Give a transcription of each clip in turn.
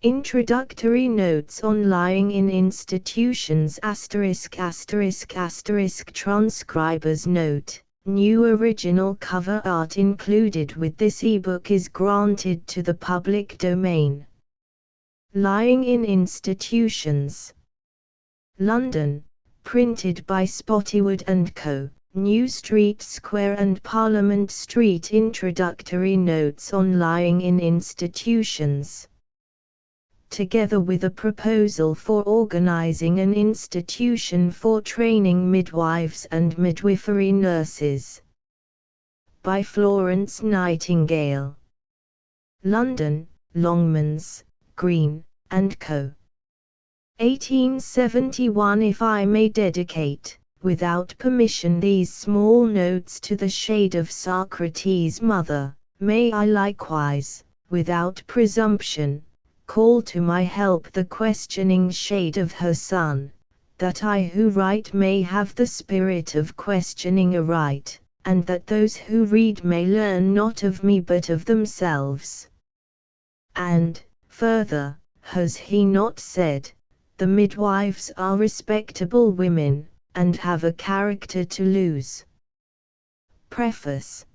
Introductory notes on lying in institutions ****** Transcriber's note. New original cover art included with this ebook is granted to the public domain. Lying in Institutions. London. Printed by Spottiswoode & Co. New Street Square and Parliament Street. Introductory notes on lying in institutions. Together with a proposal for organizing an institution for training midwives and midwifery nurses. By Florence Nightingale. London, Longmans, Green, and Co. 1871. If I may dedicate, without permission, these small notes to the shade of Socrates' mother, may I likewise, without presumption, call to my help the questioning shade of her son, that I who write may have the spirit of questioning aright, and that those who read may learn not of me but of themselves. And, further, has he not said, the midwives are respectable women, and have a character to lose? Preface.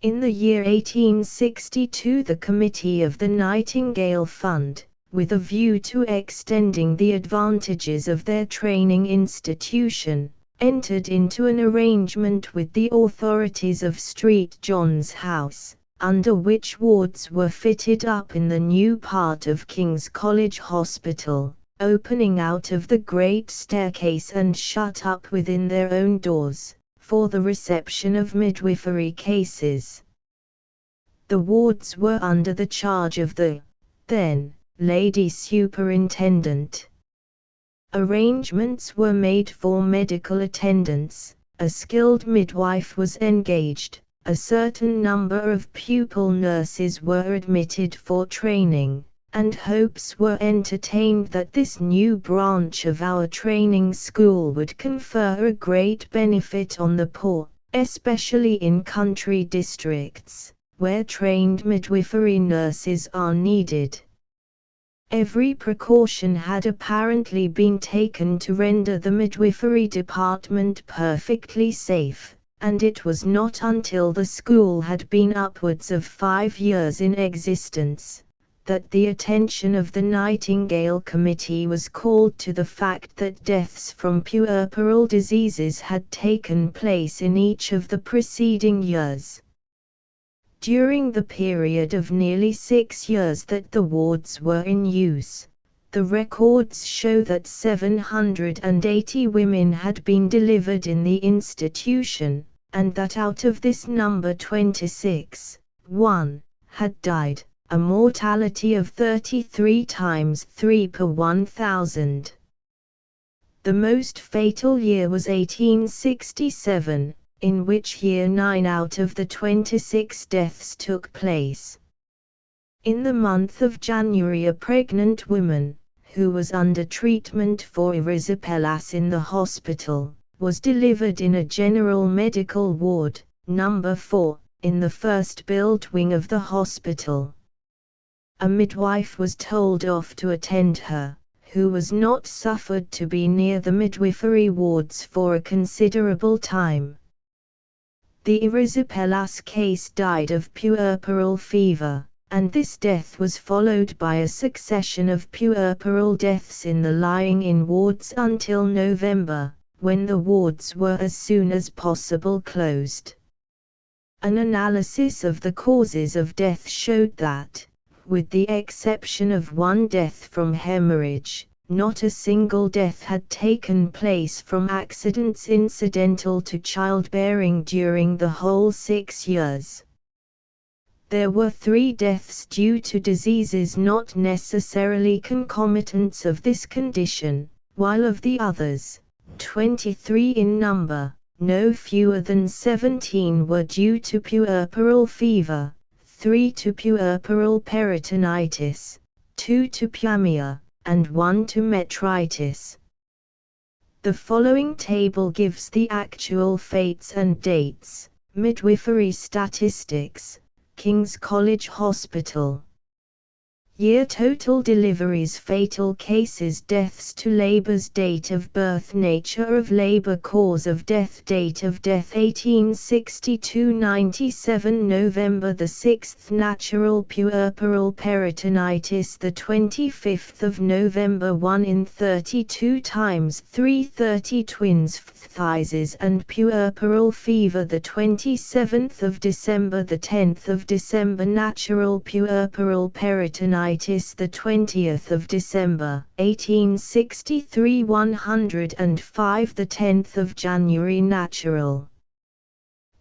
In the year 1862 the Committee of the Nightingale Fund, with a view to extending the advantages of their training institution, entered into an arrangement with the authorities of St John's House, under which wards were fitted up in the new part of King's College Hospital, opening out of the great staircase and shut up within their own doors, for the reception of midwifery cases. The wards were under the charge of the, then, Lady Superintendent. Arrangements were made for medical attendance, a skilled midwife was engaged, a certain number of pupil nurses were admitted for training, and hopes were entertained that this new branch of our training school would confer a great benefit on the poor, especially in country districts, where trained midwifery nurses are needed. Every precaution had apparently been taken to render the midwifery department perfectly safe, and it was not until the school had been upwards of 5 years in existence, that the attention of the Nightingale Committee was called to the fact that deaths from puerperal diseases had taken place in each of the preceding years. During the period of nearly 6 years that the wards were in use, the records show that 780 women had been delivered in the institution, and that out of this number 26, 1, had died, a mortality of 33 times 3 per 1,000. The most fatal year was 1867, in which year 9 out of the 26 deaths took place. In the month of January a pregnant woman, who was under treatment for erysipelas in the hospital, was delivered in a general medical ward, number 4, in the first built wing of the hospital. A midwife was told off to attend her, who was not suffered to be near the midwifery wards for a considerable time. The erysipelas case died of puerperal fever, and this death was followed by a succession of puerperal deaths in the lying-in wards until November, when the wards were as soon as possible closed. An analysis of the causes of death showed that, with the exception of one death from hemorrhage, not a single death had taken place from accidents incidental to childbearing during the whole 6 years. There were 3 deaths due to diseases not necessarily concomitants of this condition, while of the others, 23 in number, no fewer than 17 were due to puerperal fever, 3 to puerperal peritonitis, 2 to pyaemia, and 1 to metritis. The following table gives the actual fates and dates. Midwifery statistics, King's College Hospital. Year total deliveries, fatal cases, deaths to labors, date of birth, nature of labor, cause of death, date of death 1862-97, November the 6th, natural puerperal peritonitis, the 25th of November, 1 in 32 times 330, twins, phthisis and puerperal fever, the 27th of December, the 10th of December, natural puerperal peritonitis, the 20th of December, 1863, 105, the 10th of January, natural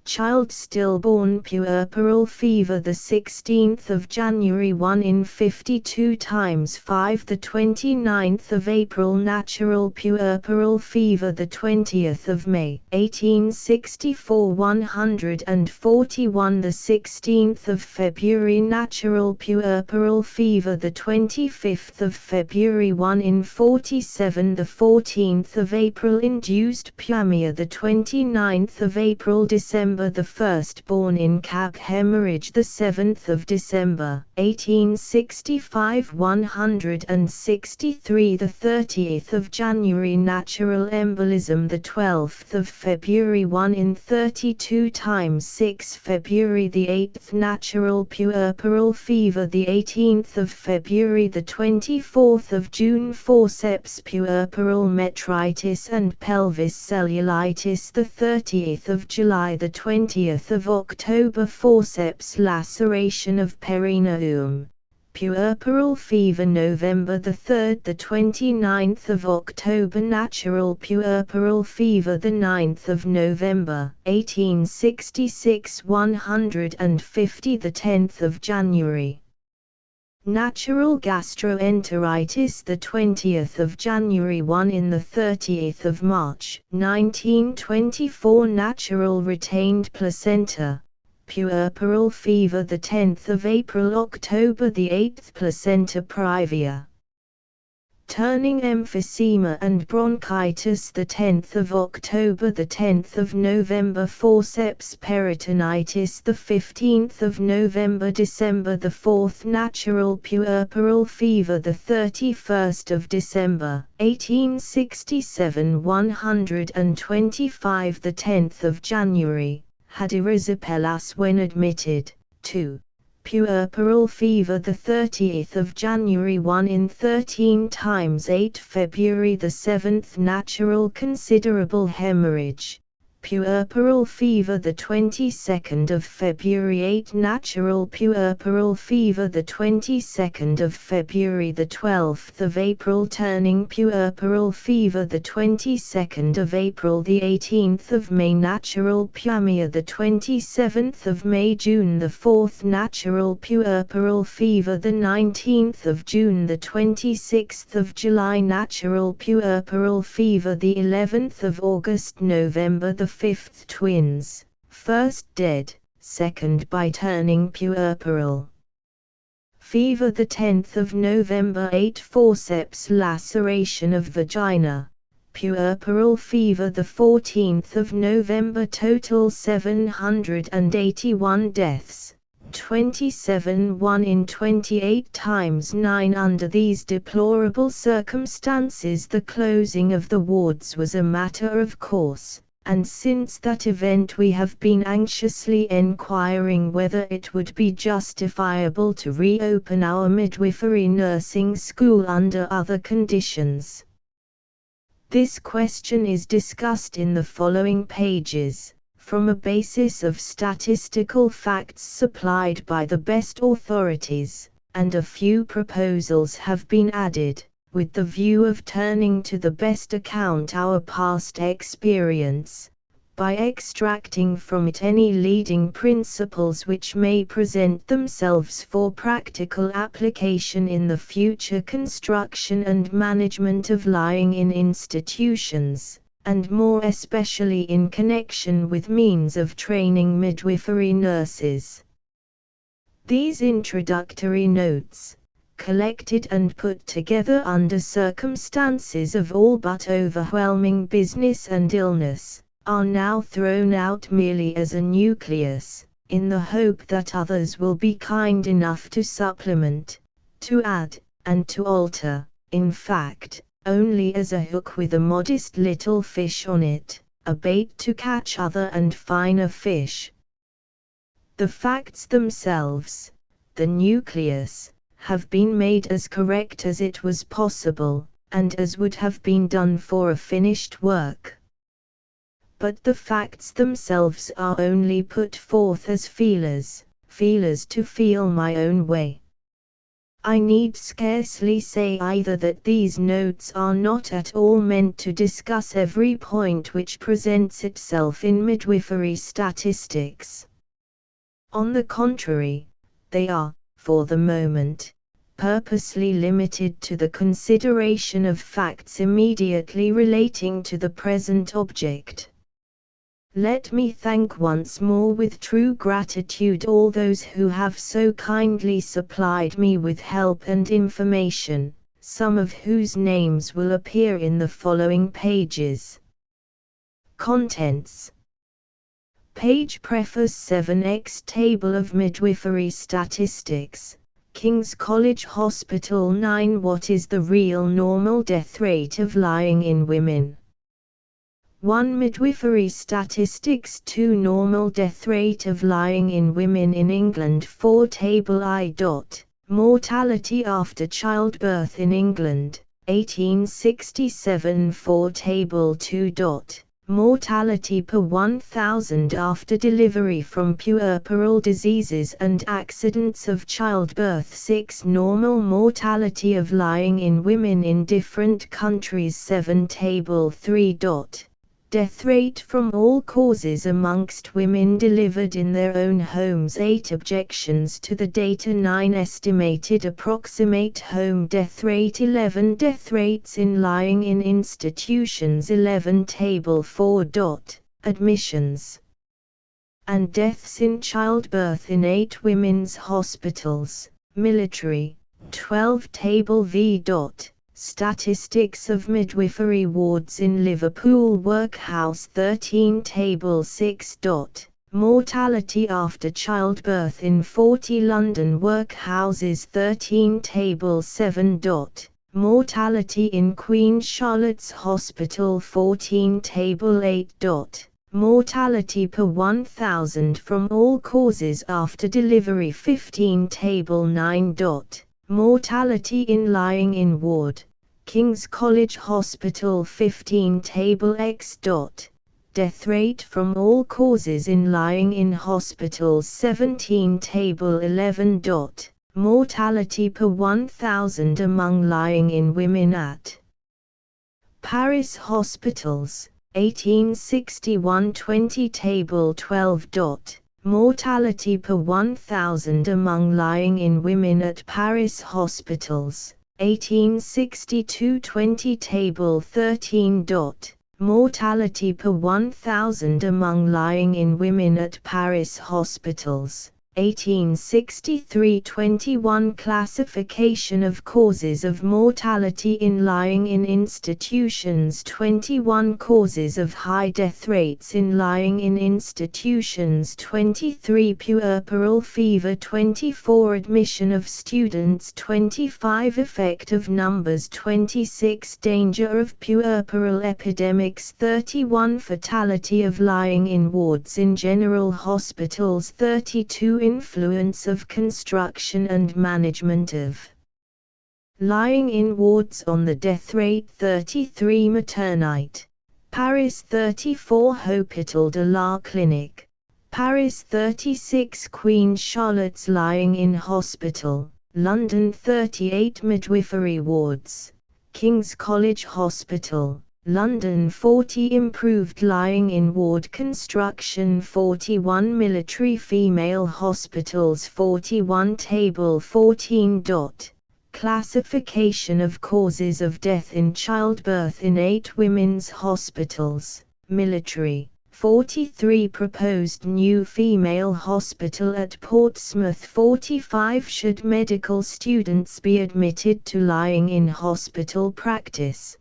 child stillborn puerperal fever, the 16th of January, 1 in 52 times 5, the 29th of April, natural puerperal fever, the 20th of May, 1864, 141, the 16th of February, natural puerperal fever, the 25th of February, 1 in 47, the 14th of April, induced pneumonia, the 29th of April, December the firstborn in cap hemorrhage, the 7th of December, 1865, 163, the 30th of January, natural embolism, the 12th of February, 1 in 32 times 6, February the 8th, natural puerperal fever, the 18th of February, the 24th of June, forceps puerperal metritis and pelvis cellulitis, the 30th of July, the 20th of October, forceps laceration of perineum, puerperal fever, November the 3rd, the 29th of October, natural puerperal fever, the 9th of November, 1866, 150, the 10th of January. Natural gastroenteritis, the 20th of January, 1 in the 30th of March, 1924, natural retained placenta, puerperal fever, the 10th of April, October the 8th, placenta previa, turning emphysema and bronchitis, the 10th of October, the 10th of November, forceps peritonitis, the 15th of November, December the 4th, natural puerperal fever, the 31st of December, 1867, 125, the 10th of January, had erysipelas when admitted. 2. Puerperal fever, the 30th of January, 1 in 13 times 8, February the 7th, natural considerable hemorrhage, puerperal fever, the 22nd of February, 8, natural puerperal fever, the 22nd of February, the 12th of April, turning puerperal fever, the 22nd of April, the 18th of May, natural pneumonia, the 27th of May, June the 4th, natural puerperal fever, the 19th of June, the 26th of July, natural puerperal fever, the 11th of August, November the 5th, twins, first dead, second by turning puerperal fever, the 10th of November, 8, forceps laceration of vagina, puerperal fever, the 14th of November, total 781 deaths, 27, 1 in 28 times 9. Under these deplorable circumstances, the closing of the wards was a matter of course, and since that event we have been anxiously enquiring whether it would be justifiable to reopen our midwifery nursing school under other conditions. This question is discussed in the following pages, from a basis of statistical facts supplied by the best authorities, and a few proposals have been added, with the view of turning to the best account our past experience, by extracting from it any leading principles which may present themselves for practical application in the future construction and management of lying-in institutions, and more especially in connection with means of training midwifery nurses. These introductory notes, collected and put together under circumstances of all but overwhelming business and illness, are now thrown out merely as a nucleus, in the hope that others will be kind enough to supplement, to add, and to alter, in fact, only as a hook with a modest little fish on it, a bait to catch other and finer fish. The facts themselves, the nucleus, have been made as correct as it was possible, and as would have been done for a finished work. But the facts themselves are only put forth as feelers to feel my own way. I need scarcely say either that these notes are not at all meant to discuss every point which presents itself in midwifery statistics. On the contrary, they are, for the moment, purposely limited to the consideration of facts immediately relating to the present object. Let me thank once more with true gratitude all those who have so kindly supplied me with help and information, some of whose names will appear in the following pages. Contents. Page Preface 7x Table of Midwifery Statistics, King's College Hospital 9. What is the real normal death rate of lying in women? 1. Midwifery statistics. 2. Normal death rate of lying in women in England. 4. Table I. Mortality after childbirth in England, 1867. 4. Table 2. Mortality per 1,000 after delivery from puerperal diseases and accidents of childbirth. 6. Normal mortality of lying in women in different countries. 7. Table 3. Death rate from all causes amongst women delivered in their own homes. 8. Objections to the data. 9. Estimated approximate home death rate. 11. Death rates in lying in institutions. 11. Table 4. Admissions and deaths in childbirth in 8 women's hospitals, military. 12. Table V. Statistics of midwifery wards in Liverpool Workhouse. 13. Table 6. Mortality after childbirth in 40 London workhouses. 13. Table 7. Mortality in Queen Charlotte's Hospital. 14. Table 8. Mortality per 1,000 from all causes after delivery. 15. Table 9. Mortality in lying in ward, King's College Hospital. 15. Table X. Death rate from all causes in lying in hospitals. 17. Table 11. Mortality per 1,000 among lying in women at Paris hospitals, 1861. 20. Table 12. Mortality per 1,000 among lying in women at Paris hospitals, 1862. 20. Table 13. Mortality per 1,000 among lying in women at Paris hospitals, 1863. 21. Classification of causes of mortality in lying in institutions. 21. Causes of high death rates in lying in institutions. 23. Puerperal fever. 24. Admission of students. 25. Effect of numbers. 26. Danger of puerperal epidemics. 31. Fatality of lying in wards in general hospitals. 32. Influence of construction and management of lying in wards on the death rate. 33. Maternite, Paris. 34. Hôpital de la Clinique, Paris. 36. Queen Charlotte's lying in hospital, London. 38. Midwifery wards, King's College Hospital, London. 40. Improved lying in ward construction. 41. Military female hospitals. 41. Table 14. Classification of causes of death in childbirth in 8 women's hospitals, military. 43. Proposed new female hospital at Portsmouth. 45. Should medical students be admitted to lying in hospital practice?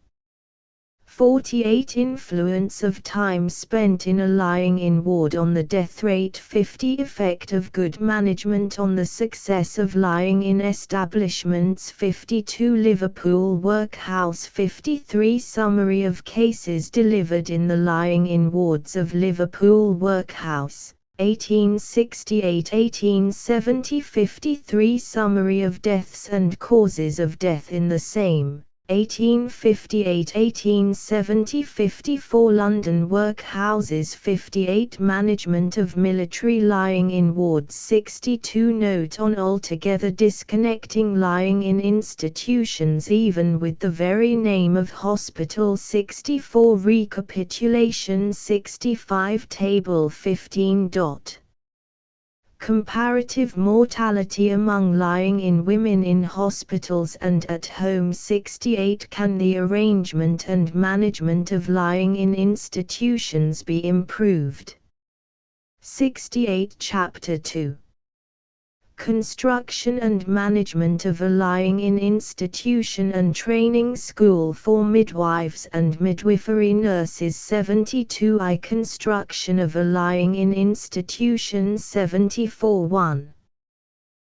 48 Influence of time spent in a lying-in ward on the death rate. 50 Effect of good management on the success of lying-in establishments. 52 Liverpool Workhouse. 53 Summary of cases delivered in the lying-in wards of Liverpool Workhouse, 1868–1870. 53 Summary of deaths and causes of death in the same, 1858–1870. 54 London Workhouses. 58 Management of military lying-in wards. 62 Note on altogether disconnecting lying-in institutions even with the very name of hospital. 64 Recapitulation. 65 Table 15. Comparative mortality among lying-in women in hospitals and at home. 68 Can the arrangement and management of lying-in institutions be improved? 68 Chapter 2 Construction and management of a lying-in institution and training school for midwives and midwifery nurses. 72 Construction of a lying-in institution. 74 1.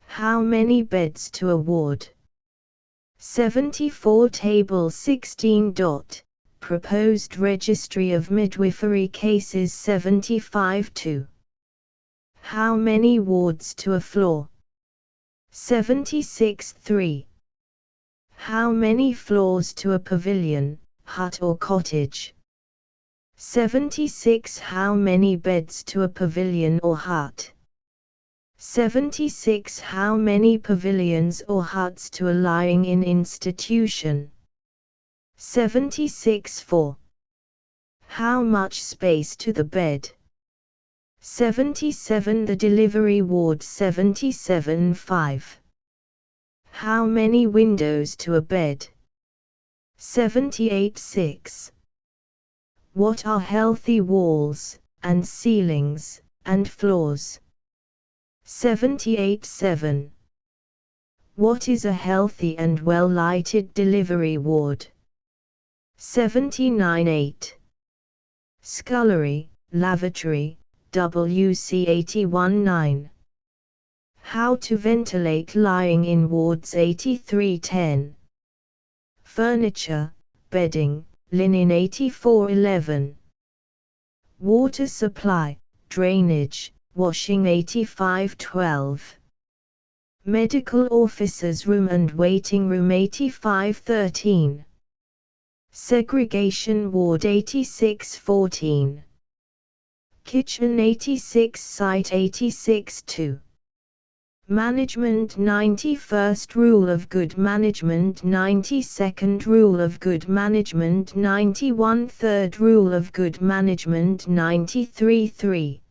How many beds to a ward? 74 Table 16. Proposed registry of midwifery cases. 75 2. How many wards to a floor? 76 3. How many floors to a pavilion, hut or cottage? 76 How many beds to a pavilion or hut? 76 How many pavilions or huts to a lying-in institution? 76 4. How much space to the bed? 77 The delivery ward. 77 5. How many windows to a bed? 78 6. What are healthy walls, and ceilings, and floors? 78 7. What is a healthy and well-lighted delivery ward? 79 8. Scullery, lavatory, WC 81 9. How to ventilate lying-in wards. 83 10. Furniture, bedding, linen. 84 11. Water supply, drainage, washing. 85 12. Medical officers' room and waiting room. 85 13. Segregation ward. 86 14. Kitchen. 86 Site. 86 2. Management. 91st Rule of Good Management. 92nd Rule of Good Management. 91 3rd Rule of Good Management. 93 3.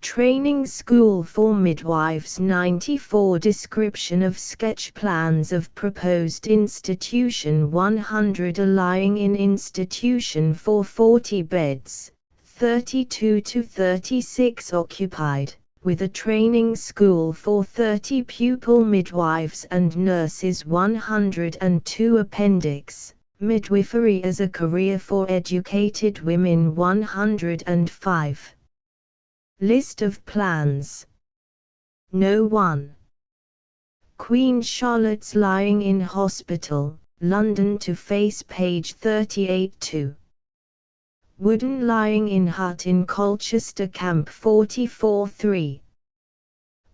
Training School for Midwives. 94 Description of sketch plans of proposed institution. 100 A lying-in institution for 40 beds, 32 to 36 occupied, with a training school for 30 pupil midwives and nurses. 102 Appendix, Midwifery as a career for educated women. 105. List of plans. No. 1. Queen Charlotte's Lying-in Hospital, London to face page 38. 2. Wooden lying-in hut in Colchester Camp. 44 3.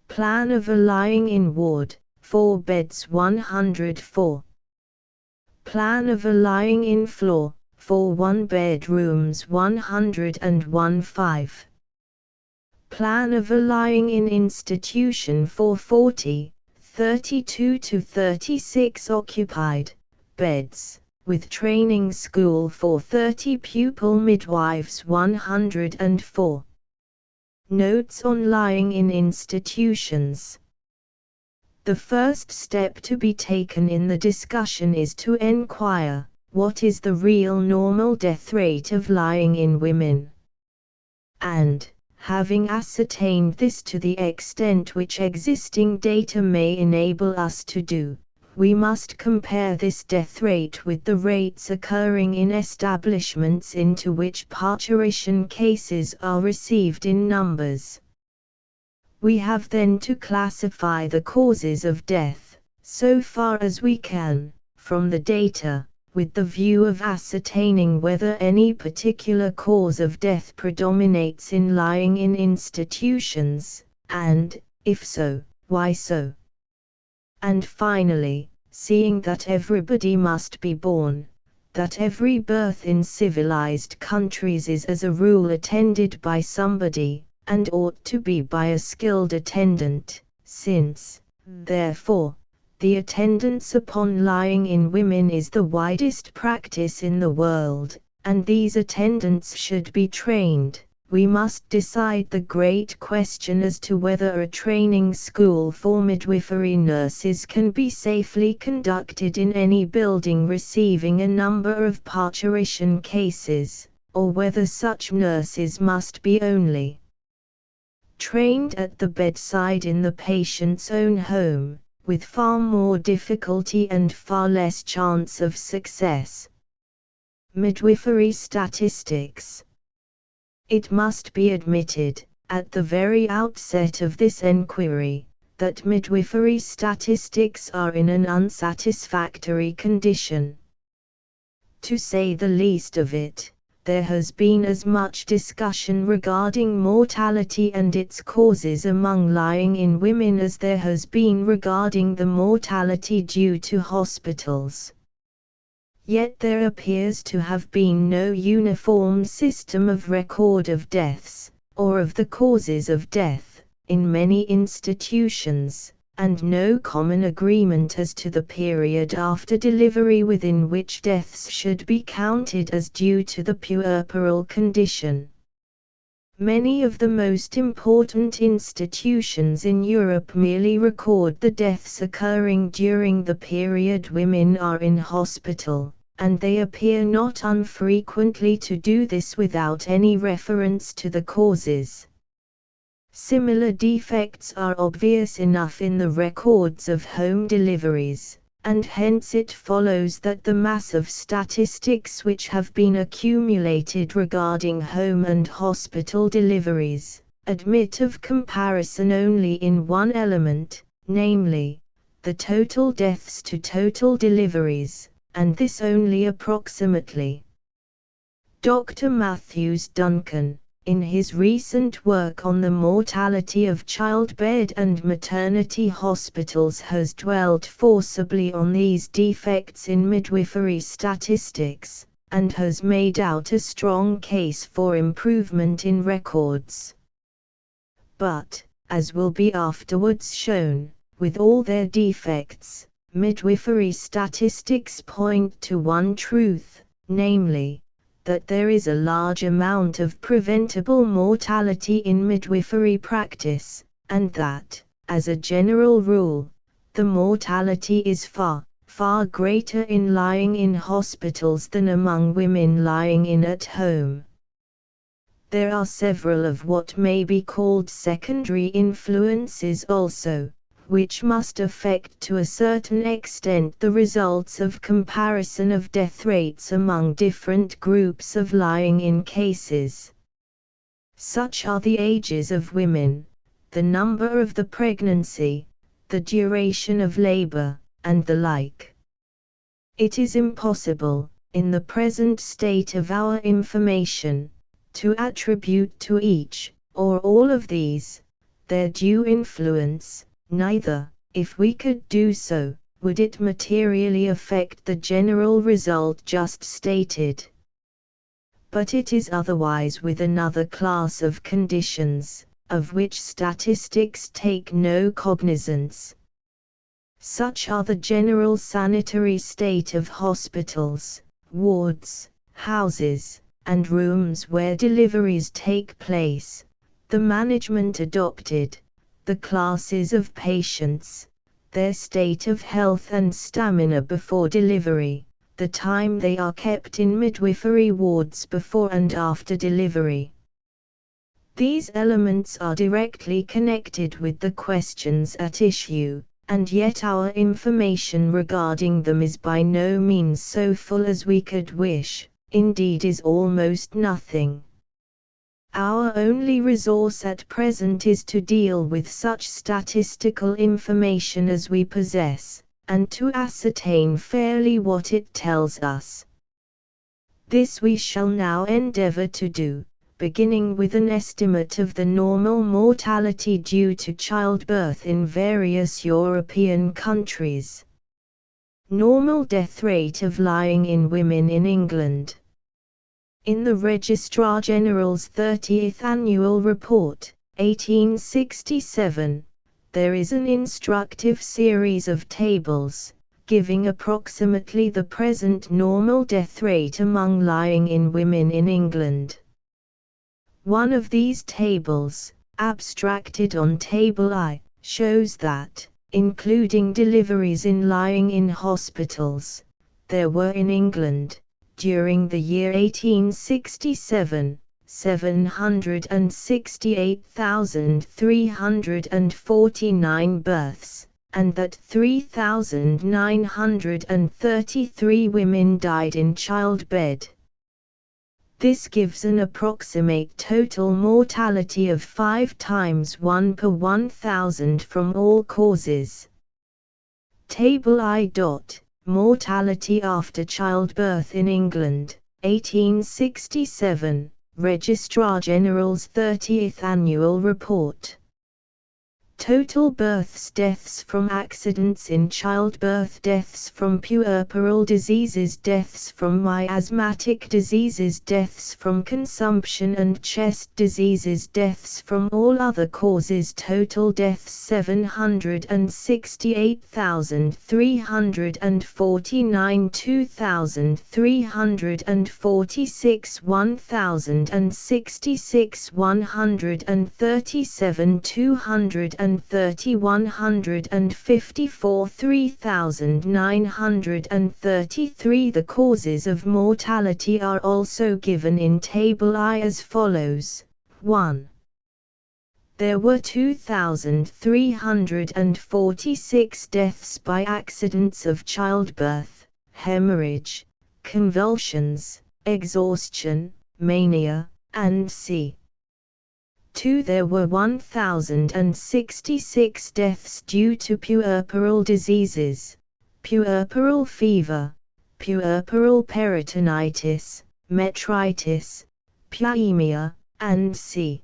Plan of a lying-in ward, 4 beds. 104. Plan of a lying-in floor, 4 one-bedrooms. 101 5. Plan of a lying-in institution for 40, 32 to 36 occupied beds, with training school for 30 pupil midwives. 104. Notes on lying-in institutions. The first step to be taken in the discussion is to enquire, what is the real normal death rate of lying-in women? And, having ascertained this to the extent which existing data may enable us to do, we must compare this death rate with the rates occurring in establishments into which parturition cases are received in numbers. We have then to classify the causes of death, so far as we can, from the data, with the view of ascertaining whether any particular cause of death predominates in lying in institutions, and, if so, why so. And finally, seeing that everybody must be born, that every birth in civilized countries is as a rule attended by somebody, and ought to be by a skilled attendant, since, therefore, the attendance upon lying in women is the widest practice in the world, and these attendants should be trained, we must decide the great question as to whether a training school for midwifery nurses can be safely conducted in any building receiving a number of parturition cases, or whether such nurses must be only trained at the bedside in the patient's own home, with far more difficulty and far less chance of success. Midwifery statistics. It must be admitted, at the very outset of this enquiry, that midwifery statistics are in an unsatisfactory condition. To say the least of it, there has been as much discussion regarding mortality and its causes among lying in women as there has been regarding the mortality due to hospitals. Yet there appears to have been no uniform system of record of deaths, or of the causes of death, in many institutions, and no common agreement as to the period after delivery within which deaths should be counted as due to the puerperal condition. Many of the most important institutions in Europe merely record the deaths occurring during the period women are in hospital, and they appear not unfrequently to do this without any reference to the causes. Similar defects are obvious enough in the records of home deliveries, and hence it follows that the mass of statistics which have been accumulated regarding home and hospital deliveries, admit of comparison only in one element, namely, the total deaths to total deliveries, and this only approximately. Dr. Matthews Duncan, in his recent work on the mortality of childbed and maternity hospitals, has dwelt forcibly on these defects in midwifery statistics, and has made out a strong case for improvement in records. But, as will be afterwards shown, with all their defects, midwifery statistics point to one truth, namely, that there is a large amount of preventable mortality in midwifery practice, and that, as a general rule, the mortality is far, far greater in lying in hospitals than among women lying in at home. There are several of what may be called secondary influences also, which must affect to a certain extent the results of comparison of death rates among different groups of lying-in cases. Such are the ages of women, the number of the pregnancy, the duration of labor, and the like. It is impossible, in the present state of our information, to attribute to each, or all of these, their due influence. Neither, if we could do so, would it materially affect the general result just stated. But it is otherwise with another class of conditions, of which statistics take no cognizance. Such are the general sanitary state of hospitals, wards, houses, and rooms where deliveries take place, the management adopted, the classes of patients, their state of health and stamina before delivery, the time they are kept in midwifery wards before and after delivery. These elements are directly connected with the questions at issue, and yet our information regarding them is by no means so full as we could wish, indeed is almost nothing. Our only resource at present is to deal with such statistical information as we possess, and to ascertain fairly what it tells us. This we shall now endeavor to do, beginning with an estimate of the normal mortality due to childbirth in various European countries. Normal death rate of lying in women in England. In the Registrar General's 30th Annual Report, 1867, there is an instructive series of tables, giving approximately the present normal death rate among lying-in women in England. One of these tables, abstracted on Table I, shows that, including deliveries in lying-in hospitals, there were in England, during the year 1867, 768,349 births, and that 3,933 women died in childbed. This gives an approximate total mortality of 5 times 1 per 1,000 from all causes. Table I. Mortality after childbirth in England, 1867, Registrar General's 30th Annual Report. Total births, deaths from accidents in childbirth, deaths from puerperal diseases, deaths from miasmatic diseases, deaths from consumption and chest diseases, deaths from all other causes. Total deaths 768,349, 2,346, 1,066, 137, 230, 154, 3,933. The causes of mortality are also given in Table I as follows. 1. There were 2,346 deaths by accidents of childbirth, hemorrhage, convulsions, exhaustion, mania, and c. 2. There were 1,066 deaths due to puerperal diseases, puerperal fever, puerperal peritonitis, metritis, puaemia, and c.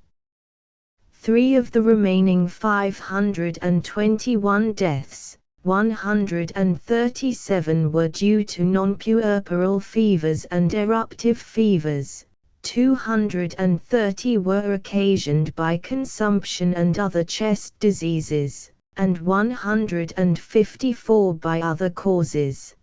3. Of the remaining 521 deaths, 137 were due to non-puerperal fevers and eruptive fevers. 230 were occasioned by consumption and other chest diseases, and 154 by other causes.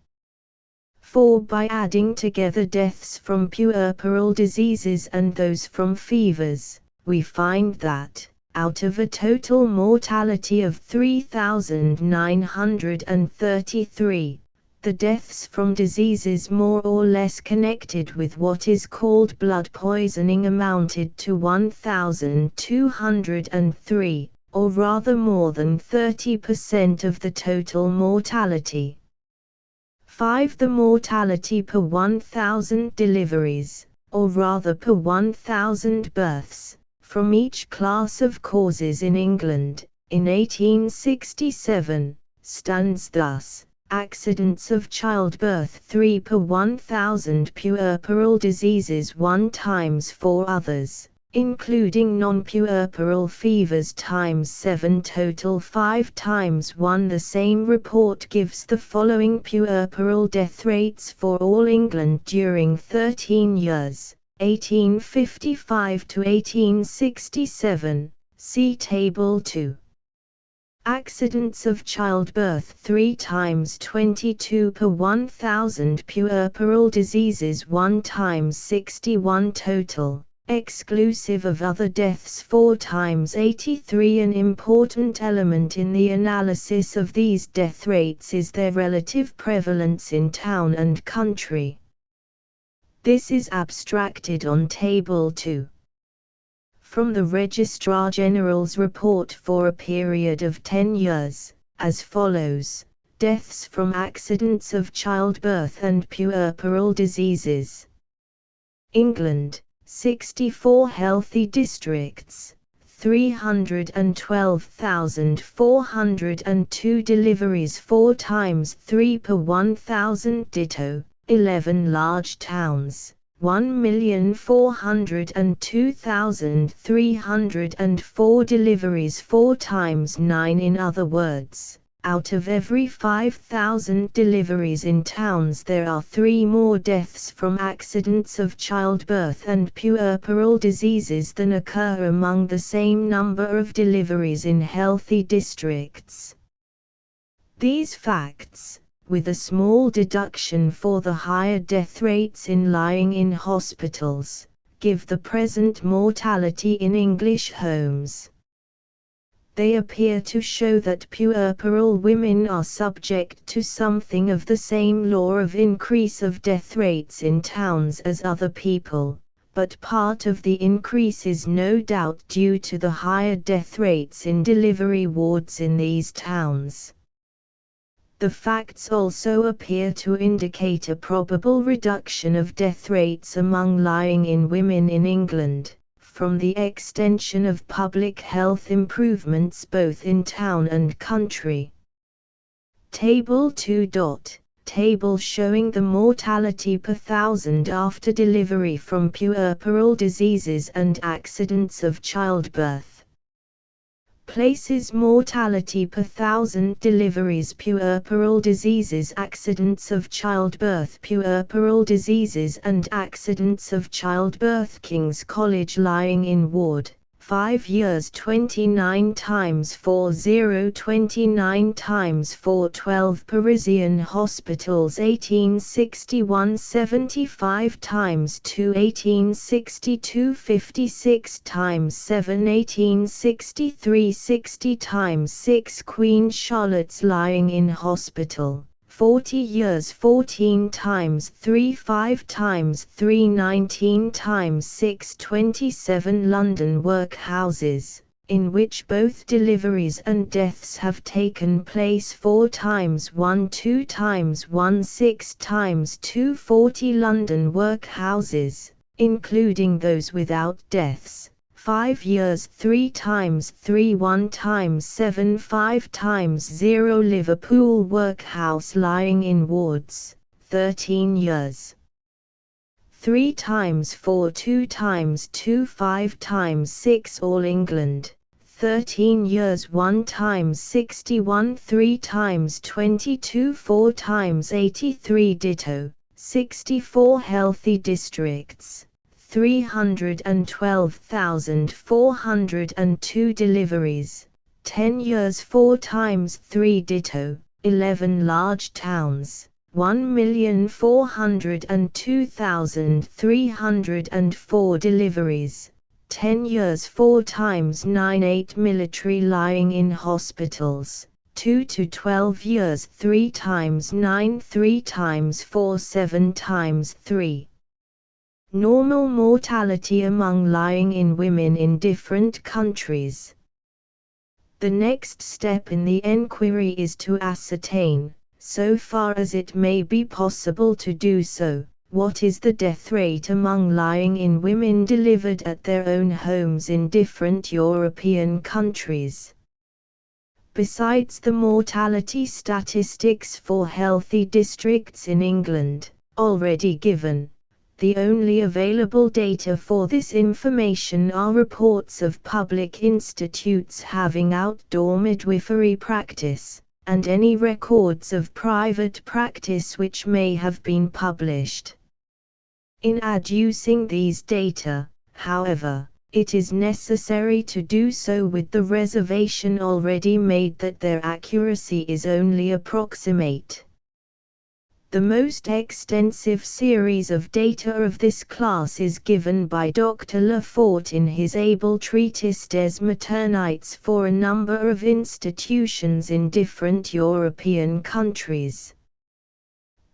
4. By adding together deaths from puerperal diseases and those from fevers, we find that, out of a total mortality of 3,933, the deaths from diseases more or less connected with what is called blood poisoning amounted to 1,203, or rather more than 30% of the total mortality. 5. The mortality per 1,000 deliveries, or rather per 1,000 births, from each class of causes in England, in 1867, stands thus. Accidents of childbirth 3 per 1,000, puerperal diseases 1 times 4 others, including non-puerperal fevers times 7, total 5 times 1. The same report gives the following puerperal death rates for all England during 13 years, 1855 to 1867, see Table 2. Accidents of childbirth 3 times 22 per 1,000, puerperal diseases 1 times 61 total, exclusive of other deaths 4 times 83. An important element in the analysis of these death rates is their relative prevalence in town and country. This is abstracted on Table 2. From the Registrar General's report for a period of 10 years, as follows: deaths from accidents of childbirth and puerperal diseases. England, 64 healthy districts, 312,402 deliveries, 4 times 3 per 1,000. Ditto, 11 large towns, 1,402,304 deliveries, 4 times 9. In other words, out of every 5,000 deliveries in towns there are 3 more deaths from accidents of childbirth and puerperal diseases than occur among the same number of deliveries in healthy districts. These facts, with a small deduction for the higher death rates in lying-in hospitals, give the present mortality in English homes. They appear to show that puerperal women are subject to something of the same law of increase of death rates in towns as other people, but part of the increase is no doubt due to the higher death rates in delivery wards in these towns. The facts also appear to indicate a probable reduction of death rates among lying-in women in England, from the extension of public health improvements both in town and country. Table 2. Table showing the mortality per thousand after delivery from puerperal diseases and accidents of childbirth. Places mortality per thousand deliveries, puerperal diseases, accidents of childbirth, puerperal diseases and accidents of childbirth. King's College lying-in ward, 5 years 29 times 40 29 times 412. Parisian hospitals 1861 75 times 2 1862 56 times 7 1863 60 times 6. Queen Charlotte's lying-in hospital, 40 years 14 times 3 5 times 3 19 times 6 27. London workhouses, in which both deliveries and deaths have taken place, 4 times 1 2 times 1 6 times 2 40. London workhouses, including those without deaths, 5 years 3 times 3 1 times 7 5 times 0. Liverpool workhouse lying-in wards, 13 years 3 times 4 2 times 2 5 times 6. All England, 13 years 1 times 61 3 times 22 4 times 83. Ditto, 64 healthy districts, 312,402 deliveries, 10 years 4 times 3. Ditto, 11 large towns, 1,402,304 deliveries, 10 years 4 times 9. 8 military lying-in hospitals, 2 to 12 years 3 times 9 3 times 4 7 times 3. Normal mortality among lying-in women in different countries. The next step in the enquiry is to ascertain, so far as it may be possible to do so, what is the death rate among lying-in women delivered at their own homes in different European countries. Besides the mortality statistics for healthy districts in England, already given, the only available data for this information are reports of public institutes having outdoor midwifery practice, and any records of private practice which may have been published. In adducing these data, however, it is necessary to do so with the reservation already made that their accuracy is only approximate. The most extensive series of data of this class is given by Dr. Lefort in his able treatise Des Maternités for a number of institutions in different European countries.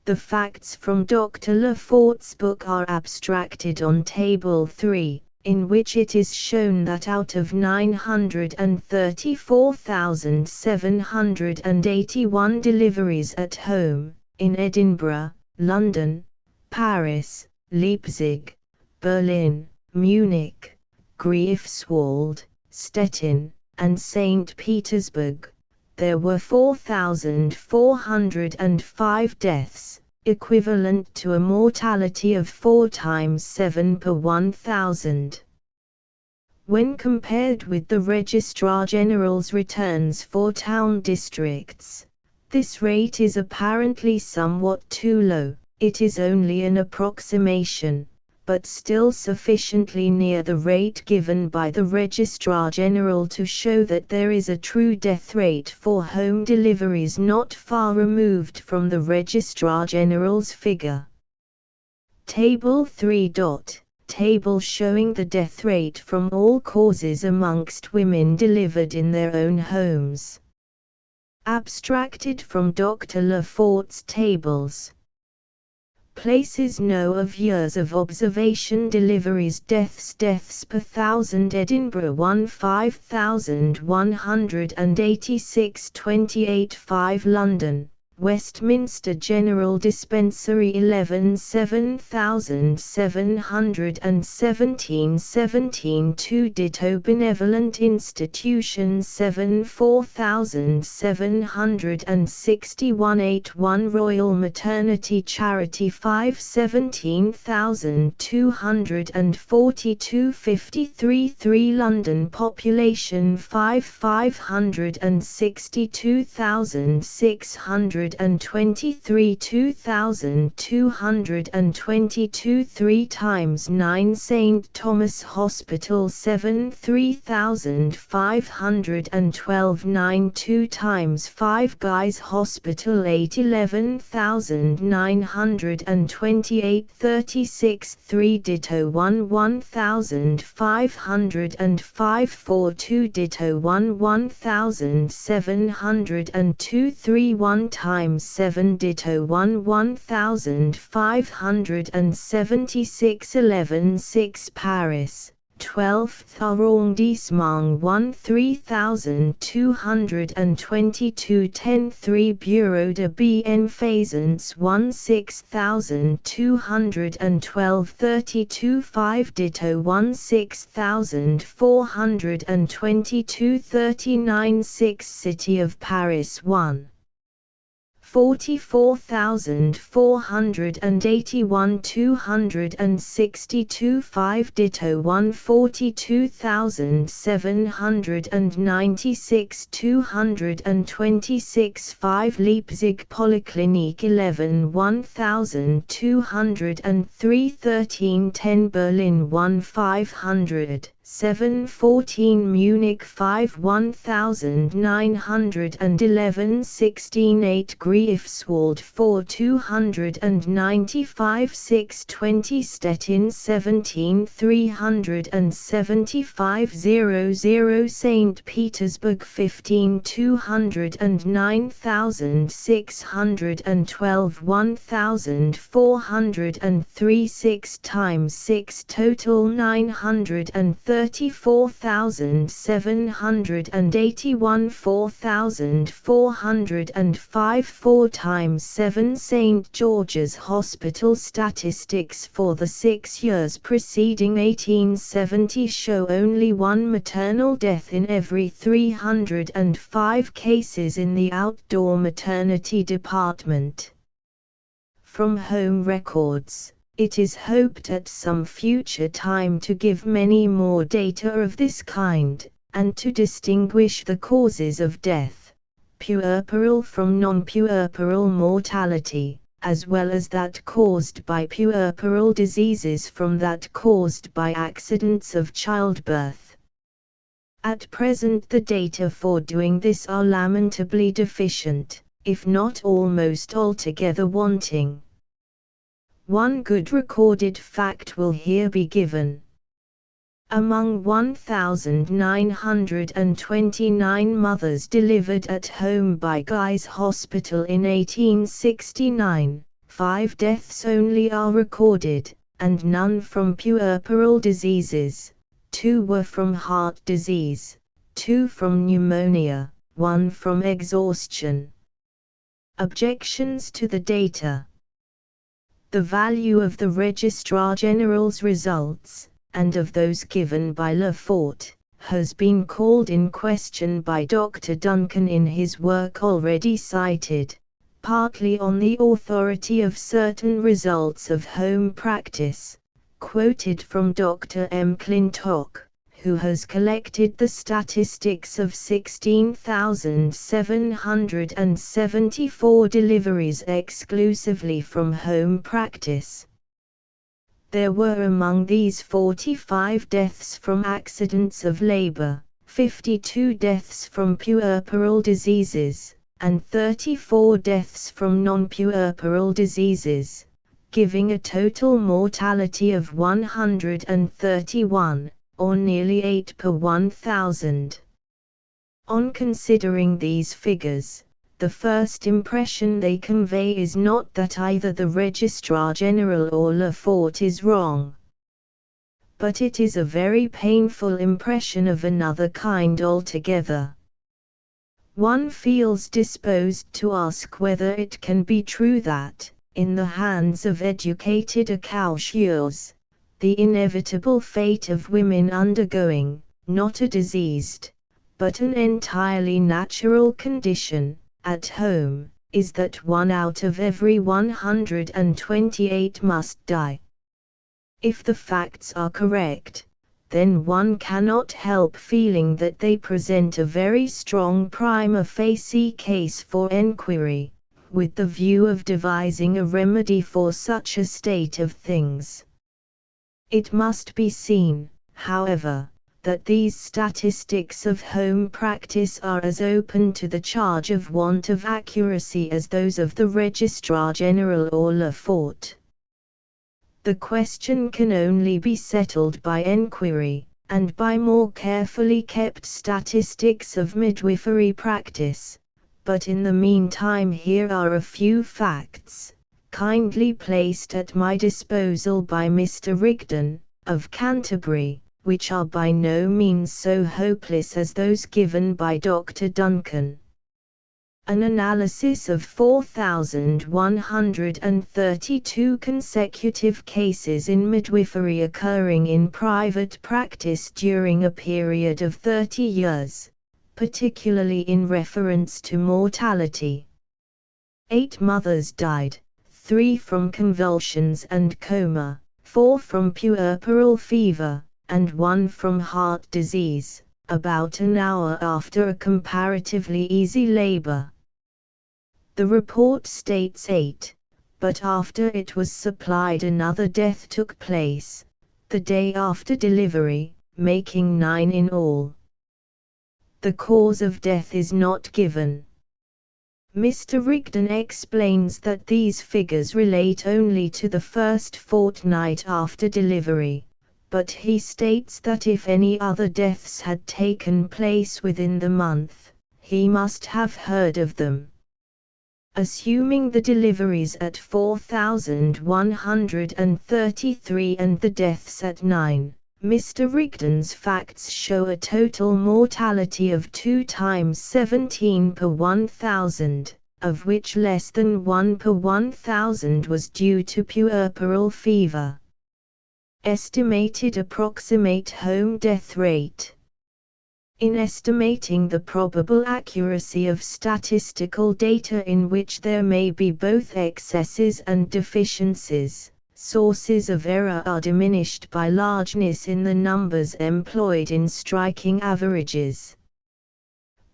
The facts from Dr. Lefort's book are abstracted on Table 3, in which it is shown that out of 934,781 deliveries at home, in Edinburgh, London, Paris, Leipzig, Berlin, Munich, Greifswald, Stettin, and St. Petersburg, there were 4,405 deaths, equivalent to a mortality of 4 times 7 per 1,000. When compared with the Registrar General's returns for town districts, this rate is apparently somewhat too low. It is only an approximation, but still sufficiently near the rate given by the Registrar General to show that there is a true death rate for home deliveries not far removed from the Registrar General's figure. Table 3. Table showing the death rate from all causes amongst women delivered in their own homes. Abstracted from Dr. Lefort's tables. Places no of years of observation deliveries deaths per thousand Edinburgh 1 5186 28 5 London, Westminster General Dispensary 11 7717 17 2 Ditto Benevolent Institution 7 4761 81 Royal Maternity Charity 5 17242 53 3 London Population 5 562,600 23 2222 3 times 9 St. Thomas Hospital 7 3512 9 2 times 5 Guy's Hospital 8 11928 36 3 Ditto 1 1505 4 2 Ditto 1 1702 3 1 times 7 Ditto 1 1576 11 6 Paris 12th arrondissement 1 3222 10 3 Bureau de Bienfaisance 1 6212 32 5 Ditto 1 6422 39 6 City of Paris 1 44,481 262 5 Ditto 142,796 226 5 Leipzig Polyclinique 11 1203 13 10 Berlin 1 500 7 14 Munich 5 1911 16 8 Greifswald 4 295 6 20 Stettin 17 375 00 St. Petersburg 15 209 612 1403 6 times 6 total 934,781 4,405 4 times 7 St. George's Hospital statistics for the 6 years preceding 1870 show only one maternal death in every 305 cases in the outdoor maternity department. From home records, it is hoped at some future time to give many more data of this kind, and to distinguish the causes of death, puerperal from non-puerperal mortality, as well as that caused by puerperal diseases from that caused by accidents of childbirth. At present the data for doing this are lamentably deficient, if not almost altogether wanting. One good recorded fact will here be given. Among 1,929 mothers delivered at home by Guy's Hospital in 1869, 5 deaths only are recorded, and none from puerperal diseases. 2 were from heart disease, 2 from pneumonia, 1 from exhaustion. Objections to the data. The value of the Registrar General's results, and of those given by Lefort, has been called in question by Dr. Duncan in his work already cited, partly on the authority of certain results of home practice, quoted from Dr. McClintock, who has collected the statistics of 16,774 deliveries exclusively from home practice. There were among these 45 deaths from accidents of labor, 52 deaths from puerperal diseases, and 34 deaths from non-puerperal diseases, giving a total mortality of 131, or nearly 8 per 1,000. On considering these figures, the first impression they convey is not that either the Registrar General or Lefort is wrong. But it is a very painful impression of another kind altogether. One feels disposed to ask whether it can be true that, in the hands of educated accoucheurs, the inevitable fate of women undergoing, not a diseased, but an entirely natural condition, at home, is that 1 out of every 128 must die. If the facts are correct, then one cannot help feeling that they present a very strong prima facie case for enquiry, with the view of devising a remedy for such a state of things. It must be seen, however, that these statistics of home practice are as open to the charge of want of accuracy as those of the Registrar General or Lefort. The question can only be settled by enquiry, and by more carefully kept statistics of midwifery practice, but in the meantime here are a few facts, kindly placed at my disposal by Mr. Rigdon, of Canterbury, which are by no means so hopeless as those given by Dr. Duncan. An analysis of 4,132 consecutive cases in midwifery occurring in private practice during a period of 30 years, particularly in reference to mortality. 8 mothers died, 3 from convulsions and coma, 4 from puerperal fever, and 1 from heart disease, about an hour after a comparatively easy labor. The report states 8, but after it was supplied another death took place, the day after delivery, making 9 in all. The cause of death is not given. Mr. Rigdon explains that these figures relate only to the first fortnight after delivery, but he states that if any other deaths had taken place within the month, he must have heard of them. Assuming the deliveries at 4,133 and the deaths at 9, Mr. Rigdon's facts show a total mortality of 2 times 17 per 1,000, of which less than 1 per 1,000 was due to puerperal fever. Estimated approximate home death rate. In estimating the probable accuracy of statistical data in which there may be both excesses and deficiencies, sources of error are diminished by largeness in the numbers employed in striking averages.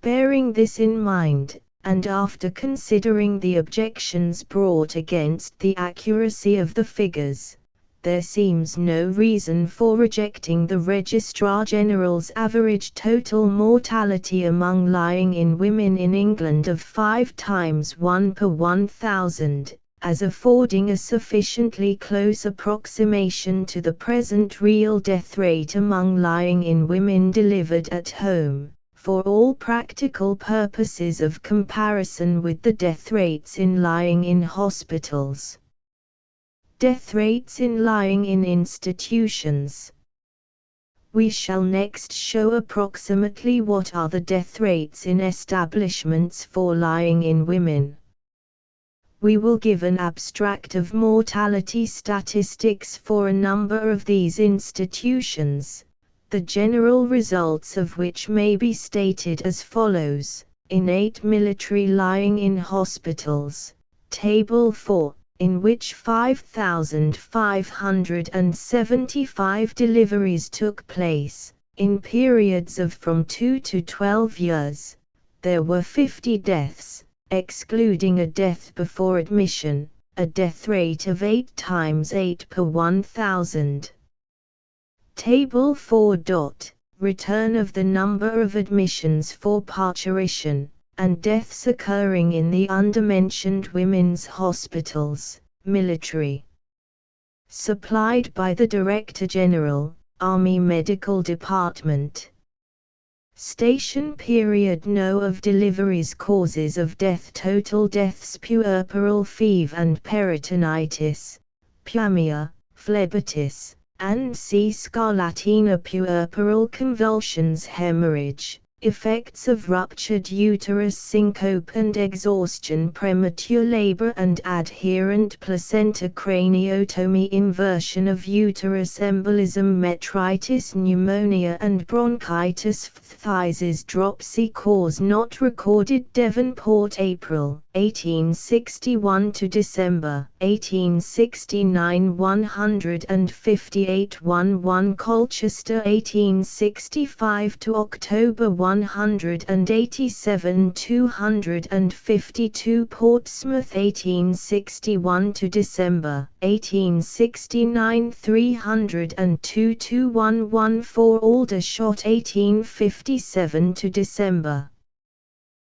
Bearing this in mind, and after considering the objections brought against the accuracy of the figures, there seems no reason for rejecting the Registrar General's average total mortality among lying-in women in England of 5 times 1 per 1,000, as affording a sufficiently close approximation to the present real death rate among lying-in women delivered at home, for all practical purposes of comparison with the death rates in lying-in hospitals. Death rates in lying-in institutions. We shall next show approximately what are the death rates in establishments for lying-in women. We will give an abstract of mortality statistics for a number of these institutions, the general results of which may be stated as follows. In 8 military lying-in hospitals, Table 4, in which 5,575 deliveries took place, in periods of from 2 to 12 years, there were 50 deaths, excluding a death before admission, a death rate of 8 times 8 per 1,000. Table 4. Return of the number of admissions for parturition, and deaths occurring in the undermentioned women's hospitals, military. Supplied by the Director General, Army Medical Department. Station period. No of deliveries. Causes of death. Total deaths: puerperal fever and peritonitis, pyaemia, phlebitis, and C. scarlatina. Puerperal convulsions, hemorrhage, effects of ruptured uterus, syncope and exhaustion, premature labor and adherent placenta, craniotomy, inversion of uterus, embolism, metritis, pneumonia and bronchitis, phthisis, dropsy. Cause not recorded. Devonport, April 1861 to December 1869 158 11. Colchester 1865 to October 187 252. Portsmouth 1861 to December 1869 302 2114. Aldershot 1857 to December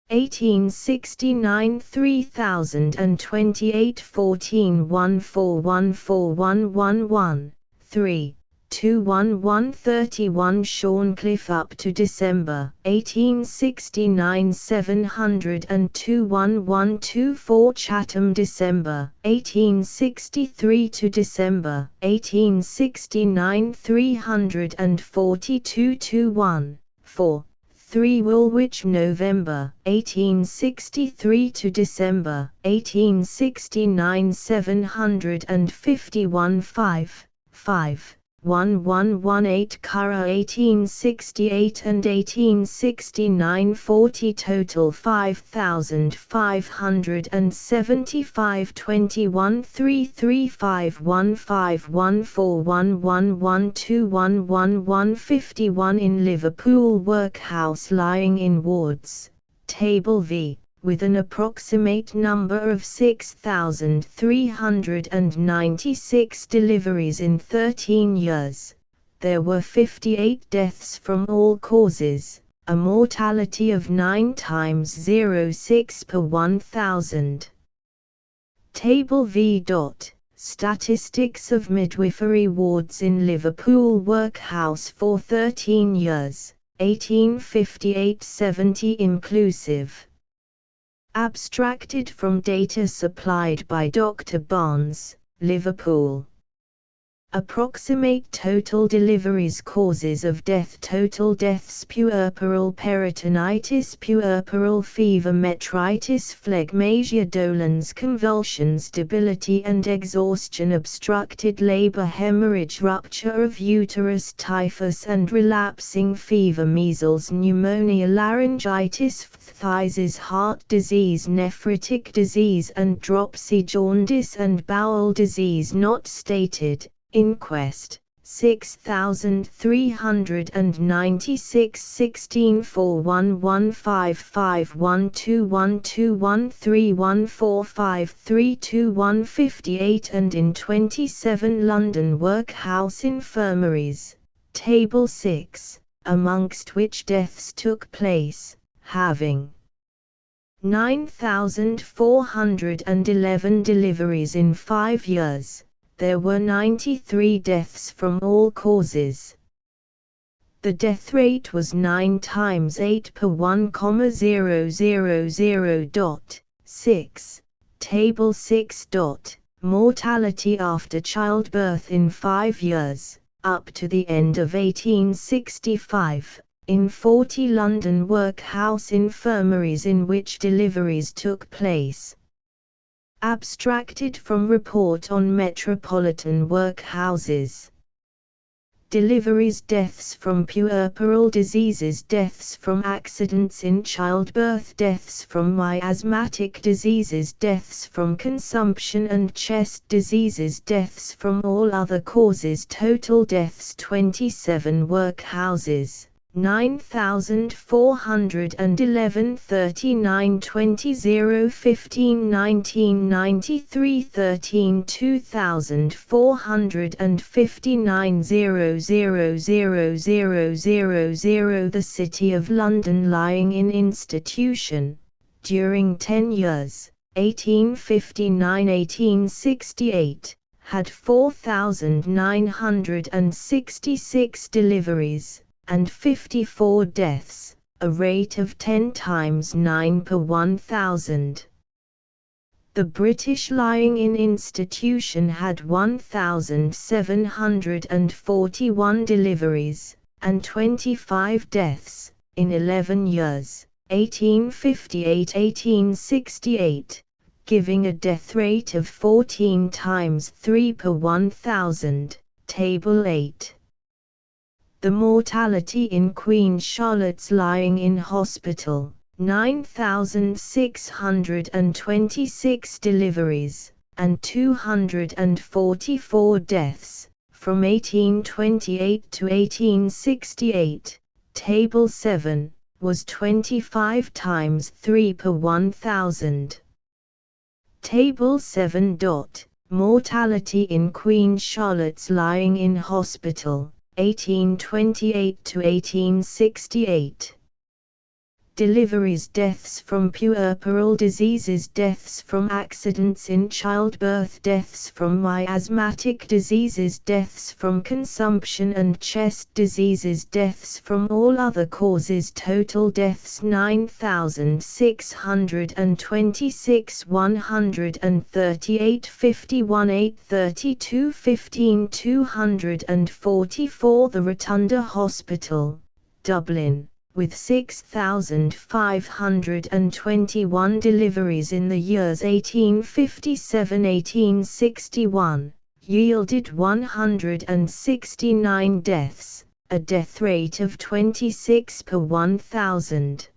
1869 3028. 14 1414111 3 21131. Shorncliffe up to December 1869 702 1124. Chatham December 1863 to December 1869 342 21 4 3. Woolwich November 1863 to December 1869 751 5 5 1118. Curra 1868 and 1869 40. Total 5575. 21 335 1514111211 51. In Liverpool workhouse lying-in wards, Table V, with an approximate number of 6,396 deliveries in 13 years, there were 58 deaths from all causes, a mortality of 9 times 0.6 per 1,000. Table V. Statistics of midwifery wards in Liverpool workhouse for 13 years, 1858-70 inclusive. Abstracted from data supplied by Dr. Barnes, Liverpool. Approximate total deliveries. Causes of death. Total deaths: puerperal peritonitis, puerperal fever, metritis, phlegmasia, dolens, convulsions, debility and exhaustion, obstructed labor, hemorrhage, rupture of uterus, typhus and relapsing fever, measles, pneumonia, laryngitis, phthisis, heart disease, nephritic disease and dropsy, jaundice and bowel disease not stated. Inquest 6,396. 16 4115512121314532 and in 27 London workhouse infirmaries, Table 6, amongst which deaths took place, having 9,411 deliveries in 5 years. There were 93 deaths from all causes. The death rate was 9 times 8 per 1,000.6. Table 6. Mortality after childbirth in 5 years, up to the end of 1865, in 40 London workhouse infirmaries in which deliveries took place. Abstracted from Report on Metropolitan Workhouses. Deliveries, deaths from puerperal diseases, deaths from accidents in childbirth, deaths from miasmatic diseases, deaths from consumption and chest diseases, deaths from all other causes. Total deaths 27 workhouses, 9,411 39 20 15 1993 13 2459 0000000. The City of London lying in institution. During 10 years, 1859–1868, had 4,966 deliveries, and 54 deaths, a rate of 10 times 9 per 1,000. The British lying in institution had 1,741 deliveries, and 25 deaths, in 11 years, 1858–1868, giving a death rate of 14 times 3 per 1,000, Table 8. The mortality in Queen Charlotte's lying in hospital, 9,626 deliveries, and 244 deaths, from 1828 to 1868, Table 7, was 25 times 3 per 1,000. Table 7. Mortality in Queen Charlotte's lying in hospital, 1828 to 1868. Deliveries, deaths from puerperal diseases, deaths from accidents in childbirth, deaths from miasmatic diseases, deaths from consumption and chest diseases, deaths from all other causes. Total deaths 9,626 138 51 832 15 244. The Rotunda Hospital, Dublin, with 6,521 deliveries in the years 1857–1861, yielded 169 deaths, a death rate of 26 per 1,000.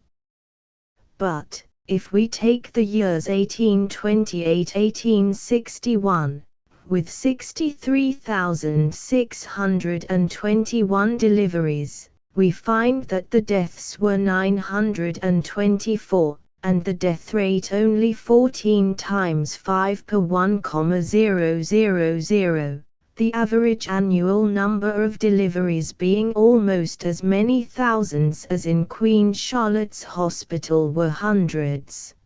But, if we take the years 1828–1861, with 63,621 deliveries, we find that the deaths were 924, and the death rate only 14 times 5 per 1,000, the average annual number of deliveries being almost as many thousands as in Queen Charlotte's Hospital were hundreds.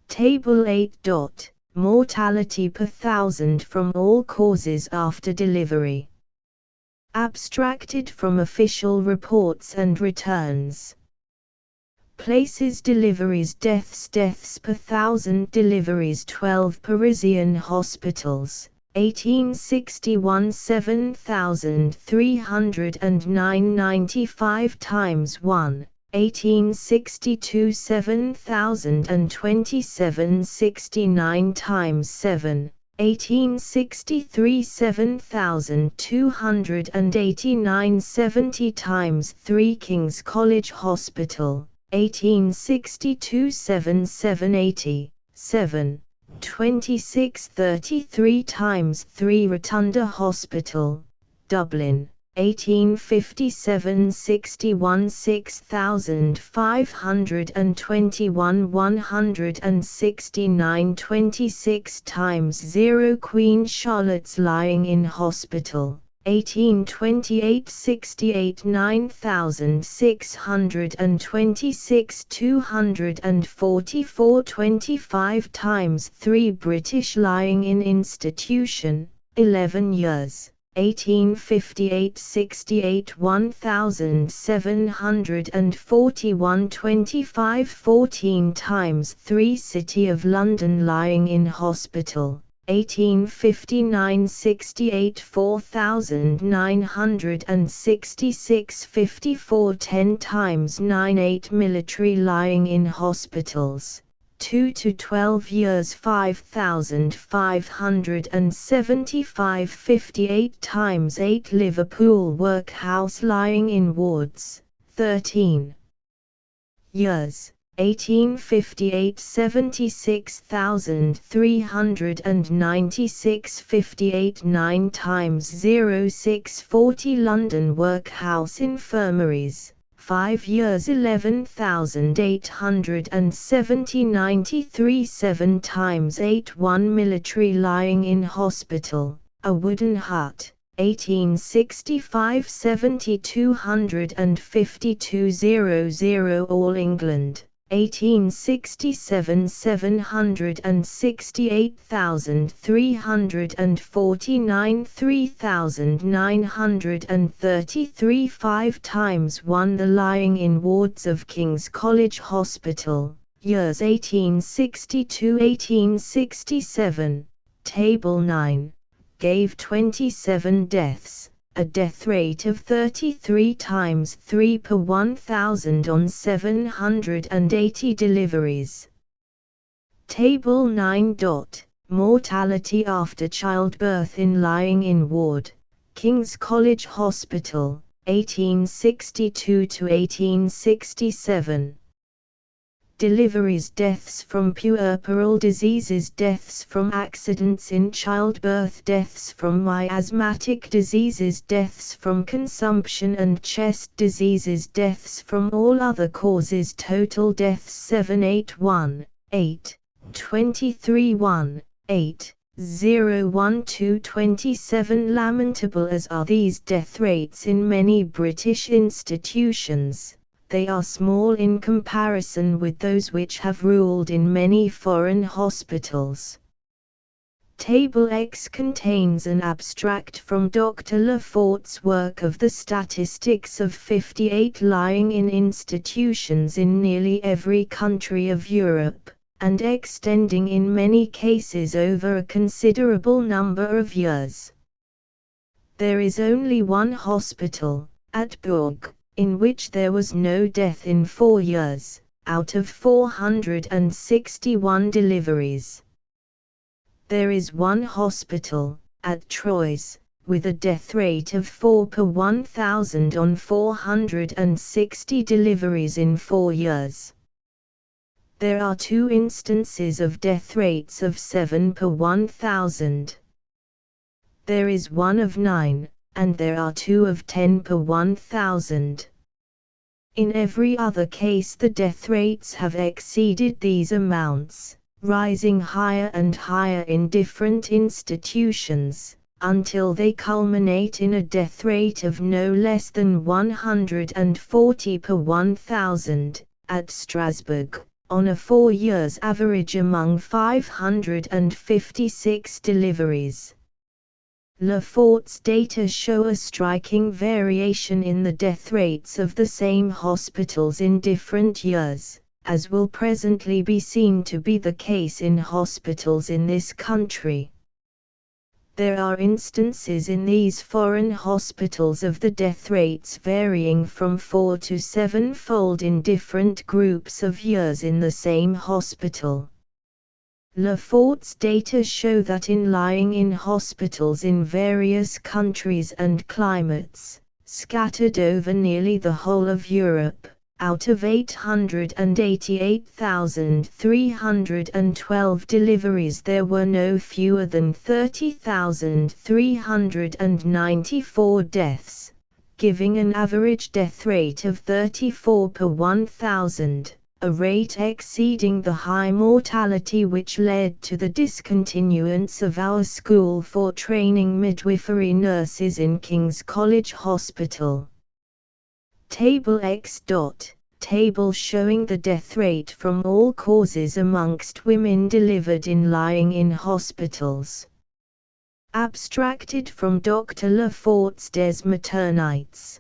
Table 8. Mortality per thousand from all causes after delivery. Abstracted from official reports and returns. Places, deliveries, deaths per thousand deliveries. 12 Parisian hospitals, 1861 7,309 95 times 1, 1862 7,027 69 times 7, 1863 7,289 70 times 3 King's College Hospital, 1862 7780, 7, 2633 times 3 Rotunda Hospital, Dublin, 1857 61 6521 169 26 times 0 Queen Charlotte's lying in hospital, 1828 68 9626 244 25 times 3 British lying in institution, 11 years. 1858 68 1741 25 14 times 3 City of London lying in hospital, 1859 68 4966 54 10 times 9 8 military lying in hospitals, 2 to 12 years 5575 58 times 8 Liverpool workhouse lying in wards, 13 years, 1858 76,396 58 9 times 06 40 London workhouse infirmaries, 5 years 11,870 93 7 times 8 1 military lying in hospital, a wooden hut, 1865 70 252 00 All England, 1867 768,349 3,933 5 times 1 The lying in wards of King's College Hospital, years 1862-1867, Table 9, gave 27 deaths, a death rate of 33 times 3 per 1,000 on 780 deliveries. Table 9. Mortality after childbirth in lying in ward, King's College Hospital, 1862 to 1867. Deliveries, deaths from puerperal diseases, deaths from accidents in childbirth, deaths from miasmatic diseases, deaths from consumption and chest diseases, deaths from all other causes. Total deaths 781, 8, 23 1, 8, 0 1 2 27. Lamentable as are these death rates in many British institutions, they are small in comparison with those which have ruled in many foreign hospitals. Table X contains an abstract from Dr. Lafort's work of the statistics of 58 lying in institutions in nearly every country of Europe, and extending in many cases over a considerable number of years. There is only one hospital, at Bourg, in which there was no death in 4 years, out of 461 deliveries. There is one hospital, at Troyes, with a death rate of 4 per 1,000 on 460 deliveries in 4 years. There are 2 instances of death rates of 7 per 1,000. There is one of 9, and there are 2 of 10 per 1,000. In every other case the death rates have exceeded these amounts, rising higher and higher in different institutions, until they culminate in a death rate of no less than 140 per 1,000, at Strasbourg, on a 4 years average among 556 deliveries. Lafort's data show a striking variation in the death rates of the same hospitals in different years, as will presently be seen to be the case in hospitals in this country. There are instances in these foreign hospitals of the death rates varying from 4 to 7-fold in different groups of years in the same hospital. Lafort's data show that in lying in hospitals in various countries and climates, scattered over nearly the whole of Europe, out of 888,312 deliveries there were no fewer than 30,394 deaths, giving an average death rate of 34 per 1,000. A rate exceeding the high mortality which led to the discontinuance of our school for training midwifery nurses in King's College Hospital. Table X. Table showing the death rate from all causes amongst women delivered in lying in hospitals. Abstracted from Dr. Lafort's Des Maternités.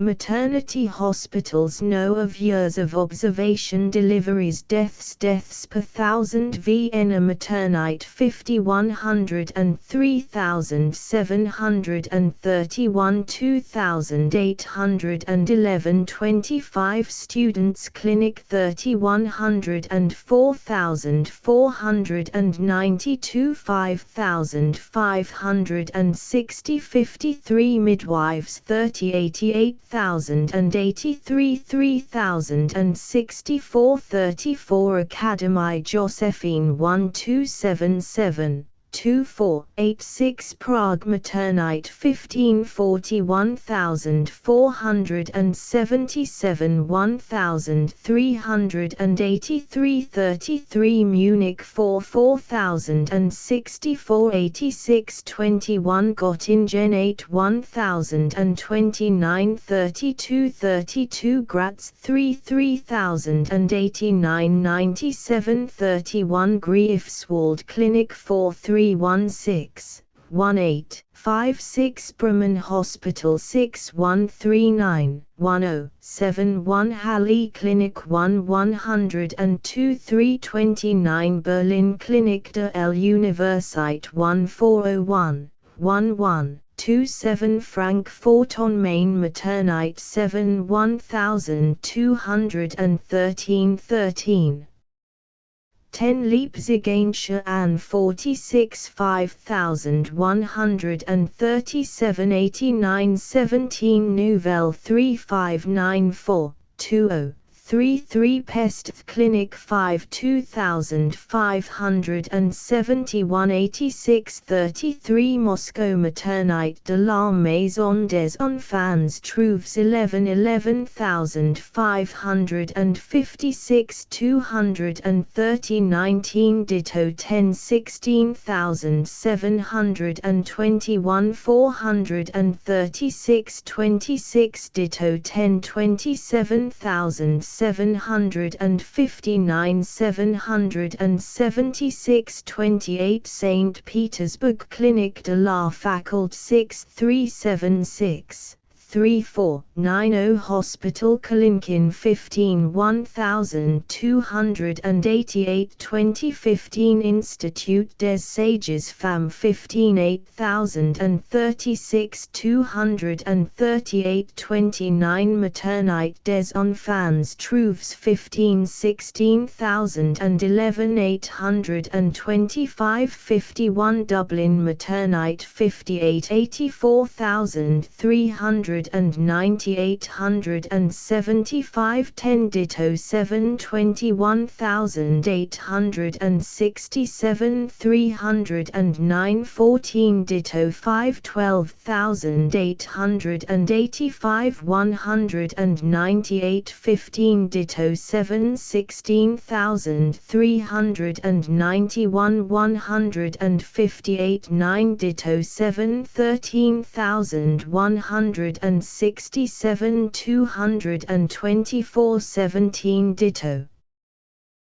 Maternity hospitals know of years of observation deliveries deaths per thousand Vienna Maternite 5100 and 3731 2811 25 Students Clinic 3100 and 4492 5560 53 Midwives 3088 1083 3064 34 Academy Josephine 1277 2486 Prague Maternite 1540 1477 1383 33 Munich 4064 86 21 Göttingen 8 1029 32 32 Graz 3089 97 31 Greifswald Clinic 4316 1856 Bremen Hospital 6139 1071 Halle Clinic 1102 329 Berlin Clinic der Universität 1401 1127 Frankfurt on Main Maternite 7 1213 13 10 Leipzigische an 46 5137 89 17 Nouvelle 3594 20 33 Pest Clinic 5 2571 86 33 Moscow Maternite de la Maison des Enfants Trouves 11 11556 230 19 Ditto 10 16721 436 26 Ditto 10 27759 776 28 St. Petersburg Clinic de la Faculté 6376 3490 Hospital Kalinkin 15 1288 2015 Institute des Sages Femmes 15 8036 238 29 Maternite des Enfants Trouves 15 16011 825 51 Dublin Maternite 58 84300 and 9875 10 Ditto 7 21867 309 14 Ditto 5 12885 198 15 Ditto 7 16391 158 9 Ditto 7 13167 224 17 Ditto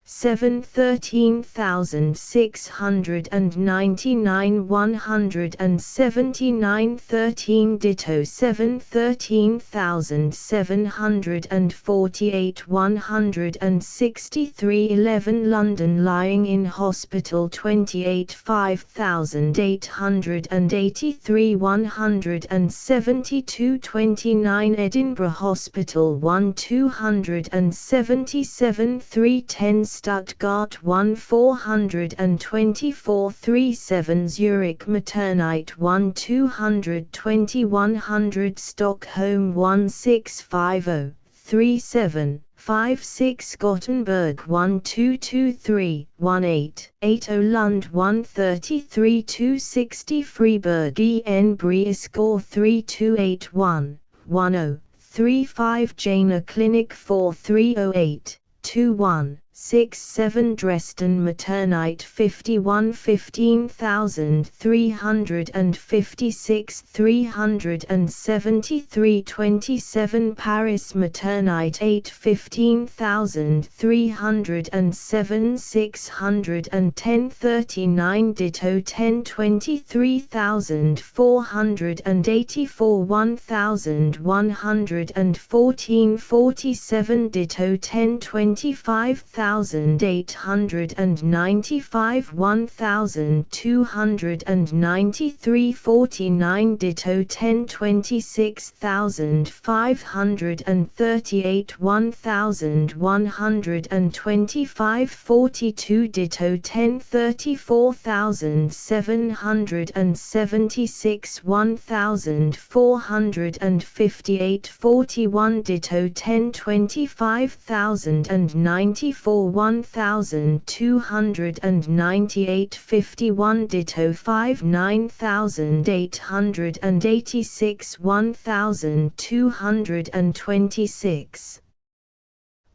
7 13699 179 13 Ditto 7 13748 163 11 London Lying in Hospital 28 5883 172 29 Edinburgh Hospital 1 277 310 Stuttgart 1 424 37 Zurich Maternite 1 220 100 Stockholm 1650 37 56 Gothenburg 1223 1880 Lund 133 260 Freiburg en Breisgau 3281 1035 Jena Clinic 4308 21 6-7 Dresden Maternite 51 15,356 373 27 Paris Maternite 8 15,307 610 39 Ditto 10 23,484 1114 47 Ditto 10 25,895 1,293 49 Ditto 10 26,538 1,125 42 Ditto 10 34,776 1,458 41 Ditto 10 25,094 1,298 51 Ditto 5 9,886 1,226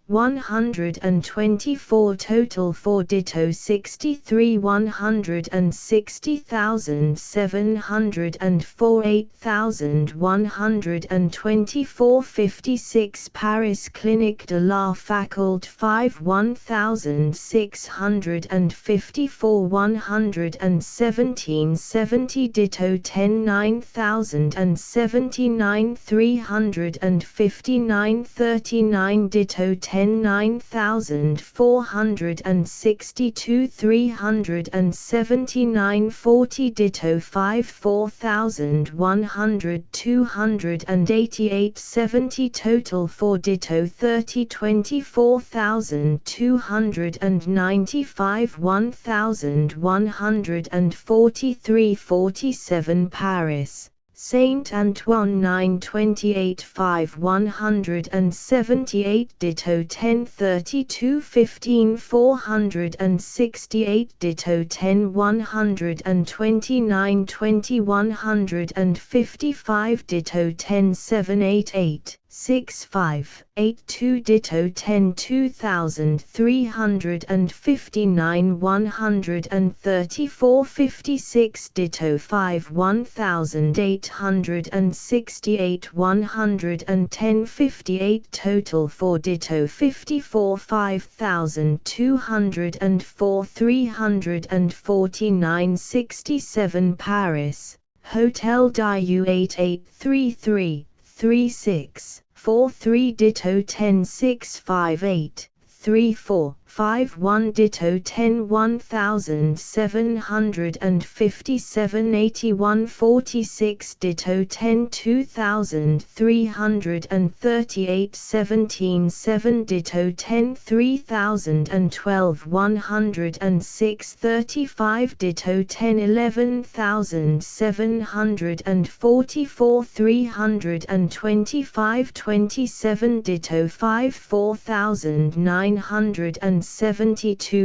124 total for Ditto 63 160,704 8,124 56 Paris Clinique de la Faculté 5 1,654 117 70 Ditto 10 9,079 359 39 Ditto 10 9,462 379 40 Ditto 5 4,100 288 70 total for Ditto 30 24,295 1,143 47 Paris Saint Antoine 928 5 178 Ditto 10 32 15 468 Ditto 10 129 20 155 Ditto 10 788 65 82 Ditto 10 2359 134 56 Ditto 5 1868 110 58 total for Ditto 54 5204 349 67 Paris Hotel Dieu 8833 36 43 Ditto 10 658 34 51 Ditto 10 1757 81 46 Ditto 10 2338 17 7 Ditto 10 3012 106 35 Ditto 10 11744 325 27 Ditto 5 4972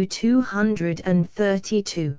232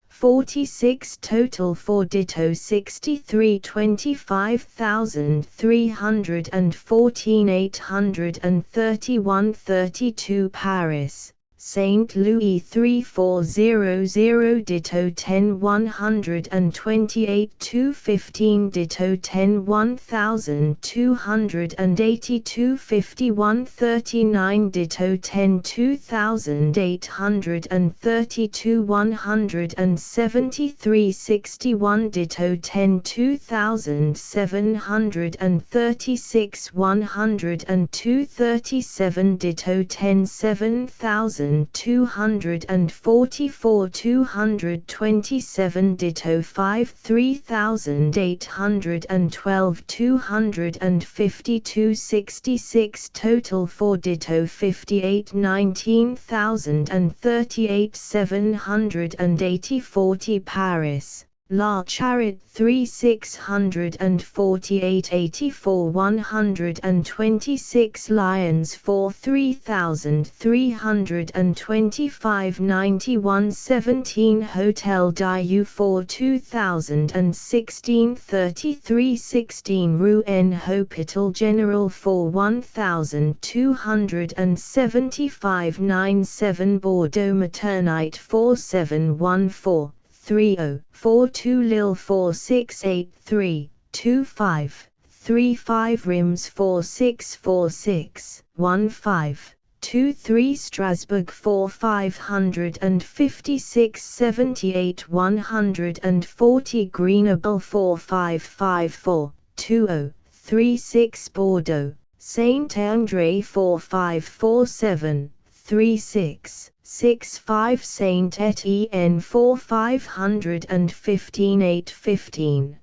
46 total for Ditto 63 25,314 831 32 Paris Saint Louis 3400 Ditto 10 128 215 Ditto 10 1282 51 39 Ditto 10 2832 173 61 Ditto 10 2736 102 37 Ditto 10 7000 244 227 Ditto 5 3812 252 66 total for Ditto 58 19038 780 40 Paris La Chariot 3 648 84 126 Lions 4 3325 91 17 Hotel Dieu 4 2016 33 16 Rue N Hôpital General 4 1275 97 Bordeaux Maternite 4714 30 42 Lille 4683 25 35 Rims 4646 15 23 Strasbourg 4 556 78 140 Grenoble 4 554 20 36 Bordeaux Saint-André 4 547 36 65 Saint-Étienne 4 515 815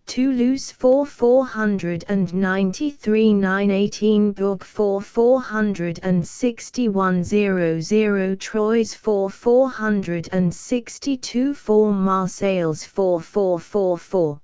Toulouse 4 493 918 Bourg 4 461 00 Troyes 4 462 4 Marseilles 4 444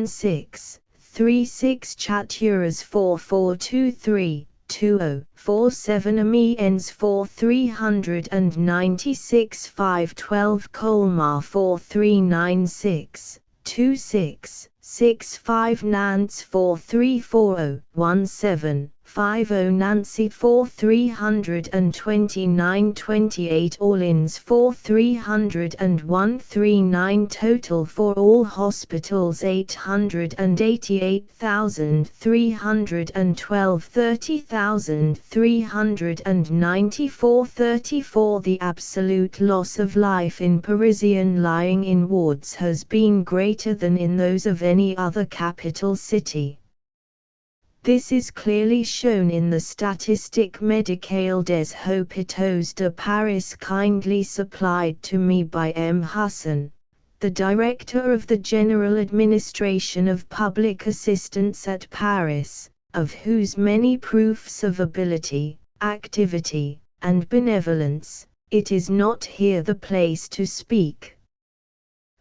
16 36 Châteauroux 4 423 20 47 Amiens 4 396 512 Colmar 4 396 26 65 Nantes 4 340 17 50 Nancy 4 329 28 Orleans 4 301 39 Total for all hospitals 888,312 30,394 34 The absolute loss of life in Parisian lying-in wards has been greater than in those of any other capital city. This is clearly shown in the Statistique médicale des Hôpitaux de Paris kindly supplied to me by M. Husson, the Director of the General Administration of Public Assistance at Paris, of whose many proofs of ability, activity, and benevolence, it is not here the place to speak.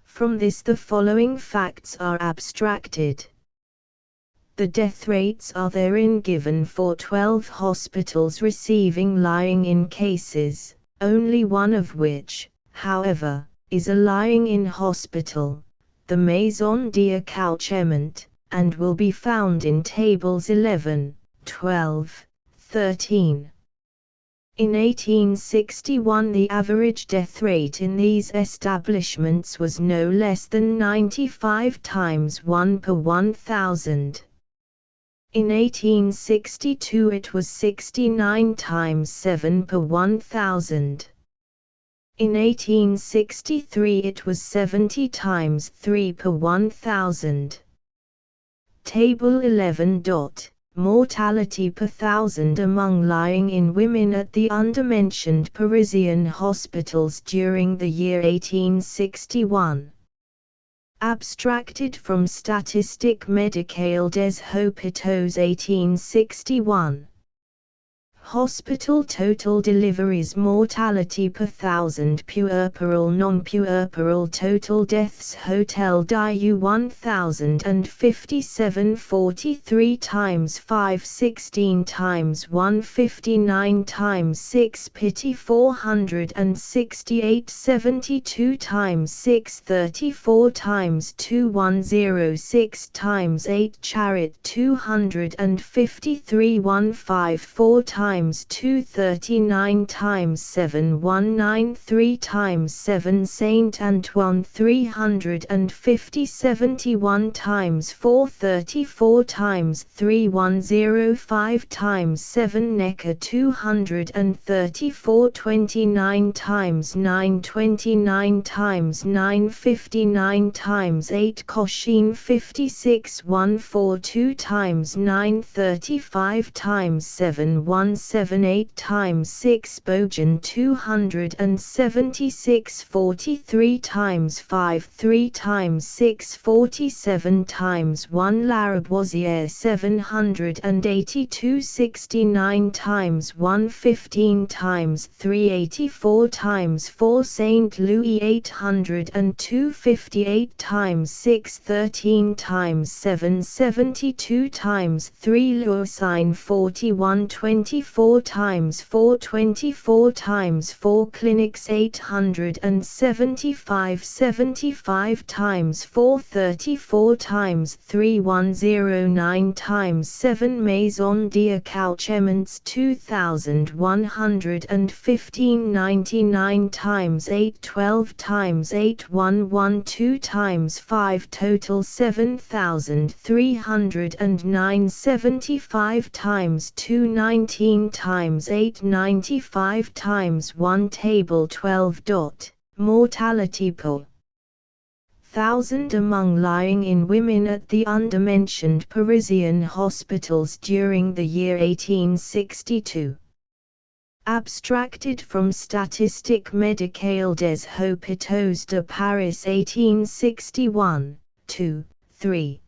From this the following facts are abstracted. The death rates are therein given for 12 hospitals receiving lying-in cases, only one of which, however, is a lying-in hospital, the Maison d'Accouchement, and will be found in tables 11, 12, 13. In 1861 the average death rate in these establishments was no less than 95 times 1 per 1,000. In 1862 it was 69 times 7 per 1,000. In 1863 it was 70 times 3 per 1,000. Table 11. Mortality per thousand among lying-in women at the undermentioned Parisian hospitals during the year 1861. Abstracted from Statistique médicale des Hôpitaux 1861. Hospital total deliveries mortality per thousand puerperal non-puerperal total deaths Hotel Dieu 1057 43 times 5 16 times 159 times 6 Pity 468 72 times 6 34 times 2106 times 8 Chariot 253 154 times 239 times 7 193 times 7 Saint Antoine 350 71 times 4 34 times 3105 times 7 Necker 234 29 times 9 29 times 9 59 times 8 Cochin 56 142 times 9 35 times 7 78 times 6 Bojan 276 43 times 5 3 times 6 47 times 1 Laraboisiere 782 69 times 1 15 times 3 84 times 4 Saint Louis 802 58 times 6 13 times 7 72 times 3 Loursine 41 24 times 4 24 times 4 Clinics 875 75 times 4 34 times 3 109 times 7 Maison d'Accouchements 2115 99 times 8 12 times 8 112 times 5 total 7309 75 times 2 19 times 8 95 times 1 table 12. Mortality per thousand among lying-in women at the undermentioned Parisian hospitals during the year 1862. Abstracted from Statistique médicale des hôpitaux de Paris 1861, 2, 3.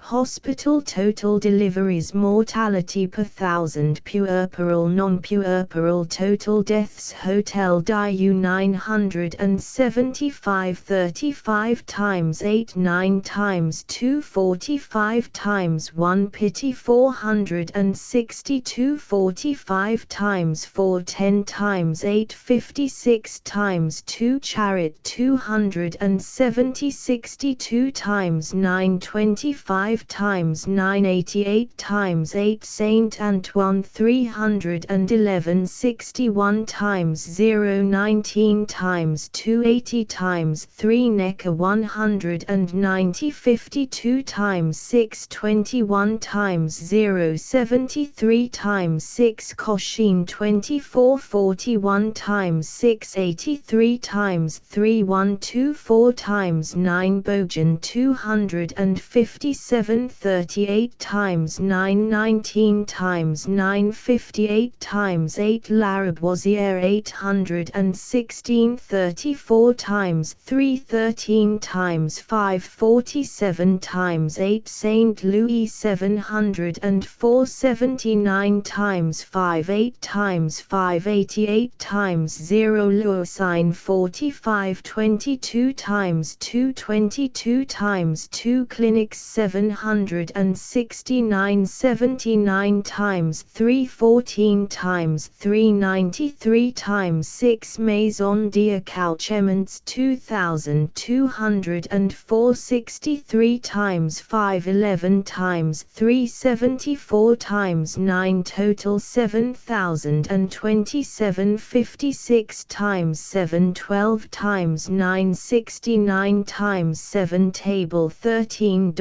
Hospital total deliveries mortality per thousand puerperal non-puerperal total deaths Hotel Dieu 975 35 times 8 9 times 2 45 times 1 Pity 462 45 times 4 10 times 8 56 times 2 Chariot 270 62 times 9 25 times 9 88 times 8 Saint Antoine 311 61 times 0 19 times 2 80 times 3 Necker 190 52 times 6 21 times 0 73 times 6 Cochin 24 41 times 6 83 times 3 124 times 9 Bojan 257 38 times 9 19 times 9 58 times 8 Laraboisiere 816 34 times 3 13 times 5 47 times 8 Saint Louis 704 79 times 5 8 times 5 88 times 0 Loursine 45 22 times 2 22 times 2 Clinics 769 79 times 3 14 times 3 93 times 6 Maison d'Accouchements 2204 63 times 5 11 times 3 74 times 9 total 7027 56 times 7 12 times 9 69 times 7 table 13.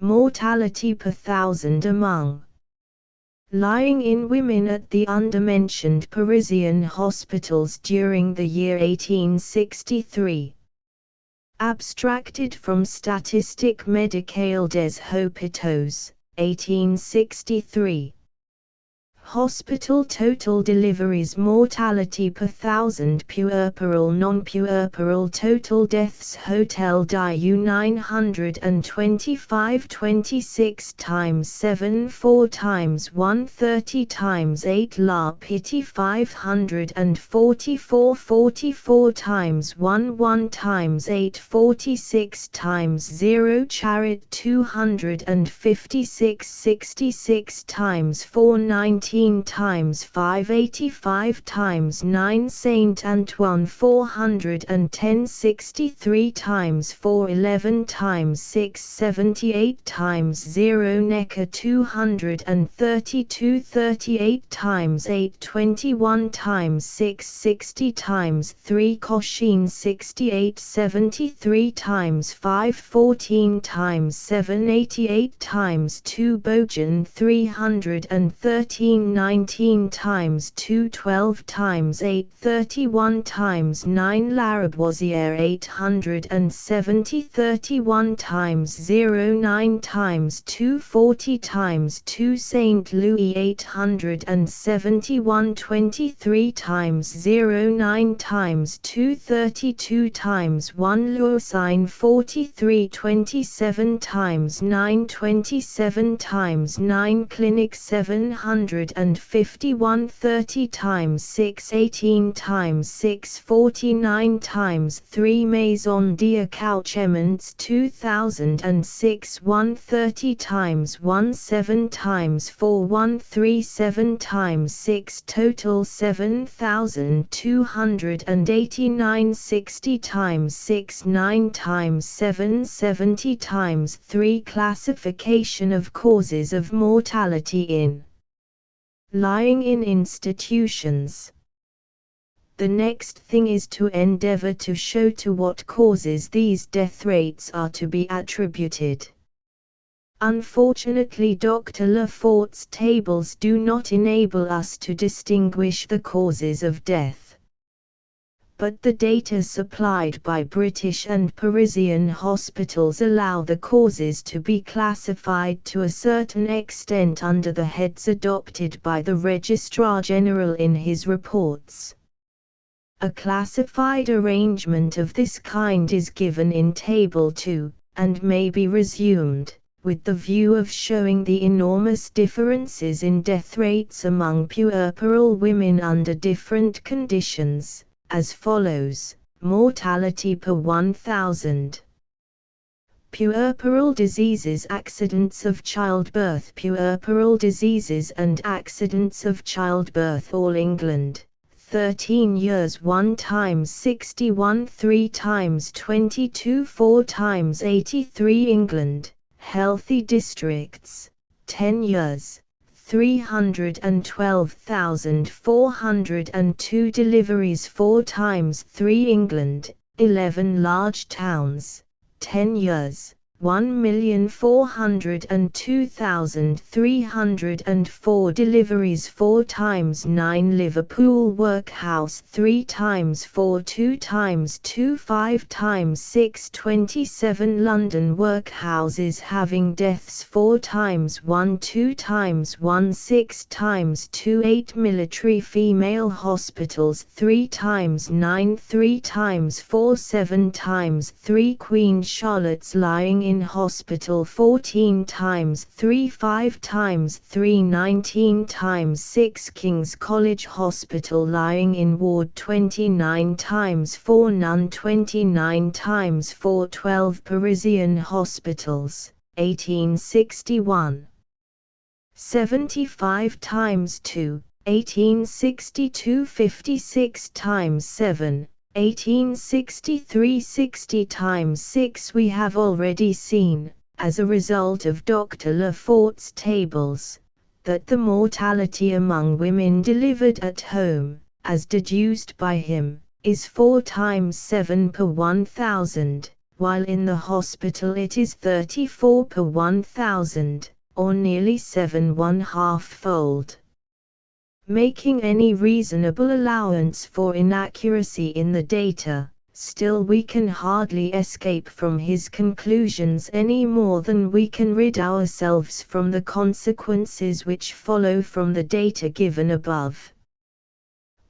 Mortality per thousand among lying-in women at the undermentioned Parisian hospitals during the year 1863. Abstracted from Statistique médicale des hôpitaux, 1863. Hospital total deliveries mortality per thousand puerperal non-puerperal total deaths Hotel Dieu 925 26 times 7 4 times 1 30 times 8 La Pity 544 44 times 1 1 times 8 46 times 0 Chariot 256 66 times 4 19 times 5 85 times 9 Saint Antoine 410 63 times 4 11 times 6 78 times 0 Necker 232 38 times 8 21 times 6 60 times 3 Cochin 68 73 times 5 14 times 7 88 times 2 Bojan 313 being 19 times 2 12 times 8 31 times 9 Laraboisiere 870 31 times 0 9 times 2 40 times 2 St. Louis 871 23 times 0 9 times 2 32 times 1 Lausanne 43 27 times 9 27 times 9 Clinic 751 30 times 6 18 times 6 49 times 3 Maison d'Acouchements 2006 130 times 1 7 times 4 137 times 6 total 7289 60 times 6 9 times 7 70 times 3 Classification of causes of mortality in lying in institutions. The next thing is to endeavor to show to what causes these death rates are to be attributed. Unfortunately, Dr. Lefort's tables do not enable us to distinguish the causes of death. But the data supplied by British and Parisian hospitals allow the causes to be classified to a certain extent under the heads adopted by the Registrar General in his reports. A classified arrangement of this kind is given in Table 2, and may be resumed, with the view of showing the enormous differences in death rates among puerperal women under different conditions, as follows: mortality per 1,000. Puerperal diseases, accidents of childbirth, puerperal diseases and accidents of childbirth, all England, 13 years 1 times 61 3 times 22 4 times 83 England, healthy districts, 10 years, 312,402 deliveries 4 times 3 England, 11 large towns, 10 years, 1,402,304 deliveries 4 times 9 Liverpool workhouse 3 times 4 2 times 2 5 times 6 27 London workhouses having deaths 4 times 1 2 times 1 6 times 2 8 military female hospitals 3 times 9 3 times 4 7 times 3 Queen Charlotte's lying in hospital 14 times 3 5 times 3 19 times 6 King's College Hospital lying in ward 29 times 4 Nun 29 times 4 12 Parisian hospitals 1861 75 times 2 1862 56 times 7 1863 60 times 6 We have already seen, as a result of Dr. Lefort's tables, that the mortality among women delivered at home, as deduced by him, is 4 times 7 per 1,000, while in the hospital it is 34 per 1,000, or nearly 7.5-fold. Making any reasonable allowance for inaccuracy in the data, still we can hardly escape from his conclusions any more than we can rid ourselves from the consequences which follow from the data given above.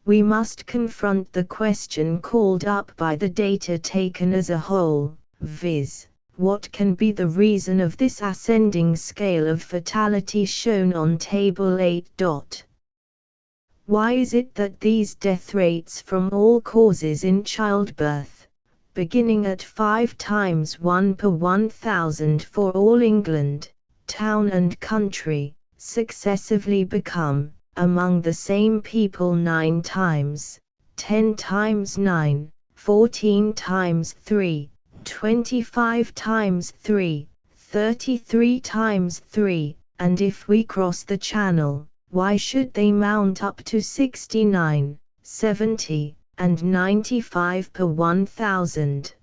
We must confront the question called up by the data taken as a whole, viz., what can be the reason of this ascending scale of fatality shown on Table 8. Why is it that these death rates from all causes in childbirth, beginning at 5 times 1 per 1,000 for all England, town and country, successively become, among the same people 9 times, 10 times 9, 14 times 3, 25 times 3, 33 times 3, and if we cross the Channel, why should they mount up to 69, 70, and 95 per 1,000?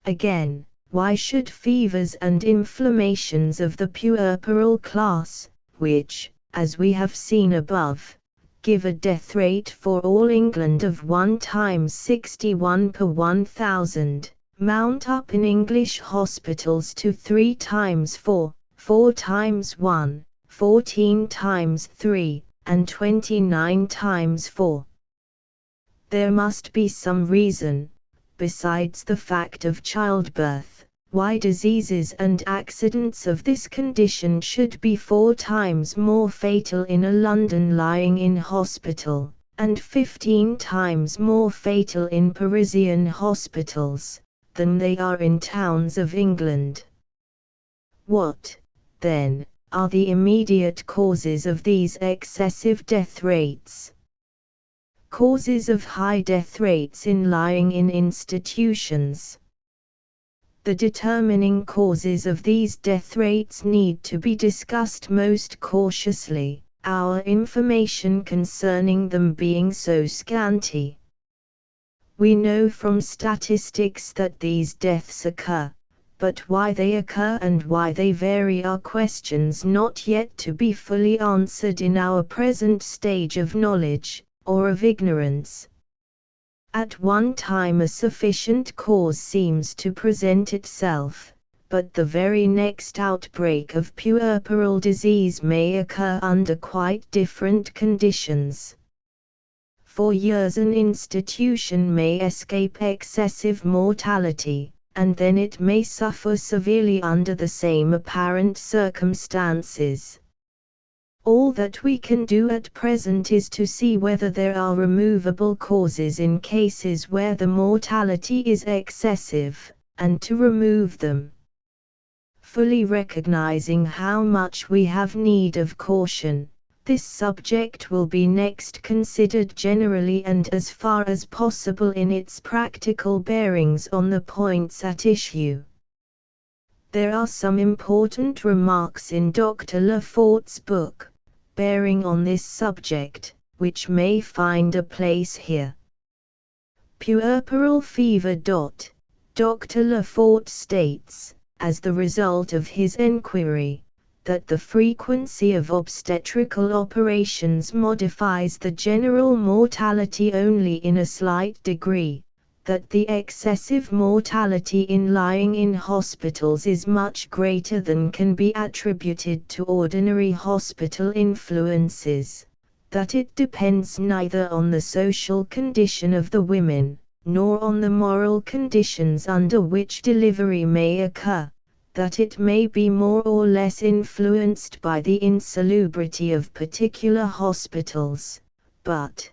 Again, why should fevers and inflammations of the puerperal class, which, as we have seen above, give a death rate for all England of 1 times 61 per 1,000, mount up in English hospitals to 3 times 4, 4 times 1, 14 times 3, and 29 times 4. There must be some reason, besides the fact of childbirth, why diseases and accidents of this condition should be 4 times more fatal in a London lying-in hospital, and 15 times more fatal in Parisian hospitals, than they are in towns of England. What, then, are the immediate causes of these excessive death rates? Causes of high death rates in lying-in institutions. The determining causes of these death rates need to be discussed most cautiously, our information concerning them being so scanty. We know from statistics that these deaths occur, but why they occur and why they vary are questions not yet to be fully answered in our present stage of knowledge, or of ignorance. At one time a sufficient cause seems to present itself, but the very next outbreak of puerperal disease may occur under quite different conditions. For years an institution may escape excessive mortality, and then it may suffer severely under the same apparent circumstances. All that we can do at present is to see whether there are removable causes in cases where the mortality is excessive, and to remove them. Fully recognizing how much we have need of caution, this subject will be next considered generally and as far as possible in its practical bearings on the points at issue. There are some important remarks in Dr. Lefort's book, bearing on this subject, which may find a place here. Puerperal fever. Dr. Lefort states, as the result of his enquiry, that the frequency of obstetrical operations modifies the general mortality only in a slight degree, that the excessive mortality in lying-in hospitals is much greater than can be attributed to ordinary hospital influences, that it depends neither on the social condition of the women, nor on the moral conditions under which delivery may occur, that it may be more or less influenced by the insalubrity of particular hospitals, but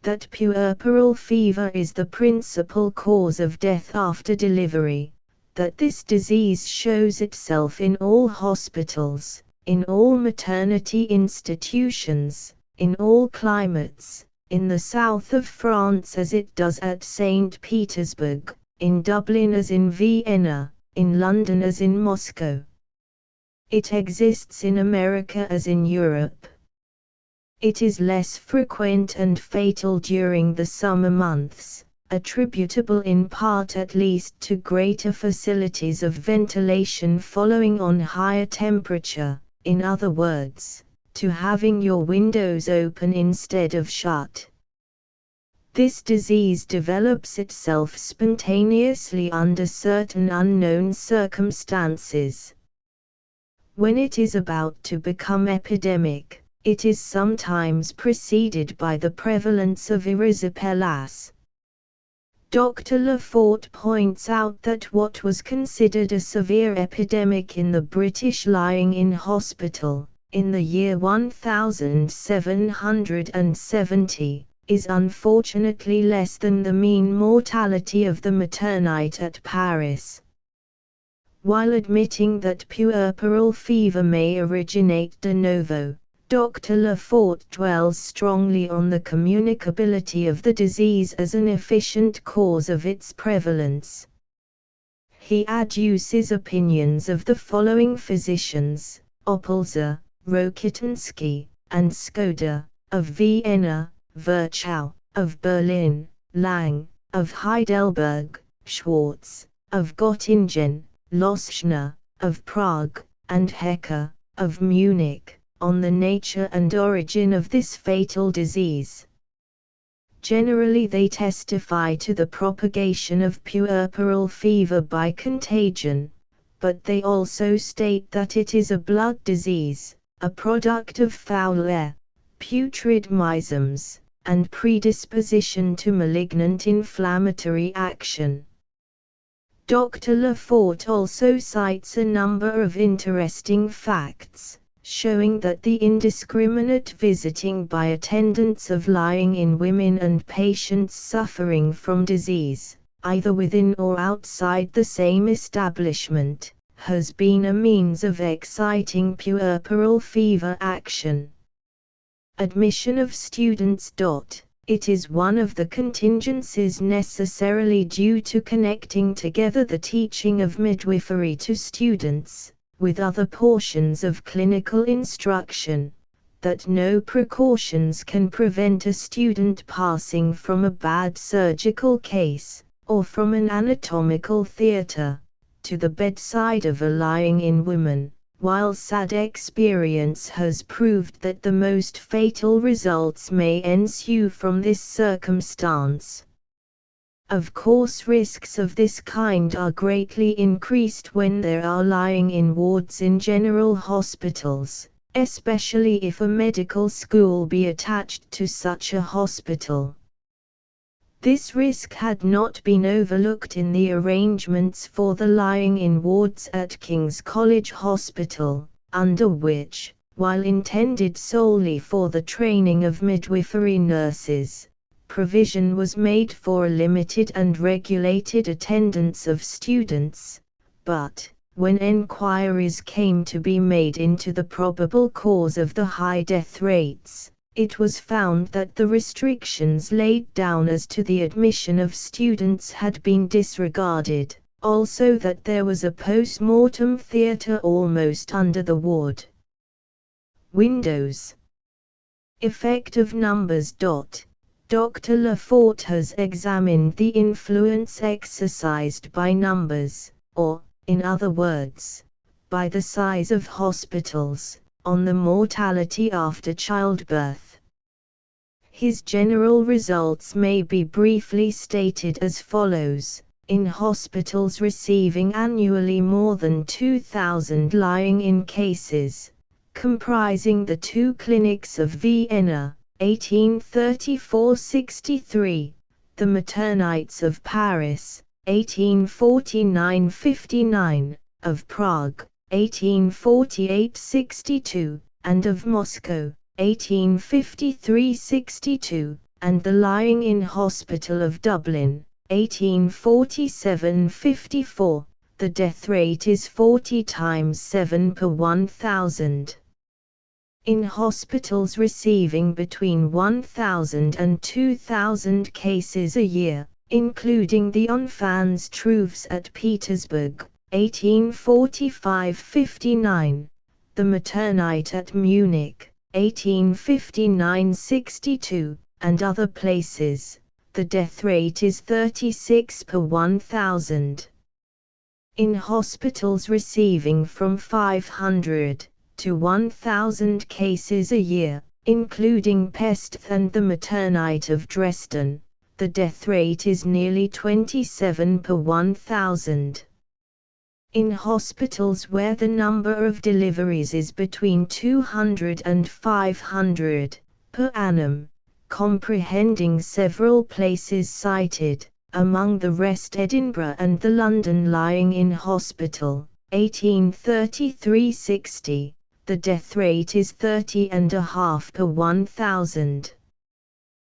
that puerperal fever is the principal cause of death after delivery, that this disease shows itself in all hospitals, in all maternity institutions, in all climates, in the south of France as it does at St. Petersburg, in Dublin as in Vienna, in London as in Moscow. It exists in America as in Europe. It is less frequent and fatal during the summer months, attributable in part at least to greater facilities of ventilation following on higher temperature, in other words, to having your windows open instead of shut. This disease develops itself spontaneously under certain unknown circumstances. When it is about to become epidemic, it is sometimes preceded by the prevalence of erysipelas. Dr. Lefort points out that what was considered a severe epidemic in the British lying-in hospital, in the year 1770, is unfortunately less than the mean mortality of the maternite at Paris. While admitting that puerperal fever may originate de novo, Dr. Lefort dwells strongly on the communicability of the disease as an efficient cause of its prevalence. He adduces opinions of the following physicians: Oppolzer, Rokitansky, and Skoda, of Vienna, Virchow, of Berlin, Lang, of Heidelberg, Schwartz, of Göttingen, Loschner, of Prague, and Hecker, of Munich, on the nature and origin of this fatal disease. Generally they testify to the propagation of puerperal fever by contagion, but they also state that it is a blood disease, a product of foul air, putrid miasms, and predisposition to malignant inflammatory action. Dr. Lafort also cites a number of interesting facts, showing that the indiscriminate visiting by attendants of lying-in women and patients suffering from disease, either within or outside the same establishment, has been a means of exciting puerperal fever action. Admission of students. It is one of the contingencies necessarily due to connecting together the teaching of midwifery to students, with other portions of clinical instruction, that no precautions can prevent a student passing from a bad surgical case, or from an anatomical theatre, to the bedside of a lying-in woman, while sad experience has proved that the most fatal results may ensue from this circumstance. Of course, risks of this kind are greatly increased when there are lying-in wards in general hospitals, especially if a medical school be attached to such a hospital. This risk had not been overlooked in the arrangements for the lying-in wards at King's College Hospital, under which, while intended solely for the training of midwifery nurses, provision was made for a limited and regulated attendance of students, but, when enquiries came to be made into the probable cause of the high death rates, it was found that the restrictions laid down as to the admission of students had been disregarded, also that there was a post-mortem theatre almost under the ward. Windows. Effect of numbers. Dr. Lafort has examined the influence exercised by numbers, or, in other words, by the size of hospitals, on the mortality after childbirth. His general results may be briefly stated as follows. In hospitals receiving annually more than 2,000 lying-in cases, comprising the two clinics of Vienna, 1834-63, the Maternites of Paris, 1849-59, of Prague, 1848-62, and of Moscow, 1853-62, and the lying-in hospital of Dublin, 1847-54, the death rate is 40 times 7 per 1,000. In hospitals receiving between 1,000 and 2,000 cases a year, including the Enfants Trouvés at Petersburg, 1845-59, the Maternite at Munich, 1859-62, and other places, the death rate is 36 per 1,000. In hospitals receiving from 500 to 1,000 cases a year, including Pest and the Maternite of Dresden, the death rate is nearly 27 per 1,000. In hospitals where the number of deliveries is between 200 and 500 per annum, comprehending several places cited, among the rest Edinburgh and the London Lying-in Hospital, 1833-60, the death rate is 30.5 per 1,000.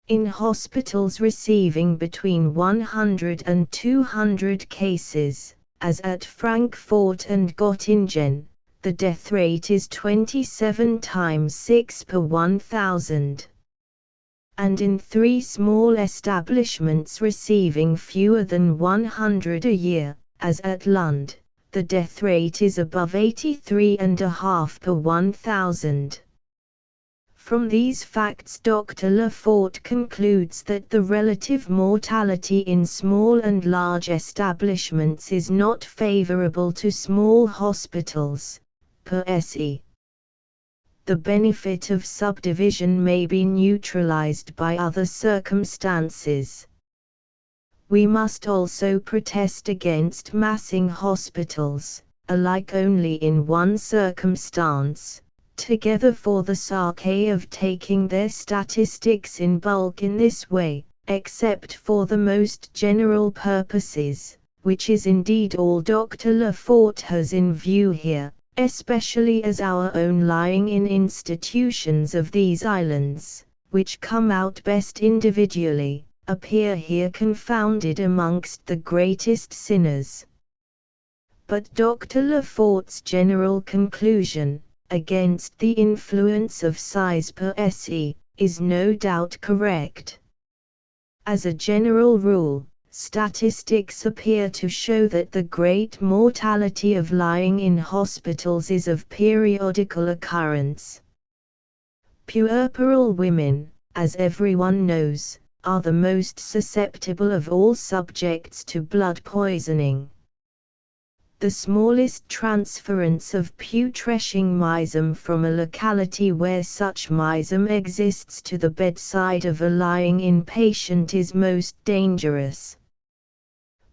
In hospitals receiving between 100 and 200 cases, as at Frankfurt and Göttingen, the death rate is 27 times 6 per 1,000. And in 3 small establishments receiving fewer than 100 a year, as at Lund, the death rate is above 83.5 per 1,000. From these facts, Dr. Lafort concludes that the relative mortality in small and large establishments is not favorable to small hospitals, per se. the benefit of subdivision may be neutralized by other circumstances. We must also protest against massing hospitals, alike only in one circumstance, together for the sake of taking their statistics in bulk in this way, except for the most general purposes, which is indeed all Dr. Lefort has in view here, especially as our own lying in institutions of these islands, which come out best individually, appear here confounded amongst the greatest sinners. But Dr. Lefort's general conclusion, against the influence of size per se, is no doubt correct. As a general rule, statistics appear to show that the great mortality of lying in hospitals is of periodical occurrence. Puerperal women, as everyone knows, are the most susceptible of all subjects to blood poisoning. The smallest transference of putrescing misem from a locality where such misem exists to the bedside of a lying-in patient is most dangerous.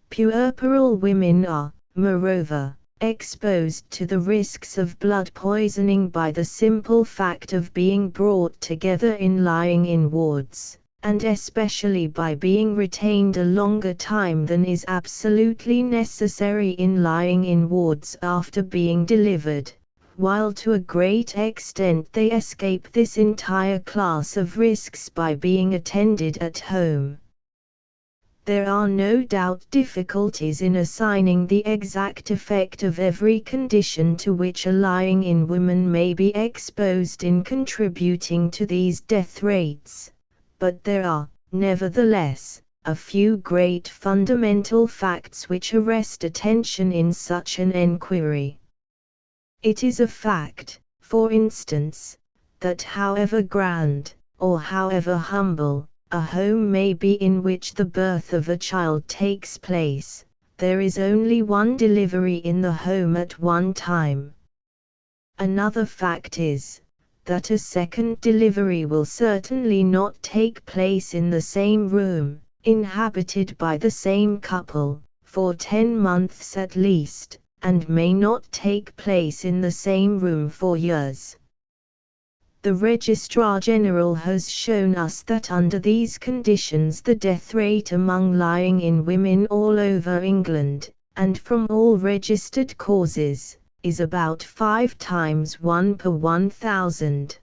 Puerperal women are, moreover, exposed to the risks of blood poisoning by the simple fact of being brought together in lying-in wards, and especially by being retained a longer time than is absolutely necessary in lying-in wards after being delivered, while to a great extent they escape this entire class of risks by being attended at home. There are no doubt difficulties in assigning the exact effect of every condition to which a lying-in woman may be exposed in contributing to these death rates. But there are, nevertheless, a few great fundamental facts which arrest attention in such an enquiry. It is a fact, for instance, that however grand, or however humble, a home may be in which the birth of a child takes place, there is only one delivery in the home at one time. Another fact is, that a second delivery will certainly not take place in the same room, inhabited by the same couple, for 10 months at least, and may not take place in the same room for years. The Registrar General has shown us that under these conditions the death rate among lying-in women all over England, and from all registered causes, is about 5 times 1 per 1,000.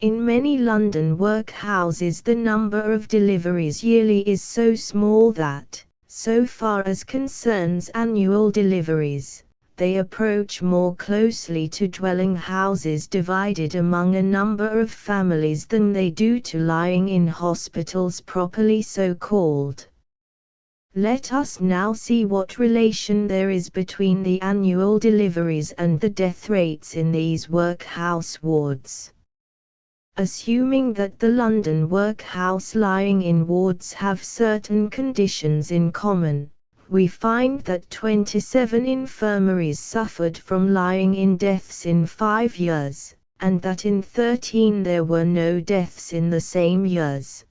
In many London workhouses the number of deliveries yearly is so small that, so far as concerns annual deliveries, they approach more closely to dwelling houses divided among a number of families than they do to lying-in hospitals properly so called. Let us now see what relation there is between the annual deliveries and the death rates in these workhouse wards. Assuming that the London workhouse lying-in wards have certain conditions in common, we find that 27 infirmaries suffered from lying-in deaths in 5 years, and that in 13 there were no deaths in the same years.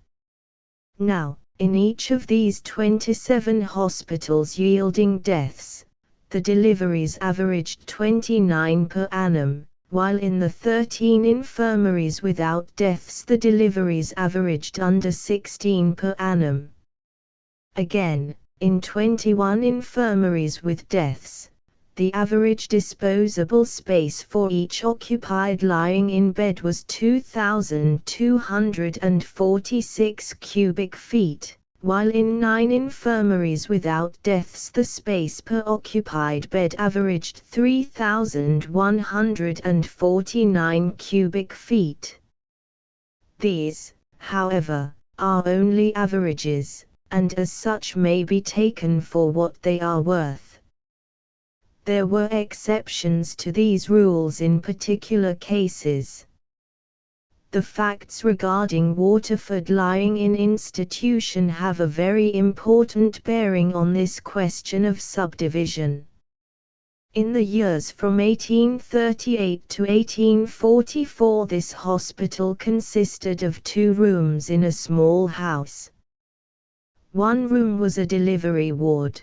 Now, in each of these 27 hospitals yielding deaths, the deliveries averaged 29 per annum, while in the 13 infirmaries without deaths the deliveries averaged under 16 per annum. Again, in 21 infirmaries with deaths, the average disposable space for each occupied lying-in bed was 2,246 cubic feet, while in 9 infirmaries without deaths the space per occupied bed averaged 3,149 cubic feet. These, however, are only averages, and as such may be taken for what they are worth. There were exceptions to these rules in particular cases. The facts regarding Waterford lying-in institution have a very important bearing on this question of subdivision. In the years from 1838 to 1844, this hospital consisted of 2 rooms in a small house. One room was a delivery ward.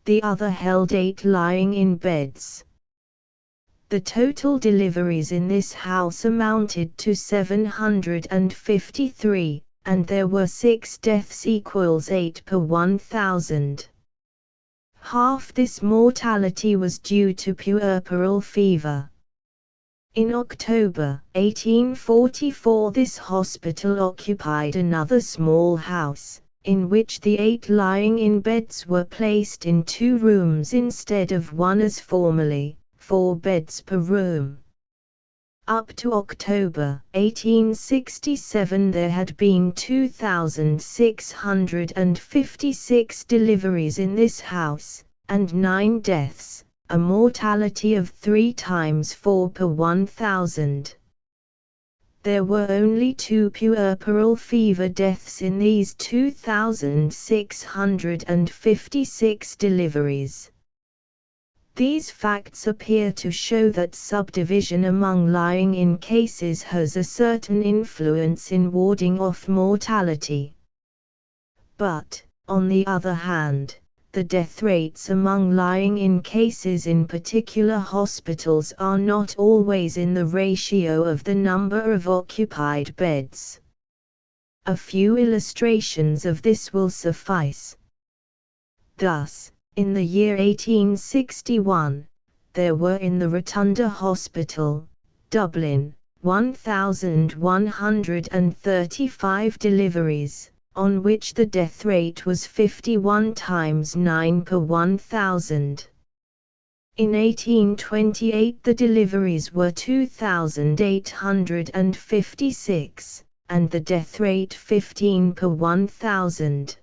The other held 8 lying-in beds. The total deliveries in this house amounted to 753, and there were 6 deaths equals 8 per 1,000. Half this mortality was due to puerperal fever. In October 1844, this hospital occupied another small house, in which the 8 lying-in beds were placed in 2 rooms instead of 1 as formerly, 4 beds per room. Up to October 1867 there had been 2,656 deliveries in this house, and 9 deaths, a mortality of 3 times 4 per 1,000. There were only 2 puerperal fever deaths in these 2,656 deliveries. These facts appear to show that subdivision among lying-in cases has a certain influence in warding off mortality. But, on the other hand, the death rates among lying-in cases in particular hospitals are not always in the ratio of the number of occupied beds. A few illustrations of this will suffice. Thus, in the year 1861, there were in the Rotunda Hospital, Dublin, 1,135 deliveries, on which the death rate was 51 times 9 per 1,000. In 1828 the deliveries were 2,856, and the death rate 15 per 1,000.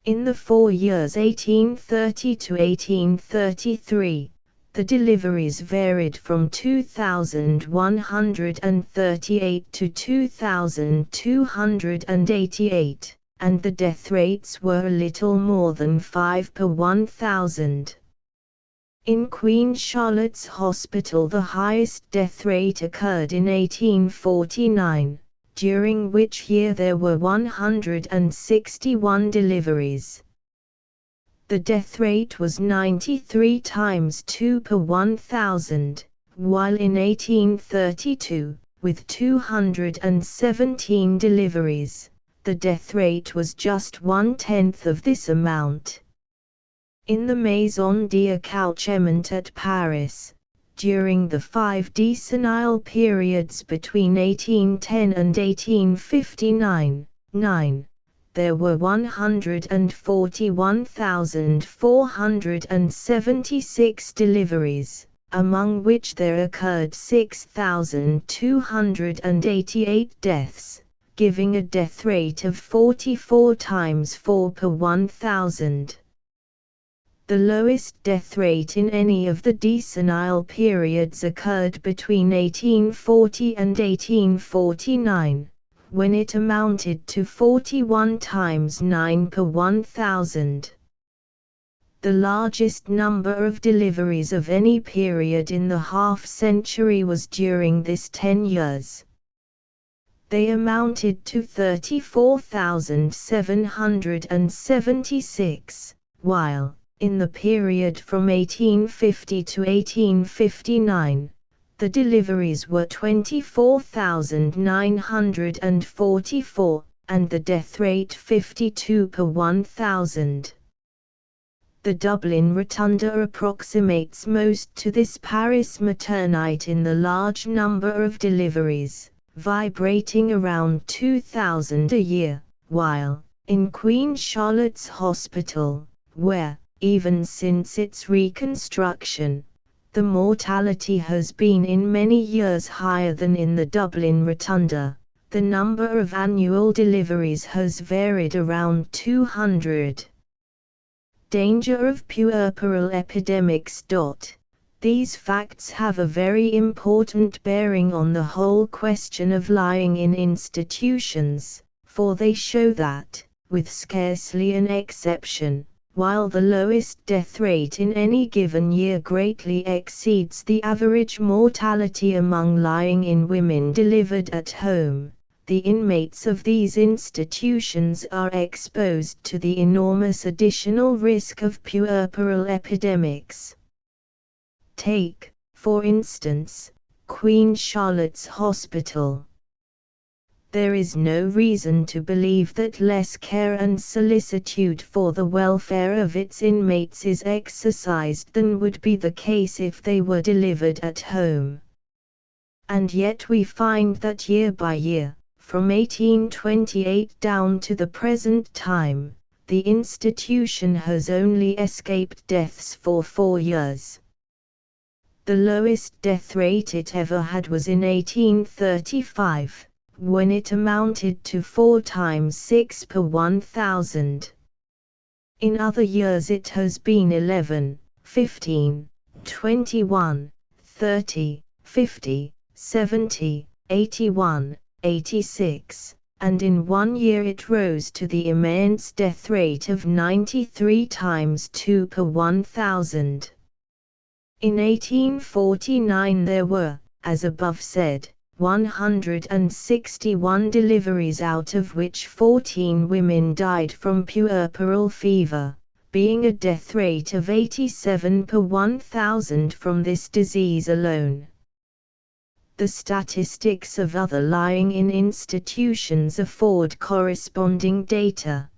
In the 4 years 1830 to 1833, the deliveries varied from 2,138 to 2,288, and the death rates were a little more than 5 per 1,000. In Queen Charlotte's Hospital the highest death rate occurred in 1849. During which year there were 161 deliveries. The death rate was 93 times 2 per 1,000, while in 1832, with 217 deliveries, the death rate was just 1/10 of this amount. In the Maison d'Accouchement at Paris, during the 5 decennial periods between 1810 and 1859, there were 141,476 deliveries, among which there occurred 6,288 deaths, giving a death rate of 44 times 4 per 1,000. The lowest death rate in any of the decennial periods occurred between 1840 and 1849, when it amounted to 41 times 9 per 1,000. The largest number of deliveries of any period in the half-century was during this 10 years. They amounted to 34,776, while, in the period from 1850 to 1859, the deliveries were 24,944, and the death rate 52 per 1,000. The Dublin Rotunda approximates most to this Paris maternite in the large number of deliveries, vibrating around 2,000 a year, while, in Queen Charlotte's Hospital, where, even since its reconstruction, the mortality has been in many years higher than in the Dublin Rotunda, the number of annual deliveries has varied around 200. Danger of puerperal epidemics. These facts have a very important bearing on the whole question of lying in institutions, for they show that, with scarcely an exception, while the lowest death rate in any given year greatly exceeds the average mortality among lying-in women delivered at home. The inmates of these institutions are exposed to the enormous additional risk of puerperal epidemics. Take, for instance, Queen Charlotte's Hospital. There is no reason to believe that less care and solicitude for the welfare of its inmates is exercised than would be the case if they were delivered at home. And yet we find that year by year, from 1828 down to the present time, the institution has only escaped deaths for 4 years. The lowest death rate it ever had was in 1835. When it amounted to 4 times 6 per 1,000. In other years it has been 11, 15, 21, 30, 50, 70, 81, 86, and in one year it rose to the immense death rate of 93 times 2 per 1,000. In 1849 there were, as above said, 161 deliveries, out of which 14 women died from puerperal fever, being a death rate of 87 per 1,000 from this disease alone. The statistics of other lying-in institutions afford corresponding data.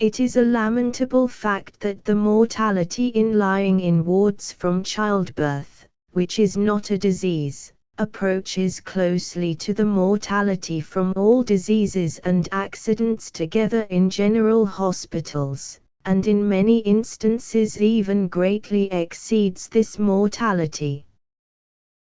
It is a lamentable fact that the mortality in lying-in wards from childbirth, which is not a disease, approaches closely to the mortality from all diseases and accidents together in general hospitals, and in many instances even greatly exceeds this mortality.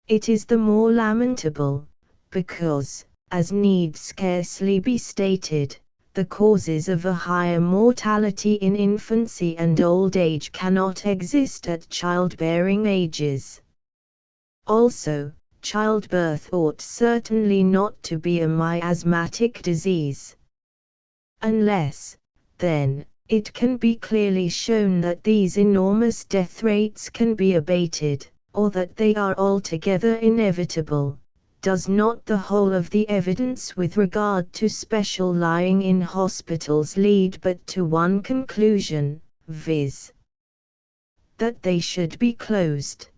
It is the more lamentable, because, as need scarcely be stated, the causes of a higher mortality in infancy and old age cannot exist at childbearing ages. Also, childbirth ought certainly not to be a miasmatic disease. Unless, then, it can be clearly shown that these enormous death rates can be abated, or that they are altogether inevitable, does not the whole of the evidence with regard to special lying-in hospitals lead but to one conclusion, viz., that they should be closed?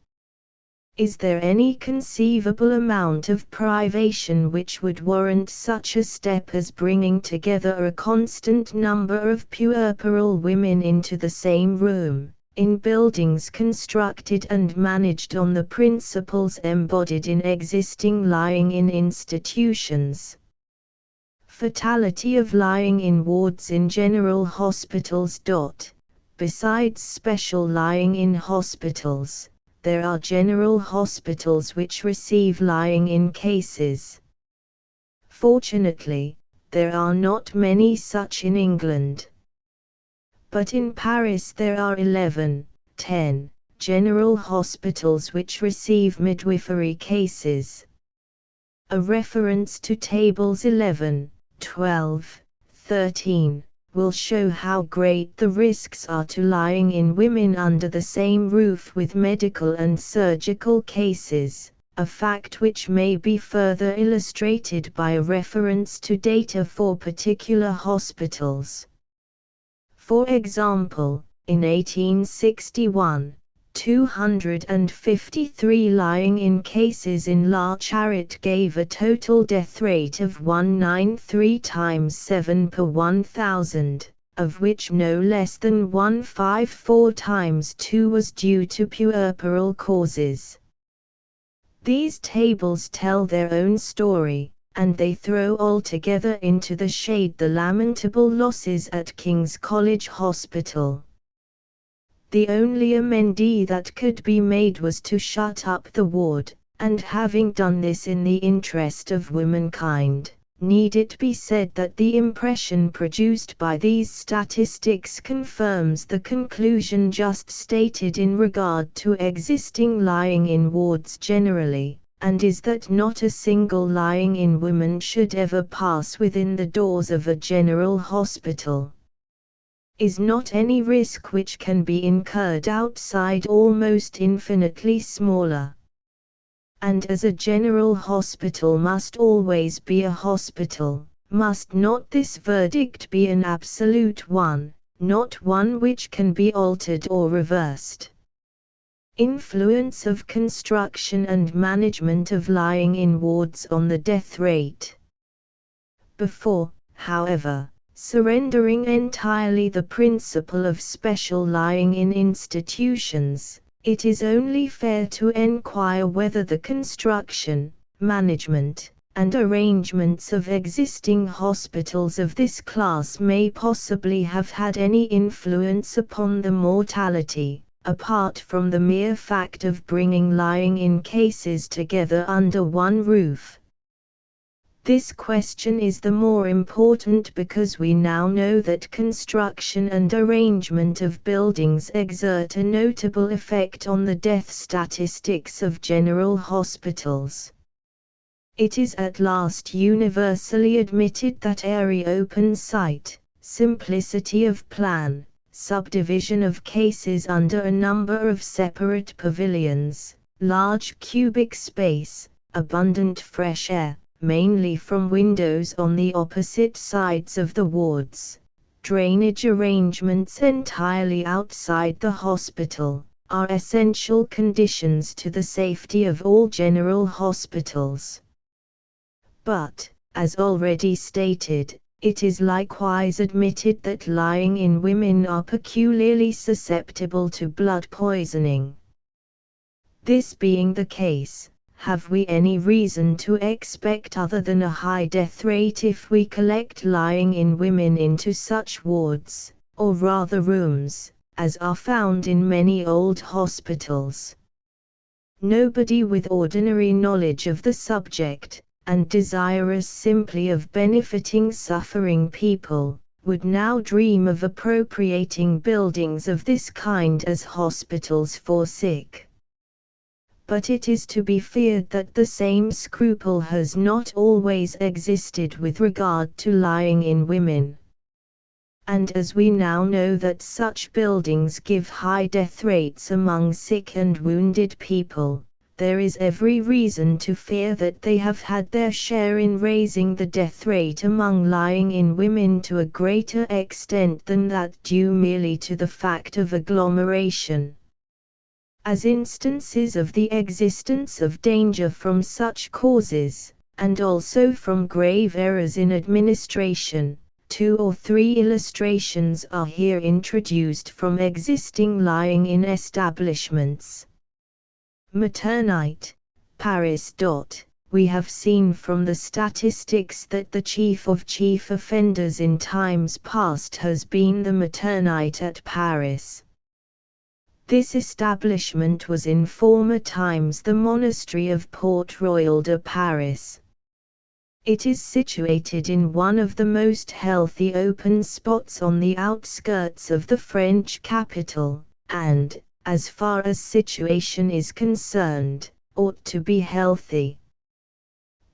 Is there any conceivable amount of privation which would warrant such a step as bringing together a constant number of puerperal women into the same room, in buildings constructed and managed on the principles embodied in existing lying-in institutions? Fatality of lying-in wards in general hospitals. Besides special lying-in hospitals, there are general hospitals which receive lying-in cases. Fortunately, there are not many such in England. But in Paris there are 11, 10, general hospitals which receive midwifery cases. A reference to tables 11, 12, 13, will show how great the risks are to lying-in women under the same roof with medical and surgical cases, a fact which may be further illustrated by a reference to data for particular hospitals. For example, in 1861, 253 lying-in cases in La Charite gave a total death rate of 193 times 7 per 1,000, of which no less than 154 times 2 was due to puerperal causes. These tables tell their own story, and they throw altogether into the shade the lamentable losses at King's College Hospital. The only amendee that could be made was to shut up the ward, and having done this in the interest of womankind, need it be said that the impression produced by these statistics confirms the conclusion just stated in regard to existing lying-in wards generally, and is that not a single lying-in woman should ever pass within the doors of a general hospital. is not any risk which can be incurred outside almost infinitely smaller. And as a general hospital must always be a hospital, must not this verdict be an absolute one, not one which can be altered or reversed? Influence of construction and management of lying-in wards on the death rate. Before, however, surrendering entirely the principle of special lying-in institutions, it is only fair to enquire whether the construction, management, and arrangements of existing hospitals of this class may possibly have had any influence upon the mortality, apart from the mere fact of bringing lying-in cases together under one roof. This question is the more important because we now know that construction and arrangement of buildings exert a notable effect on the death statistics of general hospitals. It is at last universally admitted that area, open site, simplicity of plan, subdivision of cases under a number of separate pavilions, large cubic space, abundant fresh air, mainly from windows on the opposite sides of the wards, drainage arrangements entirely outside the hospital, are essential conditions to the safety of all general hospitals. But, as already stated, it is likewise admitted that lying-in women are peculiarly susceptible to blood poisoning. This being the case, have we any reason to expect other than a high death rate if we collect lying-in women into such wards, or rather rooms, as are found in many old hospitals? Nobody with ordinary knowledge of the subject, and desirous simply of benefiting suffering people, would now dream of appropriating buildings of this kind as hospitals for sick. But it is to be feared that the same scruple has not always existed with regard to lying-in women. And as we now know that such buildings give high death rates among sick and wounded people, there is every reason to fear that they have had their share in raising the death rate among lying-in women to a greater extent than that due merely to the fact of agglomeration. As instances of the existence of danger from such causes, and also from grave errors in administration, 2 or 3 illustrations are here introduced from existing lying-in establishments. Maternite, Paris. We have seen from the statistics that the chief of chief offenders in times past has been the Maternite at Paris. This establishment was in former times the monastery of Port Royal de Paris. It is situated in one of the most healthy open spots on the outskirts of the French capital, and, as far as situation is concerned, ought to be healthy.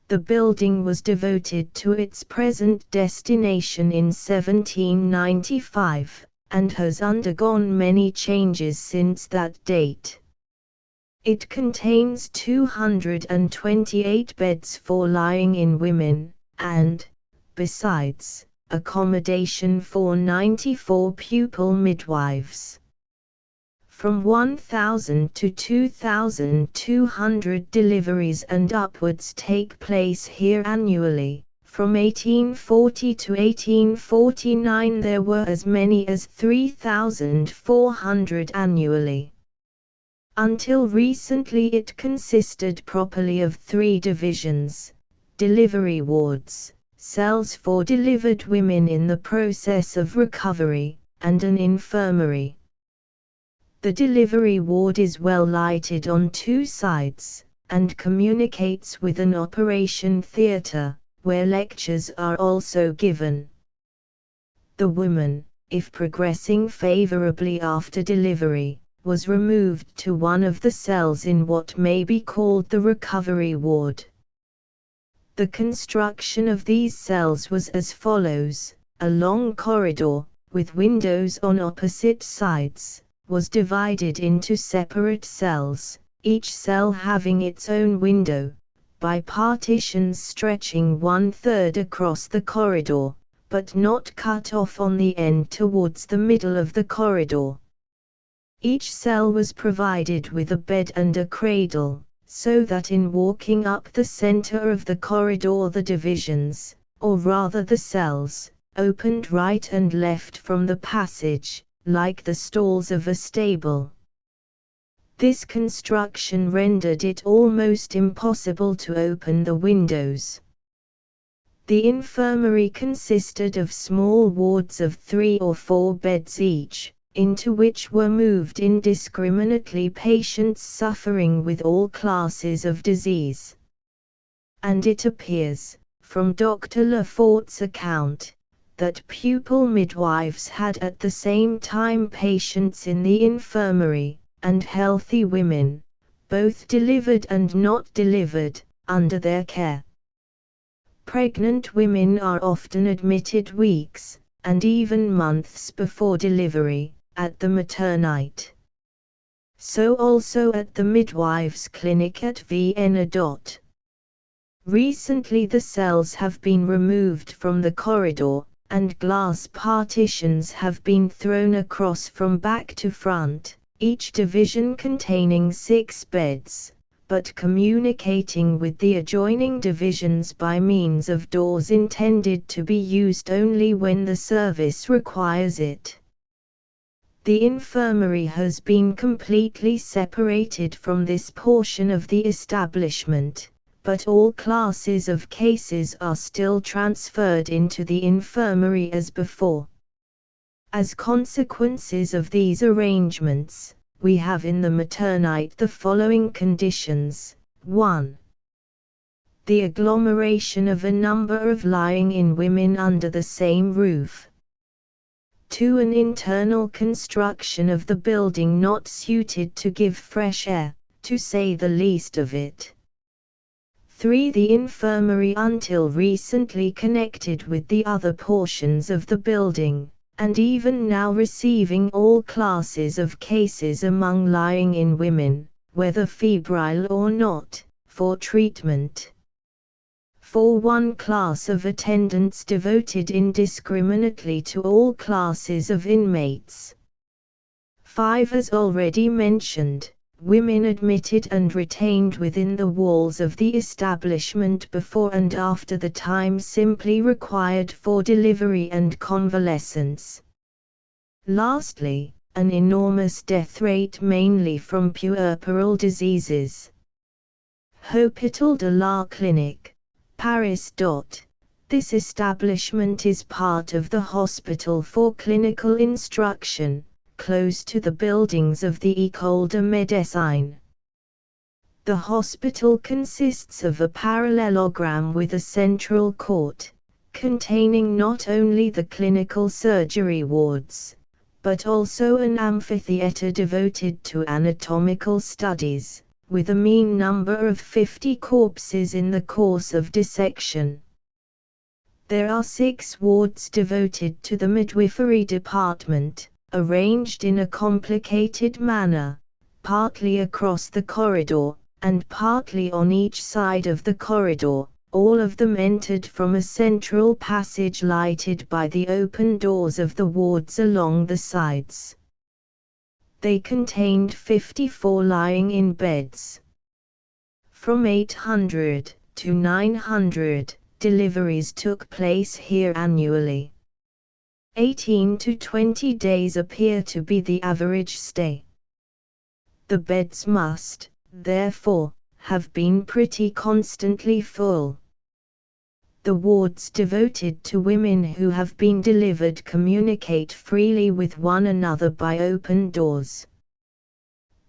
The building was devoted to its present destination in 1795. And has undergone many changes since that date. It contains 228 beds for lying-in women, and, besides, accommodation for 94 pupil midwives. From 1,000 to 2,200 deliveries and upwards take place here annually. From 1840 to 1849 there were as many as 3,400 annually. Until recently it consisted properly of 3 divisions: delivery wards, cells for delivered women in the process of recovery, and an infirmary. The delivery ward is well lighted on 2 sides, and communicates with an operation theatre, where lectures are also given. The woman, if progressing favorably after delivery, was removed to one of the cells in what may be called the recovery ward. The construction of these cells was as follows: a long corridor, with windows on opposite sides, was divided into separate cells, each cell having its own window, by partitions stretching 1/3 across the corridor, but not cut off on the end towards the middle of the corridor. Each cell was provided with a bed and a cradle, so that in walking up the center of the corridor the divisions, or rather the cells, opened right and left from the passage, like the stalls of a stable. This construction rendered it almost impossible to open the windows. The infirmary consisted of small wards of 3 or 4 beds each, into which were moved indiscriminately patients suffering with all classes of disease. And it appears, from Dr. Lefort's account, that pupil midwives had at the same time patients in the infirmary, and healthy women, both delivered and not delivered, under their care. Pregnant women are often admitted weeks, and even months before delivery, at the maternite. So also at the midwives' clinic at Vienna. Recently the cells have been removed from the corridor, and glass partitions have been thrown across from back to front, each division containing 6 beds, but communicating with the adjoining divisions by means of doors intended to be used only when the service requires it. The infirmary has been completely separated from this portion of the establishment, but all classes of cases are still transferred into the infirmary as before. As consequences of these arrangements, we have in the maternite the following conditions: 1. The agglomeration of a number of lying-in women under the same roof. 2. An internal construction of the building not suited to give fresh air, to say the least of it. 3. The infirmary until recently connected with the other portions of the building, and even now receiving all classes of cases among lying-in women, whether febrile or not, for treatment. 4. One class of attendants devoted indiscriminately to all classes of inmates. 5. As already mentioned, women admitted and retained within the walls of the establishment before and after the time simply required for delivery and convalescence. Lastly, an enormous death rate mainly from puerperal diseases. Hôpital de la Clinique, Paris. This establishment is part of the Hospital for Clinical Instruction, close to the buildings of the École de Médecine. The hospital consists of a parallelogram with a central court, containing not only the clinical surgery wards, but also an amphitheatre devoted to anatomical studies, with a mean number of 50 corpses in the course of dissection. There are 6 wards devoted to the midwifery department, arranged in a complicated manner, partly across the corridor, and partly on each side of the corridor, all of them entered from a central passage lighted by the open doors of the wards along the sides. They contained 54 lying-in beds. From 800 to 900 deliveries took place here annually. 18 to 20 days appear to be the average stay. The beds must, therefore, have been pretty constantly full. The wards devoted to women who have been delivered communicate freely with one another by open doors.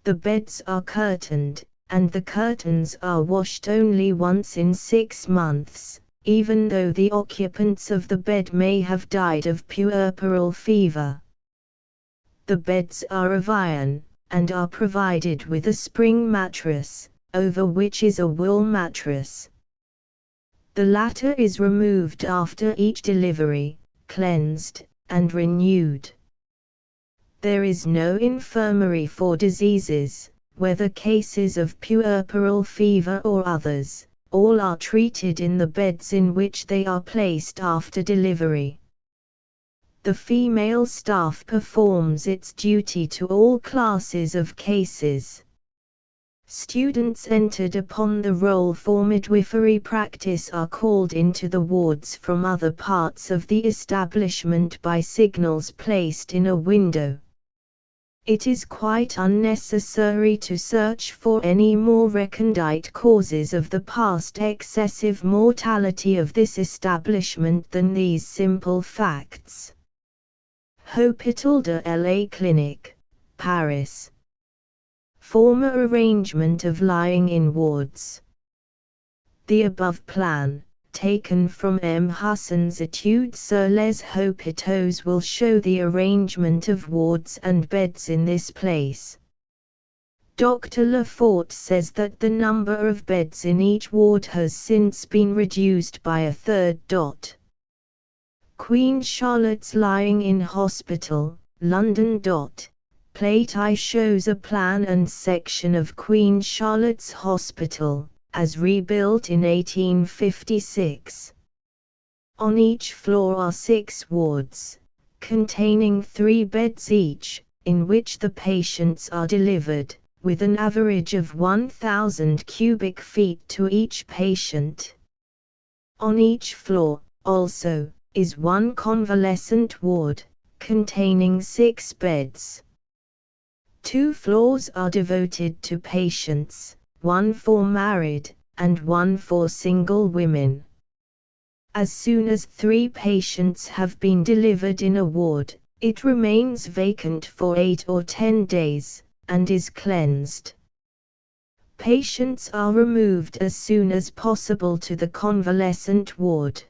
The beds are curtained, and the curtains are washed only once in 6 months, even though the occupants of the bed may have died of puerperal fever. The beds are of iron, and are provided with a spring mattress, over which is a wool mattress. The latter is removed after each delivery, cleansed, and renewed. There is no infirmary for diseases, whether cases of puerperal fever or others, all are treated in the beds in which they are placed after delivery. The female staff performs its duty to all classes of cases. Students entered upon the roll for midwifery practice are called into the wards from other parts of the establishment by signals placed in a window. It is quite unnecessary to search for any more recondite causes of the past excessive mortality of this establishment than these simple facts. Hôpital de la Clinique, Paris. Former arrangement of lying-in wards. The above plan, taken from M. Husson's Études sur les hôpitaux, will show the arrangement of wards and beds in this place. Dr. Lefort says that the number of beds in each ward has since been reduced by a third. Queen Charlotte's Lying-in Hospital, London. Plate I shows a plan and section of Queen Charlotte's Hospital, as rebuilt in 1856. On each floor are 6 wards, containing 3 beds each, in which the patients are delivered, with an average of 1,000 cubic feet to each patient. On each floor, also, is 1 convalescent ward, containing 6 beds. 2 floors are devoted to patients, 1 for married, and 1 for single women. As soon as 3 patients have been delivered in a ward, it remains vacant for 8 or 10 days, and is cleansed. Patients are removed as soon as possible to the convalescent ward.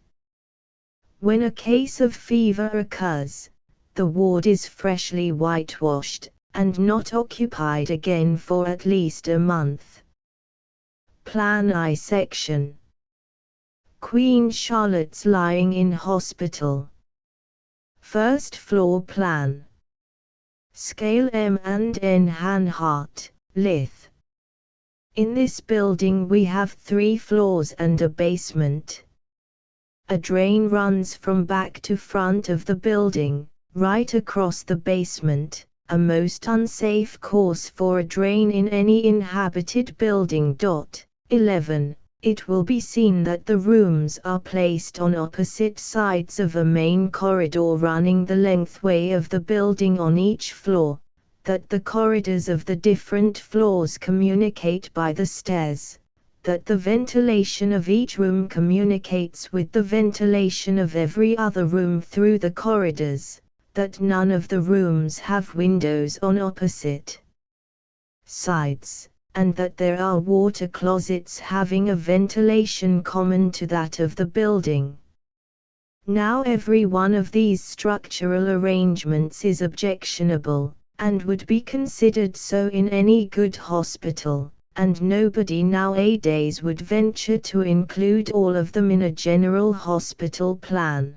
When a case of fever occurs, the ward is freshly whitewashed, and not occupied again for at least a month. Plan I section. Queen Charlotte's Lying-in Hospital. First floor plan. Scale M&N Hanhart, Lith. In this building we have 3 floors and a basement. A drain runs from back to front of the building, right across the basement, a most unsafe course for a drain in any inhabited building. 11. It will be seen that the rooms are placed on opposite sides of a main corridor running the lengthway of the building on each floor, that the corridors of the different floors communicate by the stairs, that the ventilation of each room communicates with the ventilation of every other room through the corridors, that none of the rooms have windows on opposite sides, and that there are water closets having a ventilation common to that of the building. Now every one of these structural arrangements is objectionable, and would be considered so in any good hospital, and nobody nowadays would venture to include all of them in a general hospital plan.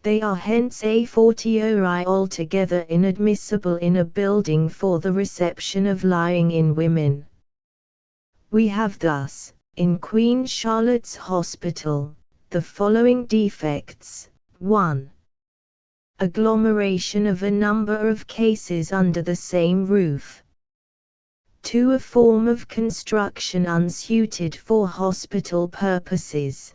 They are hence a fortiori altogether inadmissible in a building for the reception of lying-in women. We have thus, in Queen Charlotte's Hospital, the following defects. 1. Agglomeration of a number of cases under the same roof. 2. A form of construction unsuited for hospital purposes.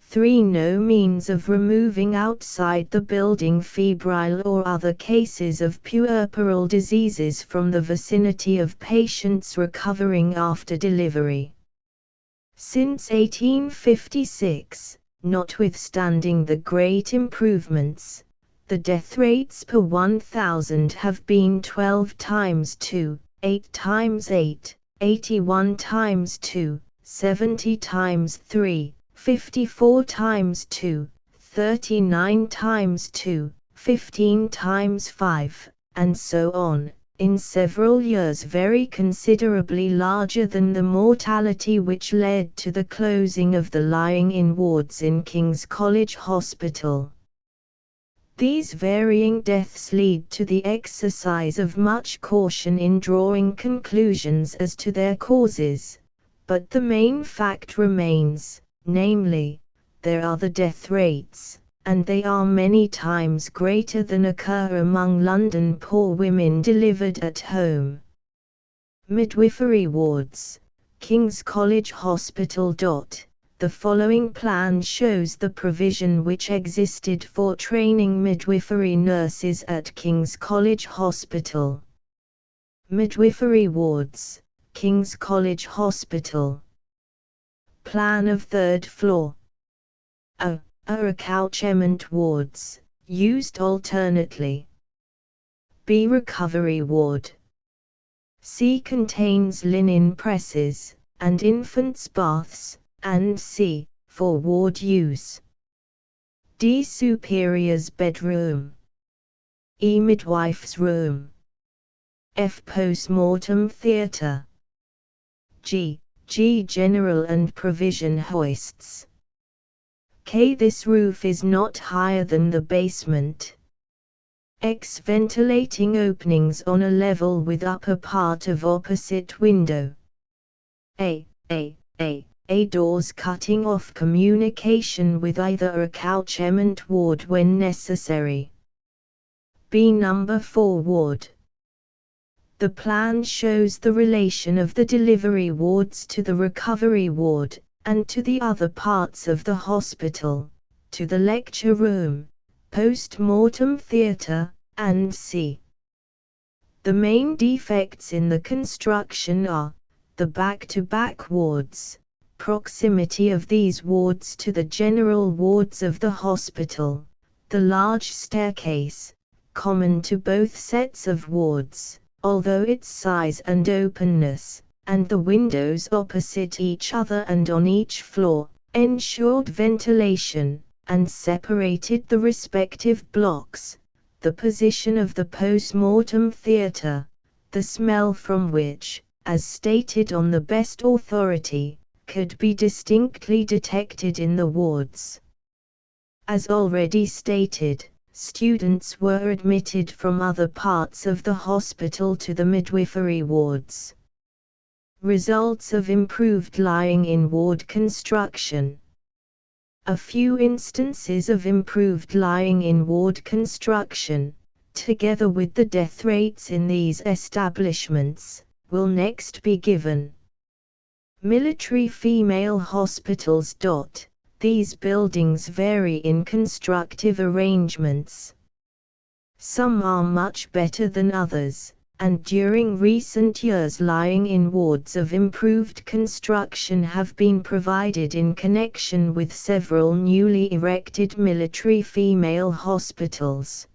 3. No means of removing outside the building febrile or other cases of puerperal diseases from the vicinity of patients recovering after delivery. Since 1856, notwithstanding the great improvements, the death rates per 1,000 have been 12 times 2, 8 times 8, 81 times 2, 70 times 3, 54 times 2, 39 times 2, 15 times 5, and so on, in several years very considerably larger than the mortality which led to the closing of the lying-in wards in King's College Hospital. These varying deaths lead to the exercise of much caution in drawing conclusions as to their causes, but the main fact remains, namely, there are the death rates, and they are many times greater than occur among London poor women delivered at home. Midwifery wards, King's College Hospital. The following plan shows the provision which existed for training midwifery nurses at King's College Hospital. Midwifery wards, King's College Hospital. Plan of third floor. A. Accouchement wards, used alternately. B. Recovery ward. C. Contains linen presses, and infants' baths, and C. For ward use. D. Superior's bedroom. E. Midwife's room. F. Post-mortem theatre. G. General and provision hoists. K. This roof is not higher than the basement. X. Ventilating openings on a level with upper part of opposite window. A. Doors cutting off communication with either accouchement ward when necessary. B. Number 4 ward. The plan shows the relation of the delivery wards to the recovery ward, and to the other parts of the hospital, to the lecture room, post-mortem theatre, and C. The main defects in the construction are the back-to-back wards, proximity of these wards to the general wards of the hospital, the large staircase, common to both sets of wards, although its size and openness, and the windows opposite each other and on each floor, ensured ventilation, and separated the respective blocks, the position of the post-mortem theatre, the smell from which, as stated on the best authority, could be distinctly detected in the wards. As already stated, students were admitted from other parts of the hospital to the midwifery wards. Results of improved lying-in ward construction. A few instances of improved lying-in ward construction, together with the death rates in these establishments, will next be given. Military female hospitals. These buildings vary in constructive arrangements. Some are much better than others, and during recent years lying-in wards of improved construction have been provided in connection with several newly erected military female hospitals.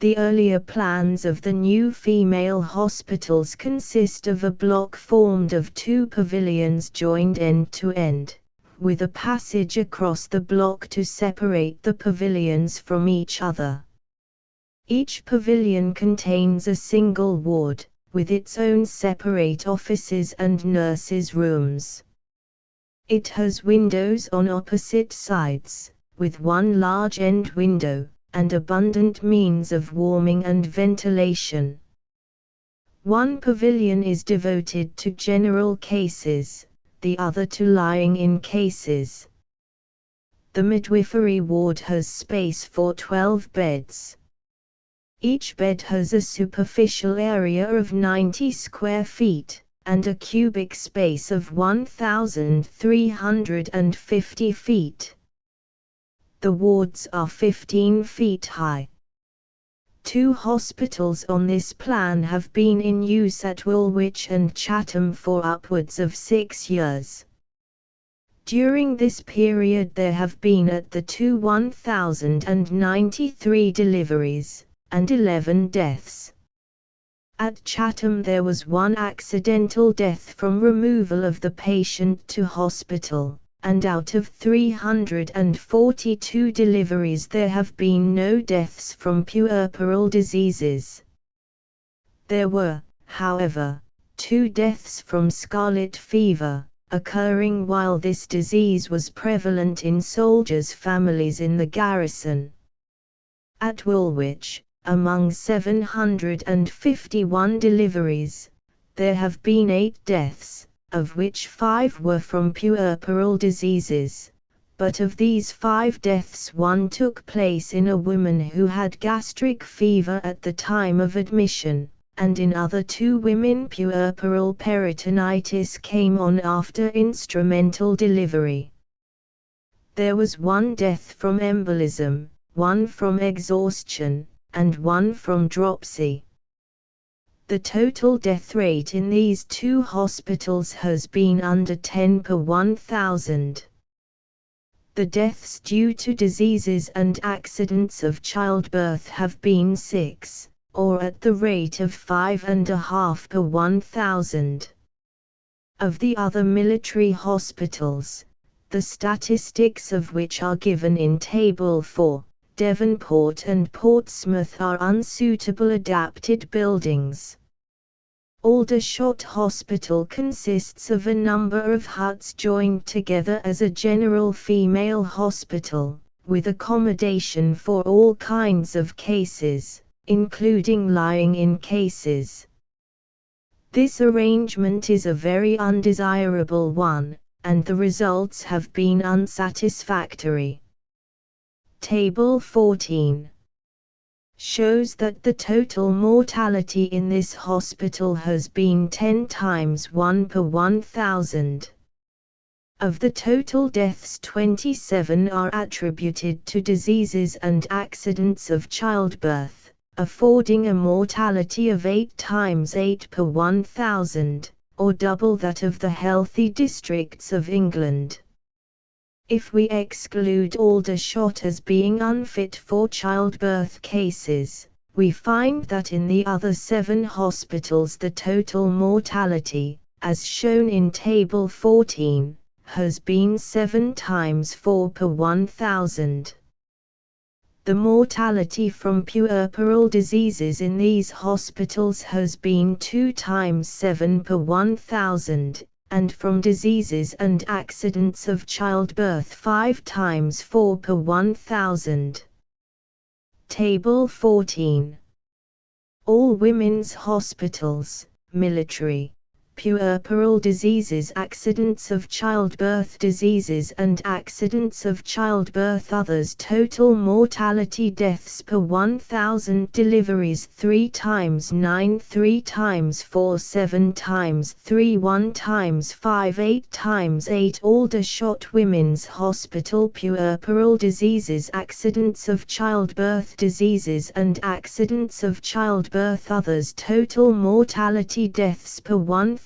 The earlier plans of the new female hospitals consist of a block formed of 2 pavilions joined end to end, with a passage across the block to separate the pavilions from each other. Each pavilion contains a single ward, with its own separate offices and nurses' rooms. It has windows on opposite sides, with one large end window, and abundant means of warming and ventilation. One pavilion is devoted to general cases, the other to lying-in cases. The midwifery ward has space for 12 beds. Each bed has a superficial area of 90 square feet, and a cubic space of 1,350 feet. The wards are 15 feet high. 2 hospitals on this plan have been in use at Woolwich and Chatham for upwards of 6 years. During this period there have been at the 2 1,093 deliveries, and 11 deaths. At Chatham there was 1 accidental death from removal of the patient to hospital, and out of 342 deliveries there have been no deaths from puerperal diseases. There were, however, 2 deaths from scarlet fever, occurring while this disease was prevalent in soldiers' families in the garrison. At Woolwich, among 751 deliveries, there have been 8 deaths, of which 5 were from puerperal diseases, but of these 5 deaths 1 took place in a woman who had gastric fever at the time of admission, and in other 2 women puerperal peritonitis came on after instrumental delivery. There was 1 death from embolism, 1 from exhaustion, and 1 from dropsy. The total death rate in these 2 hospitals has been under 10 per 1,000. The deaths due to diseases and accidents of childbirth have been 6, or at the rate of 5.5 per 1,000. Of the other military hospitals, the statistics of which are given in Table 4, Devonport and Portsmouth are unsuitable adapted buildings. Aldershot Hospital consists of a number of huts joined together as a general female hospital, with accommodation for all kinds of cases, including lying-in cases. This arrangement is a very undesirable one, and the results have been unsatisfactory. Table 14 shows that the total mortality in this hospital has been 10 times 1 per 1,000. Of the total deaths, 27 are attributed to diseases and accidents of childbirth, affording a mortality of 8 times 8 per 1,000, or double that of the healthy districts of England. If we exclude Aldershot as being unfit for childbirth cases, we find that in the other 7 hospitals the total mortality, as shown in Table 14, has been 7 times 4 per 1,000. The mortality from puerperal diseases in these hospitals has been 2 times 7 per 1,000, and from diseases and accidents of childbirth 5 times 4 per 1,000. Table 14. All women's hospitals, military, puerperal diseases, accidents of childbirth, diseases and accidents of childbirth, others, total mortality, deaths per 1,000 deliveries 3 times 9, 3 times 4, 7 times 3, 1 times 5, 8 times 8. Aldershot Women's Hospital, puerperal diseases, accidents of childbirth, diseases and accidents of childbirth, others, total mortality, deaths per 1,000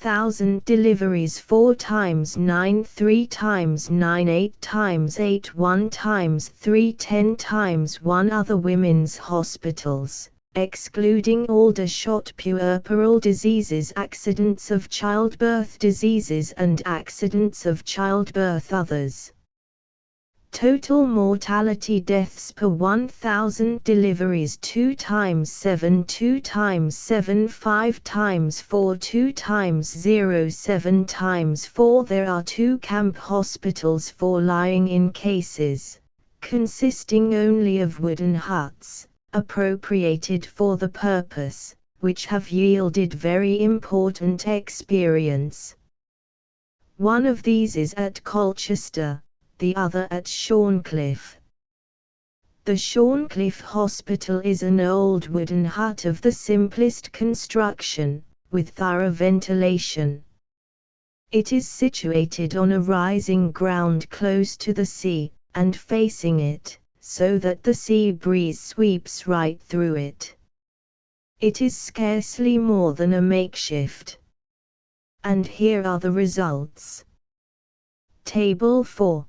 deliveries 4 times 9, 3 times 9, 8 times 8, 1 times 3, 10 times 1. Other women's hospitals, excluding Aldershot, puerperal diseases, accidents of childbirth, diseases and accidents of childbirth, others. Total mortality, deaths per 1,000 deliveries 2 times 7, 2 times 7, 5 times 4, 2 times 0, 7 times 4. There are 2 camp hospitals for lying-in cases, consisting only of wooden huts, appropriated for the purpose, which have yielded very important experience. One of these is at Colchester, the other at Shorncliffe. The Shorncliffe Hospital is an old wooden hut of the simplest construction, with thorough ventilation. It is situated on a rising ground close to the sea, and facing it, so that the sea breeze sweeps right through it. It is scarcely more than a makeshift. And here are the results. Table 4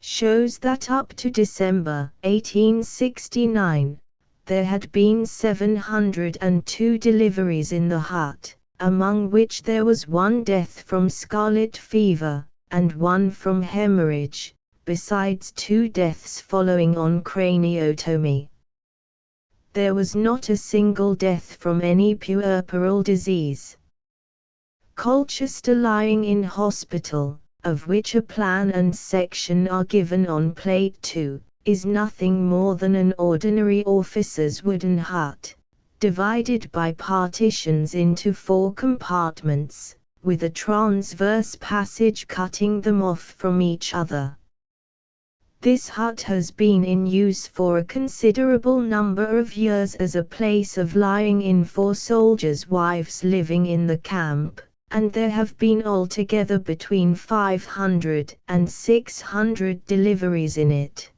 shows that up to December 1869, there had been 702 deliveries in the hut, among which there was 1 death from scarlet fever, and 1 from hemorrhage, besides 2 deaths following on craniotomy. There was not a single death from any puerperal disease. Colchester Lying-in Hospital, of which a plan and section are given on Plate 2, is nothing more than an ordinary officer's wooden hut, divided by partitions into 4 compartments, with a transverse passage cutting them off from each other. This hut has been in use for a considerable number of years as a place of lying in for soldiers' wives living in the camp, and there have been altogether between 500 and 600 deliveries in it.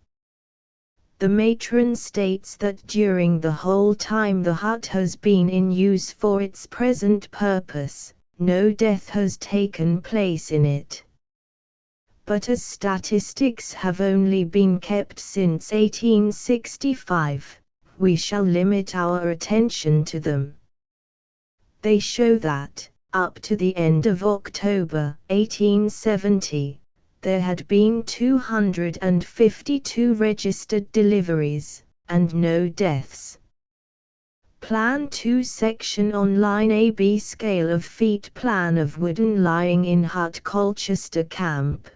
The matron states that during the whole time the hut has been in use for its present purpose, no death has taken place in it. But as statistics have only been kept since 1865, we shall limit our attention to them. They show that, up to the end of October 1870, there had been 252 registered deliveries, and no deaths. Plan 2 section online AB scale of feet plan of wooden lying in hut Colchester camp.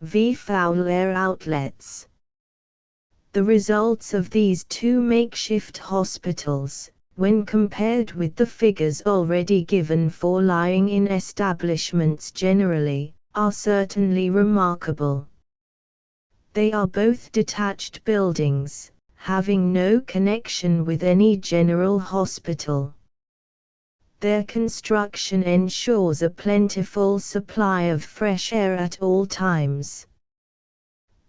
V foul air outlets. The results of these 2 makeshift hospitals, when compared with the figures already given for lying in establishments generally, are certainly remarkable. They are both detached buildings, having no connection with any general hospital. Their construction ensures a plentiful supply of fresh air at all times.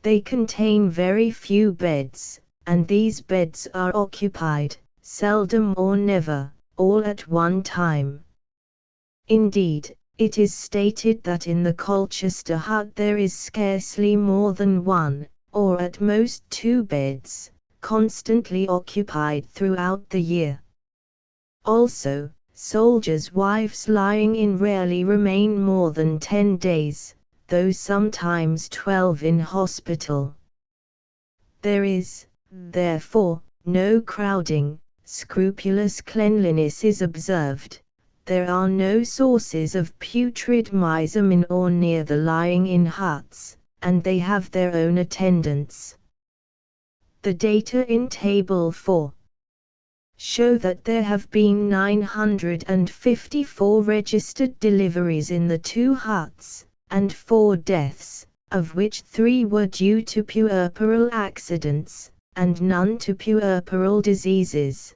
They contain very few beds, and these beds are occupied, seldom or never, all at one time. Indeed, it is stated that in the Colchester hut there is scarcely more than 1, or at most 2 beds, constantly occupied throughout the year. Also, soldiers' wives lying in rarely remain more than 10 days, though sometimes 12 in hospital. There is, therefore, no crowding, scrupulous cleanliness is observed, there are no sources of putrid miasm in or near the lying-in huts, and they have their own attendants. The data in Table 4 show that there have been 954 registered deliveries in the 2 huts, and 4 deaths, of which 3 were due to puerperal accidents, and none to puerperal diseases.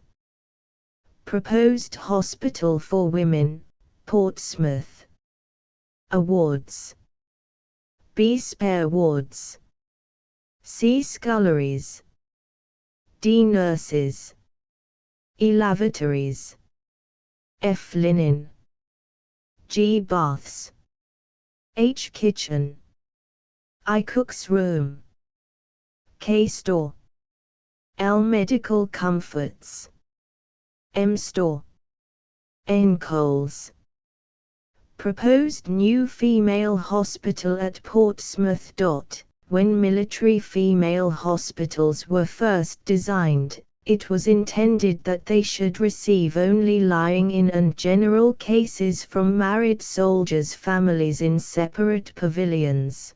Proposed Hospital for Women, Portsmouth. Awards. B. Spare wards. C. Sculleries. D. Nurses. E. Lavatories. F. Linen. G. Baths. H. Kitchen. I. Cook's room. K. Store. L. Medical comforts. M. Store. N. Coals. Proposed new female hospital at Portsmouth. When military female hospitals were first designed, it was intended that they should receive only lying-in and general cases from married soldiers' families in separate pavilions.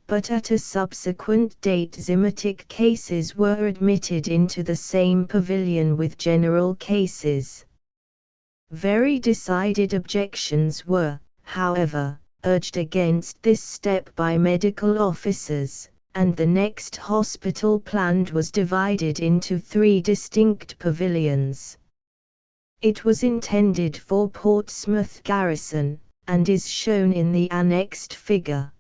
But at a subsequent date zymatic cases were admitted into the same pavilion with general cases. Very decided objections were, however, urged against this step by medical officers, and the next hospital planned was divided into 3 distinct pavilions. It was intended for Portsmouth Garrison, and is shown in the annexed figure.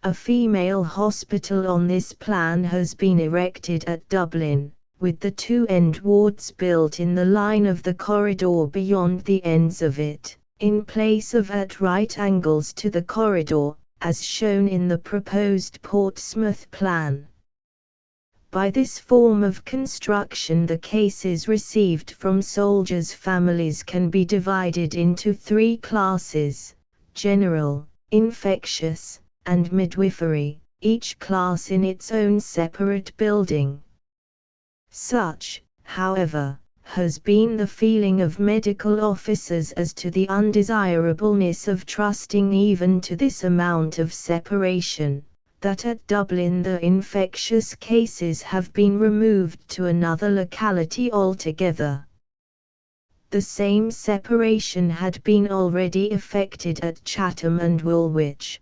A female hospital on this plan has been erected at Dublin, with the 2 end wards built in the line of the corridor beyond the ends of it, in place of at right angles to the corridor, as shown in the proposed Portsmouth plan. By this form of construction the cases received from soldiers' families can be divided into 3 classes: general, infectious, and midwifery, each class in its own separate building. Such, however, has been the feeling of medical officers as to the undesirableness of trusting even to this amount of separation, that at Dublin the infectious cases have been removed to another locality altogether. The same separation had been already effected at Chatham and Woolwich.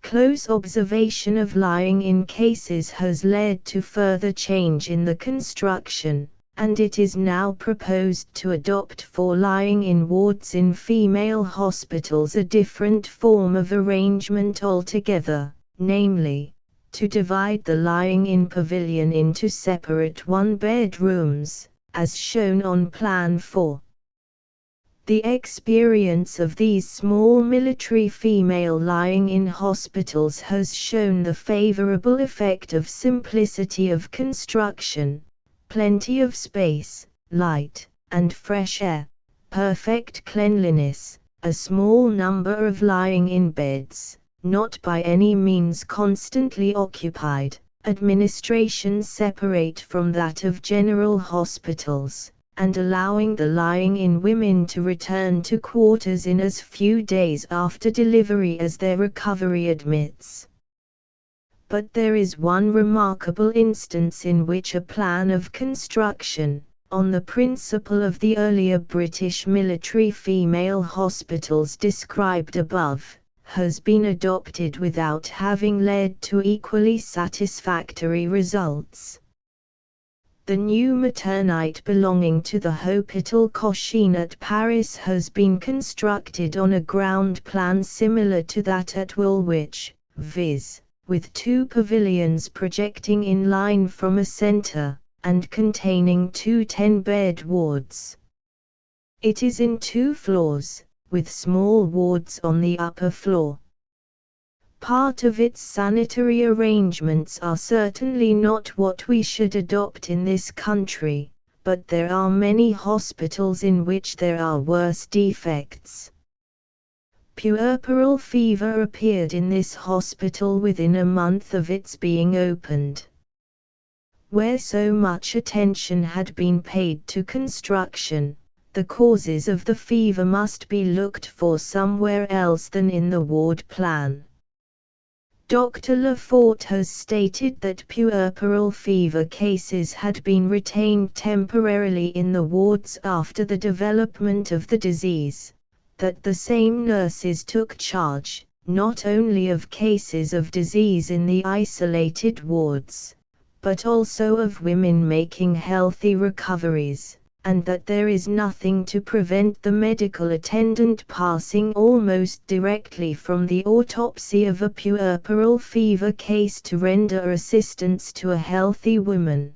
Close observation of lying in cases has led to further change in the construction, and it is now proposed to adopt for lying in wards in female hospitals a different form of arrangement altogether, namely, to divide the lying-in pavilion into separate one-bed rooms, as shown on Plan 4. The experience of these small military female lying-in hospitals has shown the favorable effect of simplicity of construction, plenty of space, light, and fresh air, perfect cleanliness, a small number of lying-in beds, not by any means constantly occupied, administration separate from that of general hospitals, and allowing the lying-in women to return to quarters in as few days after delivery as their recovery admits. But there is one remarkable instance in which a plan of construction, on the principle of the earlier British military female hospitals described above, has been adopted without having led to equally satisfactory results. The new maternite belonging to the Hôpital Cochin at Paris has been constructed on a ground plan similar to that at Woolwich, viz., with 2 pavilions projecting in line from a centre, and containing 2 10-bed wards. It is in 2 floors, with small wards on the upper floor. Part of its sanitary arrangements are certainly not what we should adopt in this country, but there are many hospitals in which there are worse defects. Puerperal fever appeared in this hospital within a month of its being opened. Where so much attention had been paid to construction, the causes of the fever must be looked for somewhere else than in the ward plan. Dr. Lefort has stated that puerperal fever cases had been retained temporarily in the wards after the development of the disease, that the same nurses took charge, not only of cases of disease in the isolated wards, but also of women making healthy recoveries, and that there is nothing to prevent the medical attendant passing almost directly from the autopsy of a puerperal fever case to render assistance to a healthy woman.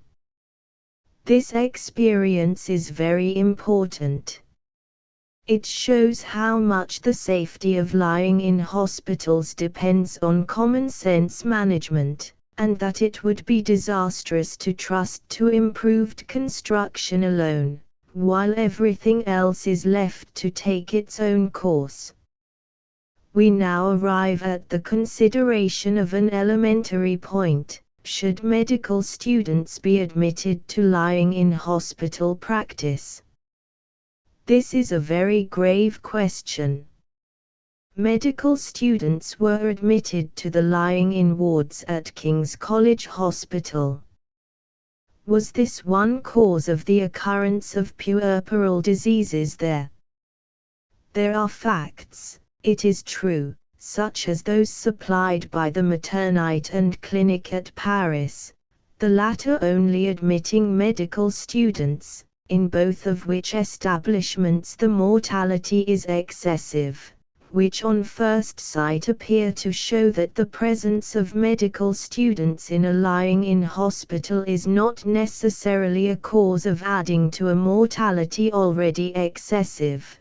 This experience is very important. It shows how much the safety of lying in hospitals depends on common sense management, and that it would be disastrous to trust to improved construction alone, while everything else is left to take its own course. We now arrive at the consideration of an elementary point: should medical students be admitted to lying in hospital practice? This is a very grave question. Medical students were admitted to the lying-in wards at King's College Hospital. Was this one cause of the occurrence of puerperal diseases there? There are facts, it is true, such as those supplied by the maternite and clinic at Paris, the latter only admitting medical students, in both of which establishments the mortality is excessive, which on first sight appear to show that the presence of medical students in a lying-in hospital is not necessarily a cause of adding to a mortality already excessive.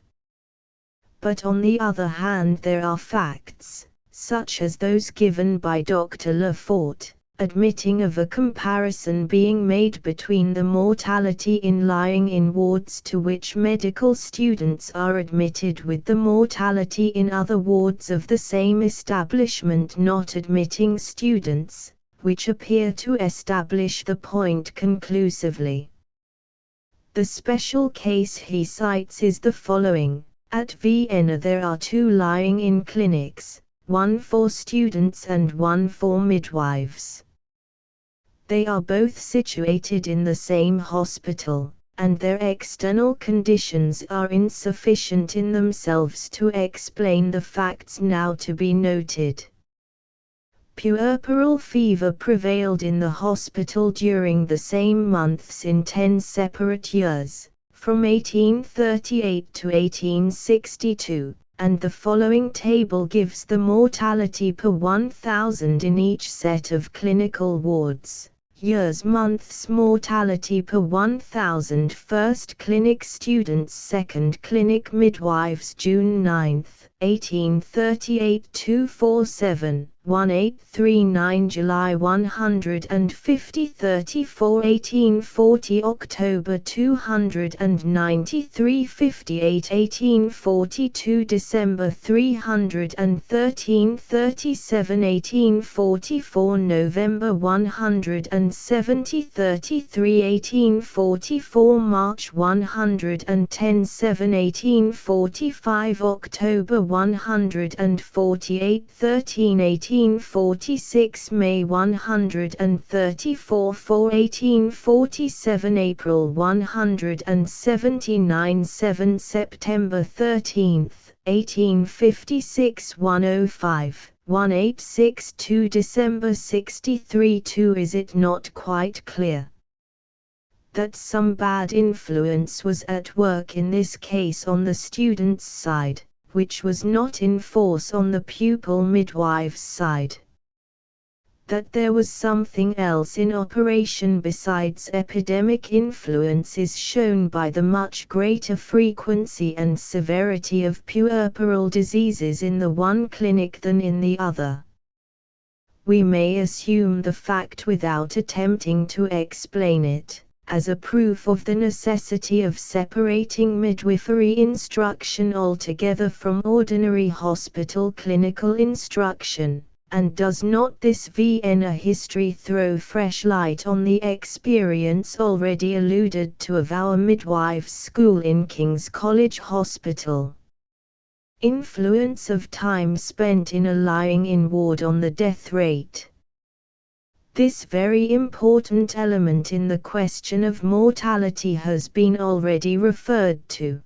But on the other hand there are facts, such as those given by Dr. Lefort, admitting of a comparison being made between the mortality in lying-in wards to which medical students are admitted with the mortality in other wards of the same establishment not admitting students, which appear to establish the point conclusively. The special case he cites is the following: at Vienna there are 2 lying-in clinics, one for students and one for midwives. They are both situated in the same hospital, and their external conditions are insufficient in themselves to explain the facts now to be noted. Puerperal fever prevailed in the hospital during the same months in 10 separate years, from 1838 to 1862, and the following table gives the mortality per 1,000 in each set of clinical wards. Years months mortality per 1,000 first clinic students second clinic midwives June 9, 1838 247, 1839 July 150 34 1840 October 293 58 1842 December 313 37 1844 November 170 33 1844 March 110 7 1845 October 148 13 1846 May 134 4 1847 April 179 7 September 13, 1856 105 1862 December 63 2 Is it not quite clear that some bad influence was at work in this case on the student's side, which was not in force on the pupil midwife's side? That there was something else in operation besides epidemic influence is shown by the much greater frequency and severity of puerperal diseases in the one clinic than in the other. We may assume the fact without attempting to explain it, as a proof of the necessity of separating midwifery instruction altogether from ordinary hospital clinical instruction. And does not this Vienna history throw fresh light on the experience already alluded to of our midwives' school in King's College Hospital? Influence of time spent in a lying-in ward on the death rate. This very important element in the question of mortality has been already referred to.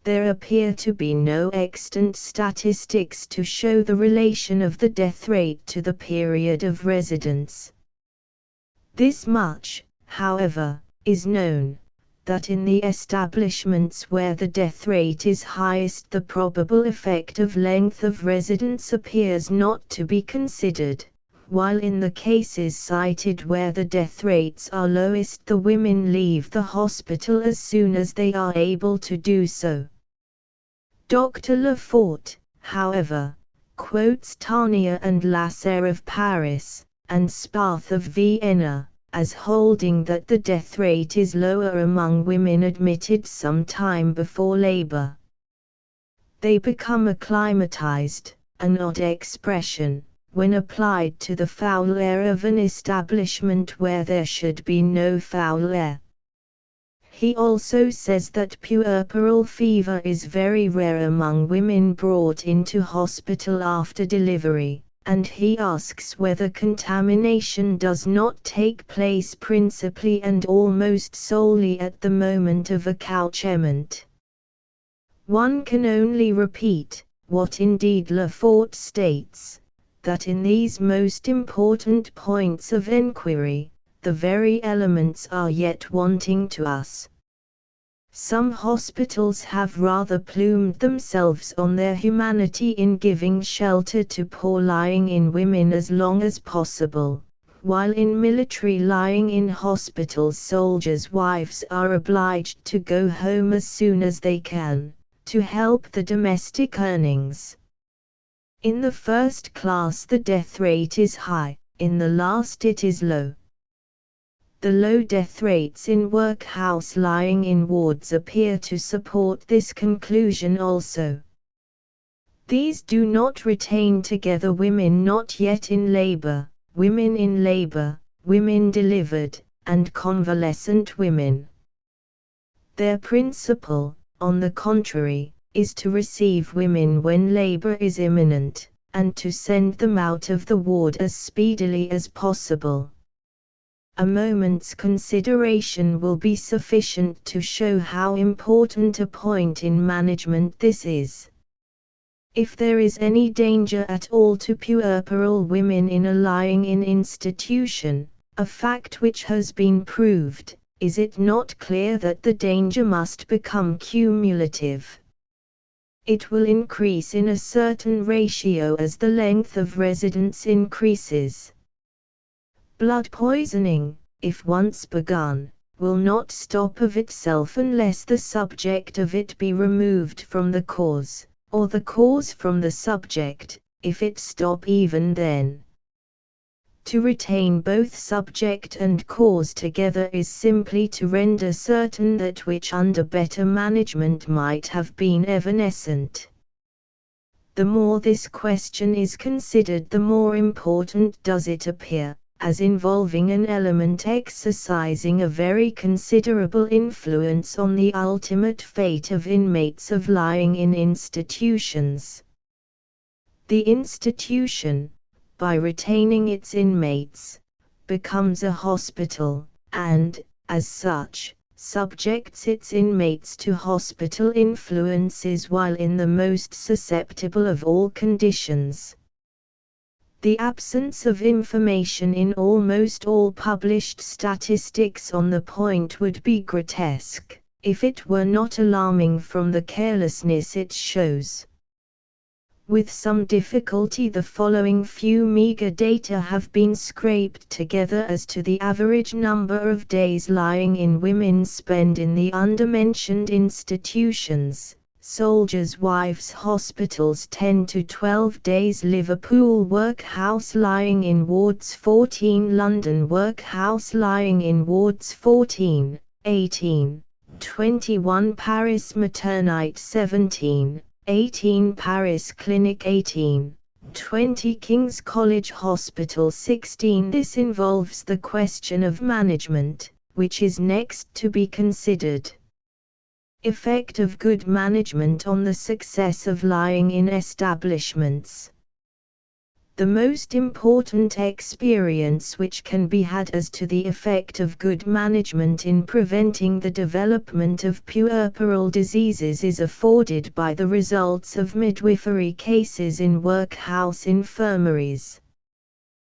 There appear to be no extant statistics to show the relation of the death rate to the period of residence. This much, however, is known, that in the establishments where the death rate is highest the probable effect of length of residence appears not to be considered, while in the cases cited where the death rates are lowest the women leave the hospital as soon as they are able to do so. Dr. Lefort, however, quotes Tarnier and Lasserre of Paris, and Spath of Vienna, as holding that the death rate is lower among women admitted some time before labor. They become acclimatized, an odd expression, when applied to the foul air of an establishment where there should be no foul air. He also says that puerperal fever is very rare among women brought into hospital after delivery, and he asks whether contamination does not take place principally and almost solely at the moment of accouchement. One can only repeat, what indeed Lefort states, that in these most important points of enquiry, the very elements are yet wanting to us. Some hospitals have rather plumed themselves on their humanity in giving shelter to poor lying-in women as long as possible, while in military lying-in hospitals soldiers' wives are obliged to go home as soon as they can, to help the domestic earnings. In the first class the death rate is high, in the last it is low. The low death rates in workhouse lying-in wards appear to support this conclusion also. These do not retain together women not yet in labor, women in labor, women delivered, and convalescent women. Their principle, on the contrary, is to receive women when labor is imminent, and to send them out of the ward as speedily as possible. A moment's consideration will be sufficient to show how important a point in management this is. If there is any danger at all to puerperal women in a lying-in institution, a fact which has been proved, is it not clear that the danger must become cumulative? It will increase in a certain ratio as the length of residence increases. Blood poisoning, if once begun, will not stop of itself unless the subject of it be removed from the cause, or the cause from the subject, if it stop even then. To retain both subject and cause together is simply to render certain that which under better management might have been evanescent. The more this question is considered, the more important does it appear, as involving an element exercising a very considerable influence on the ultimate fate of inmates of lying-in institutions. The institution, by retaining its inmates, becomes a hospital, and, as such, subjects its inmates to hospital influences while in the most susceptible of all conditions. The absence of information in almost all published statistics on the point would be grotesque, if it were not alarming from the carelessness it shows. With some difficulty the following few meager data have been scraped together as to the average number of days lying-in women spend in the undermentioned institutions: Soldiers' Wives Hospitals 10 to 12 days, Liverpool Workhouse lying-in wards 14, London Workhouse lying-in wards 14, 18, 21, Paris Maternite 17, 18, Paris Clinic 18, 20, King's College Hospital 16. This involves the question of management, which is next to be considered. Effect of good management on the success of lying-in establishments. The most important experience which can be had as to the effect of good management in preventing the development of puerperal diseases is afforded by the results of midwifery cases in workhouse infirmaries.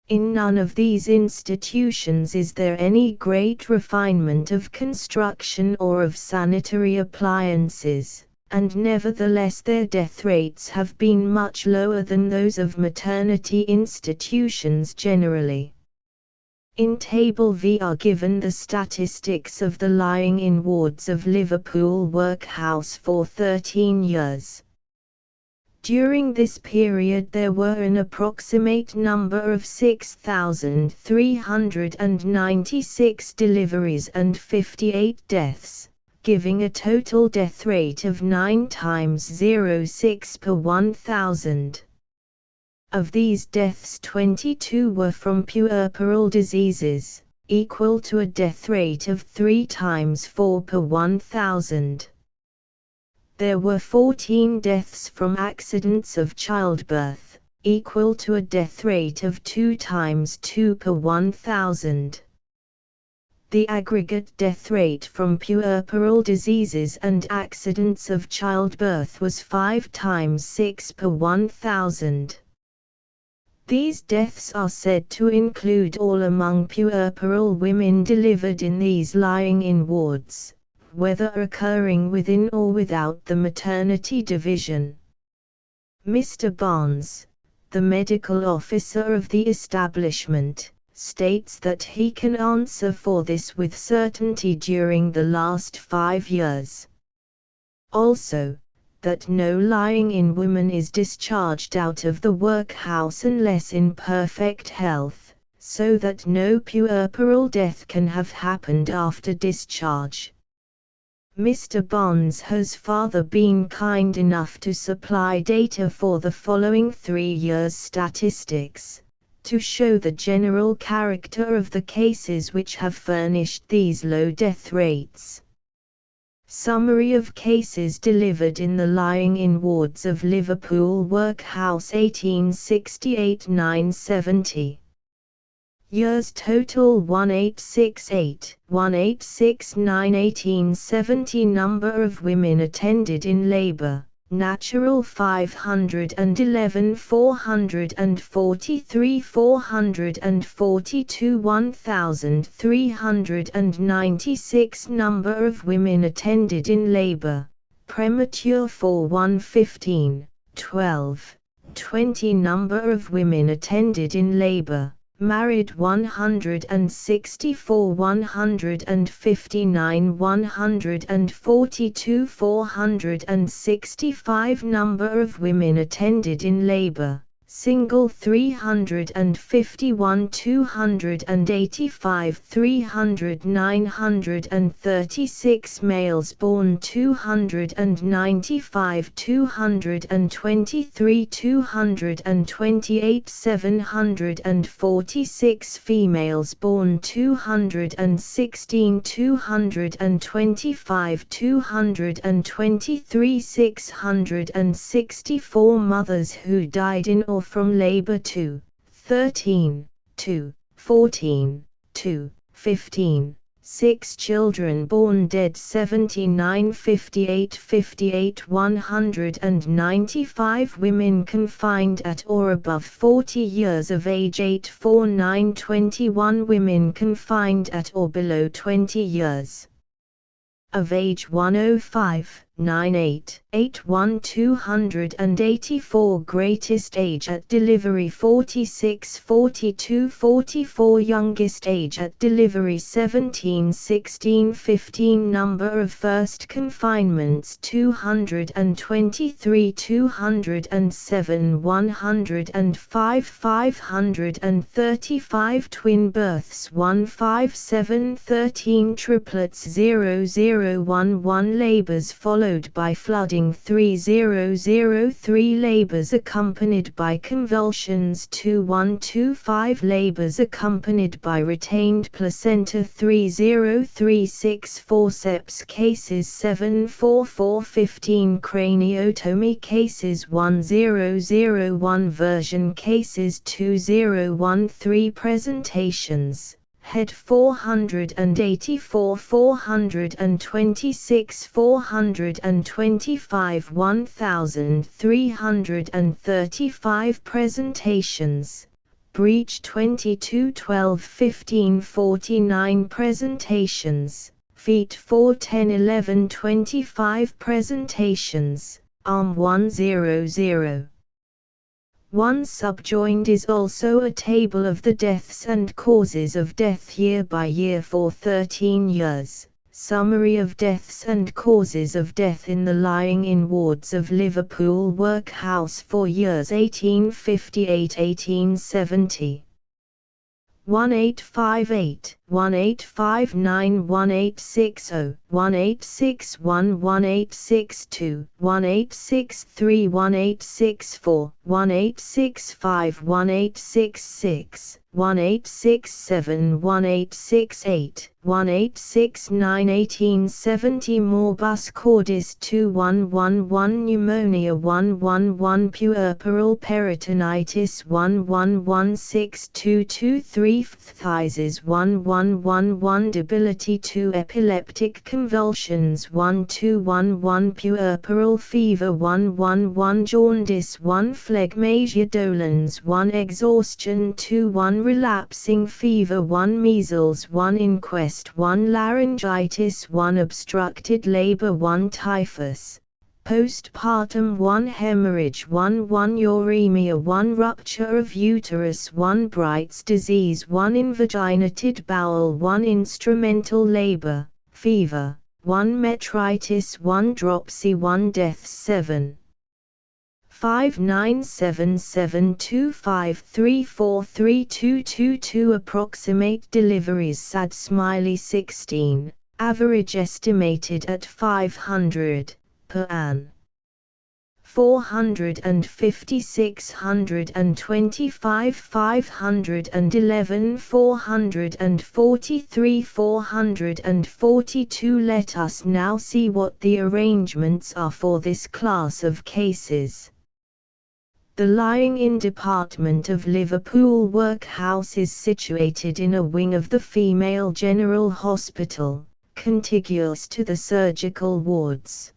In none of these institutions is there any great refinement of construction or of sanitary appliances, and nevertheless their death rates have been much lower than those of maternity institutions generally. In Table V are given the statistics of the lying-in wards of Liverpool Workhouse for 13 years. During this period there were an approximate number of 6,396 deliveries and 58 deaths, giving a total death rate of 9 times 0.6 per 1,000. Of these deaths 22 were from puerperal diseases, equal to a death rate of 3 times 4 per 1,000. There were 14 deaths from accidents of childbirth, equal to a death rate of 2 times 2 per 1,000. The aggregate death rate from puerperal diseases and accidents of childbirth was 5 times 6 per 1,000. These deaths are said to include all among puerperal women delivered in these lying-in wards, whether occurring within or without the maternity division. Mr. Barnes, the medical officer of the establishment, states that he can answer for this with certainty during the last 5 years. Also, that no lying-in woman is discharged out of the workhouse unless in perfect health, so that no puerperal death can have happened after discharge. Mr. Barnes has further been kind enough to supply data for the following 3 years' statistics, to show the general character of the cases which have furnished these low death rates. Summary of cases delivered in the lying-in wards of Liverpool Workhouse 1868–970. Years total 1868, 1869, 1870. Number of women attended in labor, natural 511, 443, 442, 1396. Number of women attended in labor, premature 115, 12, 20. Number of women attended in labor, married 164, 159, 142, 465. Number of women attended in labor, single 351, 285, 300, 936. Males born 295, 223, 228, 746. Females born 216, 225, 223, 664. Mothers who died in or from labor 2, 13, 2, 14, 2, 15. 6 children born dead 79, 58, 58, 195. Women confined at or above 40 years of age 849, 21. Women confined at or below 20 years of age 105, 98, 81. 284. Greatest age at delivery 46, 42, 44. Youngest age at delivery 17, 16, 15. Number of first confinements 223, 207, 105, 535. Twin births 157, 13. Triplets 0011. Labors followed by flooding 3003. Labors accompanied by convulsions 2125. Labors accompanied by retained placenta 3036. Forceps cases 744. 15. Craniotomy cases 1001. Version cases 2013. Presentations Head 484, 426, 425, 1335. Presentations Breech 22, 12, 15, 49. Presentations Feet 4, 10, 11, 25. Presentations Arm 100. 1. Subjoined is also a table of the deaths and causes of death year by year for 13 years. Summary of deaths and causes of death in the lying-in wards of Liverpool Workhouse for years 1858–1870. 1858, 1859, 1860, 1861, 1862, 1863, 1864, 1865, 1866, 1867, 1868, 1869. 1870. Morbus cordis 2111. Pneumonia 111. Puerperal peritonitis 11162223. Phthisis 1111. Debility 2. Epileptic convulsions 1211. Puerperal fever 111. Jaundice 1. Phlegmasia dolens 1. Exhaustion 2. 1. Relapsing fever 1. Measles 1. Inquest 1. Laryngitis 1. Obstructed labor 1. Typhus postpartum 1. Hemorrhage 1. 1. Uremia 1. Rupture of uterus 1. Bright's disease 1. Invaginated bowel 1. Instrumental labor, fever 1. Metritis 1. Dropsy 1. Deaths 7. 597725343222. Approximate deliveries Sad Smiley 16, average estimated at 500 per annum. 450 625 511 443 442. Let us now see what the arrangements are for this class of cases. The lying-in department of Liverpool Workhouse is situated in a wing of the Female General Hospital, contiguous to the surgical wards.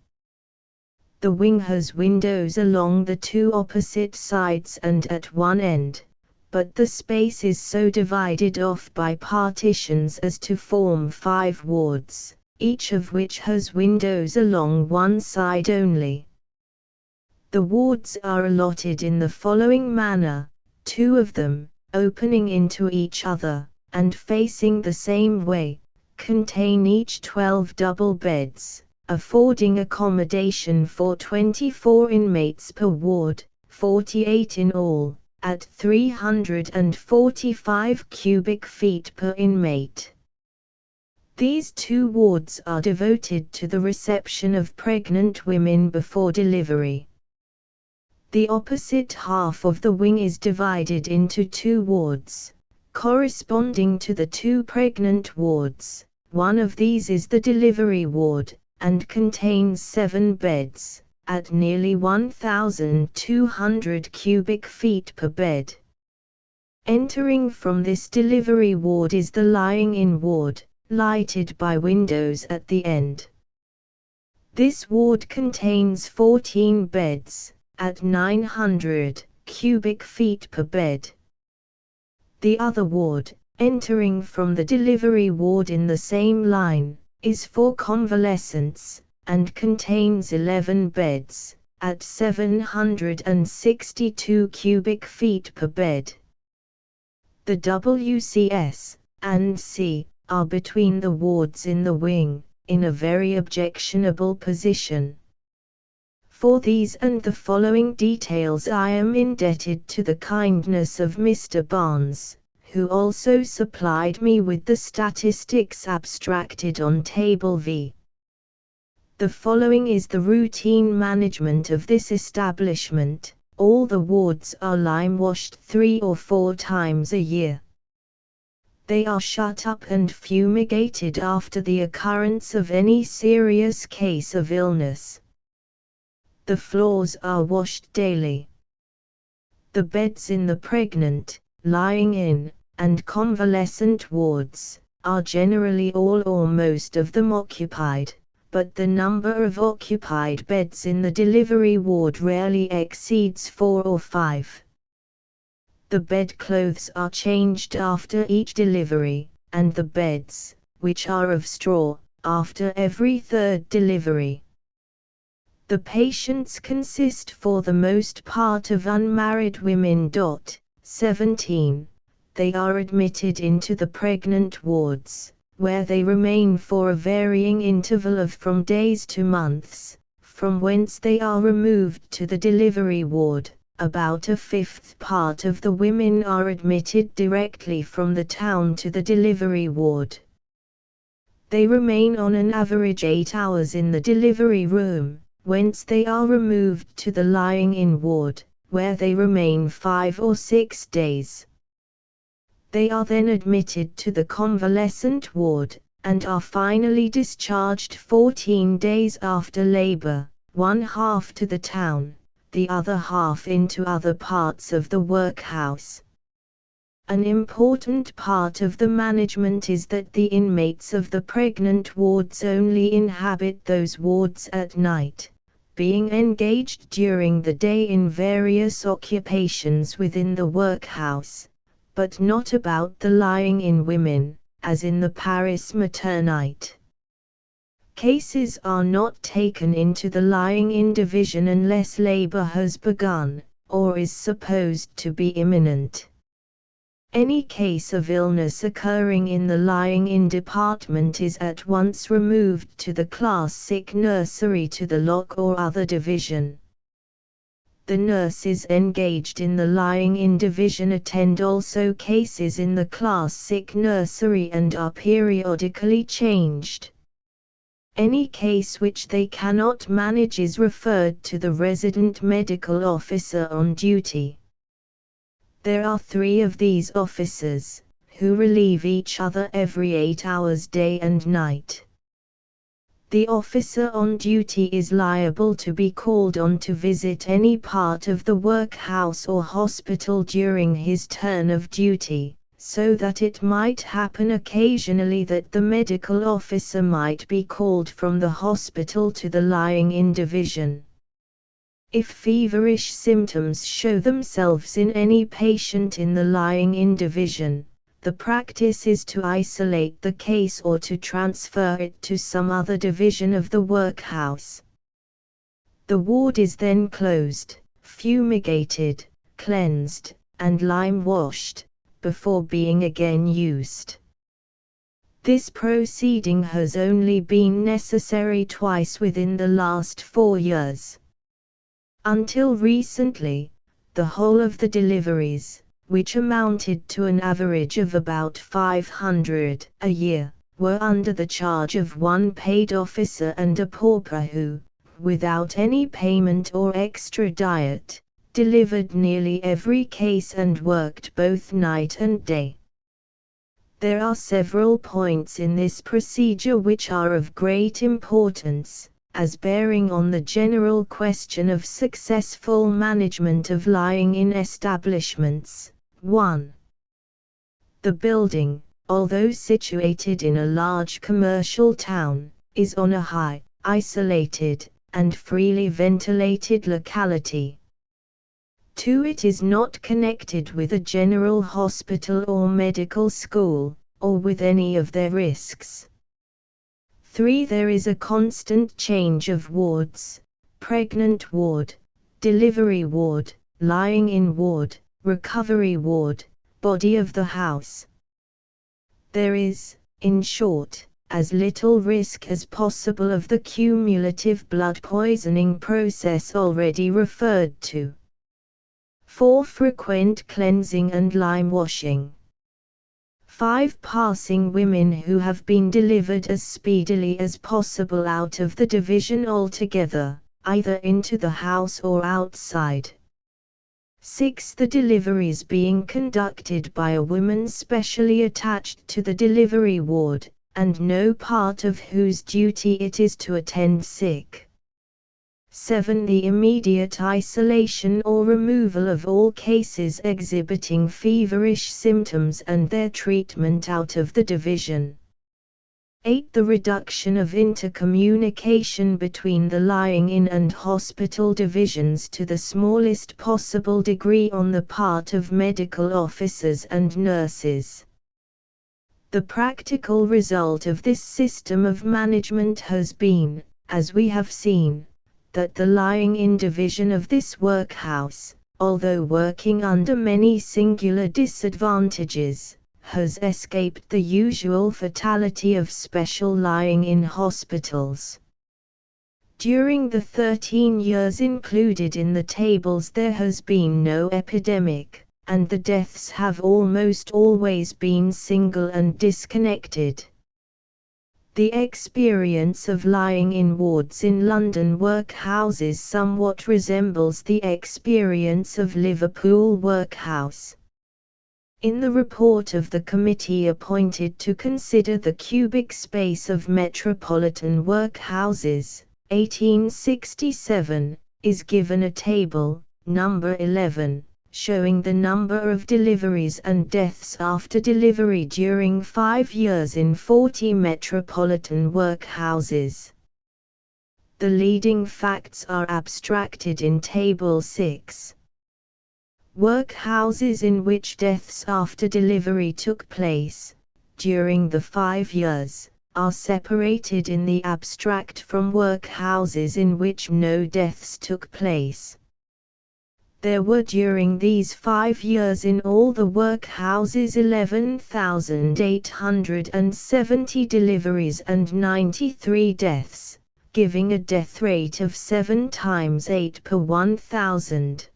The wing has windows along the two opposite sides and at one end, but the space is so divided off by partitions as to form 5 wards, each of which has windows along one side only. The wards are allotted in the following manner: 2 of them, opening into each other, and facing the same way, contain each 12 double beds, affording accommodation for 24 inmates per ward, 48 in all, at 345 cubic feet per inmate. These 2 wards are devoted to the reception of pregnant women before delivery. The opposite half of the wing is divided into 2 wards, corresponding to the 2 pregnant wards. One of these is the delivery ward, and contains 7 beds, at nearly 1,200 cubic feet per bed. Entering from this delivery ward is the lying-in ward, lighted by windows at the end. This ward contains 14 beds, at 900 cubic feet per bed. The other ward, entering from the delivery ward in the same line, is for convalescents, and contains 11 beds, at 762 cubic feet per bed. The WCS and C are between the wards in the wing, in a very objectionable position. For these and the following details I am indebted to the kindness of Mr. Barnes, who also supplied me with the statistics abstracted on Table V. The following is the routine management of this establishment. All the wards are lime-washed 3 or 4 times a year. They are shut up and fumigated after the occurrence of any serious case of illness. The floors are washed daily. The beds in the pregnant, lying-in, and convalescent wards are generally all or most of them occupied, but the number of occupied beds in the delivery ward rarely exceeds 4 or 5. The bedclothes are changed after each delivery, and the beds, which are of straw, after every 3rd delivery. The patients consist for the most part of unmarried women. 17. They are admitted into the pregnant wards, where they remain for a varying interval of from days to months, from whence they are removed to the delivery ward. About 1/5 part of the women are admitted directly from the town to the delivery ward. They remain on an average 8 hours in the delivery room, whence they are removed to the lying-in ward, where they remain 5 or 6 days. They are then admitted to the convalescent ward, and are finally discharged 14 days after labor, 1/2 to the town, the other half into other parts of the workhouse. An important part of the management is that the inmates of the pregnant wards only inhabit those wards at night, being engaged during the day in various occupations within the workhouse, but not about the lying-in women, as in the Paris maternite. Cases are not taken into the lying-in division unless labor has begun, or is supposed to be imminent. Any case of illness occurring in the lying-in department is at once removed to the class sick nursery to the lock or other division. The nurses engaged in the lying-in division attend also cases in the class sick nursery and are periodically changed. Any case which they cannot manage is referred to the resident medical officer on duty. There are 3 of these officers, who relieve each other every 8 hours day and night. The officer on duty is liable to be called on to visit any part of the workhouse or hospital during his turn of duty, so that it might happen occasionally that the medical officer might be called from the hospital to the lying-in division. If feverish symptoms show themselves in any patient in the lying-in division, the practice is to isolate the case or to transfer it to some other division of the workhouse. The ward is then closed, fumigated, cleansed, and lime-washed, before being again used. This proceeding has only been necessary twice within the last 4 years. Until recently, the whole of the deliveries, which amounted to an average of about 500 a year, were under the charge of one paid officer and a pauper who, without any payment or extra diet, delivered nearly every case and worked both night and day. There are several points in this procedure which are of great importance, as bearing on the general question of successful management of lying-in establishments. 1. The building, although situated in a large commercial town, is on a high, isolated, and freely ventilated locality. 2. It is not connected with a general hospital or medical school, or with any of their risks. 3. There is a constant change of wards: pregnant ward, delivery ward, lying-in ward, recovery ward, body of the house. There is, in short, as little risk as possible of the cumulative blood poisoning process already referred to. 4. Frequent cleansing and lime washing. 5. Passing women who have been delivered as speedily as possible out of the division altogether, either into the house or outside. 6. The deliveries being conducted by a woman specially attached to the delivery ward, and no part of whose duty it is to attend sick. 7. The immediate isolation or removal of all cases exhibiting feverish symptoms and their treatment out of the division. 8. The reduction of intercommunication between the lying-in and hospital divisions to the smallest possible degree on the part of medical officers and nurses. The practical result of this system of management has been, as we have seen, that the lying-in division of this workhouse, although working under many singular disadvantages, has escaped the usual fatality of special lying-in hospitals. During the 13 years included in the tables there has been no epidemic, and the deaths have almost always been single and disconnected. The experience of lying-in wards in London workhouses somewhat resembles the experience of Liverpool workhouse. In the report of the committee appointed to consider the cubic space of metropolitan workhouses, 1867, is given a table, number 11, showing the number of deliveries and deaths after delivery during 5 years in 40 metropolitan workhouses. The leading facts are abstracted in Table 6. Workhouses in which deaths after delivery took place, during the 5 years, are separated in the abstract from workhouses in which no deaths took place. There were during these 5 years in all the workhouses 11,870 deliveries and 93 deaths, giving a death rate of 7 times 8 per 1,000.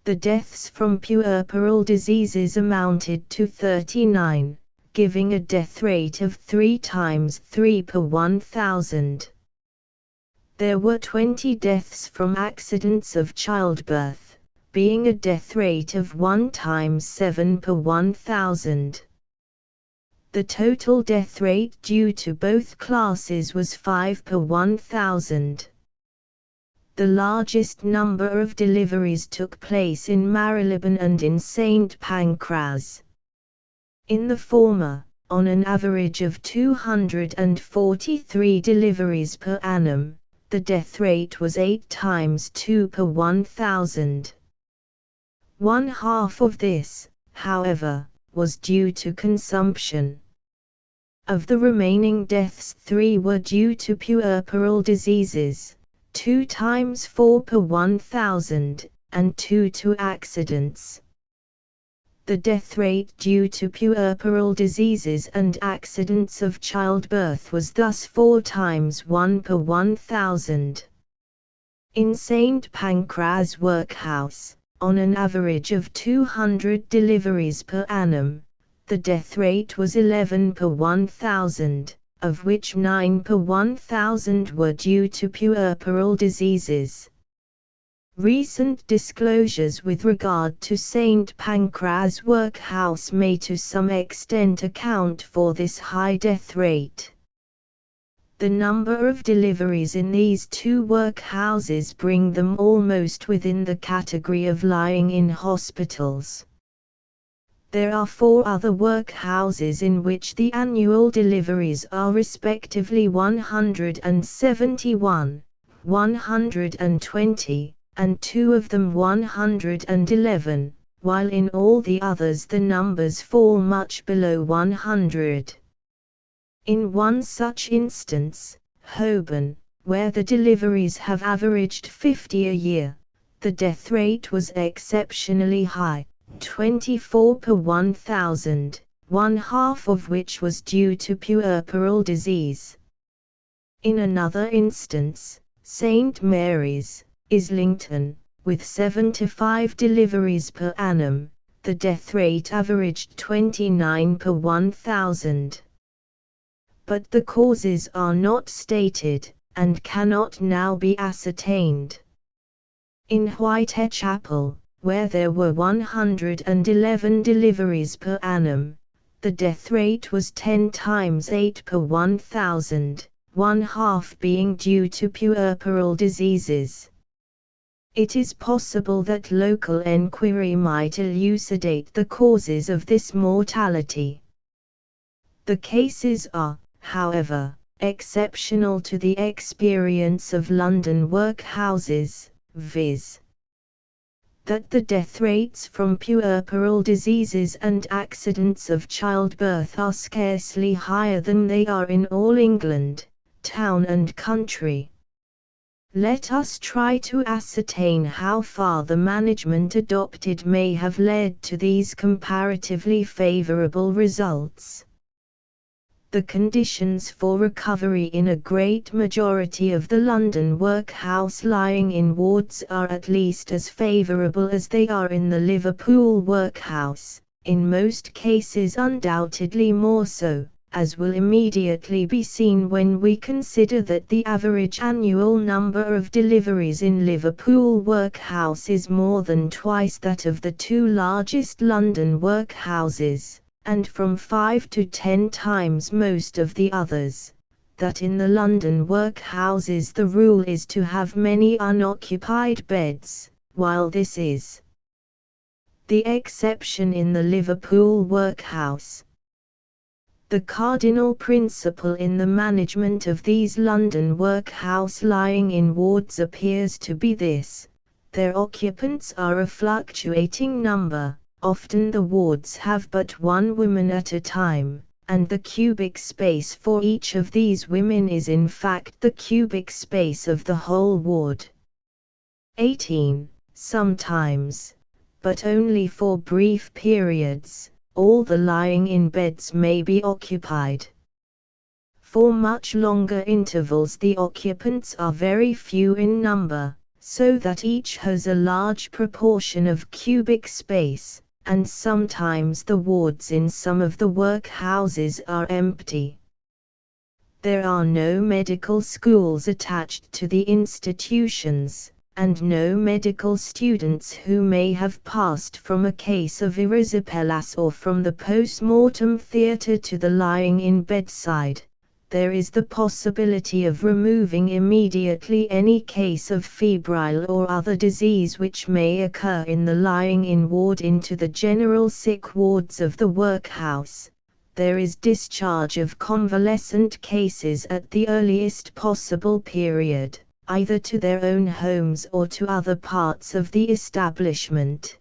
The deaths from puerperal diseases amounted to 39, giving a death rate of 3 times 3 per 1,000. There were 20 deaths from accidents of childbirth, being a death rate of 1 times 7 per 1,000. The total death rate due to both classes was 5 per 1,000. The largest number of deliveries took place in Marylebone and in St. Pancras. In the former, on an average of 243 deliveries per annum, the death rate was 8 times 2 per 1,000. One half of this, however, was due to consumption. Of the remaining deaths, 3 were due to puerperal diseases, 2 times 4 per 1,000, and 2 to accidents. The death rate due to puerperal diseases and accidents of childbirth was thus 4 times 1 per 1,000. In St. Pancras workhouse, on an average of 200 deliveries per annum, the death rate was 11 per 1,000, of which 9 per 1,000 were due to puerperal diseases. Recent disclosures with regard to St. Pancras workhouse may to some extent account for this high death rate. The number of deliveries in these 2 workhouses bring them almost within the category of lying in hospitals. There are 4 other workhouses in which the annual deliveries are respectively 171, 120, and 2 of them 111, while in all the others the numbers fall much below 100. In one such instance, Holborn, where the deliveries have averaged 50 a year, the death rate was exceptionally high, 24 per 1,000, one half of which was due to puerperal disease. In another instance, St. Mary's, Islington, with 75 deliveries per annum, the death rate averaged 29 per 1,000. But the causes are not stated, and cannot now be ascertained. In Whitechapel, where there were 111 deliveries per annum, the death rate was 10 times 8 per 1,000, one half being due to puerperal diseases. It is possible that local enquiry might elucidate the causes of this mortality. The cases are, however, exceptional to the experience of London workhouses, viz. that the death rates from puerperal diseases and accidents of childbirth are scarcely higher than they are in all England, town and country. Let us try to ascertain how far the management adopted may have led to these comparatively favourable results. The conditions for recovery in a great majority of the London workhouse lying-in wards are at least as favourable as they are in the Liverpool workhouse, in most cases undoubtedly more so, as will immediately be seen when we consider that the average annual number of deliveries in Liverpool workhouse is more than twice that of the 2 largest London workhouses, and from 5 to 10 times most of the others, that in the London workhouses the rule is to have many unoccupied beds, while this is the exception in the Liverpool workhouse. The cardinal principle in the management of these London workhouse lying-in wards appears to be this: their occupants are a fluctuating number, often the wards have but 1 woman at a time, and the cubic space for each of these women is in fact the cubic space of the whole ward. 18. Sometimes, but only for brief periods, all the lying-in beds may be occupied. For much longer intervals the occupants are very few in number, so that each has a large proportion of cubic space, and sometimes the wards in some of the workhouses are empty. There are no medical schools attached to the institutions, and no medical students who may have passed from a case of erysipelas or from the post-mortem theatre to the lying-in bedside. There is the possibility of removing immediately any case of febrile or other disease which may occur in the lying-in ward into the general sick wards of the workhouse. There is discharge of convalescent cases at the earliest possible period, either to their own homes or to other parts of the establishment.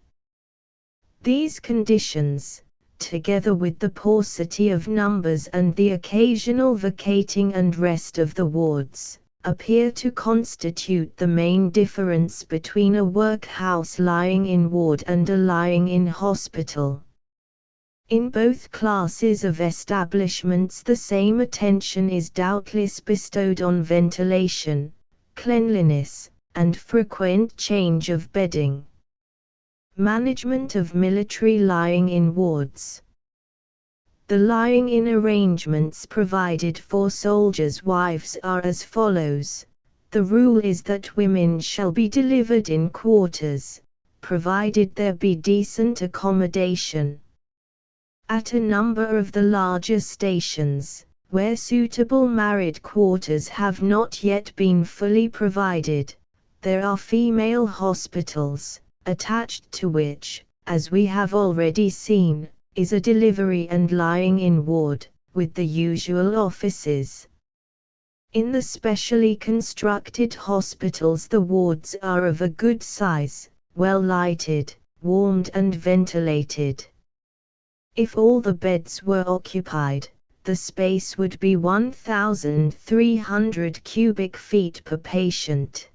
These conditions, together with the paucity of numbers and the occasional vacating and rest of the wards, appear to constitute the main difference between a workhouse lying-in ward and a lying-in hospital. In both classes of establishments the same attention is doubtless bestowed on ventilation, cleanliness, and frequent change of bedding. Management of military lying-in wards. The lying-in arrangements provided for soldiers' wives are as follows. The rule is that women shall be delivered in quarters, provided there be decent accommodation. At a number of the larger stations, where suitable married quarters have not yet been fully provided, there are female hospitals, attached to which, as we have already seen, is a delivery and lying-in ward, with the usual offices. In the specially constructed hospitals the wards are of a good size, well lighted, warmed and ventilated. If all the beds were occupied, the space would be 1,300 cubic feet per patient.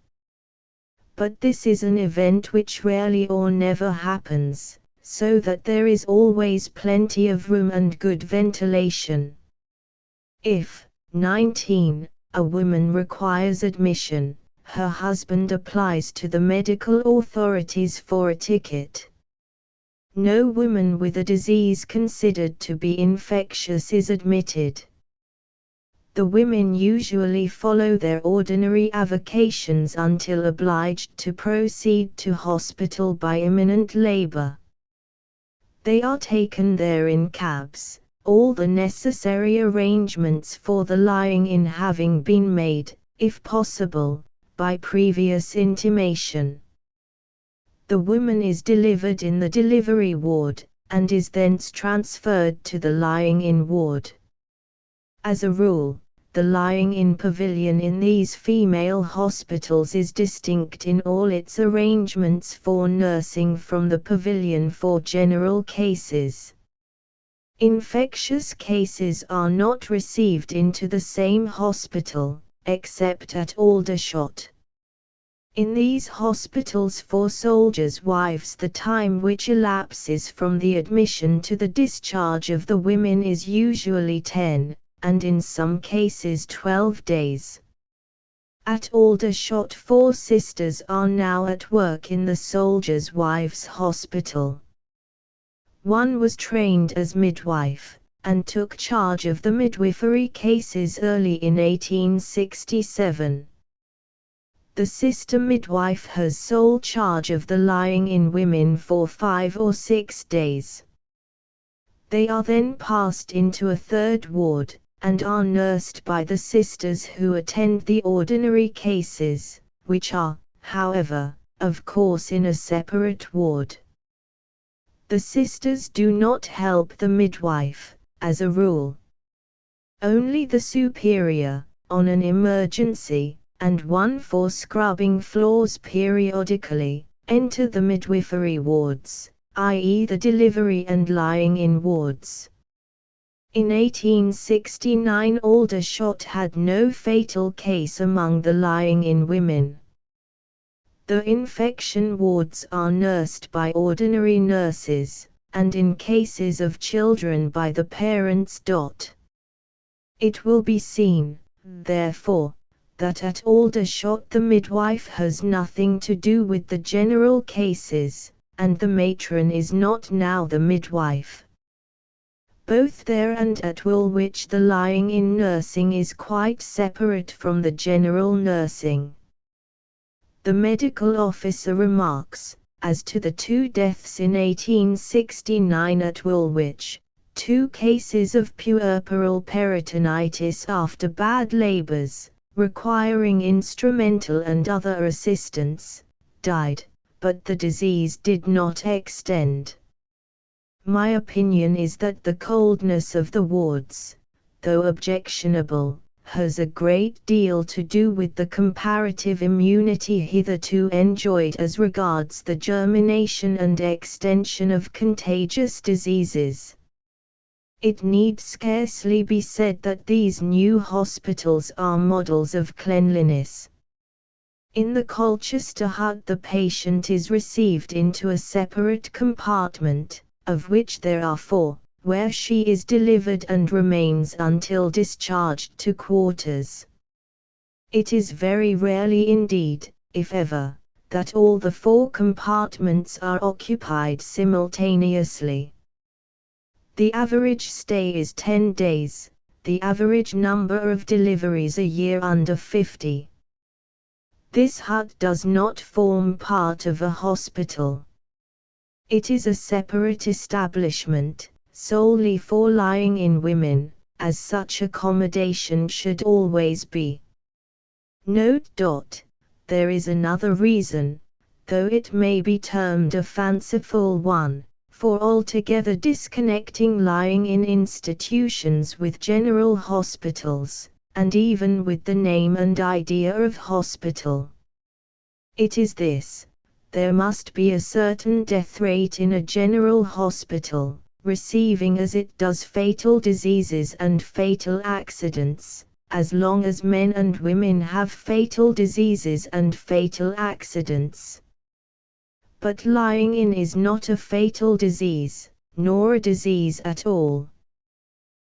But this is an event which rarely or never happens, so that there is always plenty of room and good ventilation. If, 19, a woman requires admission, her husband applies to the medical authorities for a ticket. No woman with a disease considered to be infectious is admitted. The women usually follow their ordinary avocations until obliged to proceed to hospital by imminent labor. They are taken there in cabs, all the necessary arrangements for the lying-in having been made, if possible, by previous intimation. The woman is delivered in the delivery ward, and is thence transferred to the lying-in ward. As a rule, the lying-in pavilion in these female hospitals is distinct in all its arrangements for nursing from the pavilion for general cases. Infectious cases are not received into the same hospital, except at Aldershot. In these hospitals for soldiers' wives the time which elapses from the admission to the discharge of the women is usually 10, and in some cases 12 days. At Aldershot 4 sisters are now at work in the soldiers' wives' hospital. One was trained as midwife, and took charge of the midwifery cases early in 1867. The sister midwife has sole charge of the lying-in women for 5 or 6 days. They are then passed into a third ward, and are nursed by the sisters who attend the ordinary cases, which are, however, of course in a separate ward. The sisters do not help the midwife, as a rule. Only the superior, on an emergency, and one for scrubbing floors periodically, enter the midwifery wards, i.e. the delivery and lying-in wards. In 1869 Aldershot had no fatal case among the lying-in women. The infection wards are nursed by ordinary nurses, and in cases of children by the parents. It will be seen, therefore, that at Aldershot the midwife has nothing to do with the general cases, and the matron is not now the midwife. Both there and at Woolwich the lying-in nursing is quite separate from the general nursing. The medical officer remarks, as to the 2 deaths in 1869 at Woolwich, 2 cases of puerperal peritonitis after bad labours, requiring instrumental and other assistance, died, but the disease did not extend. My opinion is that the coldness of the wards, though objectionable, has a great deal to do with the comparative immunity hitherto enjoyed as regards the germination and extension of contagious diseases. It need scarcely be said that these new hospitals are models of cleanliness. In the Colchester hut the patient is received into a separate compartment, of which there are 4, where she is delivered and remains until discharged to quarters. It is very rarely indeed, if ever, that all the 4 compartments are occupied simultaneously. The average stay is 10 days, the average number of deliveries a year under 50. This hut does not form part of a hospital. It is a separate establishment, solely for lying-in women, as such accommodation should always be. Note. There is another reason, though it may be termed a fanciful one, for altogether disconnecting lying-in institutions with general hospitals, and even with the name and idea of hospital. It is this: there must be a certain death rate in a general hospital, receiving as it does fatal diseases and fatal accidents, as long as men and women have fatal diseases and fatal accidents. But lying-in is not a fatal disease, nor a disease at all.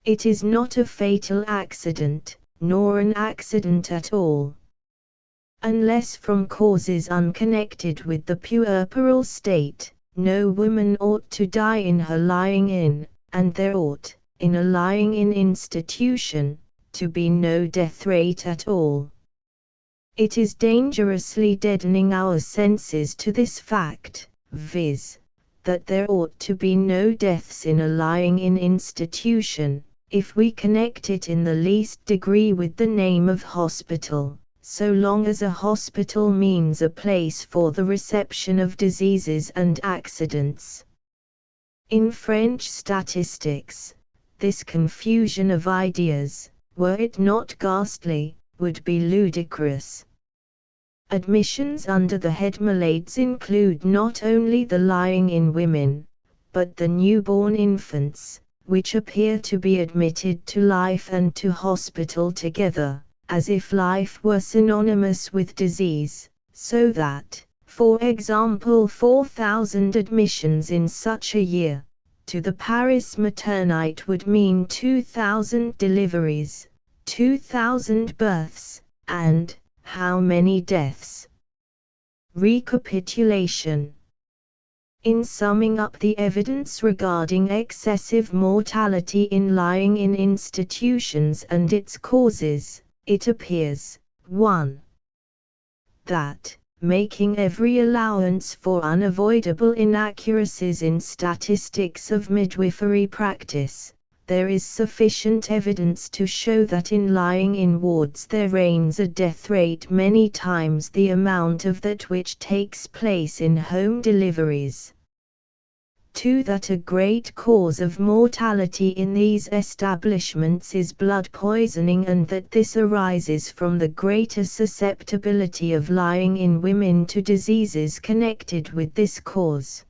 It is not a fatal accident, nor an accident at all. Unless from causes unconnected with the puerperal state, no woman ought to die in her lying-in, and there ought, in a lying-in institution, to be no death rate at all. It is dangerously deadening our senses to this fact, viz., that there ought to be no deaths in a lying-in institution, if we connect it in the least degree with the name of hospital, so long as a hospital means a place for the reception of diseases and accidents. In French statistics, this confusion of ideas, were it not ghastly, would be ludicrous. Admissions under the head malades include not only the lying-in women, but the newborn infants, which appear to be admitted to life and to hospital together, as if life were synonymous with disease, so that, for example, 4,000 admissions in such a year, to the Paris maternite would mean 2,000 deliveries, 2,000 births, and how many deaths? Recapitulation. In summing up the evidence regarding excessive mortality in lying-in institutions and its causes, it appears, 1. That, making every allowance for unavoidable inaccuracies in statistics of midwifery practice, there is sufficient evidence to show that in lying-in wards there reigns a death rate many times the amount of that which takes place in home deliveries. 2. That a great cause of mortality in these establishments is blood poisoning, and that this arises from the greater susceptibility of lying-in women to diseases connected with this cause.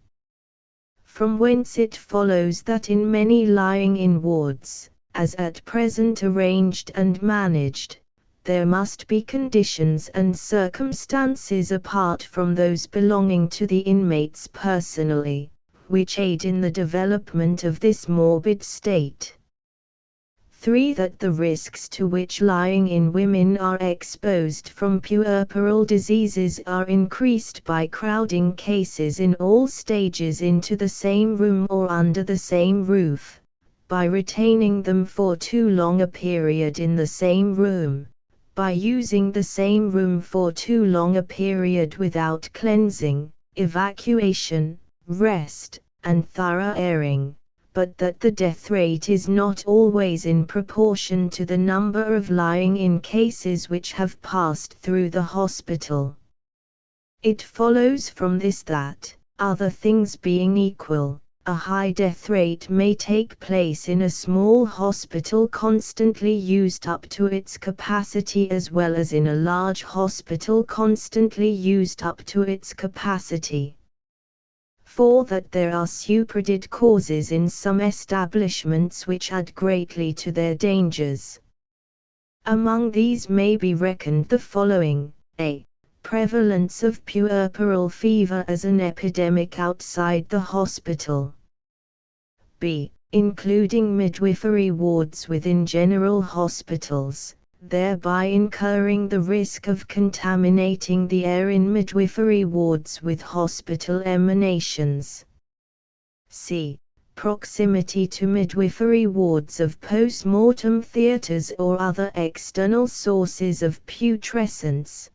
From whence it follows that in many lying-in wards, as at present arranged and managed, there must be conditions and circumstances apart from those belonging to the inmates personally, which aid in the development of this morbid state. 3. That the risks to which lying-in women are exposed from puerperal diseases are increased by crowding cases in all stages into the same room or under the same roof, by retaining them for too long a period in the same room, by using the same room for too long a period without cleansing, evacuation, rest, and thorough airing, but that the death rate is not always in proportion to the number of lying-in cases which have passed through the hospital. It follows from this that, other things being equal, a high death rate may take place in a small hospital constantly used up to its capacity as well as in a large hospital constantly used up to its capacity. 4. That there are superadded causes in some establishments which add greatly to their dangers. Among these may be reckoned the following: a. Prevalence of puerperal fever as an epidemic outside the hospital. b. Including midwifery wards within general hospitals, thereby incurring the risk of contaminating the air in midwifery wards with hospital emanations. c. Proximity to midwifery wards of post-mortem theatres or other external sources of putrescence.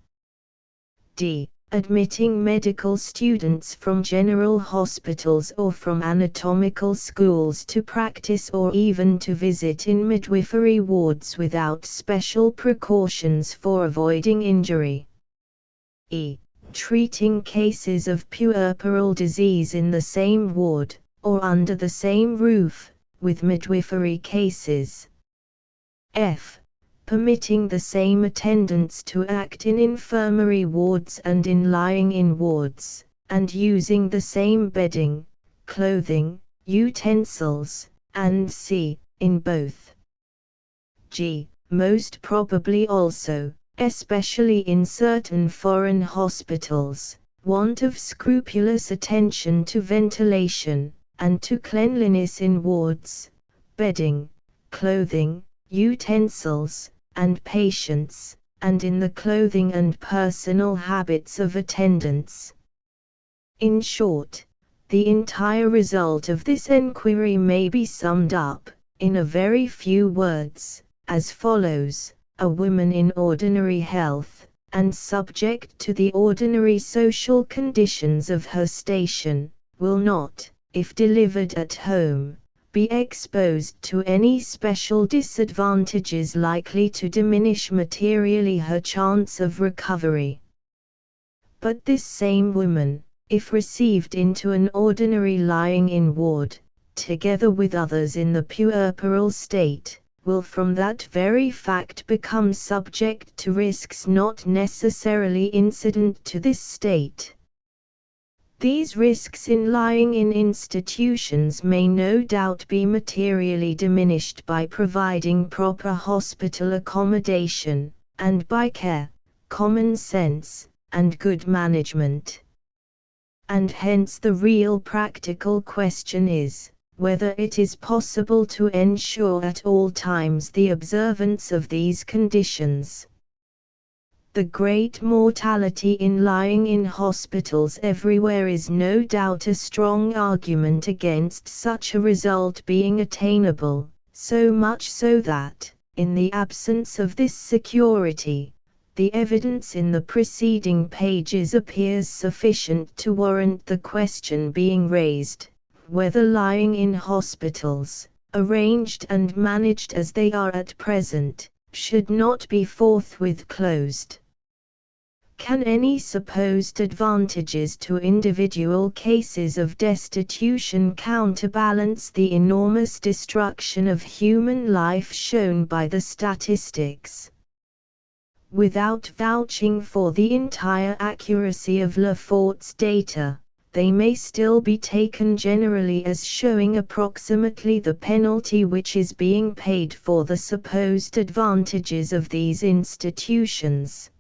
d. Admitting medical students from general hospitals or from anatomical schools to practice or even to visit in midwifery wards without special precautions for avoiding injury. e. Treating cases of puerperal disease in the same ward, or under the same roof, with midwifery cases. f. Permitting the same attendants to act in infirmary wards and in lying-in wards, and using the same bedding, clothing, utensils, and c. in both. g. Most probably also, especially in certain foreign hospitals, want of scrupulous attention to ventilation, and to cleanliness in wards, bedding, clothing, utensils, and patients, and in the clothing and personal habits of attendants. In short, the entire result of this enquiry may be summed up, in a very few words, as follows: a woman in ordinary health, and subject to the ordinary social conditions of her station, will not, if delivered at home, be exposed to any special disadvantages likely to diminish materially her chance of recovery. But this same woman, if received into an ordinary lying-in ward, together with others in the puerperal state, will from that very fact become subject to risks not necessarily incident to this state. These risks in lying-in institutions may no doubt be materially diminished by providing proper hospital accommodation, and by care, common sense, and good management. And hence the real practical question is, whether it is possible to ensure at all times the observance of these conditions. The great mortality in lying-in hospitals everywhere is no doubt a strong argument against such a result being attainable, so much so that, in the absence of this security, the evidence in the preceding pages appears sufficient to warrant the question being raised, whether lying-in hospitals, arranged and managed as they are at present, should not be forthwith closed. Can any supposed advantages to individual cases of destitution counterbalance the enormous destruction of human life shown by the statistics? Without vouching for the entire accuracy of Lefort's data, they may still be taken generally as showing approximately the penalty which is being paid for the supposed advantages of these institutions.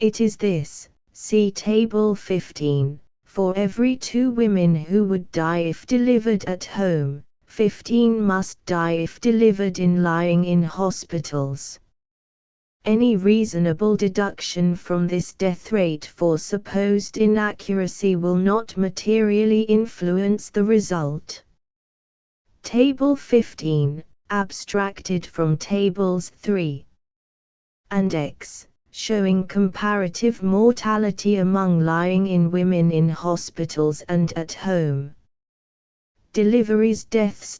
It is this: see Table 15, for every 2 women who would die if delivered at home, 15 must die if delivered in lying in hospitals. Any reasonable deduction from this death rate for supposed inaccuracy will not materially influence the result. Table 15, abstracted from Tables 3 and X, showing comparative mortality among lying-in women in hospitals and at home. Deliveries deaths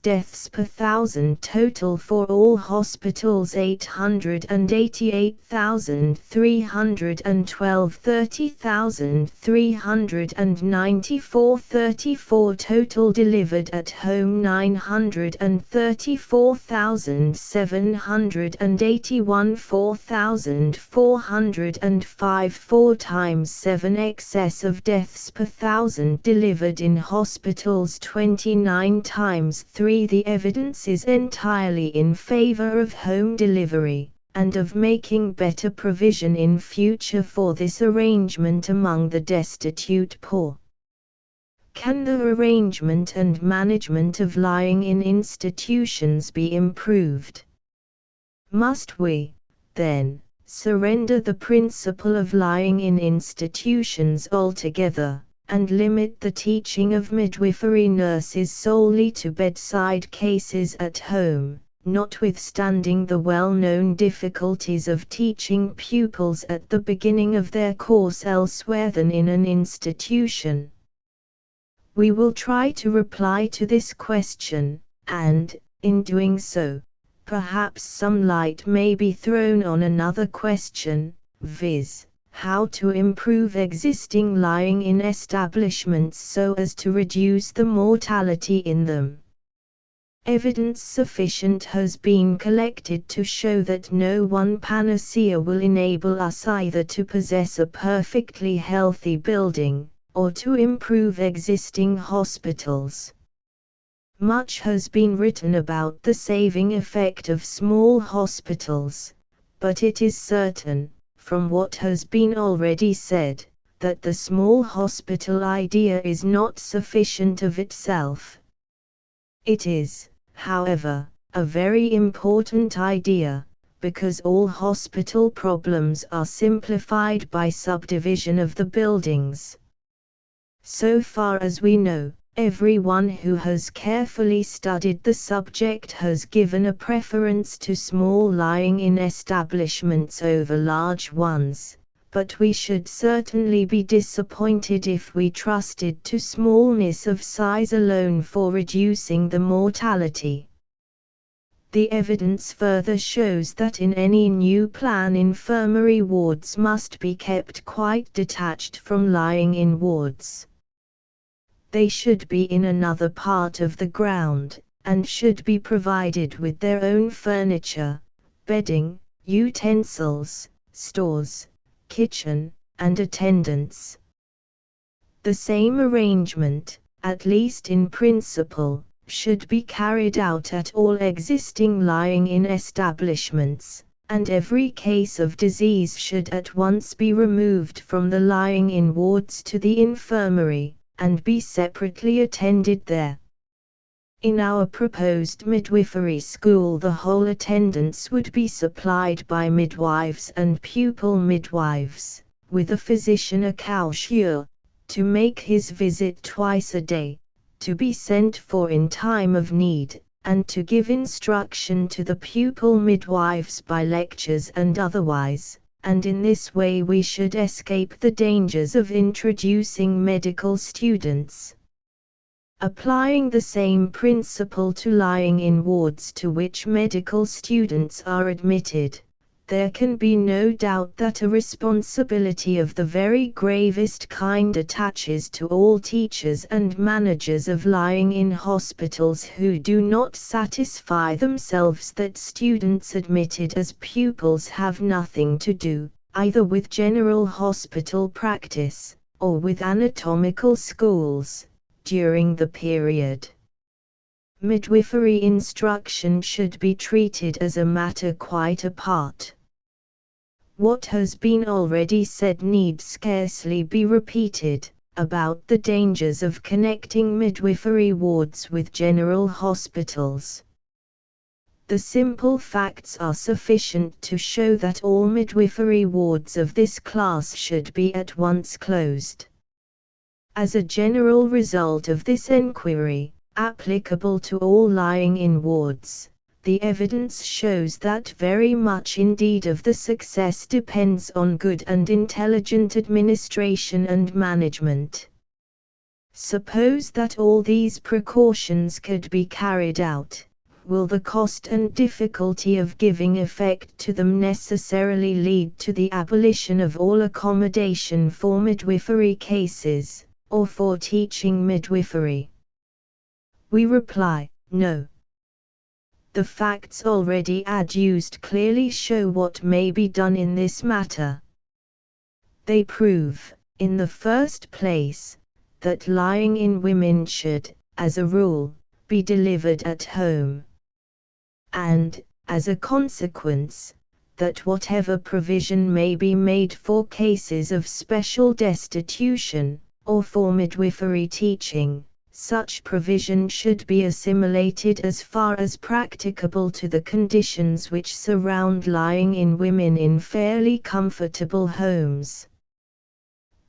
per thousand total for all hospitals 888,312 30,394 34 total delivered at home 934,781 4,405 4 times 7 excess of deaths per thousand delivered in hospitals 29 times 3. The evidence is entirely in favor of home delivery, and of making better provision in future for this arrangement among the destitute poor. Can the arrangement and management of lying in institutions be improved? Must we, then, surrender the principle of lying in institutions altogether, and limit the teaching of midwifery nurses solely to bedside cases at home, notwithstanding the well-known difficulties of teaching pupils at the beginning of their course elsewhere than in an institution? We will try to reply to this question, and, in doing so, perhaps some light may be thrown on another question, viz., how to improve existing lying-in establishments so as to reduce the mortality in them. Evidence sufficient has been collected to show that no one panacea will enable us either to possess a perfectly healthy building, or to improve existing hospitals. Much has been written about the saving effect of small hospitals, but it is certain, from what has been already said, that the small hospital idea is not sufficient of itself. It is, however, a very important idea, because all hospital problems are simplified by subdivision of the buildings. So far as we know, everyone who has carefully studied the subject has given a preference to small lying-in establishments over large ones, but we should certainly be disappointed if we trusted to smallness of size alone for reducing the mortality. The evidence further shows that in any new plan infirmary wards must be kept quite detached from lying-in wards. They should be in another part of the ground, and should be provided with their own furniture, bedding, utensils, stores, kitchen, and attendants. The same arrangement, at least in principle, should be carried out at all existing lying-in establishments, and every case of disease should at once be removed from the lying-in wards to the infirmary, and be separately attended there. In our proposed midwifery school, the whole attendance would be supplied by midwives and pupil midwives, with a physician accoucheur, to make his visit twice a day, to be sent for in time of need, and to give instruction to the pupil midwives by lectures and otherwise, and in this way we should escape the dangers of introducing medical students. Applying the same principle to lying-in wards to which medical students are admitted, there can be no doubt that a responsibility of the very gravest kind attaches to all teachers and managers of lying-in hospitals who do not satisfy themselves that students admitted as pupils have nothing to do, either with general hospital practice, or with anatomical schools, during the period. Midwifery instruction should be treated as a matter quite apart. What has been already said need scarcely be repeated. about the dangers of connecting midwifery wards with general hospitals. The simple facts are sufficient to show that all midwifery wards of this class should be at once closed. As a general result of this enquiry, applicable to all lying-in wards, the evidence shows that very much indeed of the success depends on good and intelligent administration and management. Suppose that all these precautions could be carried out, will the cost and difficulty of giving effect to them necessarily lead to the abolition of all accommodation for midwifery cases, or for teaching midwifery? We reply, no. The facts already adduced clearly show what may be done in this matter. They prove, in the first place, that lying-in women should, as a rule, be delivered at home. And, as a consequence, that whatever provision may be made for cases of special destitution, or for midwifery teaching, such provision should be assimilated as far as practicable to the conditions which surround lying-in women in fairly comfortable homes.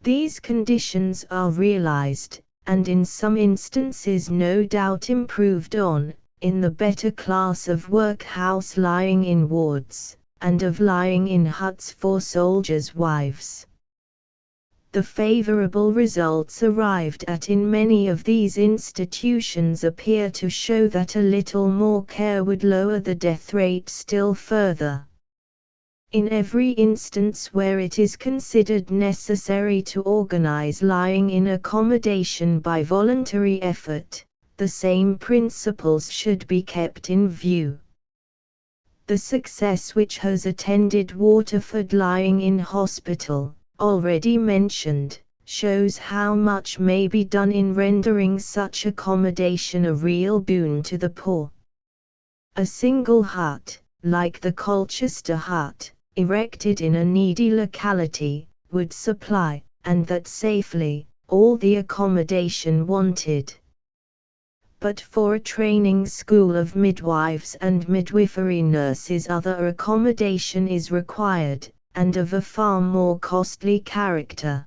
These conditions are realized, and in some instances no doubt improved on, in the better class of workhouse lying-in wards, and of lying-in huts for soldiers' wives. The favorable results arrived at in many of these institutions appear to show that a little more care would lower the death rate still further. In every instance where it is considered necessary to organize lying-in accommodation by voluntary effort, the same principles should be kept in view. The success which has attended Waterford Lying-in Hospital, already mentioned, shows how much may be done in rendering such accommodation a real boon to the poor. A single hut, like the Colchester hut, erected in a needy locality, would supply, and that safely, all the accommodation wanted. But for a training school of midwives and midwifery nurses other accommodation is required, and of a far more costly character.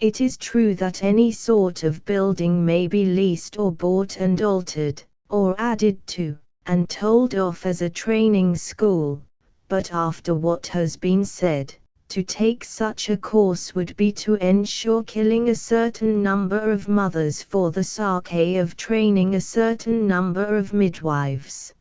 It is true that any sort of building may be leased or bought and altered, or added to, and told off as a training school, but after what has been said, to take such a course would be to ensure killing a certain number of mothers for the sake of training a certain number of midwives.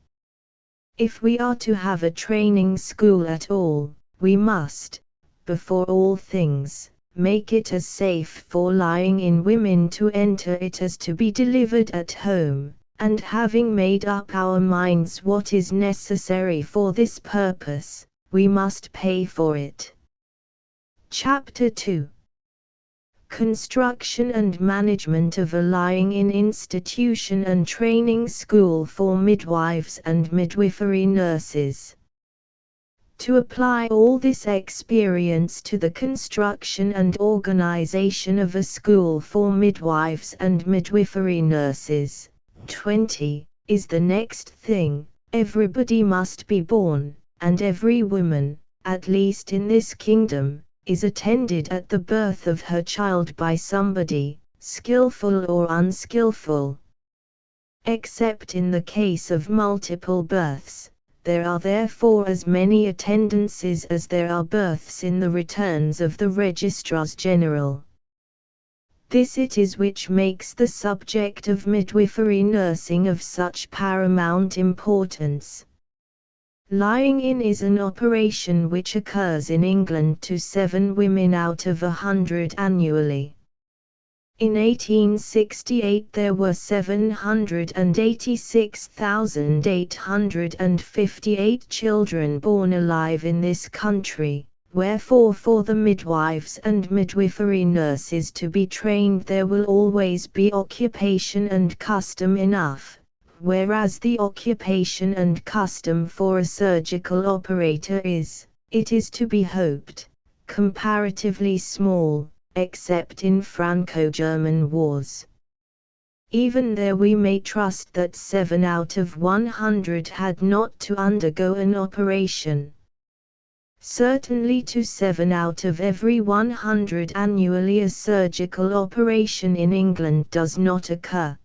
If we are to have a training school at all, we must, before all things, make it as safe for lying-in women to enter it as to be delivered at home, and having made up our minds what is necessary for this purpose, we must pay for it. Chapter 2. Construction and management of a lying-in institution and training school for midwives and midwifery nurses. To apply all this experience to the construction and organization of a school for midwives and midwifery nurses, 20, is the next thing. Everybody must be born, and every woman, at least in this kingdom, is attended at the birth of her child by somebody, skillful or unskillful. Except in the case of multiple births, there are therefore as many attendances as there are births in the returns of the Registrars General. This it is which makes the subject of midwifery nursing of such paramount importance. Lying-in is an operation which occurs in England to 7 women out of 100 annually. In 1868 there were 786,858 children born alive in this country, wherefore for the midwives and midwifery nurses to be trained there will always be occupation and custom enough, whereas the occupation and custom for a surgical operator is, it is to be hoped, comparatively small, except in Franco-German wars. Even there we may trust that 7 out of 100 had not to undergo an operation. Certainly to 7 out of every 100 annually a surgical operation in England does not occur.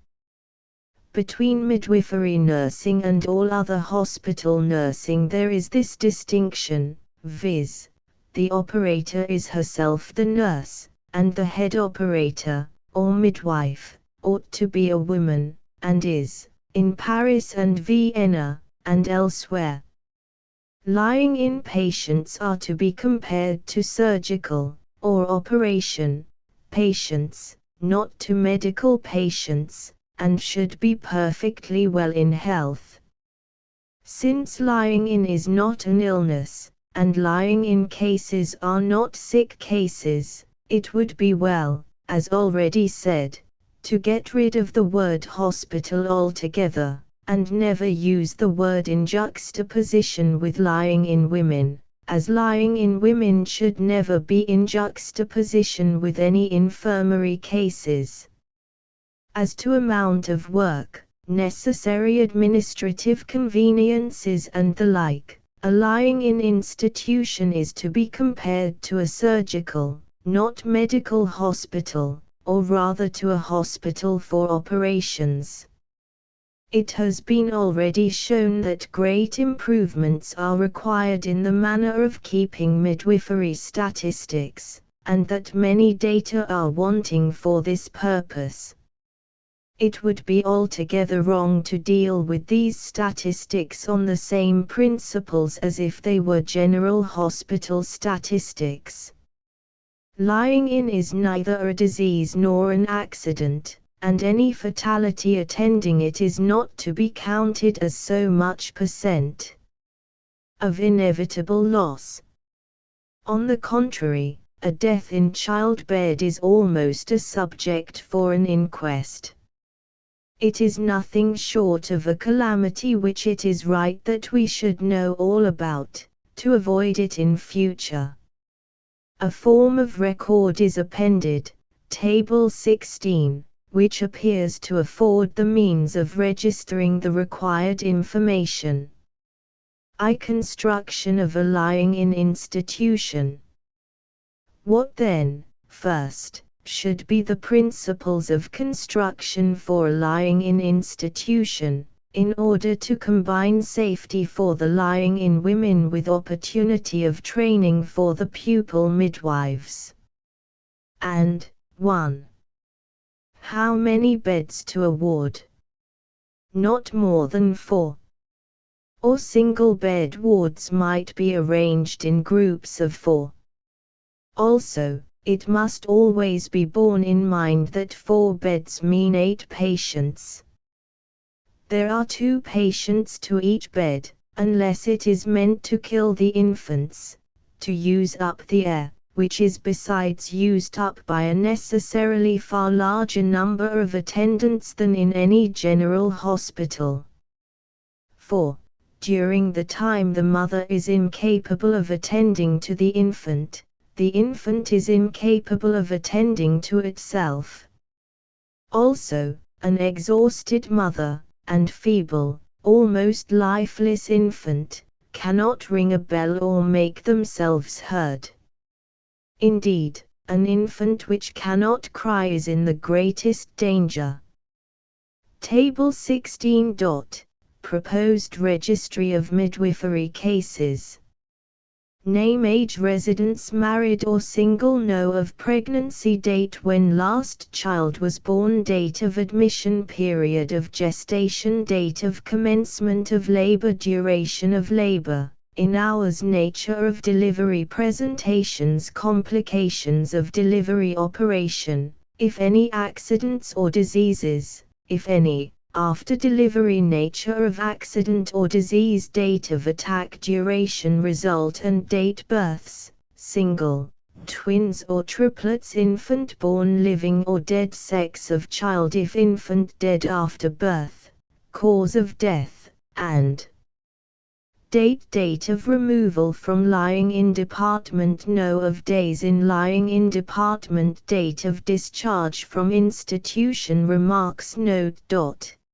Between midwifery nursing and all other hospital nursing there is this distinction, viz., the operator is herself the nurse, and the head operator, or midwife, ought to be a woman, and is, in Paris and Vienna, and elsewhere. Lying-in patients are to be compared to surgical, or operation, patients, not to medical patients, and should be perfectly well in health. Since lying-in is not an illness, and lying-in cases are not sick cases, it would be well, as already said, to get rid of the word hospital altogether, and never use the word in juxtaposition with lying-in women, as lying-in women should never be in juxtaposition with any infirmary cases. As to amount of work, necessary administrative conveniences and the like, a lying-in institution is to be compared to a surgical, not medical hospital, or rather to a hospital for operations. It has been already shown that great improvements are required in the manner of keeping midwifery statistics, and that many data are wanting for this purpose. It would be altogether wrong to deal with these statistics on the same principles as if they were general hospital statistics. Lying-in is neither a disease nor an accident, and any fatality attending it is not to be counted as so much % of inevitable loss. On the contrary, a death in childbed is almost a subject for an inquest. It is nothing short of a calamity which it is right that we should know all about, to avoid it in future. A form of record is appended, Table 16, which appears to afford the means of registering the required information. Construction of a lying-in institution. What then, first, should be the principles of construction for a lying-in institution, in order to combine safety for the lying-in women with opportunity of training for the pupil midwives? And, 1. How many beds to a ward? Not more than 4. Or single-bed wards might be arranged in groups of 4. Also, it must always be borne in mind that 4 beds mean 8 patients. There are 2 patients to each bed, unless it is meant to kill the infants, to use up the air, which is besides used up by a necessarily far larger number of attendants than in any general hospital. 4. During the time the mother is incapable of attending to the infant is incapable of attending to itself. Also, an exhausted mother, and feeble, almost lifeless infant, cannot ring a bell or make themselves heard. Indeed, an infant which cannot cry is in the greatest danger. Table 16. Proposed registry of midwifery cases. Name, age, residence, married or single, know of pregnancy, date when last child was born, date of admission, period of gestation, date of commencement of labor, duration of labor, in hours, nature of delivery, presentations, complications of delivery, operation, if any, accidents or diseases, if any, after delivery, nature of accident or disease, date of attack, duration, result and date, births, single, twins or triplets, infant born living or dead, sex of child if infant dead after birth, cause of death, and Date of removal from lying-in department. No of days in lying-in department. Date of discharge from institution. Remarks. Note.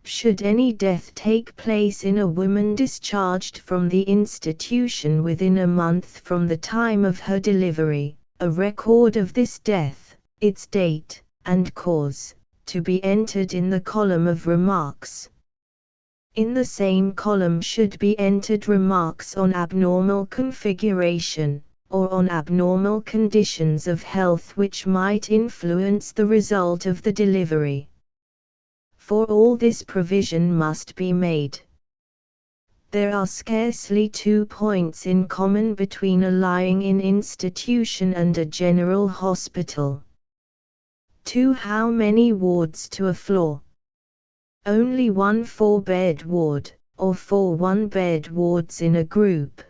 Should any death take place in a woman discharged from the institution within a month from the time of her delivery, a record of this death, its date, and cause, to be entered in the column of remarks. In the same column should be entered remarks on abnormal configuration, or on abnormal conditions of health which might influence the result of the delivery. For all this provision must be made. There are scarcely 2 points in common between a lying-in institution and a general hospital. 2. How many wards to a floor? Only 1 4-bed ward, or 4 1-bed wards in a group.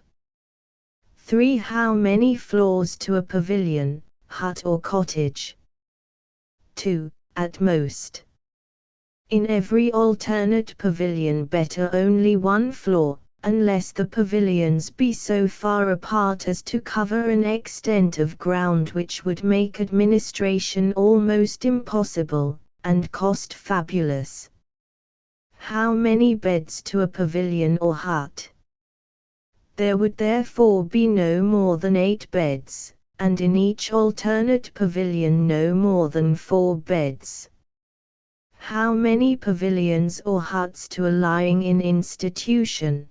3. How many floors to a pavilion, hut or cottage? 2. At most. In every alternate pavilion better only 1 floor, unless the pavilions be so far apart as to cover an extent of ground which would make administration almost impossible, and cost fabulous. How many beds to a pavilion or hut? There would therefore be no more than 8 beds, and in each alternate pavilion no more than 4 beds. How many pavilions or huts to a lying-in institution?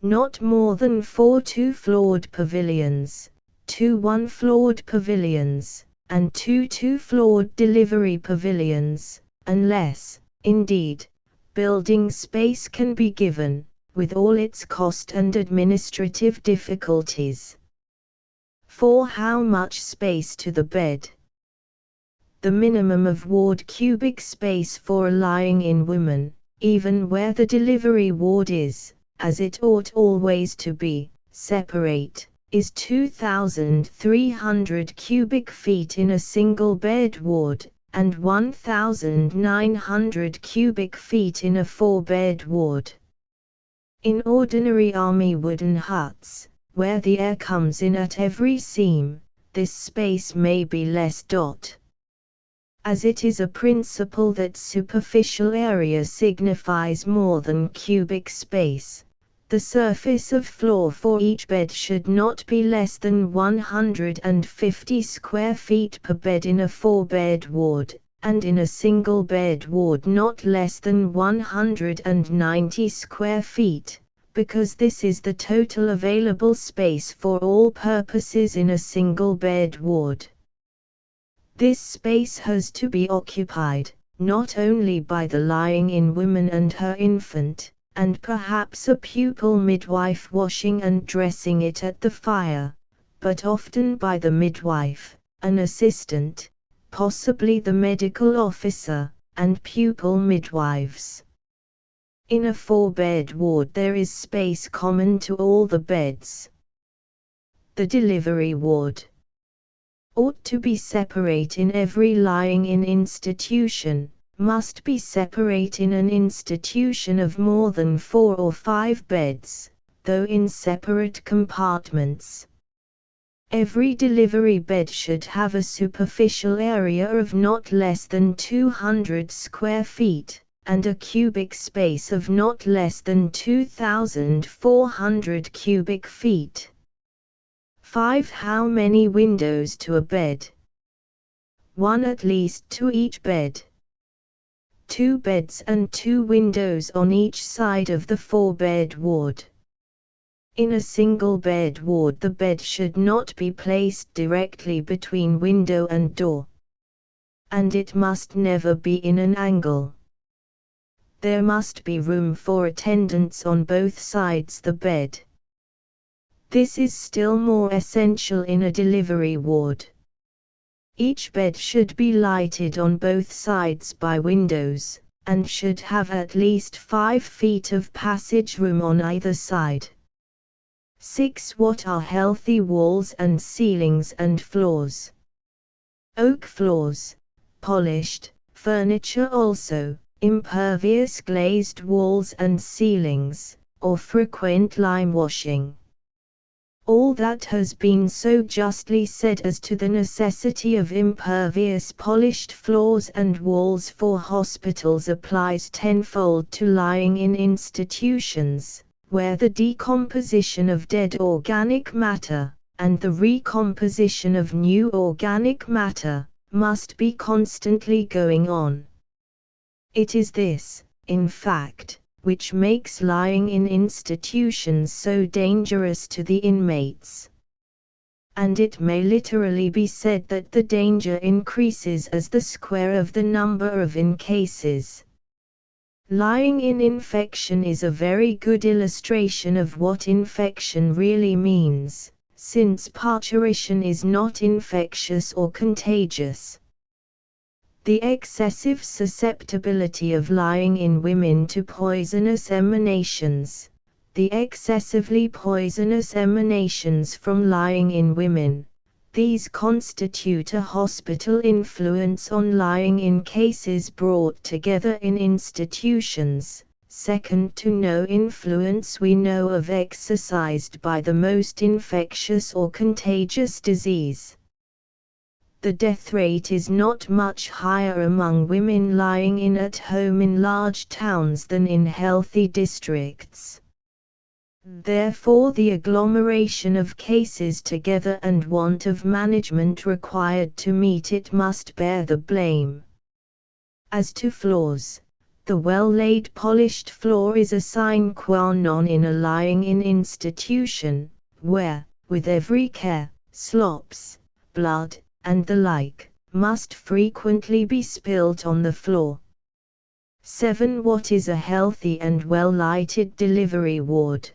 Not more than 4 2-floored pavilions, 2 1-floored pavilions, and 2 2-floored delivery pavilions, unless, indeed, building space can be given, with all its cost and administrative difficulties. 4. How much space to the bed? The minimum of ward cubic space for a lying-in woman, even where the delivery ward is, as it ought always to be, separate, is 2,300 cubic feet in a single-bed ward, and 1,900 cubic feet in a 4-bed ward. In ordinary army wooden huts, where the air comes in at every seam, this space may be less. As it is a principle that superficial area signifies more than cubic space, the surface of floor for each bed should not be less than 150 square feet per bed in a 4-bed ward, and in a single-bed ward not less than 190 square feet, because this is the total available space for all purposes in a single-bed ward. This space has to be occupied, not only by the lying-in woman and her infant, and perhaps a pupil midwife washing and dressing it at the fire, but often by the midwife, an assistant, possibly the medical officer, and pupil midwives. In a 4-bed ward there is space common to all the beds. The delivery ward ought to be separate in every lying-in institution, must be separate in an institution of more than 4 or 5 beds, though in separate compartments. Every delivery bed should have a superficial area of not less than 200 square feet, and a cubic space of not less than 2,400 cubic feet. 5. How many windows to a bed? 1 at least to each bed. 2 beds and 2 windows on each side of the 4-bed ward. In a single-bed ward the bed should not be placed directly between window and door. And it must never be in an angle. There must be room for attendants on both sides the bed. This is still more essential in a delivery ward. Each bed should be lighted on both sides by windows, and should have at least 5 feet of passage room on either side. 6. What are healthy walls and ceilings and floors? Oak floors, polished, furniture also, impervious glazed walls and ceilings, or frequent lime washing. All that has been so justly said as to the necessity of impervious polished floors and walls for hospitals applies tenfold to lying in institutions, where the decomposition of dead organic matter, and the recomposition of new organic matter, must be constantly going on. It is this, in fact, which makes lying in institutions so dangerous to the inmates. And it may literally be said that the danger increases as the square of the number of cases. Lying in infection is a very good illustration of what infection really means, since parturition is not infectious or contagious. The excessive susceptibility of lying in women to poisonous emanations, the excessively poisonous emanations from lying in women, these constitute a hospital influence on lying in cases brought together in institutions, second to no influence we know of exercised by the most infectious or contagious disease. The death rate is not much higher among women lying in at home in large towns than in healthy districts. Therefore the agglomeration of cases together and want of management required to meet it must bear the blame. As to floors, the well-laid polished floor is a sine qua non in a lying-in institution, where, with every care, slops, blood, and the like, must frequently be spilt on the floor. 7. What is a healthy and well-lighted delivery ward?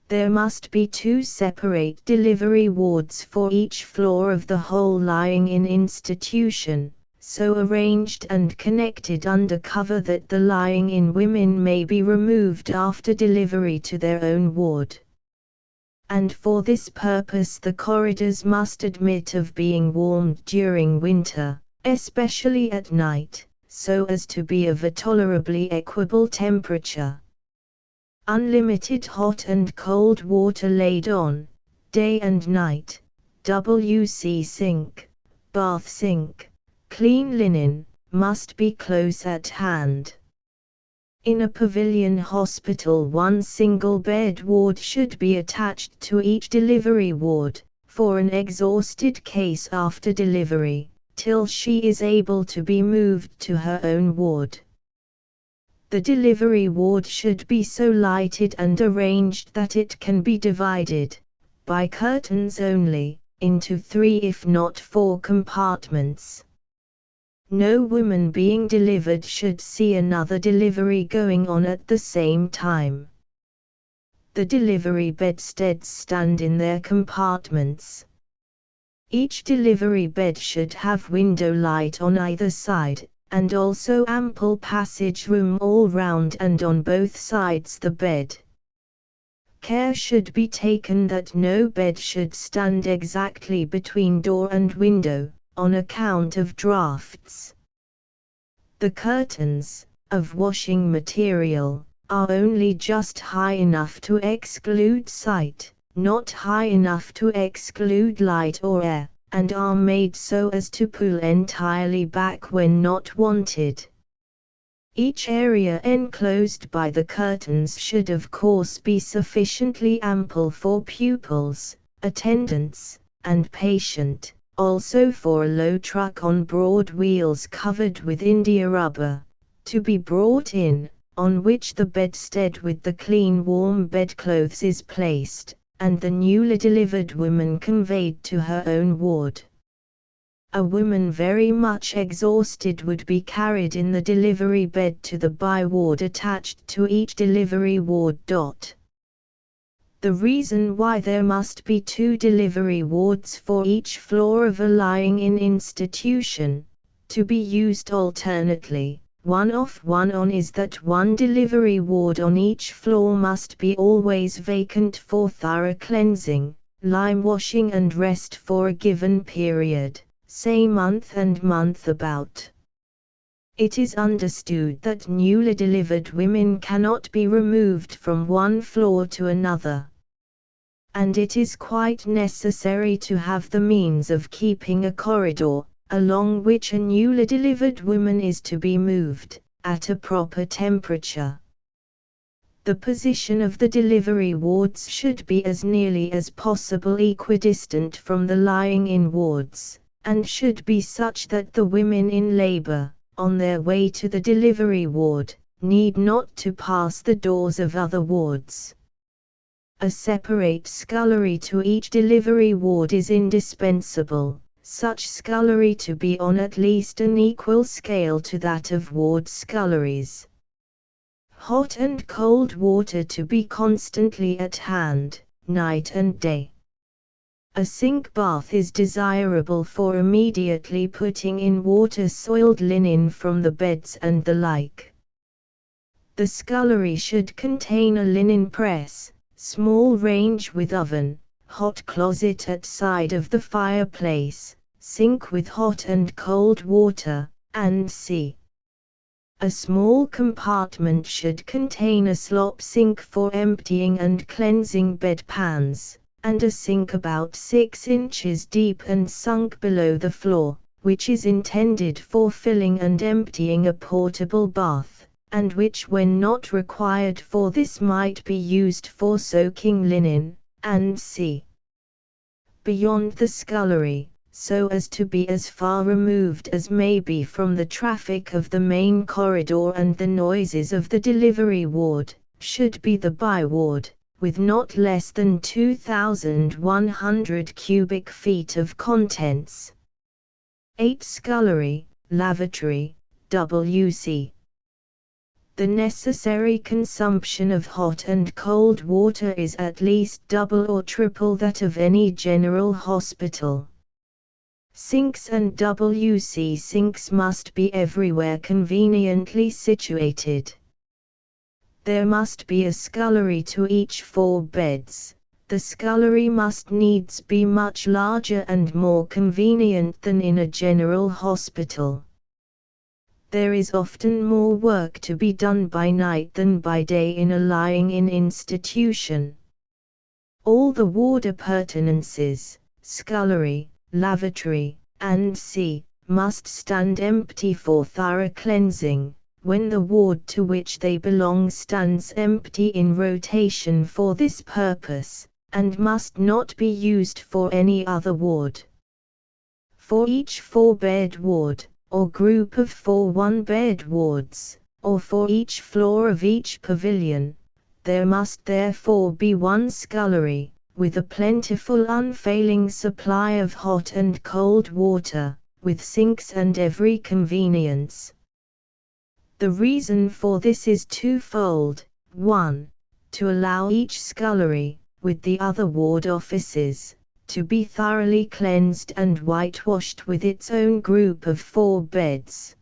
There must be 2 separate delivery wards for each floor of the whole lying-in institution, so arranged and connected under cover that the lying-in women may be removed after delivery to their own ward. And for this purpose the corridors must admit of being warmed during winter, especially at night, so as to be of a tolerably equable temperature. Unlimited hot and cold water laid on, day and night, WC sink, bath sink, clean linen, must be close at hand. In a pavilion hospital 1 single bed ward should be attached to each delivery ward, for an exhausted case after delivery, till she is able to be moved to her own ward. The delivery ward should be so lighted and arranged that it can be divided, by curtains only, into 3 if not 4 compartments. No woman being delivered should see another delivery going on at the same time. The delivery bedsteads stand in their compartments. Each delivery bed should have window light on either side, and also ample passage room all round and on both sides the bed. Care should be taken that no bed should stand exactly between door and window, on account of draughts. The curtains, of washing material, are only just high enough to exclude sight, not high enough to exclude light or air, and are made so as to pull entirely back when not wanted. Each area enclosed by the curtains should of course be sufficiently ample for pupils, attendants, and patient, also for a low truck on broad wheels covered with India rubber, to be brought in, on which the bedstead with the clean warm bedclothes is placed, and the newly delivered woman conveyed to her own ward. A woman very much exhausted would be carried in the delivery bed to the by-ward attached to each delivery ward. The reason why there must be 2 delivery wards for each floor of a lying-in institution, to be used alternately, one off one on, is that 1 delivery ward on each floor must be always vacant for thorough cleansing, lime washing and rest for a given period, say month and month about. It is understood that newly delivered women cannot be removed from one floor to another. And it is quite necessary to have the means of keeping a corridor, along which a newly delivered woman is to be moved, at a proper temperature. The position of the delivery wards should be as nearly as possible equidistant from the lying-in wards, and should be such that the women in labor, on their way to the delivery ward, need not to pass the doors of other wards. A separate scullery to each delivery ward is indispensable, such scullery to be on at least an equal scale to that of ward sculleries. Hot and cold water to be constantly at hand, night and day. A sink bath is desirable for immediately putting in water-soiled linen from the beds and the like. The scullery should contain a linen press, small range with oven, hot closet at side of the fireplace, sink with hot and cold water, and c. A small compartment should contain a slop sink for emptying and cleansing bed pans, and a sink about 6 inches deep and sunk below the floor, which is intended for filling and emptying a portable bath, and which when not required for this might be used for soaking linen, and c. Beyond the scullery, so as to be as far removed as may be from the traffic of the main corridor and the noises of the delivery ward, should be the byward, with not less than 2,100 cubic feet of contents. 8 Scullery, lavatory, WC. The necessary consumption of hot and cold water is at least double or triple that of any general hospital. Sinks and WC sinks must be everywhere conveniently situated. There must be a scullery to each 4 beds. The scullery must needs be much larger and more convenient than in a general hospital. There is often more work to be done by night than by day in a lying-in institution. All the ward appurtenances, scullery, lavatory, and c. must stand empty for thorough cleansing, when the ward to which they belong stands empty in rotation for this purpose, and must not be used for any other ward. For each 4-bed ward, or group of 4 1-bed wards, or for each floor of each pavilion, there must therefore be 1 scullery, with a plentiful unfailing supply of hot and cold water, with sinks and every convenience. The reason for this is twofold: 1. To allow each scullery, with the other ward offices, to be thoroughly cleansed and whitewashed with its own group of 4 beds.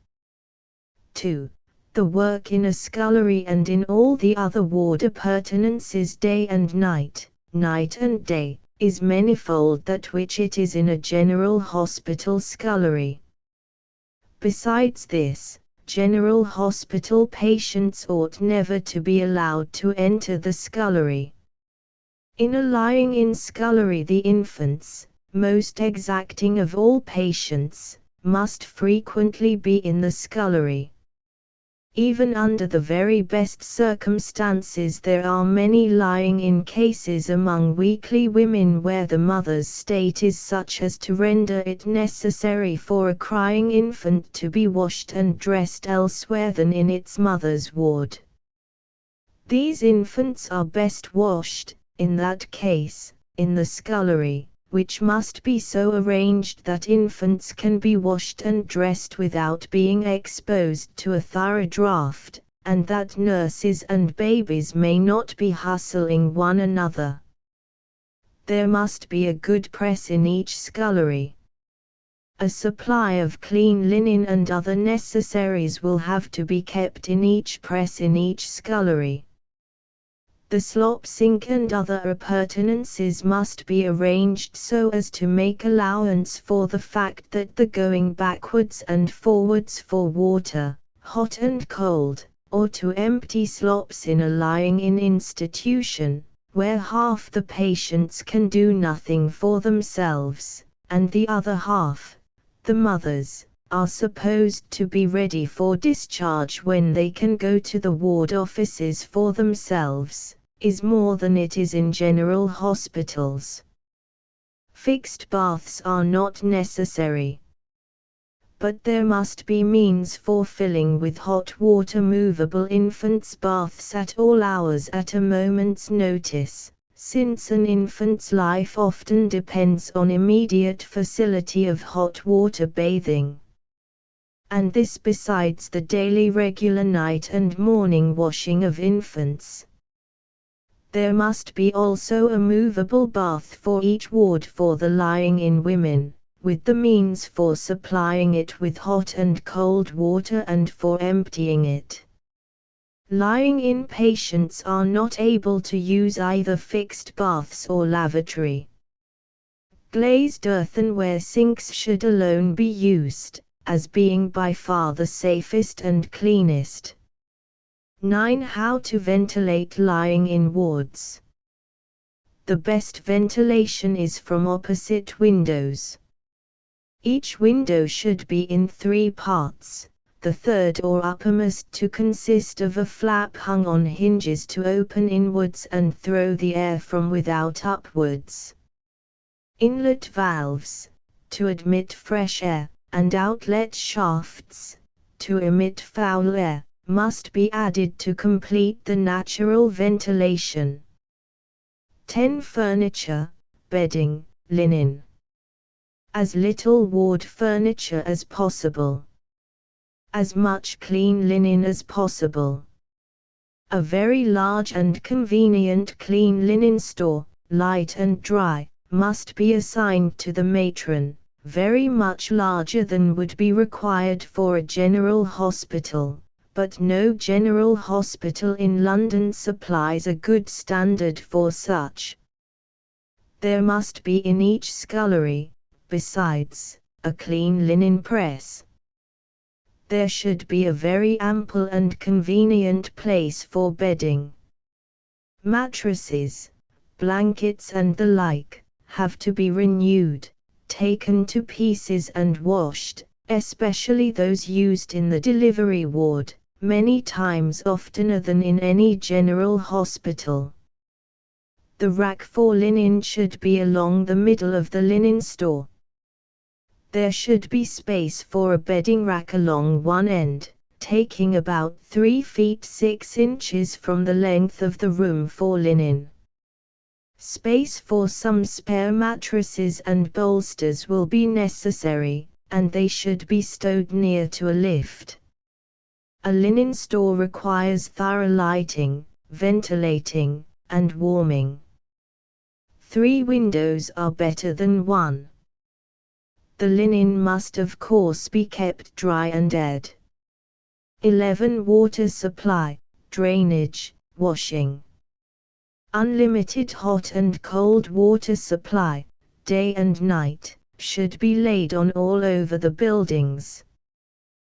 2. The work in a scullery and in all the other ward appurtenances day and night, night and day, is manifold that which it is in a general hospital scullery. Besides this, general hospital patients ought never to be allowed to enter the scullery. In a lying-in scullery the infants, most exacting of all patients, must frequently be in the scullery. Even under the very best circumstances there are many lying-in cases among weakly women where the mother's state is such as to render it necessary for a crying infant to be washed and dressed elsewhere than in its mother's ward. These infants are best washed, in that case, in the scullery, which must be so arranged that infants can be washed and dressed without being exposed to a thorough draught, and that nurses and babies may not be hustling one another. There must be a good press in each scullery. A supply of clean linen and other necessaries will have to be kept in each press in each scullery. The slop sink and other appurtenances must be arranged so as to make allowance for the fact that the going backwards and forwards for water, hot and cold, or to empty slops in a lying-in institution, where half the patients can do nothing for themselves, and the other half, the mothers, are supposed to be ready for discharge when they can go to the ward offices for themselves, is more than it is in general hospitals. Fixed baths are not necessary. But there must be means for filling with hot water movable infants' baths at all hours at a moment's notice, since an infant's life often depends on immediate facility of hot water bathing. And this besides the daily regular night and morning washing of infants. There must be also a movable bath for each ward for the lying-in women, with the means for supplying it with hot and cold water and for emptying it. Lying-in patients are not able to use either fixed baths or lavatory. Glazed earthenware sinks should alone be used, as being by far the safest and cleanest. 9. How to ventilate lying-in wards. The best ventilation is from opposite windows. Each window should be in 3 parts, the third or uppermost to consist of a flap hung on hinges to open inwards and throw the air from without upwards. Inlet valves, to admit fresh air, and outlet shafts, to emit foul air, must be added to complete the natural ventilation. 10. Furniture, bedding, linen. As little ward furniture as possible. As much clean linen as possible. A very large and convenient clean linen store, light and dry, must be assigned to the matron, very much larger than would be required for a general hospital, but no general hospital in London supplies a good standard for such. There must be in each scullery, besides, a clean linen press. There should be a very ample and convenient place for bedding. Mattresses, blankets and the like, have to be renewed, taken to pieces and washed, especially those used in the delivery ward, many times oftener than in any general hospital. The rack for linen should be along the middle of the linen store. There should be space for a bedding rack along one end, taking about 3 feet 6 inches from the length of the room for linen. Space for some spare mattresses and bolsters will be necessary, and they should be stowed near to a lift. A linen store requires thorough lighting, ventilating, and warming. 3 windows are better than 1. The linen must of course be kept dry and aired. 11. Water supply, drainage, washing. Unlimited hot and cold water supply, day and night, should be laid on all over the buildings.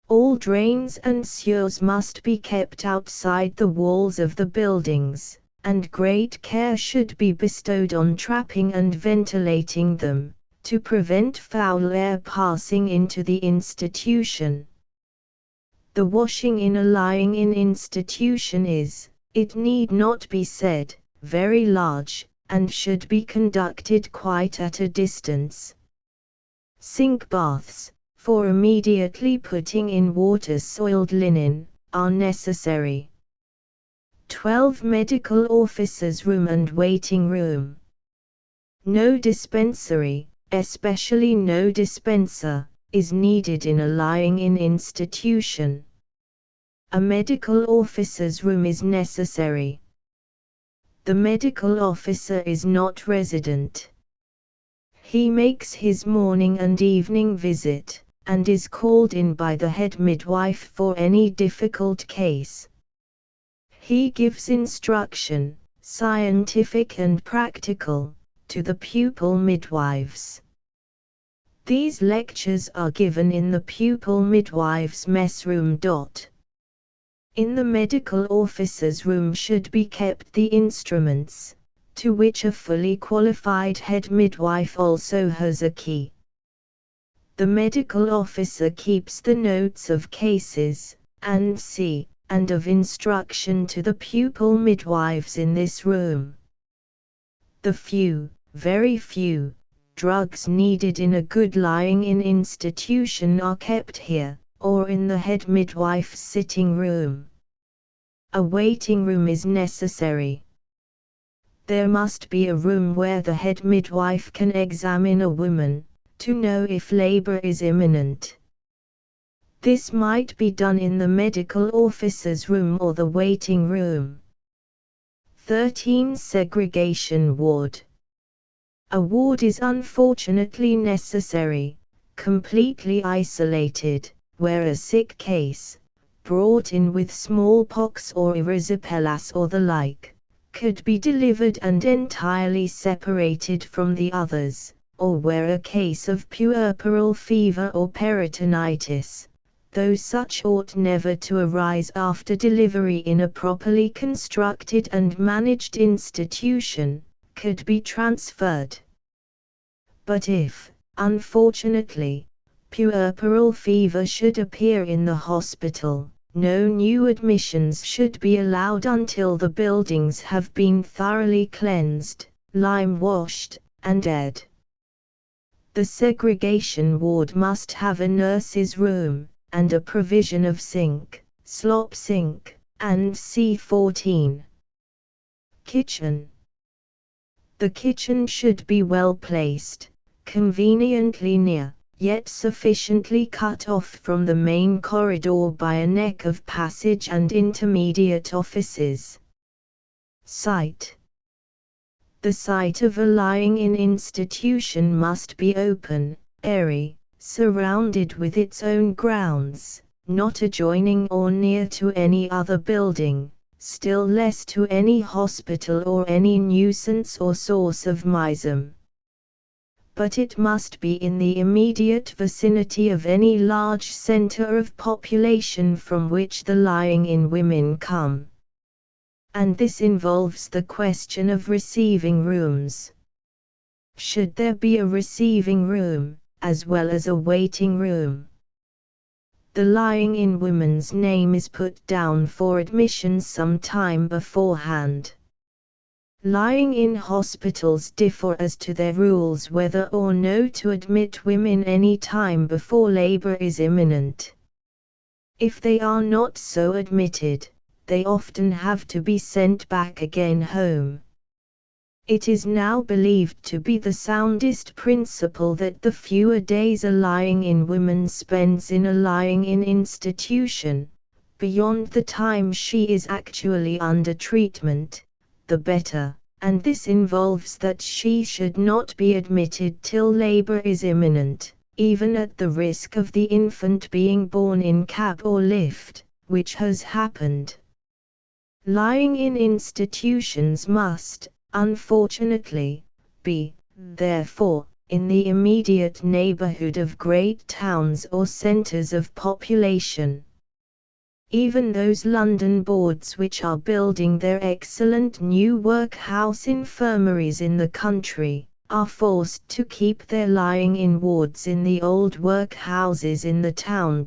All drains and sewers must be kept outside the walls of the buildings, and great care should be bestowed on trapping and ventilating them, to prevent foul air passing into the institution. The washing in a lying-in institution is, it need not be said, very large, and should be conducted quite at a distance. Sink baths, for immediately putting in water-soiled linen, are necessary. 12. Medical officers' room and waiting room. No dispensary, especially no dispenser, is needed in a lying-in institution. A medical officer's room is necessary. The medical officer is not resident. He makes his morning and evening visit, and is called in by the head midwife for any difficult case. He gives instruction, scientific and practical, to the pupil midwives. These lectures are given in the pupil midwives' mess room. In the medical officer's room should be kept the instruments, to which a fully qualified head midwife also has a key. The medical officer keeps the notes of cases, and of instruction to the pupil midwives in this room. The few, very few, drugs needed in a good lying-in institution are kept here, or in the head midwife's sitting room. A waiting room is necessary. There must be a room where the head midwife can examine a woman, to know if labor is imminent. This might be done in the medical officer's room or the waiting room. 13. Segregation ward. A ward is unfortunately necessary, completely isolated, where a sick case, brought in with smallpox or erysipelas or the like, could be delivered and entirely separated from the others, or where a case of puerperal fever or peritonitis, though such ought never to arise after delivery in a properly constructed and managed institution, could be transferred. But if, unfortunately, puerperal fever should appear in the hospital, no new admissions should be allowed until the buildings have been thoroughly cleansed, lime-washed, and aired. The segregation ward must have a nurse's room, and a provision of sink, slop sink, and C14. Kitchen. The kitchen should be well placed, conveniently near, yet sufficiently cut off from the main corridor by a neck of passage and intermediate offices. Site. The site of a lying-in institution must be open, airy, surrounded with its own grounds, not adjoining or near to any other building, still less to any hospital or any nuisance or source of miasm. But it must be in the immediate vicinity of any large center of population from which the lying-in women come. And this involves the question of receiving rooms. Should there be a receiving room, as well as a waiting room? The lying-in woman's name is put down for admission some time beforehand. Lying-in hospitals differ as to their rules whether or no to admit women any time before labor is imminent. If they are not so admitted, they often have to be sent back again home. It is now believed to be the soundest principle that the fewer days a lying-in woman spends in a lying-in institution, beyond the time she is actually under treatment, the better, and this involves that she should not be admitted till labor is imminent, even at the risk of the infant being born in cab or lift, which has happened. Lying-in institutions must, unfortunately, be, therefore, in the immediate neighborhood of great towns or centers of population. Even those London boards which are building their excellent new workhouse infirmaries in the country, are forced to keep their lying-in wards in the old workhouses in the town.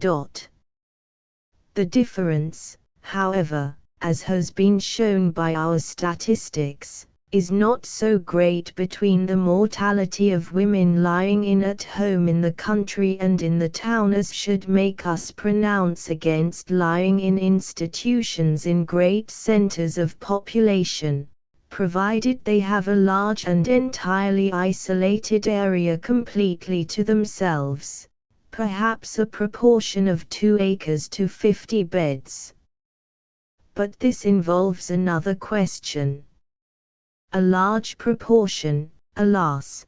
The difference, however, as has been shown by our statistics, is not so great between the mortality of women lying in at home in the country and in the town as should make us pronounce against lying in institutions in great centers of population, provided they have a large and entirely isolated area completely to themselves, perhaps a proportion of 2 acres to 50 beds. But this involves another question. A large proportion, alas,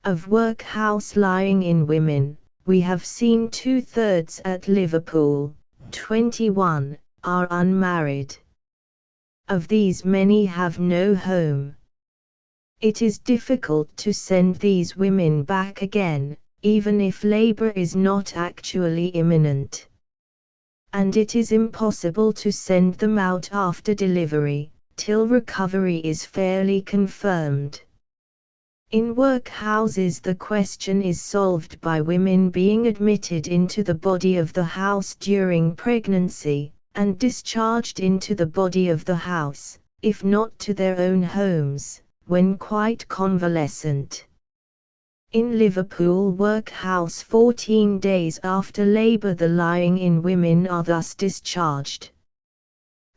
of workhouse lying-in women, we have seen 2/3 at Liverpool, 21, are unmarried. Of these many have no home. It is difficult to send these women back again, even if labor is not actually imminent. and it is impossible to send them out after delivery, till recovery is fairly confirmed. In workhouses the question is solved by women being admitted into the body of the house during pregnancy, and discharged into the body of the house, if not to their own homes, when quite convalescent. In Liverpool workhouse 14 days after labor the lying-in women are thus discharged.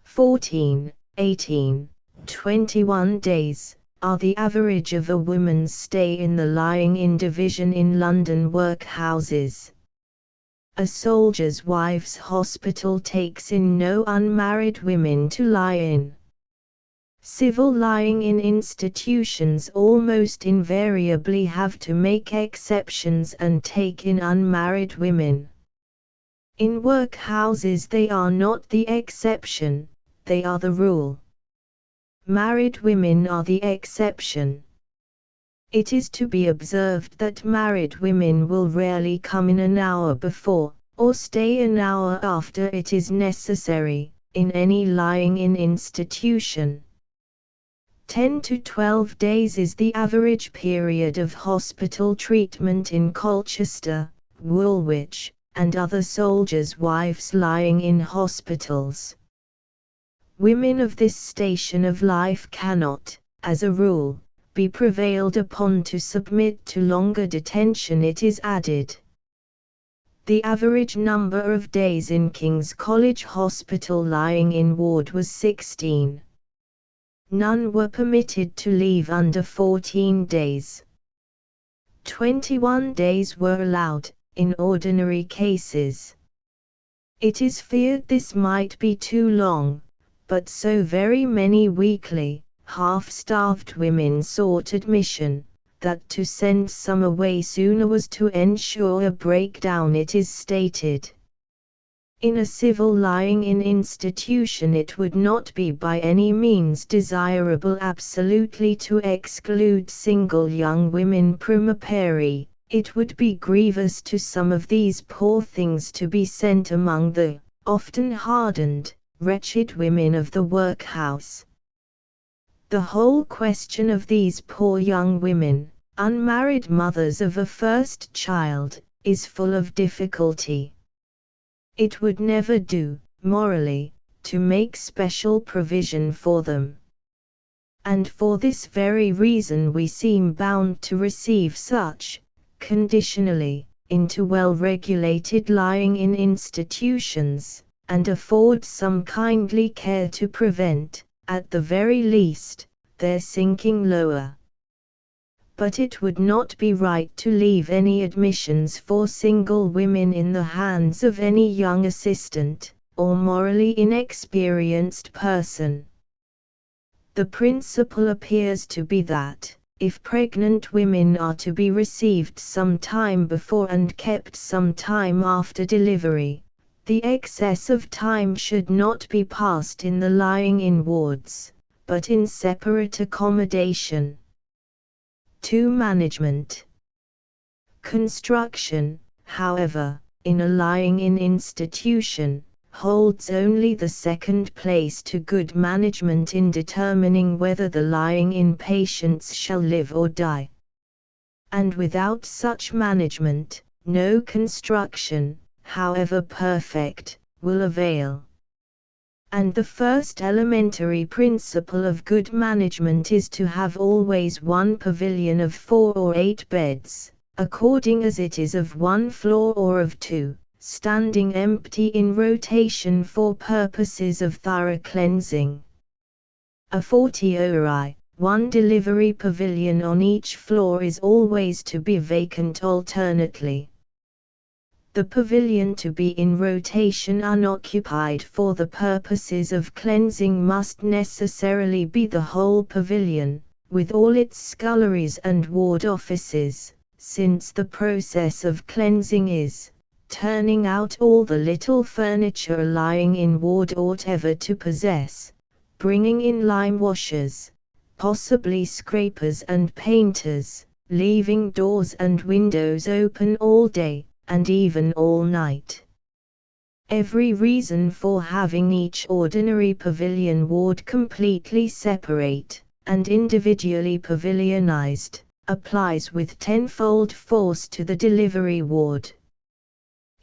14, 18, 21 days are the average of a woman's stay in the lying-in division in London workhouses. A soldier's wife's hospital takes in no unmarried women to lie in. Civil lying-in institutions almost invariably have to make exceptions and take in unmarried women. In workhouses they are not the exception, they are the rule. Married women are the exception. It is to be observed that married women will rarely come in an hour before, or stay an hour after it is necessary, in any lying-in institution. 10 to 12 days is the average period of hospital treatment in Colchester, Woolwich, and other soldiers' wives lying in hospitals. Women of this station of life cannot, as a rule, be prevailed upon to submit to longer detention. It is added. The average number of days in King's College Hospital lying in ward was 16. None were permitted to leave under 14 days. 21 days were allowed, in ordinary cases. It is feared this might be too long, but so very many weakly, half-starved women sought admission, that to send some away sooner was to ensure a breakdown. It is stated. In a civil lying-in institution it would not be by any means desirable absolutely to exclude single young women prima pari. It would be grievous to some of these poor things to be sent among the, often hardened, wretched women of the workhouse. The whole question of these poor young women, unmarried mothers of a first child, is full of difficulty. It would never do, morally, to make special provision for them. And for this very reason we seem bound to receive such, conditionally, into well-regulated lying-in institutions, and afford some kindly care to prevent, at the very least, their sinking lower. But it would not be right to leave any admissions for single women in the hands of any young assistant, or morally inexperienced person. The principle appears to be that, if pregnant women are to be received some time before and kept some time after delivery, the excess of time should not be passed in the lying-in wards, but in separate accommodation. 2. Management. Construction, however, in a lying-in institution, holds only the second place to good management in determining whether the lying-in patients shall live or die. And without such management, no construction, however perfect, will avail. And the first elementary principle of good management is to have always one pavilion of 4 or 8 beds, according as it is of 1 floor or of 2, standing empty in rotation for purposes of thorough cleansing. A fortiori, 1 delivery pavilion on each floor is always to be vacant alternately. The pavilion to be in rotation unoccupied for the purposes of cleansing must necessarily be the whole pavilion, with all its sculleries and ward offices, since the process of cleansing is, turning out all the little furniture lying in ward ought ever to possess, bringing in lime washers, possibly scrapers and painters, leaving doors and windows open all day, and even all night. Every reason for having each ordinary pavilion ward completely separate, and individually pavilionized, applies with tenfold force to the delivery ward.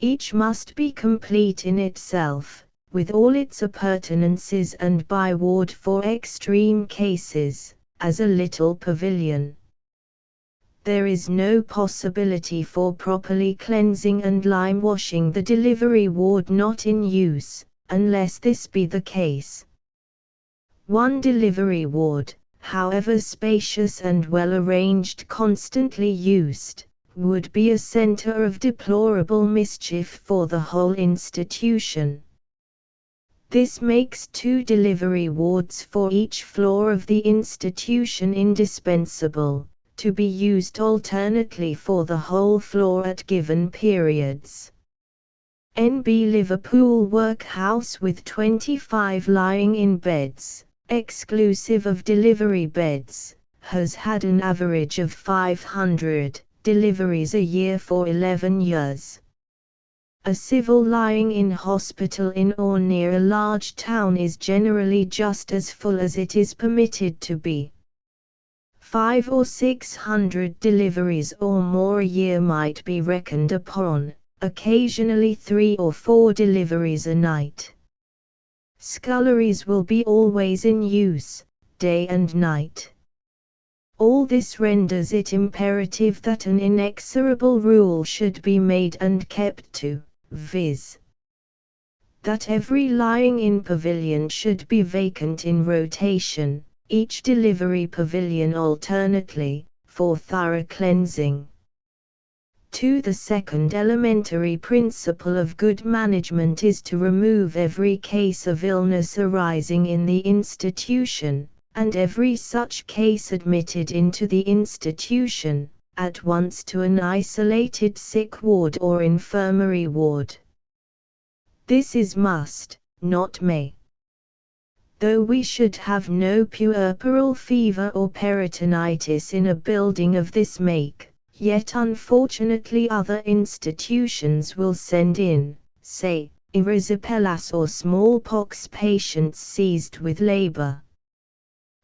Each must be complete in itself, with all its appurtenances and by ward for extreme cases, as a little pavilion. There is no possibility for properly cleansing and lime washing the delivery ward not in use, unless this be the case. One delivery ward, however spacious and well arranged, constantly used, would be a center of deplorable mischief for the whole institution. This makes 2 delivery wards for each floor of the institution indispensable, to be used alternately for the whole floor at given periods. NB Liverpool workhouse with 25 lying-in beds, exclusive of delivery beds, has had an average of 500 deliveries a year for 11 years. A civil lying-in hospital in or near a large town is generally just as full as it is permitted to be. 500 or 600 deliveries or more a year might be reckoned upon, occasionally 3 or 4 deliveries a night. Sculleries will be always in use, day and night. All this renders it imperative that an inexorable rule should be made and kept to, viz. that every lying-in pavilion should be vacant in rotation, each delivery pavilion alternately, for thorough cleansing. 2. The second elementary principle of good management is to remove every case of illness arising in the institution, and every such case admitted into the institution, at once to an isolated sick ward or infirmary ward. This is must, not may. Though we should have no puerperal fever or peritonitis in a building of this make, yet unfortunately other institutions will send in, say, erysipelas or smallpox patients seized with labor.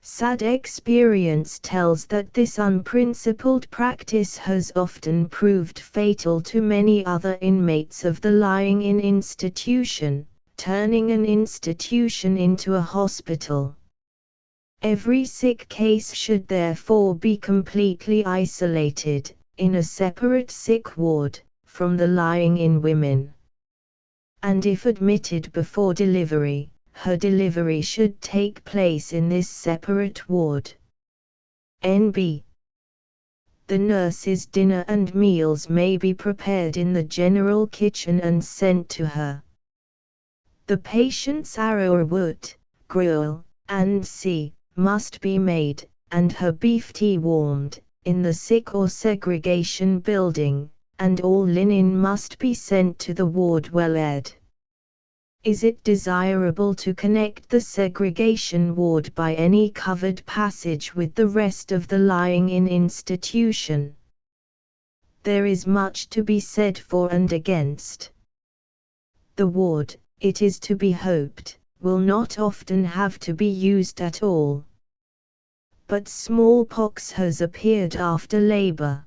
Sad experience tells that this unprincipled practice has often proved fatal to many other inmates of the lying-in institution, turning an institution into a hospital. Every sick case should therefore be completely isolated, in a separate sick ward, from the lying-in women. And if admitted before delivery, her delivery should take place in this separate ward. N.B. The nurse's dinner and meals may be prepared in the general kitchen and sent to her. The patient's arrowroot, gruel, and must be made, and her beef tea warmed, in the sick or segregation building, and all linen must be sent to the ward well aired. Is it desirable to connect the segregation ward by any covered passage with the rest of the lying-in institution? There is much to be said for and against. The ward, it is to be hoped, will not often have to be used at all. But smallpox has appeared after labor.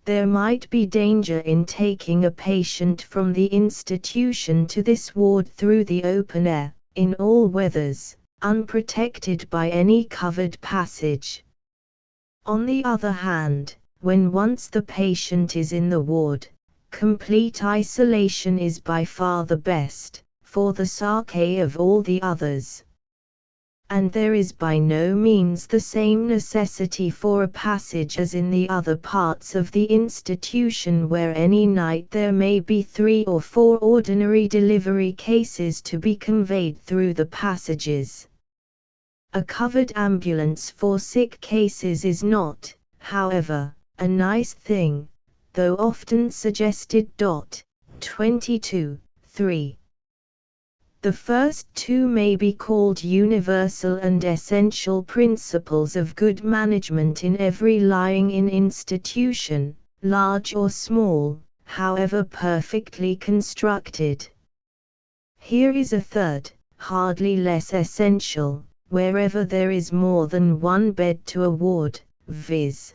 There might be danger in taking a patient from the institution to this ward through the open air, in all weathers, unprotected by any covered passage. On the other hand, when once the patient is in the ward, complete isolation is by far the best, for the sake of all the others. And there is by no means the same necessity for a passage as in the other parts of the institution, where any night there may be 3 or 4 ordinary delivery cases to be conveyed through the passages. A covered ambulance for sick cases is not, however, a nice thing, though often suggested. 22.3. The first 2 may be called universal and essential principles of good management in every lying-in institution, large or small, however perfectly constructed. Here is a third, hardly less essential, wherever there is more than one bed to a ward, viz.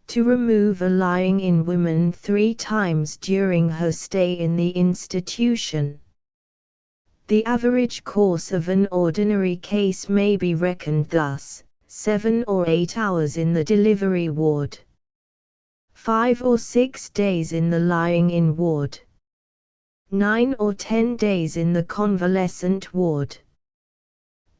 To remove a lying-in woman 3 times during her stay in the institution. The average course of an ordinary case may be reckoned thus: 7 or 8 hours in the delivery ward, 5 or 6 days in the lying-in ward, 9 or 10 days in the convalescent ward.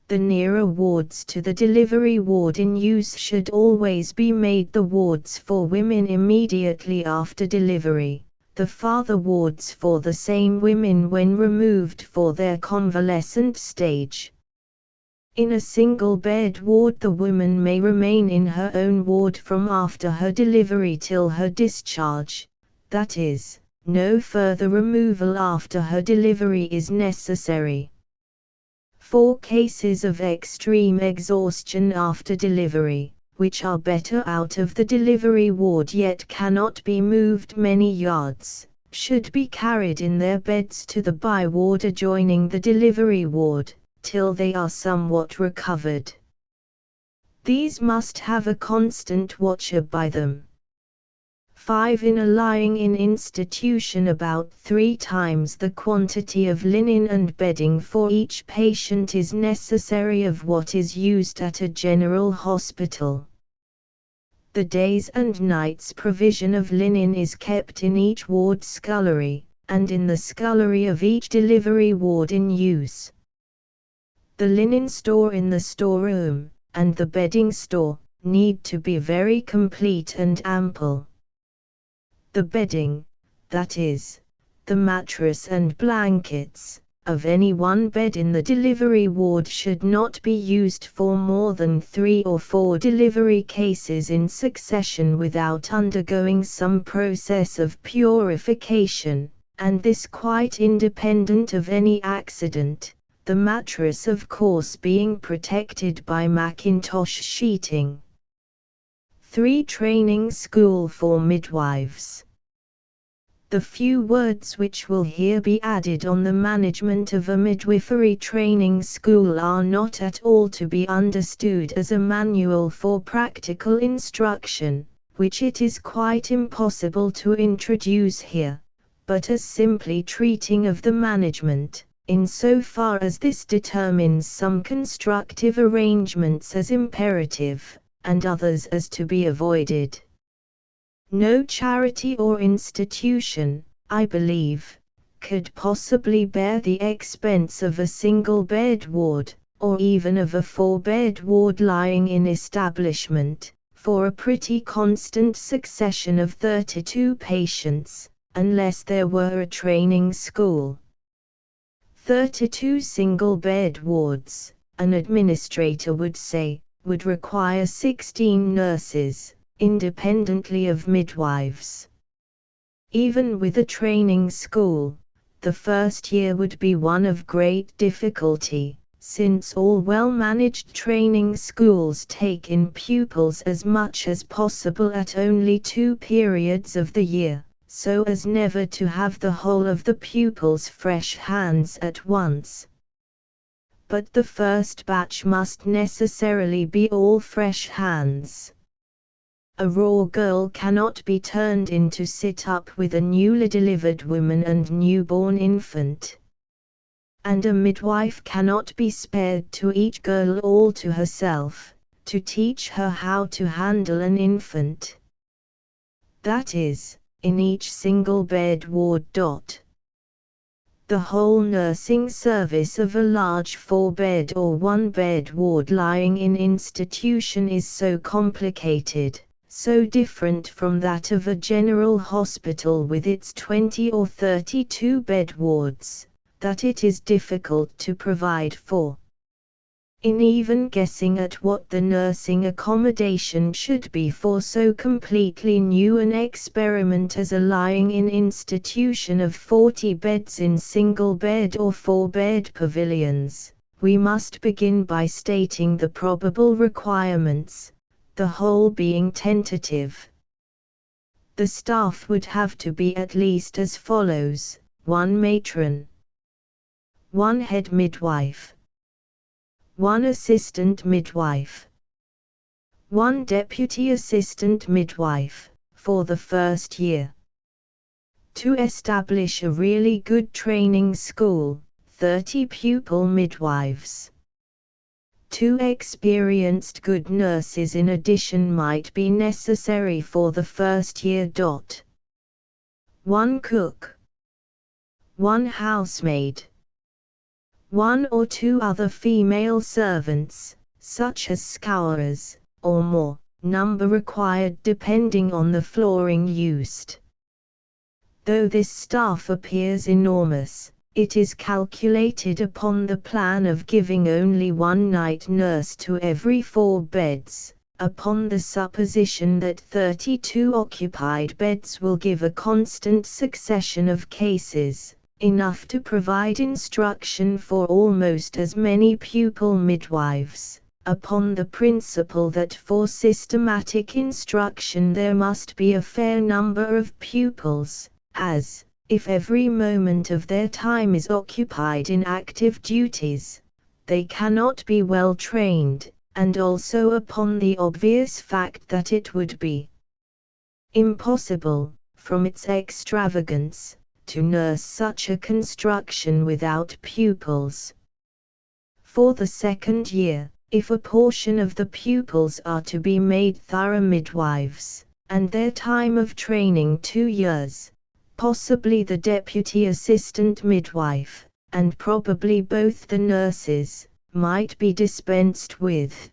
The nearer wards to the delivery ward in use should always be made the wards for women immediately after delivery, the farther wards for the same women when removed for their convalescent stage. In a single-bed ward the woman may remain in her own ward from after her delivery till her discharge, that is, no further removal after her delivery is necessary. For cases of extreme exhaustion after delivery, which are better out of the delivery ward yet cannot be moved many yards, should be carried in their beds to the by-ward adjoining the delivery ward, till they are somewhat recovered. These must have a constant watcher by them. 5. In a lying-in institution about 3 times the quantity of linen and bedding for each patient is necessary of what is used at a general hospital. The days and nights provision of linen is kept in each ward scullery, and in the scullery of each delivery ward in use. The linen store in the storeroom, and the bedding store, need to be very complete and ample. The bedding, that is, the mattress and blankets, of any one bed in the delivery ward should not be used for more than 3 or 4 delivery cases in succession without undergoing some process of purification, and this quite independent of any accident, the mattress of course being protected by mackintosh sheeting. 3. Training school for midwives. The few words which will here be added on the management of a midwifery training school are not at all to be understood as a manual for practical instruction, which it is quite impossible to introduce here, but as simply treating of the management, in so far as this determines some constructive arrangements as imperative, and others as to be avoided. No charity or institution, I believe, could possibly bear the expense of a single-bed ward, or even of a 4-bed ward lying-in establishment, for a pretty constant succession of 32 patients, unless there were a training school. 32 single-bed wards, an administrator would say, would require 16 nurses, independently of midwives. Even with a training school, the first year would be one of great difficulty, since all well-managed training schools take in pupils as much as possible at only 2 periods of the year, so as never to have the whole of the pupils fresh hands at once. But the first batch must necessarily be all fresh hands. A raw girl cannot be turned in to sit up with a newly delivered woman and newborn infant. And a midwife cannot be spared to each girl all to herself, to teach her how to handle an infant. That is, in each single bed ward. The whole nursing service of a large 4-bed or 1-bed ward lying-in institution is so complicated, so different from that of a general hospital with its 20 or 32 bed wards, that it is difficult to provide for. In even guessing at what the nursing accommodation should be for so completely new an experiment as a lying-in institution of 40 beds in single-bed or 4-bed pavilions, we must begin by stating the probable requirements, the whole being tentative. The staff would have to be at least as follows: 1 matron, 1 head midwife, 1 assistant midwife, 1 deputy assistant midwife, for the first year. To establish a really good training school, 30 pupil midwives. 2 experienced good nurses in addition might be necessary for the first year. 1 cook, 1 housemaid, 1 or 2 other female servants, such as scourers, or more, number required depending on the flooring used. Though this staff appears enormous, it is calculated upon the plan of giving only 1 night nurse to every 4 beds, upon the supposition that 32 occupied beds will give a constant succession of cases, enough to provide instruction for almost as many pupil midwives, upon the principle that for systematic instruction there must be a fair number of pupils, as, if every moment of their time is occupied in active duties, they cannot be well trained, and also upon the obvious fact that it would be impossible, from its extravagance, to nurse such a construction without pupils. For the second year, if a portion of the pupils are to be made thorough midwives, and their time of training 2 years, possibly the deputy assistant midwife, and probably both the nurses, might be dispensed with.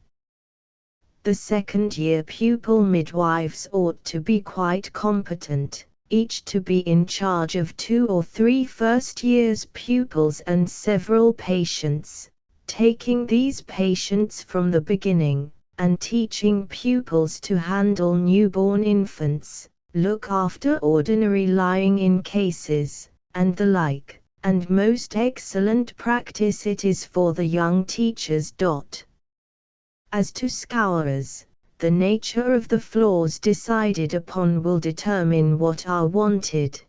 The second year pupil midwives ought to be quite competent, each to be in charge of 2 or 3 first year's pupils and several patients, taking these patients from the beginning, and teaching pupils to handle newborn infants, look after ordinary lying-in cases, and the like, and most excellent practice it is for the young teachers. As to scourers, the nature of the floors decided upon will determine what are wanted.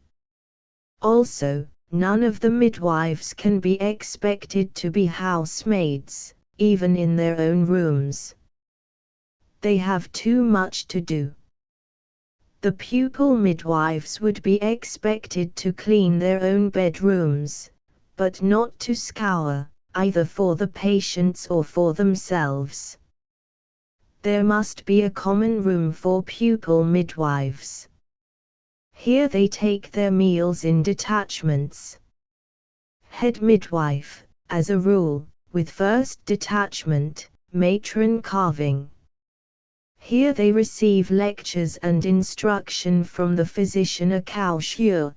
Also, none of the midwives can be expected to be housemaids, even in their own rooms. They have too much to do. The pupil midwives would be expected to clean their own bedrooms, but not to scour, either for the patients or for themselves. There must be a common room for pupil midwives. Here they take their meals in detachments. Head midwife, as a rule, with first detachment, matron carving. Here they receive lectures and instruction from the physician accoucheur.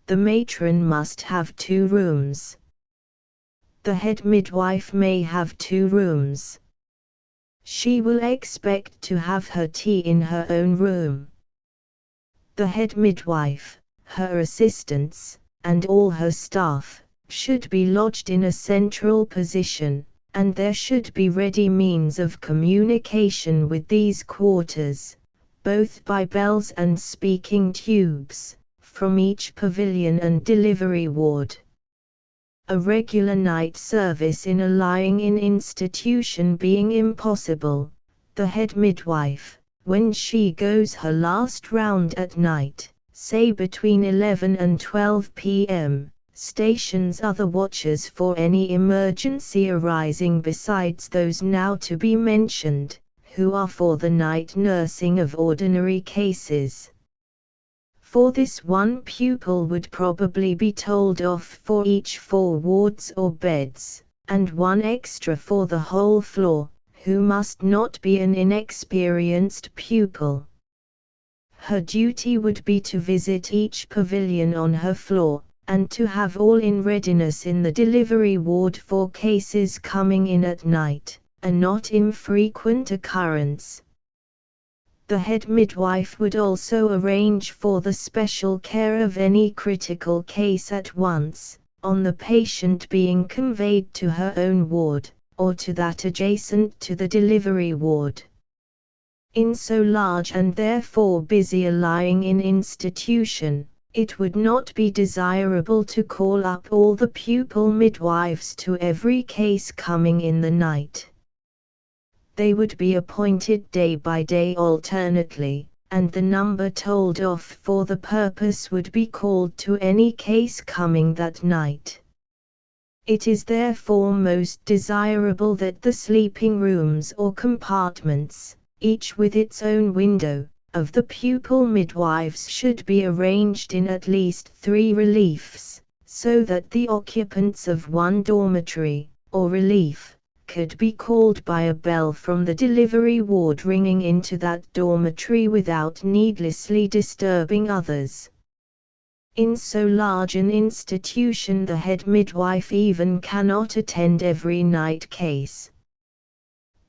The matron must have 2 rooms. The head midwife may have 2 rooms. She will expect to have her tea in her own room. The head midwife, her assistants, and all her staff, should be lodged in a central position, and there should be ready means of communication with these quarters, both by bells and speaking tubes, from each pavilion and delivery ward. A regular night service in a lying-in institution being impossible, the head midwife, when she goes her last round at night, say between 11 and 12 p.m., stations other watchers for any emergency arising besides those now to be mentioned, who are for the night nursing of ordinary cases. For this 1 pupil would probably be told off for each 4 wards or beds, and 1 extra for the whole floor, who must not be an inexperienced pupil. Her duty would be to visit each pavilion on her floor, and to have all in readiness in the delivery ward for cases coming in at night, a not infrequent occurrence. The head midwife would also arrange for the special care of any critical case at once, on the patient being conveyed to her own ward, or to that adjacent to the delivery ward. In so large and therefore busy a lying-in institution, It would not be desirable to call up all the pupil midwives to every case coming in the night. They would be appointed day by day alternately, and the number told off for the purpose would be called to any case coming that night. It is therefore most desirable that the sleeping rooms or compartments, each with its own window, of the pupil midwives should be arranged in at least 3 reliefs, so that the occupants of one dormitory, or relief, could be called by a bell from the delivery ward ringing into that dormitory without needlessly disturbing others. In so large an institution the head midwife even cannot attend every night case.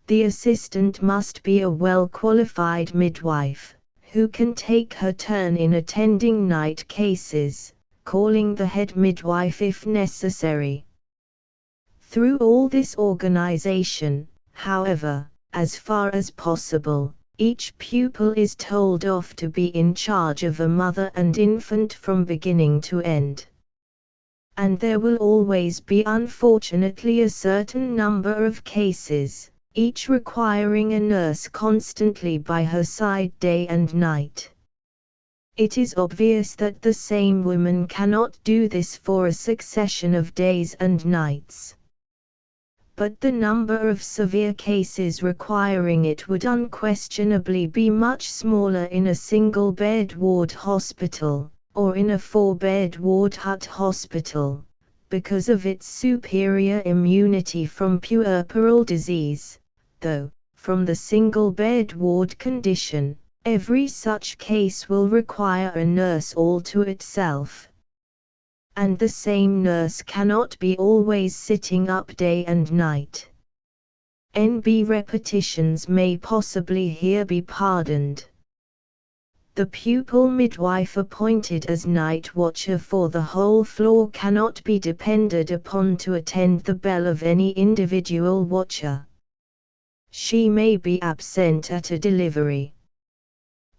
The assistant must be a well-qualified midwife, who can take her turn in attending night cases, calling the head midwife if necessary. Through all this organization, however, as far as possible, each pupil is told off to be in charge of a mother and infant from beginning to end. And there will always be unfortunately a certain number of cases, each requiring a nurse constantly by her side day and night. It is obvious that the same woman cannot do this for a succession of days and nights. But the number of severe cases requiring it would unquestionably be much smaller in a single-bed ward hospital, or in a 4-bed ward hut hospital, because of its superior immunity from puerperal disease, though, from the single-bed ward condition, every such case will require a nurse all to itself. And the same nurse cannot be always sitting up day and night. NB repetitions may possibly here be pardoned. The pupil midwife appointed as night watcher for the whole floor cannot be depended upon to attend the bell of any individual watcher. She may be absent at a delivery.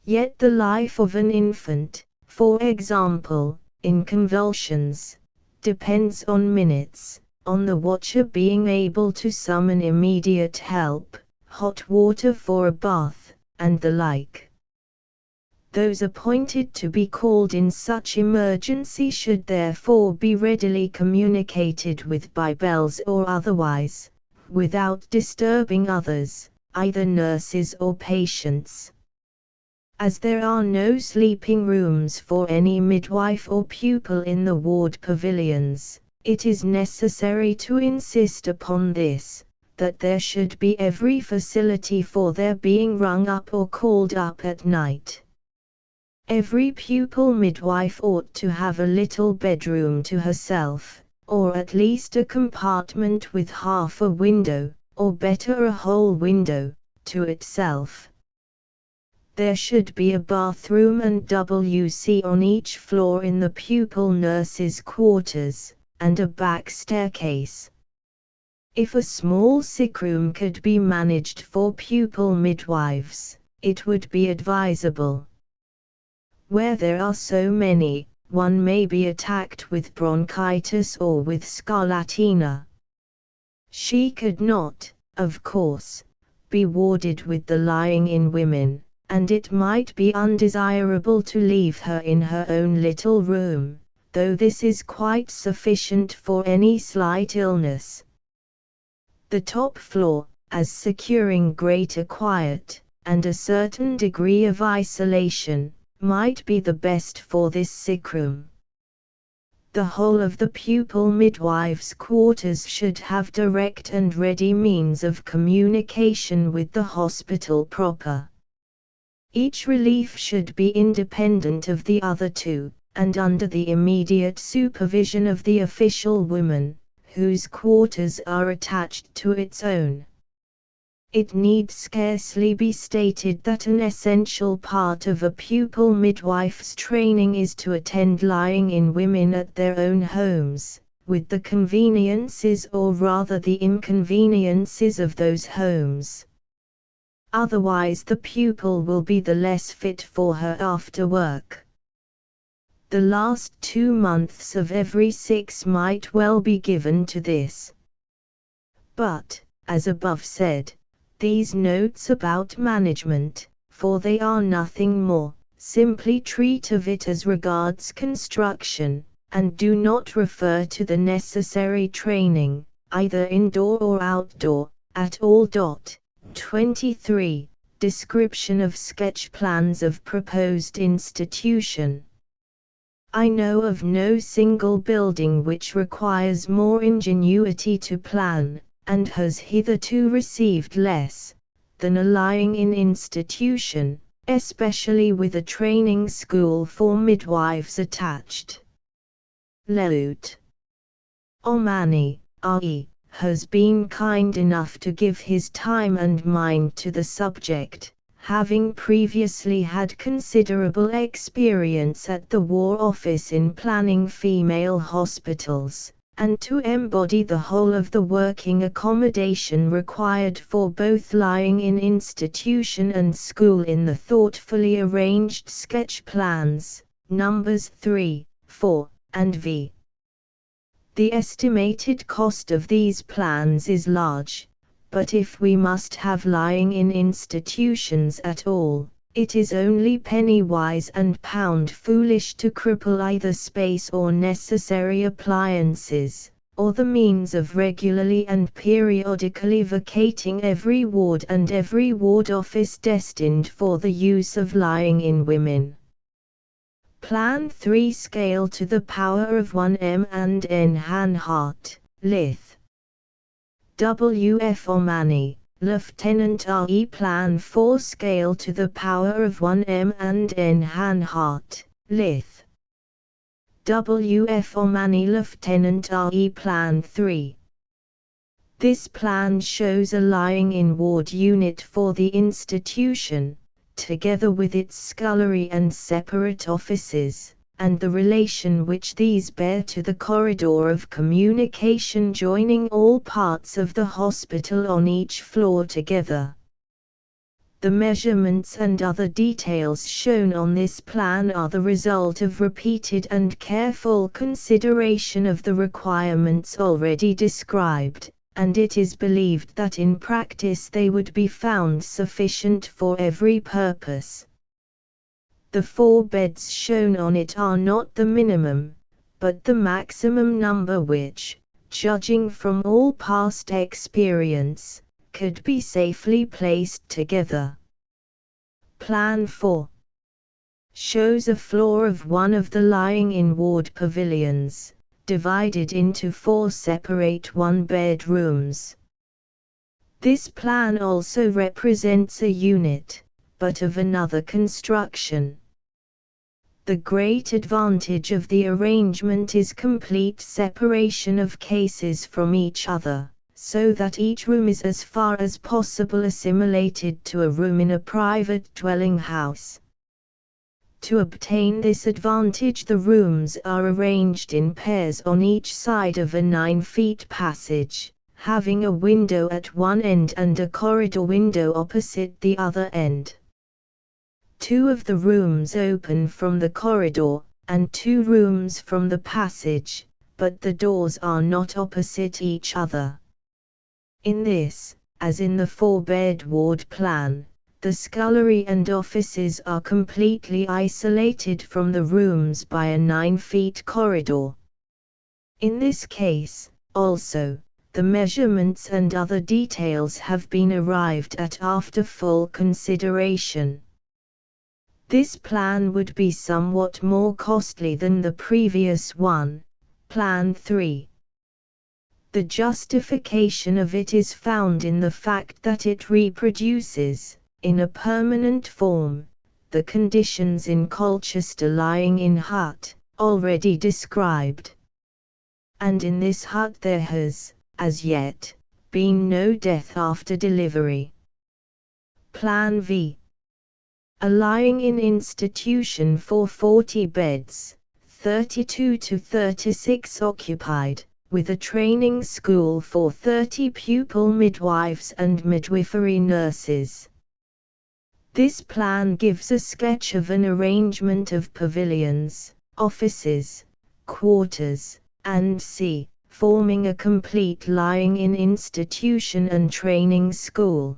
Yet the life of an infant, for example, in convulsions, depends on minutes, on the watcher being able to summon immediate help, hot water for a bath, and the like. Those appointed to be called in such emergency should therefore be readily communicated with by bells or otherwise, without disturbing others, either nurses or patients. As there are no sleeping rooms for any midwife or pupil in the ward pavilions, it is necessary to insist upon this, that there should be every facility for their being rung up or called up at night. Every pupil midwife ought to have a little bedroom to herself, or at least a compartment with half a window, or better a whole window, to itself. There should be a bathroom and WC on each floor in the pupil nurses' quarters, and a back staircase. If a small sickroom could be managed for pupil midwives, it would be advisable. Where there are so many, one may be attacked with bronchitis or with scarlatina. She could not, of course, be warded with the lying-in women, and it might be undesirable to leave her in her own little room, though this is quite sufficient for any slight illness. The top floor, as securing greater quiet, and a certain degree of isolation, might be the best for this sickroom. The whole of the pupil midwives' quarters should have direct and ready means of communication with the hospital proper. Each relief should be independent of the other two, and under the immediate supervision of the official woman, whose quarters are attached to its own. It need scarcely be stated that an essential part of a pupil midwife's training is to attend lying-in women at their own homes, with the conveniences or rather the inconveniences of those homes. Otherwise the pupil will be the less fit for her after work. The last 2 months of every 6 might well be given to this. But, as above said, these notes about management, for they are nothing more, simply treat of it as regards construction, and do not refer to the necessary training, either indoor or outdoor, at all. 23. Description of sketch plans of proposed institution. I know of no single building which requires more ingenuity to plan, and has hitherto received less, than a lying-in institution, especially with a training school for midwives attached. Laut. Omani, R.E., has been kind enough to give his time and mind to the subject, having previously had considerable experience at the War Office in planning female hospitals, and to embody the whole of the working accommodation required for both lying-in institution and school in the thoughtfully arranged sketch plans, numbers 3, 4, and v. The estimated cost of these plans is large, but if we must have lying-in institutions at all, it is only penny-wise and pound-foolish to cripple either space or necessary appliances, or the means of regularly and periodically vacating every ward and every ward office destined for the use of lying-in women. Plan 3 Scale to the power of 1 m and n Han Hart, Lith. W. F. Omani, Lieutenant R.E. Plan 4 Scale to the power of 1 m and n Han Hart, Lith. W. F. Omani, Lieutenant R.E. Plan 3. This plan shows a lying-in ward unit for the institution, together with its scullery and separate offices, and the relation which these bear to the corridor of communication joining all parts of the hospital on each floor together. The measurements and other details shown on this plan are the result of repeated and careful consideration of the requirements already described, and it is believed that in practice they would be found sufficient for every purpose. The 4 beds shown on it are not the minimum, but the maximum number which, judging from all past experience, could be safely placed together. Plan 4 shows a floor of one of the lying-in ward pavilions, divided into 4 separate one-bed rooms. This plan also represents a unit, but of another construction. The great advantage of the arrangement is complete separation of cases from each other, so that each room is as far as possible assimilated to a room in a private dwelling house. To obtain this advantage, the rooms are arranged in pairs on each side of a 9-feet passage, having a window at one end and a corridor window opposite the other end. 2 of the rooms open from the corridor, and 2 rooms from the passage, but the doors are not opposite each other. In this, as in the 4-bed ward plan, the scullery and offices are completely isolated from the rooms by a 9-feet corridor. In this case, also, the measurements and other details have been arrived at after full consideration. This plan would be somewhat more costly than the previous one, Plan 3. The justification of it is found in the fact that it reproduces, in a permanent form, the conditions in Colchester lying-in hut, already described. And in this hut there has, as yet, been no death after delivery. Plan V. A lying-in institution for 40 beds, 32 to 36 occupied, with a training school for 30 pupil midwives and midwifery nurses. This plan gives a sketch of an arrangement of pavilions, offices, quarters, and c. forming a complete lying-in institution and training school.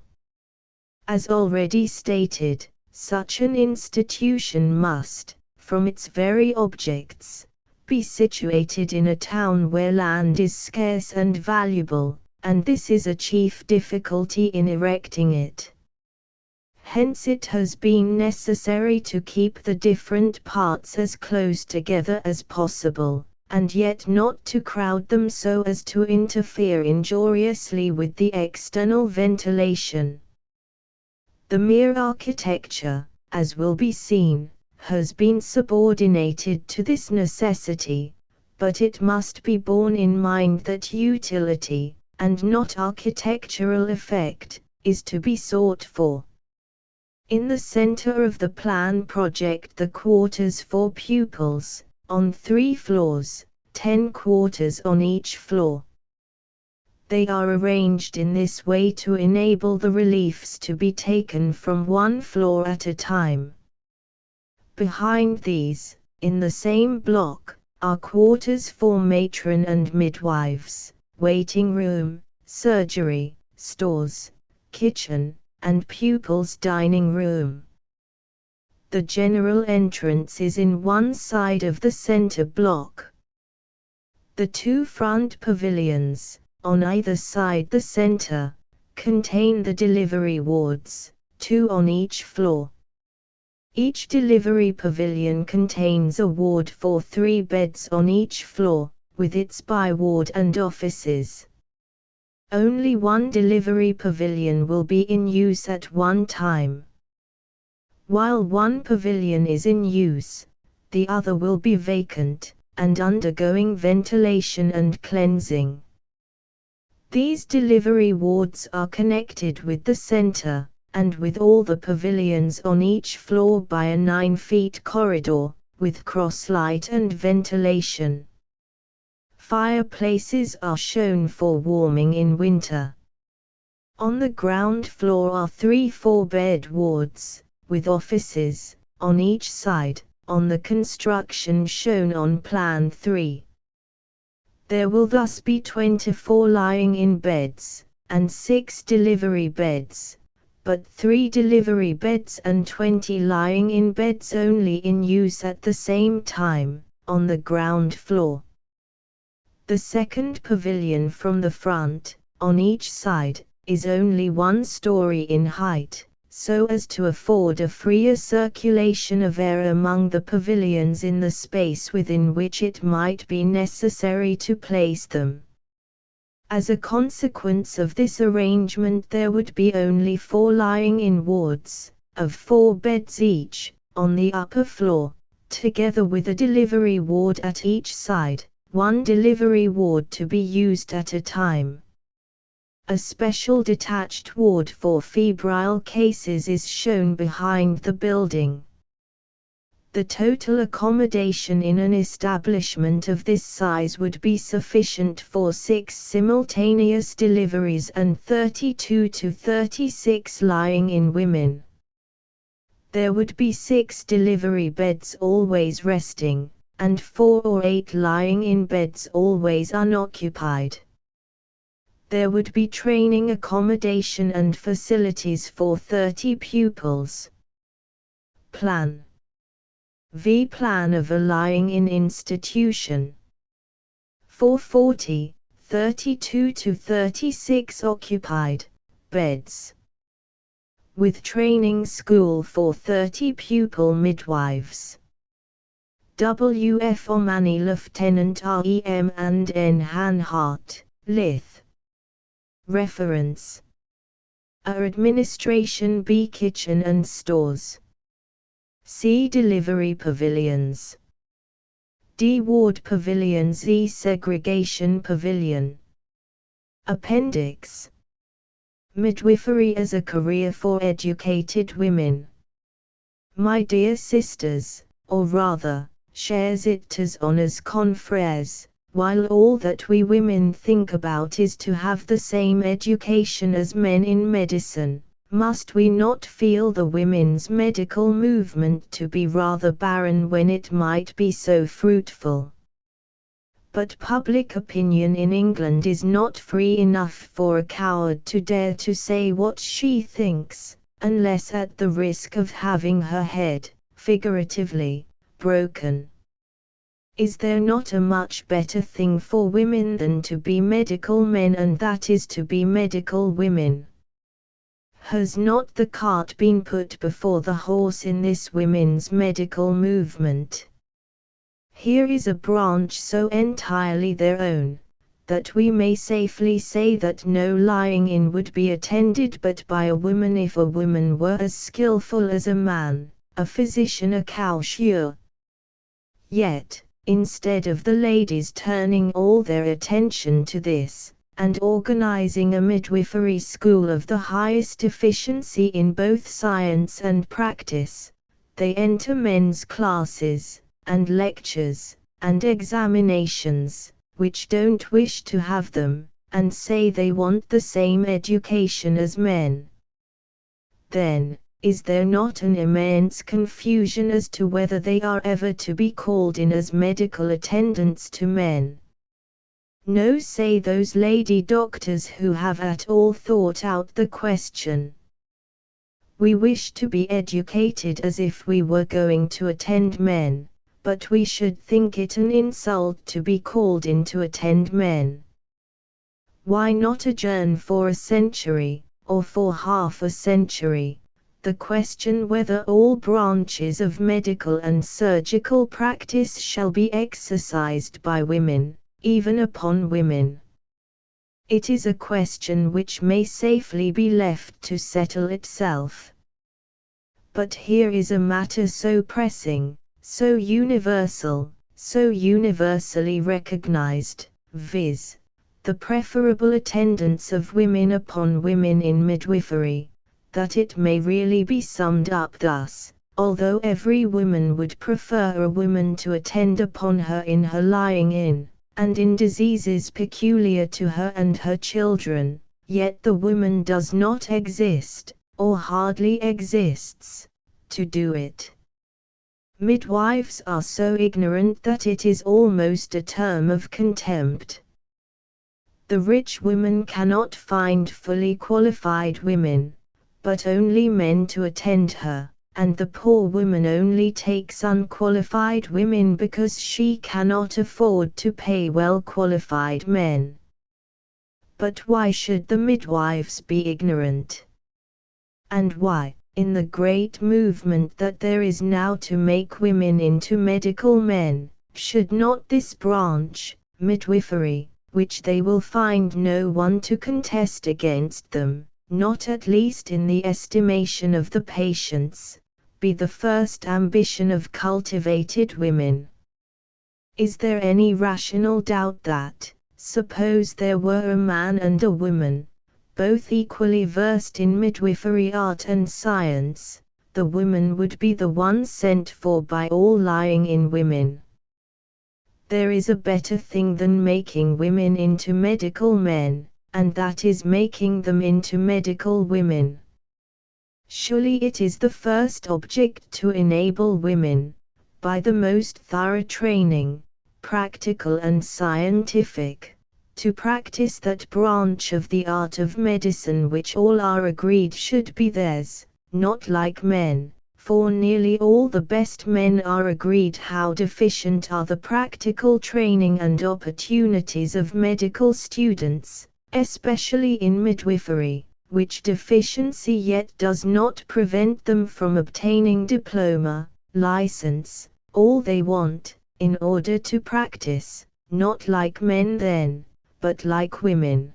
As already stated, such an institution must, from its very objects, be situated in a town where land is scarce and valuable, and this is a chief difficulty in erecting it. Hence it has been necessary to keep the different parts as close together as possible, and yet not to crowd them so as to interfere injuriously with the external ventilation. The mere architecture, as will be seen, has been subordinated to this necessity, but it must be borne in mind that utility, and not architectural effect, is to be sought for. In the center of the plan project the quarters for pupils, on 3 floors, 10 quarters on each floor. They are arranged in this way to enable the reliefs to be taken from one floor at a time. Behind these, in the same block, are quarters for matron and midwives, waiting room, surgery, stores, kitchen, and pupils' dining room. The general entrance is in one side of the center block. The 2 front pavilions, on either side the center, contain the delivery wards, 2 on each floor. Each delivery pavilion contains a ward for 3 beds on each floor, with its byward and offices. Only one delivery pavilion will be in use at one time. While one pavilion is in use, the other will be vacant, and undergoing ventilation and cleansing. These delivery wards are connected with the center, and with all the pavilions on each floor by a 9-foot corridor, with cross-light and ventilation. Fireplaces are shown for warming in winter. On the ground floor are 3 4-bed wards, with offices, on each side, on the construction shown on Plan 3. There will thus be 24 lying-in beds, and 6 delivery beds, but 3 delivery beds and 20 lying-in beds only in use at the same time, on the ground floor. The second pavilion from the front, on each side, is only 1 story in height, so as to afford a freer circulation of air among the pavilions in the space within which it might be necessary to place them. As a consequence of this arrangement there would be only 4 lying-in wards, of 4 beds each, on the upper floor, together with a delivery ward at each side, 1 delivery ward to be used at a time. A special detached ward for febrile cases is shown behind the building. The total accommodation in an establishment of this size would be sufficient for 6 simultaneous deliveries and 32 to 36 lying-in women. There would be 6 delivery beds always resting, and 4 or 8 lying-in beds always unoccupied. There would be training accommodation and facilities for 30 pupils. Plan V. Plan of a lying-in institution. 440, 32 to 36 occupied beds. With training school for 30 pupil midwives. W.F. Omani Lieutenant R.E.M. and N. Hanhart, Lith. Reference. A. Administration B. Kitchen and Stores. C. Delivery Pavilions. D. Ward Pavilions. E. Segregation Pavilion. Appendix. Midwifery as a career for educated women. My dear sisters, or rather, shares it as honors confrères, while all that we women think about is to have the same education as men in medicine, Must we not feel the women's medical movement to be rather barren when it might be so fruitful? But public opinion in England is not free enough for a coward to dare to say what she thinks, unless at the risk of having her head, figuratively, broken. Is there not a much better thing for women than to be medical men, and that is to be medical women? Has not the cart been put before the horse in this women's medical movement? Here is a branch so entirely their own, that we may safely say that no lying in would be attended but by a woman if a woman were as skillful as a man, a physician, a cowsure. Yet, instead of the ladies turning all their attention to this, and organizing a midwifery school of the highest efficiency in both science and practice, they enter men's classes, and lectures, and examinations, which don't wish to have them, and say they want the same education as men. Then, is there not an immense confusion as to whether they are ever to be called in as medical attendants to men? No, say those lady doctors who have at all thought out the question. We wish to be educated as if we were going to attend men, but we should think it an insult to be called in to attend men. Why not adjourn for a century, or for half a century, the question whether all branches of medical and surgical practice shall be exercised by women, even upon women? It is a question which may safely be left to settle itself. But here is a matter so pressing, so universal, so universally recognized, viz., the preferable attendance of women upon women in midwifery, that it may really be summed up thus: although every woman would prefer a woman to attend upon her in her lying in, and in diseases peculiar to her and her children, yet the woman does not exist, or hardly exists, to do it. Midwives are so ignorant that it is almost a term of contempt. The rich woman cannot find fully qualified women, but only men to attend her, and the poor woman only takes unqualified women because she cannot afford to pay well-qualified men. But why should the midwives be ignorant? And why, in the great movement that there is now to make women into medical men, should not this branch, midwifery, which they will find no one to contest against them, not at least in the estimation of the patients, be the first ambition of cultivated women? Is there any rational doubt that, suppose there were a man and a woman, both equally versed in midwifery art and science, the woman would be the one sent for by all lying in women? There is a better thing than making women into medical men, and that is making them into medical women. Surely it is the first object to enable women, by the most thorough training, practical and scientific, to practice that branch of the art of medicine which all are agreed should be theirs, not like men, for nearly all the best men are agreed how deficient are the practical training and opportunities of medical students, especially in midwifery, which deficiency yet does not prevent them from obtaining diploma, license, all they want, in order to practice, not like men then, but like women.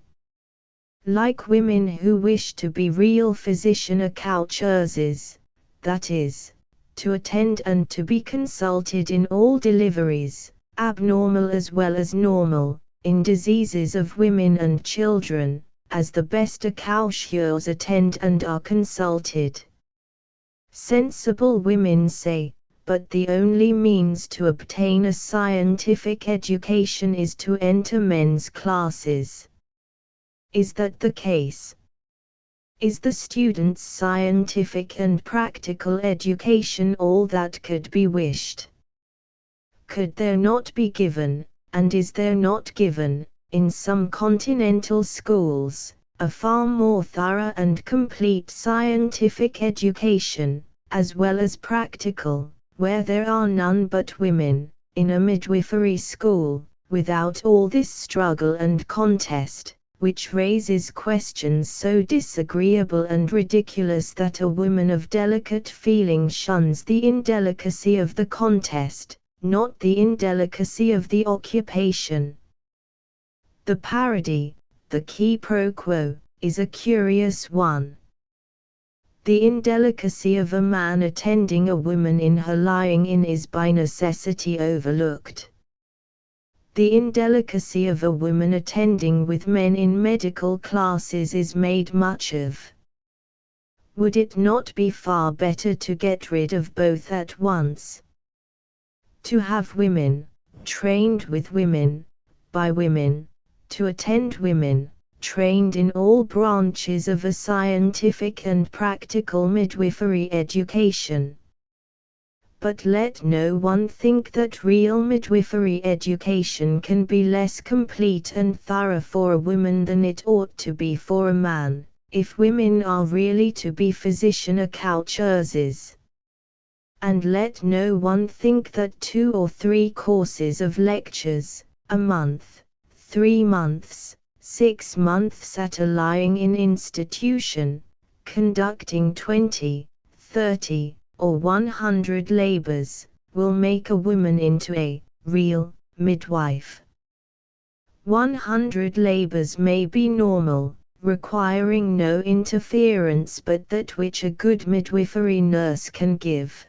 Like women who wish to be real physician accoucheuses, that is, to attend and to be consulted in all deliveries, abnormal as well as normal, in diseases of women and children, as the best accoucheurs attend and are consulted. Sensible women say, but the only means to obtain a scientific education is to enter men's classes. Is that the case? Is the student's scientific and practical education all that could be wished? Could there not be given, and is there not given, in some continental schools, a far more thorough and complete scientific education, as well as practical, where there are none but women, in a midwifery school, without all this struggle and contest, which raises questions so disagreeable and ridiculous that a woman of delicate feeling shuns the indelicacy of the contest, not the indelicacy of the occupation? The parody, the qui pro quo, is a curious one. The indelicacy of a man attending a woman in her lying-in is by necessity overlooked. The indelicacy of a woman attending with men in medical classes is made much of. Would it not be far better to get rid of both at once? To have women, trained with women, by women, to attend women, trained in all branches of a scientific and practical midwifery education. But let no one think that real midwifery education can be less complete and thorough for a woman than it ought to be for a man, if women are really to be physician accoucheuses. And let no one think that 2 or 3 courses of lectures, a month, 3 months, 6 months at a lying-in institution, conducting 20, 30, or 100 labors, will make a woman into a real midwife. 100 labors may be normal, requiring no interference but that which a good midwifery nurse can give.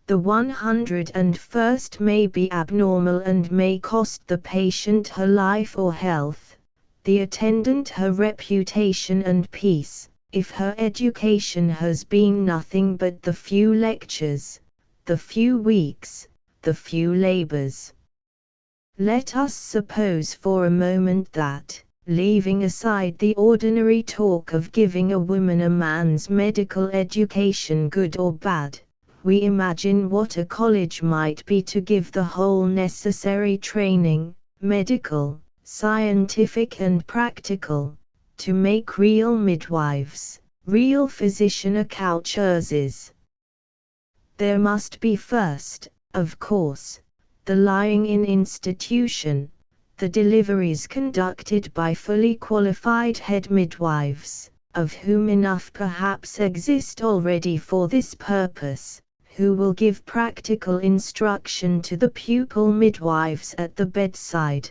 The 101st may be abnormal and may cost the patient her life or health, the attendant her reputation and peace, if her education has been nothing but the few lectures, the few weeks, the few labors. Let us suppose for a moment that, leaving aside the ordinary talk of giving a woman a man's medical education good or bad, we imagine what a college might be to give the whole necessary training, medical, scientific and practical, to make real midwives, real physician accoucheuses. There must be first, of course, the lying-in institution, the deliveries conducted by fully qualified head midwives, of whom enough perhaps exist already for this purpose, who will give practical instruction to the pupil midwives at the bedside.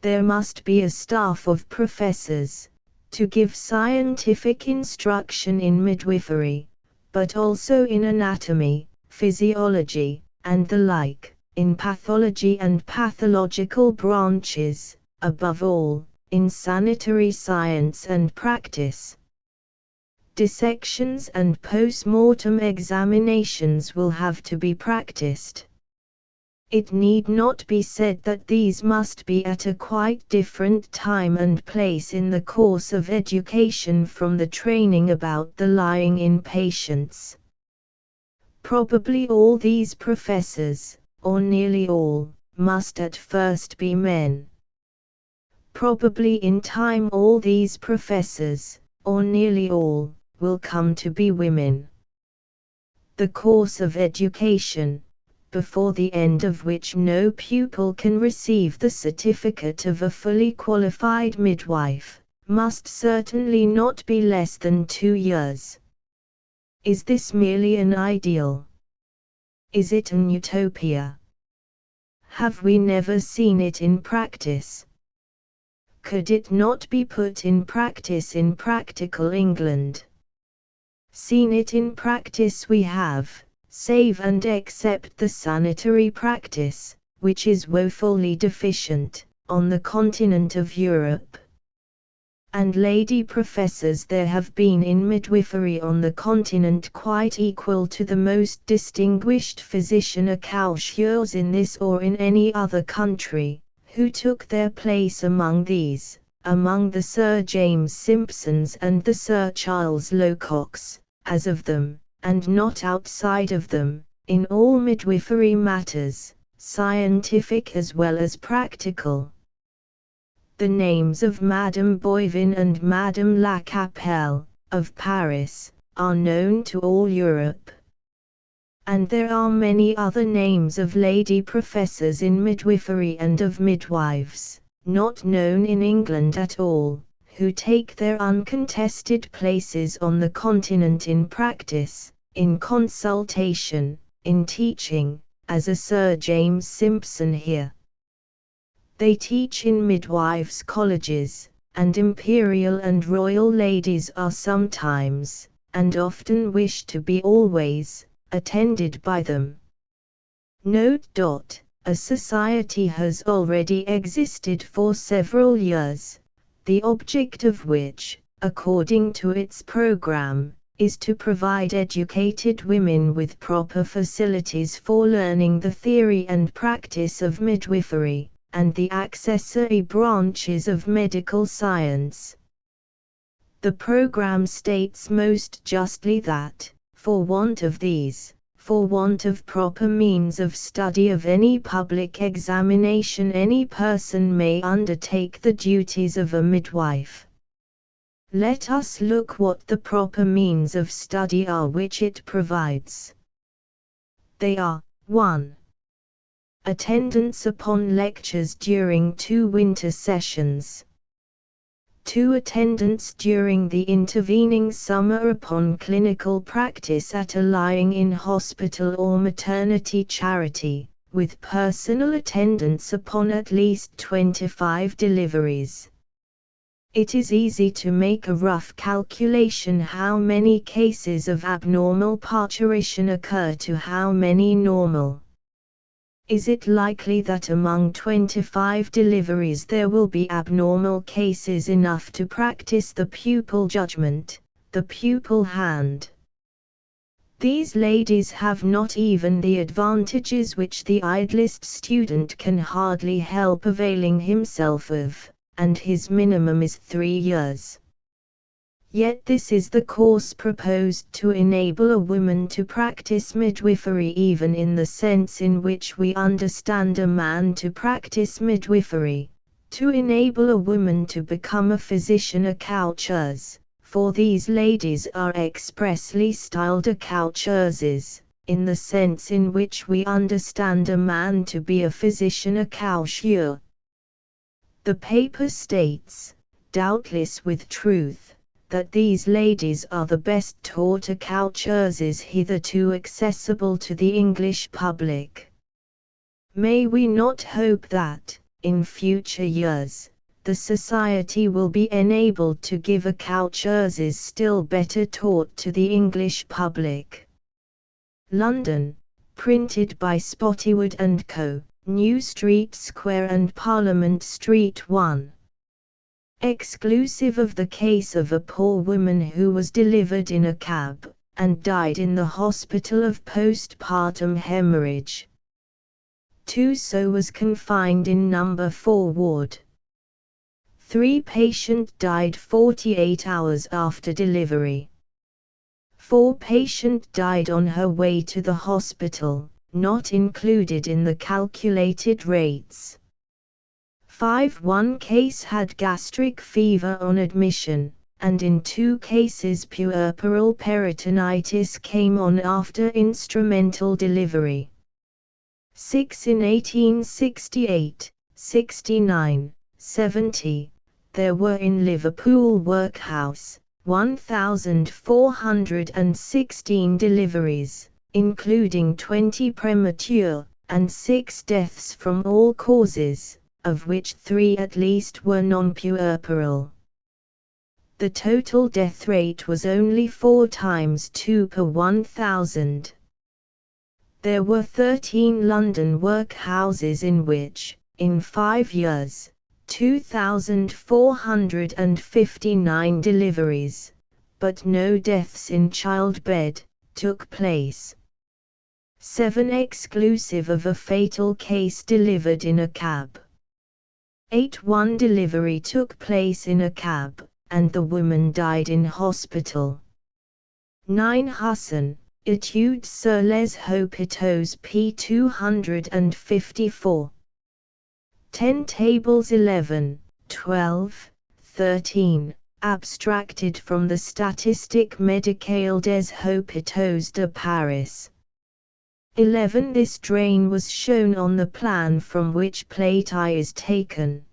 There must be a staff of professors, to give scientific instruction in midwifery, but also in anatomy, physiology, and the like, in pathology and pathological branches, above all, in sanitary science and practice. Dissections and post-mortem examinations will have to be practiced. It need not be said that these must be at a quite different time and place in the course of education from the training about the lying-in patients. Probably all these professors, or nearly all, must at first be men. Probably in time all these professors, or nearly all, will come to be women. The course of education, before the end of which no pupil can receive the certificate of a fully qualified midwife, must certainly not be less than 2 years. Is this merely an ideal? Is it an utopia? Have we never seen it in practice? Could it not be put in practice in practical England? Seen it in practice we have, save and except the sanitary practice, which is woefully deficient, on the continent of Europe. And lady professors there have been in midwifery on the continent quite equal to the most distinguished physician accoucheurs in this or in any other country, who took their place among these, among the Sir James Simpsons and the Sir Charles Lococks, as of them, and not outside of them, in all midwifery matters, scientific as well as practical. The names of Madame Boivin and Madame Lacapelle, of Paris, are known to all Europe. And there are many other names of lady professors in midwifery and of midwives, not known in England at all, who take their uncontested places on the continent in practice, in consultation, in teaching, as a Sir James Simpson here. They teach in midwives' colleges, and imperial and royal ladies are sometimes, and often wish to be always, attended by them. Note. A society has already existed for several years, the object of which, according to its program, is to provide educated women with proper facilities for learning the theory and practice of midwifery, and the accessory branches of medical science. The program states most justly that, for want of these, for want of proper means of study of any public examination, any person may undertake the duties of a midwife. Let us look what the proper means of study are which it provides. They are, 1. Attendance upon lectures during 2 winter sessions. 2. Attendance during the intervening summer upon clinical practice at a lying-in hospital or maternity charity, with personal attendance upon at least 25 deliveries. It is easy to make a rough calculation how many cases of abnormal parturition occur to how many normal. Is it likely that among 25 deliveries there will be abnormal cases enough to practice the pupil judgment, the pupil hand? These ladies have not even the advantages which the idlest student can hardly help availing himself of, and his minimum is 3 years. Yet this is the course proposed to enable a woman to practice midwifery even in the sense in which we understand a man to practice midwifery, to enable a woman to become a physician accoucheuse, for these ladies are expressly styled accoucheuses, in the sense in which we understand a man to be a physician accoucheur. The paper states, doubtless with truth, that these ladies are the best taught accoucheuses hitherto accessible to the English public. May we not hope that, in future years, the Society will be enabled to give accoucheuses still better taught to the English public. London, printed by Spottiswoode and Co., New Street Square and Parliament Street 1. Exclusive of the case of a poor woman who was delivered in a cab, and died in the hospital of postpartum hemorrhage. 2. So was confined in number 4 ward. 3. Patient died 48 hours after delivery. 4. Patient died on her way to the hospital, not included in the calculated rates. 5. One case had gastric fever on admission, and in 2 cases puerperal peritonitis came on after instrumental delivery. 6. In 1868, 69, 70, there were in Liverpool workhouse, 1,416 deliveries, including 20 premature, and 6 deaths from all causes, of which 3 at least were non-puerperal. The total death rate was only 4 times 2 per 1,000. There were 13 London workhouses in which, in 5 years, 2,459 deliveries, but no deaths in childbed, took place. 7 exclusive of a fatal case delivered in a cab. 8. One delivery took place in a cab, and the woman died in hospital. 9. Hassan, Etudes sur les hôpitaux p. 254. 10. Tables 11, 12, 13, abstracted from the Statistique médicale des hôpitaux de Paris. 11. This drain was shown on the plan from which plate I is taken.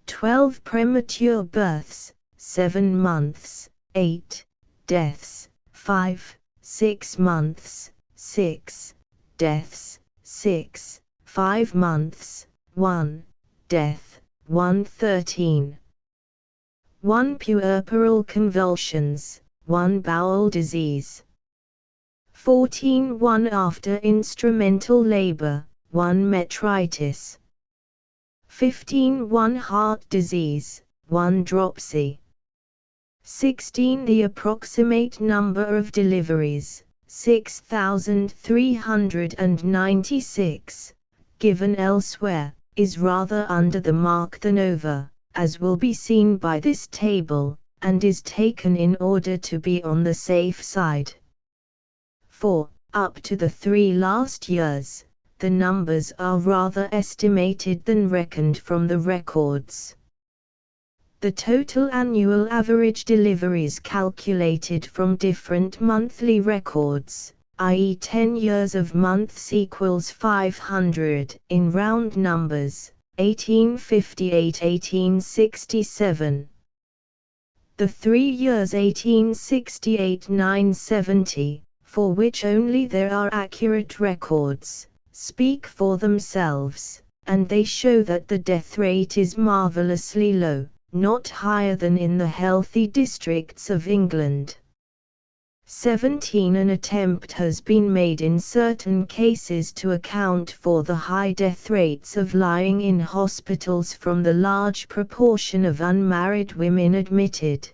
12. Premature births, 7 months, 8, deaths, 5, 6 months, 6, deaths, 6, 5 months, 1, death, 1. 13. 1. Puerperal convulsions, 1. Bowel disease. 14. 1. After instrumental labor, 1. metritis. 15. 1. Heart disease, 1. dropsy. 16. The approximate number of deliveries, 6,396, given elsewhere, is rather under the mark than over, as will be seen by this table, and is taken in order to be on the safe side. 4. Up to the 3 last years, the numbers are rather estimated than reckoned from the records. The total annual average deliveries calculated from different monthly records, i.e. 10 years of months equals 500 in round numbers, 1858-1867. The 3 years 1868-970, for which only there are accurate records, speak for themselves, and they show that the death rate is marvelously low, not higher than in the healthy districts of England. 17. An attempt has been made in certain cases to account for the high death rates of lying in hospitals from the large proportion of unmarried women admitted.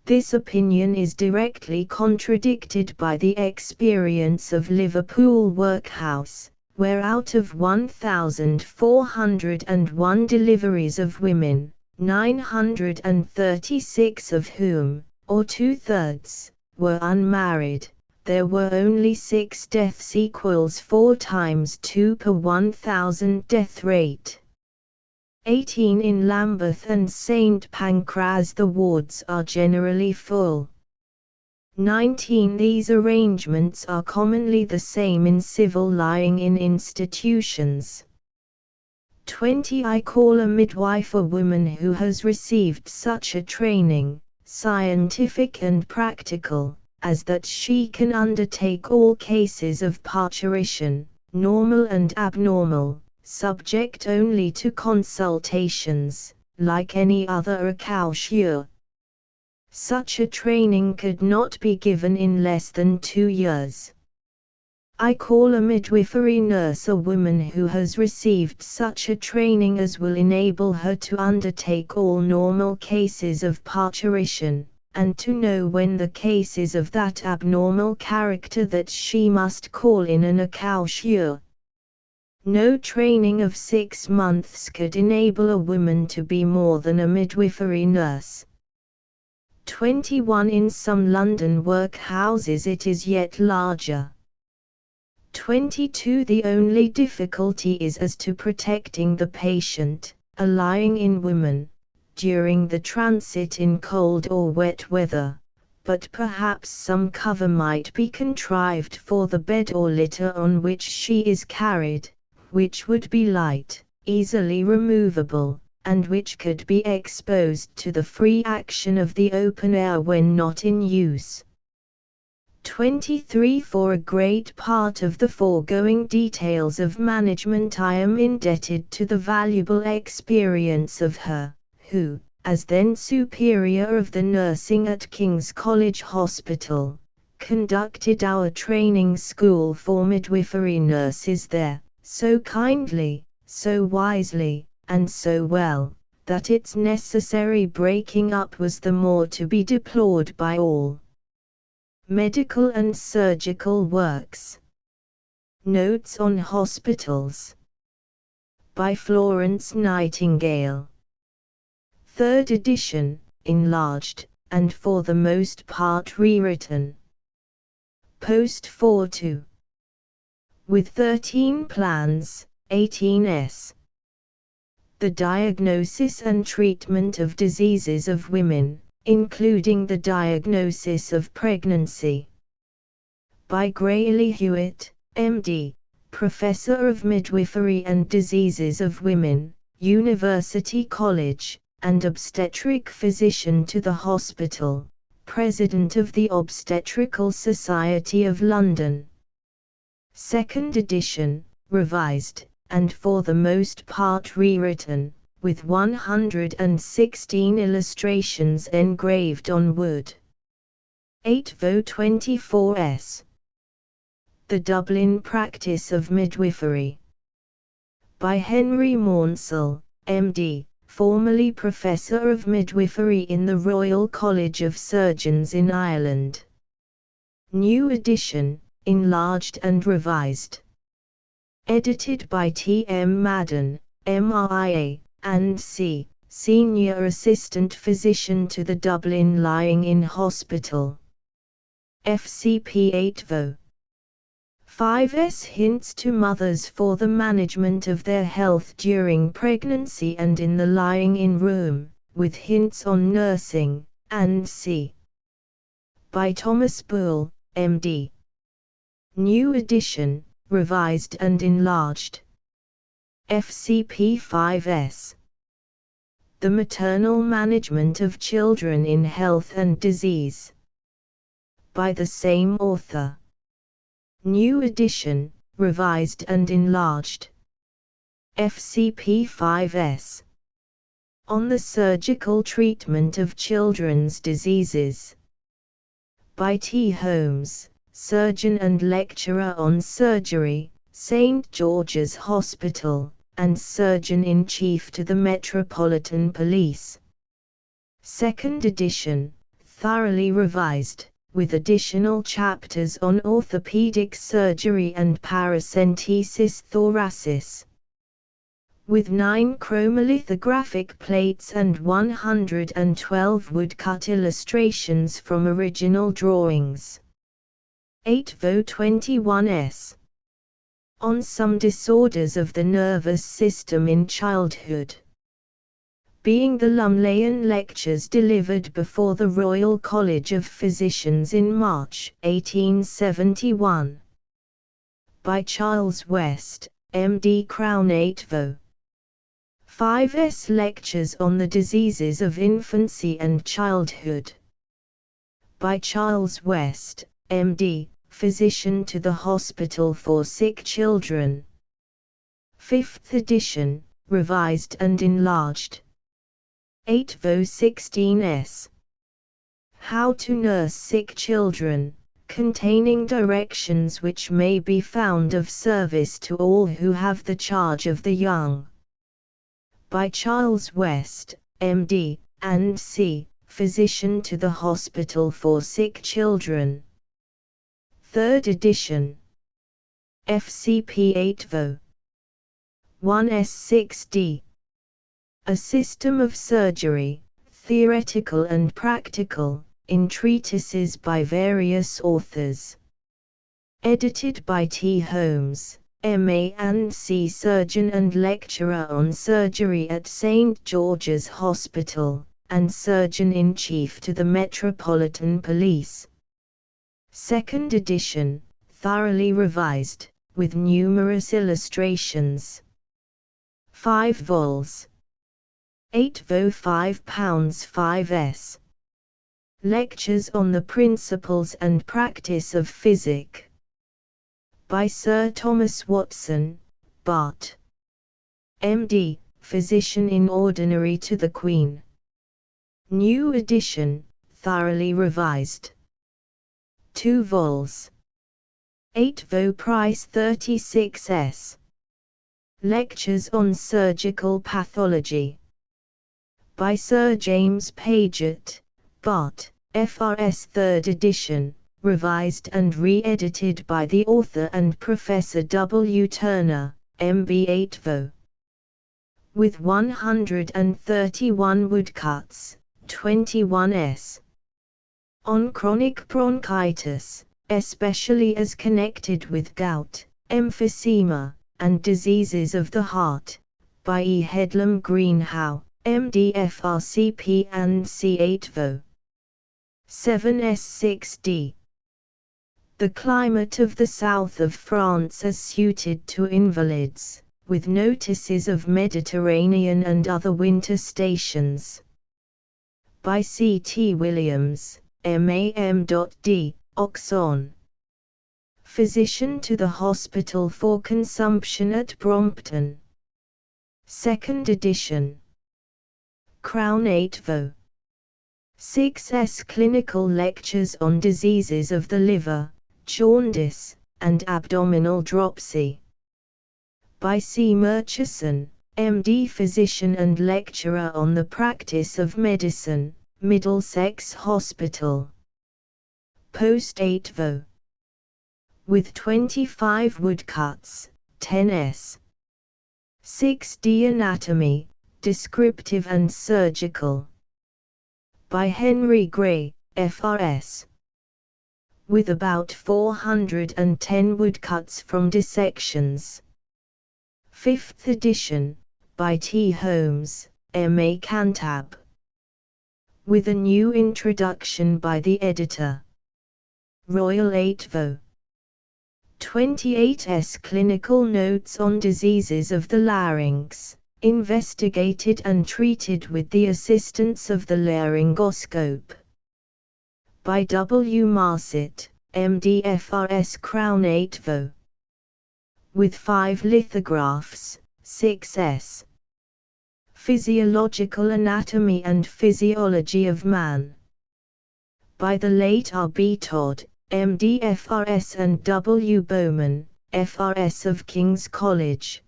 This opinion is directly contradicted by the experience of Liverpool Workhouse, where out of 1,401 deliveries of women, 936 of whom, or 2/3, were unmarried, there were only 6 deaths equals 4 times 2 per 1,000 death rate. 18. In Lambeth and St. Pancras the wards are generally full. 19. These arrangements are commonly the same in civil lying in institutions. 20. I call a midwife a woman who has received such a training, scientific and practical, as that she can undertake all cases of parturition, normal and abnormal, subject only to consultations, like any other accoucheur. Such a training could not be given in less than 2 years. I call a midwifery nurse a woman who has received such a training as will enable her to undertake all normal cases of parturition, and to know when the case is of that abnormal character that she must call in an accoucheur. No training of 6 months could enable a woman to be more than a midwifery nurse. 21. In some London workhouses it is yet larger. 22. The only difficulty is as to protecting the patient, a lying-in woman, during the transit in cold or wet weather, but perhaps some cover might be contrived for the bed or litter on which she is carried, which would be light, easily removable, and which could be exposed to the free action of the open air when not in use. 23. For a great part of the foregoing details of management I am indebted to the valuable experience of her, who, as then superior of the nursing at King's College Hospital, conducted our training school for midwifery nurses there, so kindly, so wisely, and so well, that its necessary breaking up was the more to be deplored by all. Medical and Surgical Works. Notes on Hospitals. by Florence Nightingale. 3rd edition, enlarged, and for the most part rewritten. Post 4-2. With 13 plans, 18s. The diagnosis and treatment of diseases of women, including the diagnosis of pregnancy. By Grayley Hewitt, MD, Professor of Midwifery and Diseases of Women, University College, and obstetric physician to the hospital, President of the Obstetrical Society of London. 2nd edition, revised, and for the most part rewritten, with 116 illustrations engraved on wood. 8vo24s. The Dublin Practice of Midwifery. By Henry Maunsell, MD, formerly Professor of Midwifery in the Royal College of Surgeons in Ireland. New edition, enlarged and revised. Edited by T. M. Madden, MRIA, and C., Senior Assistant Physician to the Dublin Lying-in Hospital. FCP 8vo. 5s hints to mothers for the management of their health during pregnancy and in the lying-in room, with hints on nursing, and C. By Thomas Bull, MD. New edition, revised and enlarged. FCP 5s. The Maternal Management of Children in Health and Disease. By the same author. New edition, revised and enlarged. FCP 5s. On the Surgical Treatment of Children's Diseases. By T. Holmes, Surgeon and Lecturer on Surgery, St. George's Hospital, and Surgeon-in-Chief to the Metropolitan Police. 2nd edition, thoroughly revised, with additional chapters on orthopedic surgery and paracentesis thoracis. With 9 chromolithographic plates and 112 woodcut illustrations from original drawings. 8vo21s. On some disorders of the nervous system in childhood. Being the Lumleian Lectures delivered before the Royal College of Physicians in March 1871. By Charles West, MD Crown 8vo. 5s Lectures on the Diseases of Infancy and Childhood. By Charles West, MD, Physician to the Hospital for Sick Children. 5th edition, revised and enlarged. 8vo16s. How to Nurse Sick Children, containing directions which may be found of service to all who have the charge of the young. By Charles West, MD, and C., Physician to the Hospital for Sick Children. 3rd edition. FCP 8vo. 1s6d. A System of Surgery, Theoretical and Practical, in treatises by various authors. Edited by T. Holmes, M.A. and C. Surgeon and Lecturer on Surgery at St. George's Hospital, and Surgeon-in-Chief to the Metropolitan Police. 2nd edition, thoroughly revised, with numerous illustrations. 5 vols. 8vo £5 Lectures on the Principles and Practice of Physic. By Sir Thomas Watson, Bart. MD, Physician in Ordinary to the Queen. New edition, thoroughly revised. 2 vols. 8vo price 36s. Lectures on Surgical Pathology. By Sir James Paget, Bart., FRS 3rd edition, revised and re-edited by the author and Professor W. Turner, MB 8vo. with 131 woodcuts, 21 s. On chronic bronchitis, especially as connected with gout, emphysema, and diseases of the heart, by E. Headlam Greenhow, MD FRCP and C8 Vo. 7s6d. The climate of the south of France is suited to invalids, with notices of Mediterranean and other winter stations. By C. T. Williams, M.A.M.D., Oxon. Physician to the Hospital for Consumption at Brompton. 2nd edition. Crown 8 Vo. 6s Clinical Lectures on Diseases of the Liver, Jaundice, and Abdominal Dropsy. By C. Murchison, M.D. Physician and Lecturer on the Practice of Medicine, Middlesex Hospital. Post 8 Vo. With 25 woodcuts, 10s. 6d Anatomy, Descriptive and Surgical. By Henry Gray, FRS. With about 410 woodcuts from dissections. 5th edition, by T. Holmes, M.A. Cantab. With a new introduction by the editor. Royal 8 Vo. 28s Clinical Notes on Diseases of the Larynx, investigated and treated with the assistance of the laryngoscope. By W. Marset, M.D. FRS Crown 8 Vo. With 5 lithographs, 6s. Physiological Anatomy and Physiology of Man. By the late R. B. Todd, M.D. FRS and W. Bowman, FRS of King's College.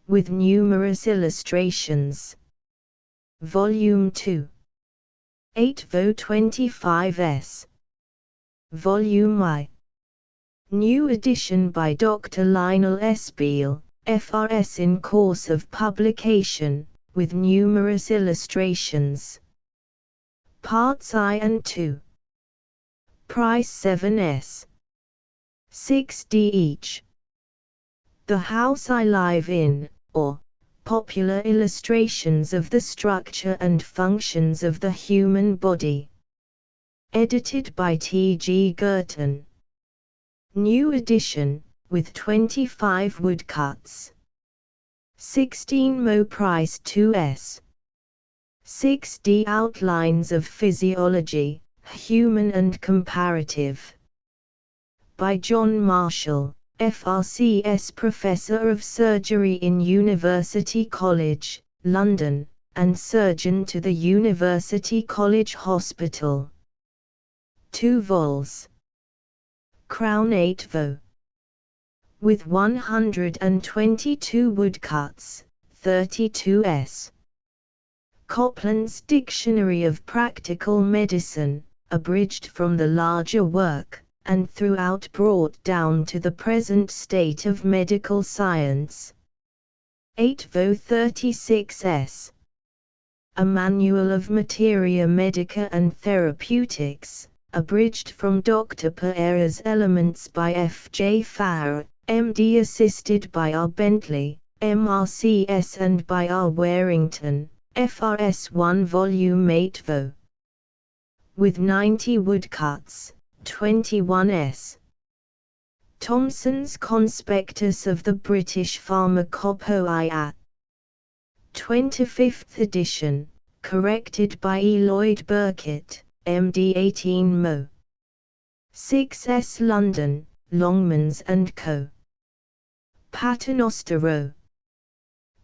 With numerous illustrations. Volume 2. 8 Vo 25s. Volume I. New edition by Dr. Lionel S. Beale, FRS in course of publication, with numerous illustrations. Parts I and II. Price 7s. 6d each. The House I Live In, or Popular Illustrations of the Structure and Functions of the Human Body. Edited by T. G. Girton. New edition, with 25 woodcuts. 16 Mo Price 2s. 6d Outlines of Physiology, Human and Comparative. By John Marshall, FRCS Professor of Surgery in University College, London, and Surgeon to the University College Hospital. 2 vols. Crown 8 Vo. With 122 woodcuts, 32s. Copland's Dictionary of Practical Medicine, abridged from the larger work, and throughout brought down to the present state of medical science. 8 Vo 36s. A Manual of Materia Medica and Therapeutics, abridged from Dr. Pereira's Elements by F. J. Farr, M.D. assisted by R. Bentley, M.R.C.S. and by R. Warrington, FRS 1 Volume 8 Vo. With 90 woodcuts, 21s. Thomson's Conspectus of the British Pharmacopoeia. 25th edition, corrected by E. Lloyd Burkitt, M.D. 18 Mo. 6s London, Longmans and Co. Paternoster Row.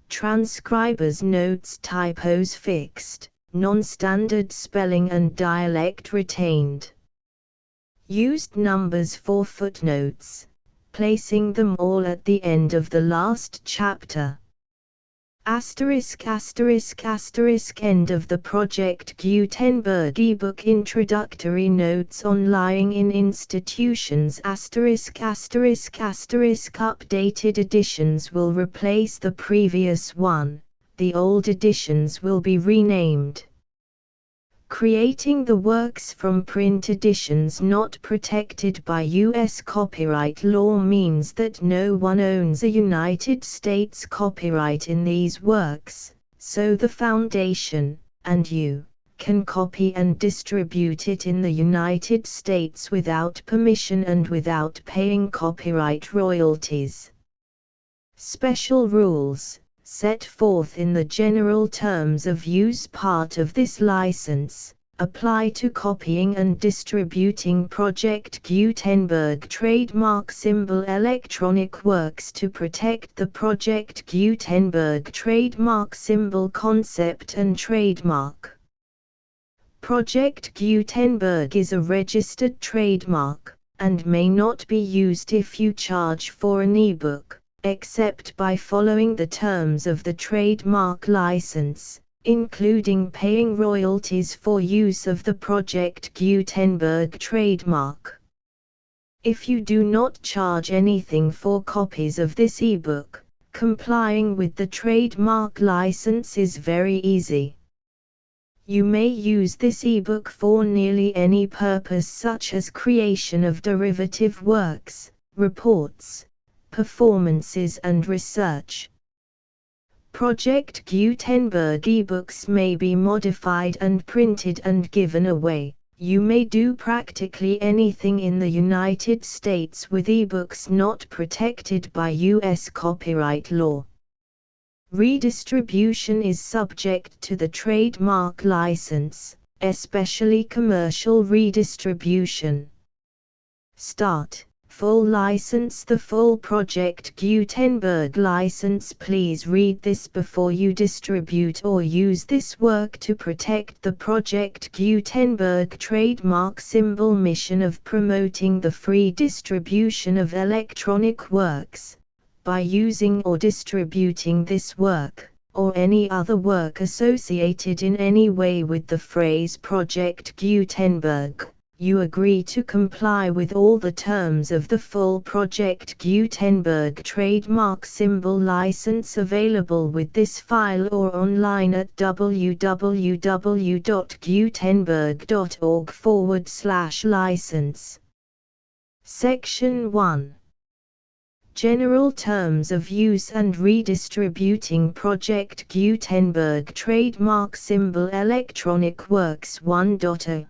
Transcribers' notes, typos fixed, non-standard spelling and dialect retained. Used numbers for footnotes, placing them all at the end of the last chapter. **** End of the Project Gutenberg ebook Introductory Notes on Lying in Institutions ***** Updated editions will replace the previous one, the old editions will be renamed. Creating the works from print editions not protected by U.S. copyright law means that no one owns a United States copyright in these works, so the Foundation, and you, can copy and distribute it in the United States without permission and without paying copyright royalties. Special rules, set forth in the general terms of use part of this license, apply to copying and distributing Project Gutenberg trademark symbol electronic works to protect the Project Gutenberg trademark symbol concept and trademark. Project Gutenberg is a registered trademark, and may not be used if you charge for an ebook, except by following the terms of the trademark license, including paying royalties for use of the Project Gutenberg trademark. If you do not charge anything for copies of this ebook, complying with the trademark license is very easy. You may use this ebook for nearly any purpose such as creation of derivative works, reports, performances and research. Project Gutenberg ebooks may be modified and printed and given away. You may do practically anything in the United States with ebooks not protected by U.S. copyright law. Redistribution is subject to the trademark license, especially commercial redistribution. Start. Full license. The full Project Gutenberg license. Please read this before you distribute or use this work to protect the Project Gutenberg trademark symbol mission of promoting the free distribution of electronic works, by using or distributing this work, or any other work associated in any way with the phrase Project Gutenberg. You agree to comply with all the terms of the full Project Gutenberg trademark symbol license available with this file or online at www.gutenberg.org/license. Section 1. General Terms of Use and Redistributing Project Gutenberg Trademark Symbol Electronic Works 1.0.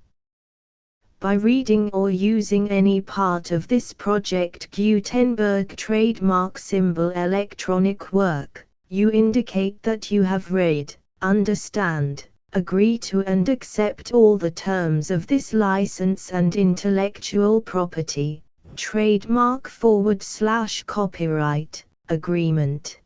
By reading or using any part of this Project Gutenberg trademark symbol electronic work, you indicate that you have read, understand, agree to and accept all the terms of this license and intellectual property, trademark/copyright, agreement.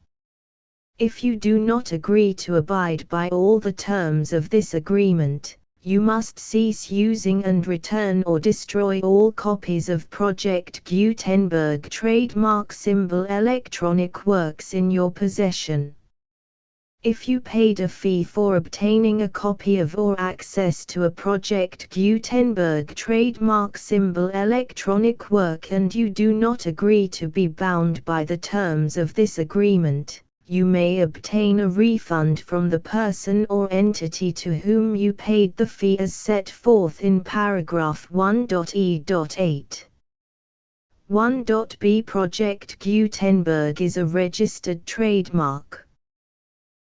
If you do not agree to abide by all the terms of this agreement, you must cease using and return or destroy all copies of Project Gutenberg trademark symbol electronic works in your possession. If you paid a fee for obtaining a copy of or access to a Project Gutenberg trademark symbol electronic work and you do not agree to be bound by the terms of this agreement, you may obtain a refund from the person or entity to whom you paid the fee as set forth in paragraph 1.e.8. 1.b Project Gutenberg is a registered trademark.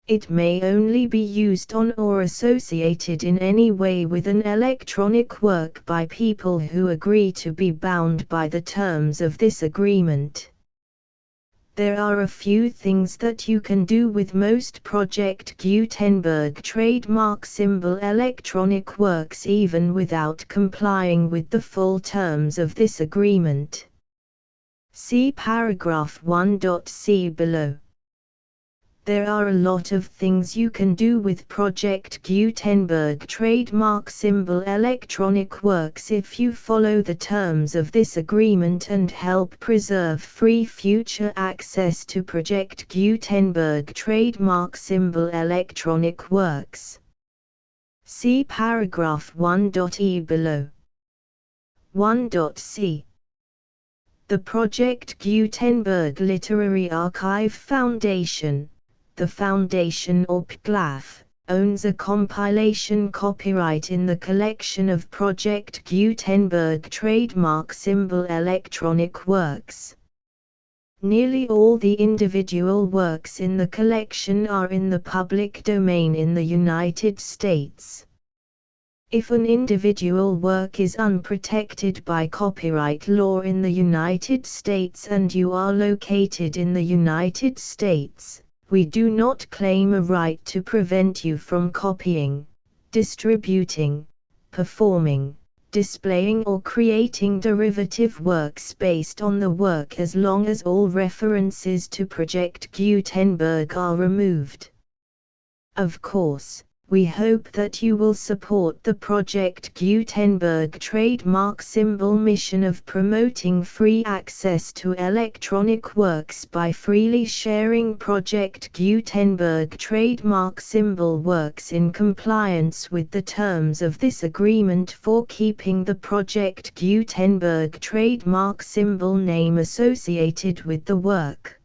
It may only be used on or associated in any way with an electronic work by people who agree to be bound by the terms of this agreement. There are a few things that you can do with most Project Gutenberg trademark symbol electronic works even without complying with the full terms of this agreement. See paragraph 1.c below. There are a lot of things you can do with Project Gutenberg trademark symbol electronic works if you follow the terms of this agreement and help preserve free future access to Project Gutenberg trademark symbol electronic works. See paragraph 1.e below. 1.c. The Project Gutenberg Literary Archive Foundation, the Foundation or PGLAF, owns a compilation copyright in the collection of Project Gutenberg trademark symbol electronic works. Nearly all the individual works in the collection are in the public domain in the United States. If an individual work is unprotected by copyright law in the United States and you are located in the United States, we do not claim a right to prevent you from copying, distributing, performing, displaying or creating derivative works based on the work as long as all references to Project Gutenberg are removed. Of course, we hope that you will support the Project Gutenberg trademark symbol mission of promoting free access to electronic works by freely sharing Project Gutenberg trademark symbol works in compliance with the terms of this agreement for keeping the Project Gutenberg trademark symbol name associated with the work.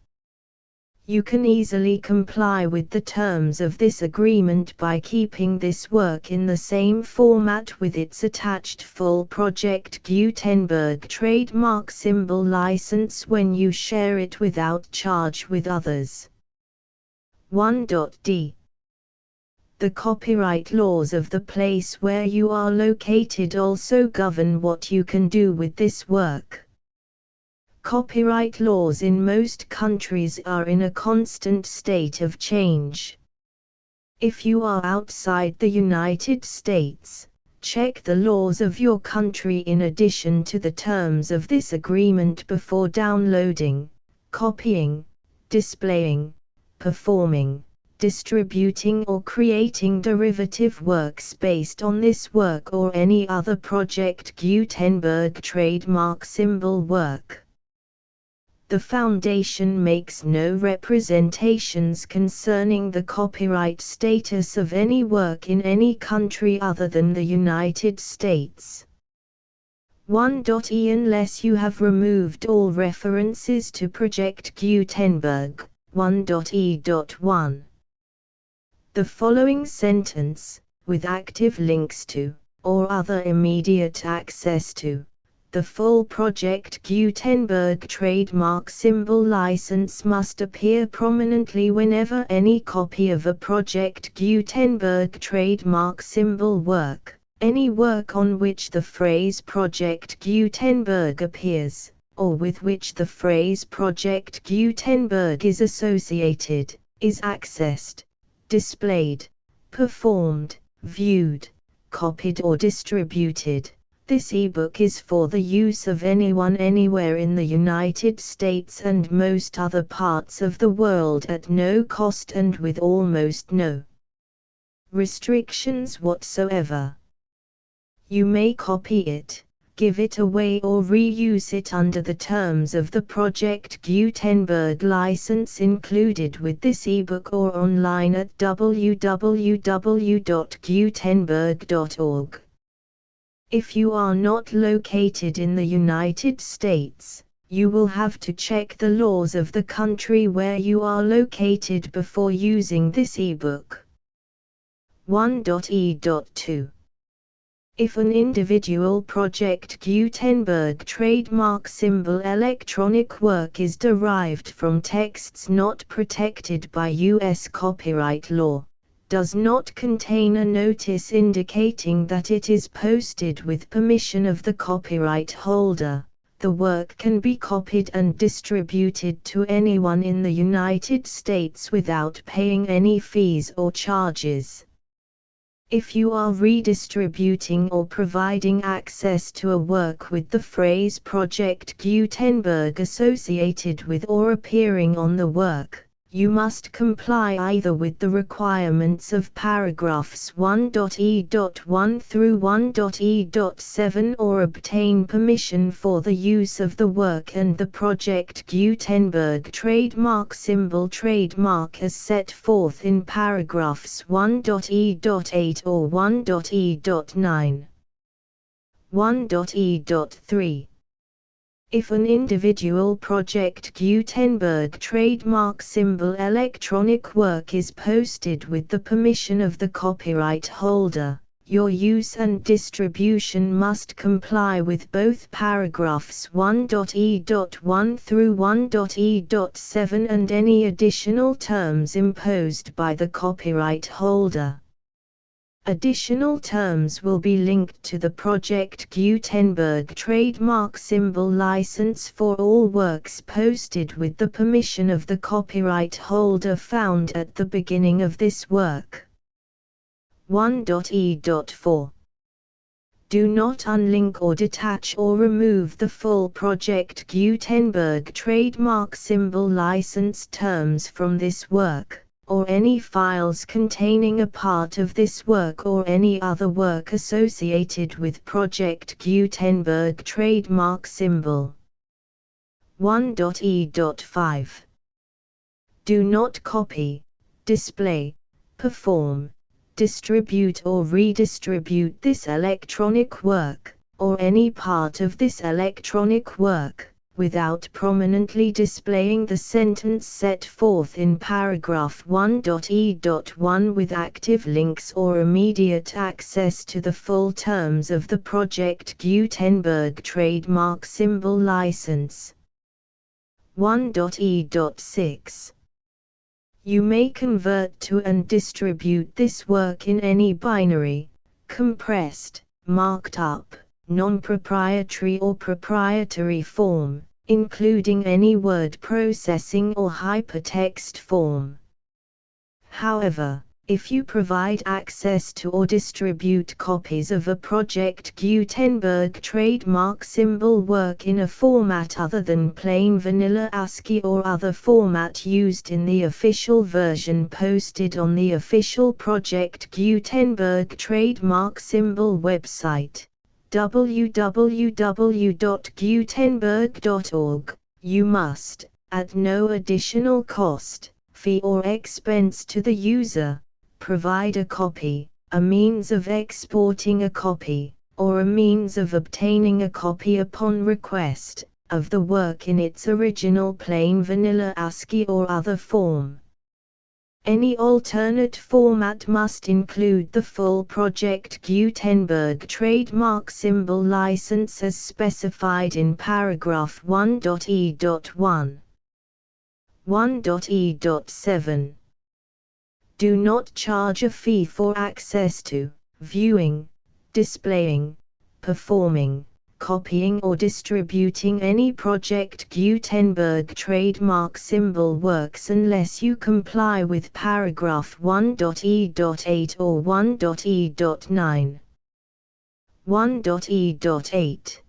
You can easily comply with the terms of this agreement by keeping this work in the same format with its attached full Project Gutenberg trademark symbol license when you share it without charge with others. 1.d. The copyright laws of the place where you are located also govern what you can do with this work. Copyright laws in most countries are in a constant state of change. If you are outside the United States, check the laws of your country in addition to the terms of this agreement before downloading, copying, displaying, performing, distributing or creating derivative works based on this work or any other Project Gutenberg trademark symbol work. The Foundation makes no representations concerning the copyright status of any work in any country other than the United States. 1.e Unless you have removed all references to Project Gutenberg. 1.e.1. The following sentence, with active links to, or other immediate access to, the full Project Gutenberg trademark symbol license must appear prominently whenever any copy of a Project Gutenberg trademark symbol work, any work on which the phrase Project Gutenberg appears, or with which the phrase Project Gutenberg is associated, is accessed, displayed, performed, viewed, copied or distributed. This ebook is for the use of anyone anywhere in the United States and most other parts of the world at no cost and with almost no restrictions whatsoever. You may copy it, give it away or reuse it under the terms of the Project Gutenberg license included with this ebook or online at www.gutenberg.org. If you are not located in the United States, you will have to check the laws of the country where you are located before using this ebook. 1.e.2. If an individual Project Gutenberg trademark symbol electronic work is derived from texts not protected by U.S. copyright law, does not contain a notice indicating that it is posted with permission of the copyright holder, the work can be copied and distributed to anyone in the United States without paying any fees or charges. If you are redistributing or providing access to a work with the phrase Project Gutenberg associated with or appearing on the work, You must comply either with the requirements of paragraphs 1.e.1 through 1.e.7 or obtain permission for the use of the work and the Project Gutenberg trademark symbol trademark as set forth in paragraphs 1.e.8 or 1.e.9. 1.e.3. If an individual Project Gutenberg trademark symbol electronic work is posted with the permission of the copyright holder, your use and distribution must comply with both paragraphs 1.e.1 through 1.e.7 and any additional terms imposed by the copyright holder. Additional terms will be linked to the Project Gutenberg trademark symbol license for all works posted with the permission of the copyright holder found at the beginning of this work. 1.e.4. Do not unlink or detach or remove the full Project Gutenberg trademark symbol license terms from this work, or any files containing a part of this work or any other work associated with Project Gutenberg trademark symbol. 1.e.5. Do not copy, display, perform, distribute or redistribute this electronic work, or any part of this electronic work, without prominently displaying the sentence set forth in paragraph 1.e.1 with active links or immediate access to the full terms of the Project Gutenberg trademark symbol license. 1.e.6. You may convert to and distribute this work in any binary, compressed, marked up, non-proprietary or proprietary form, including any word processing or hypertext form. However, if you provide access to or distribute copies of a Project Gutenberg trademark symbol work in a format other than plain vanilla ASCII or other format used in the official version posted on the official Project Gutenberg trademark symbol website, www.gutenberg.org, you must, at no additional cost, fee or expense to the user, provide a copy, a means of exporting a copy, or a means of obtaining a copy upon request, of the work in its original plain vanilla ASCII or other form. Any alternate format must include the full Project Gutenberg trademark symbol license as specified in paragraph 1.e.1. 1.e.7. Do not charge a fee for access to, viewing, displaying, performing, copying or distributing any Project Gutenberg trademark symbol works unless you comply with paragraph 1.e.8 or 1.e.9. 1.e.8.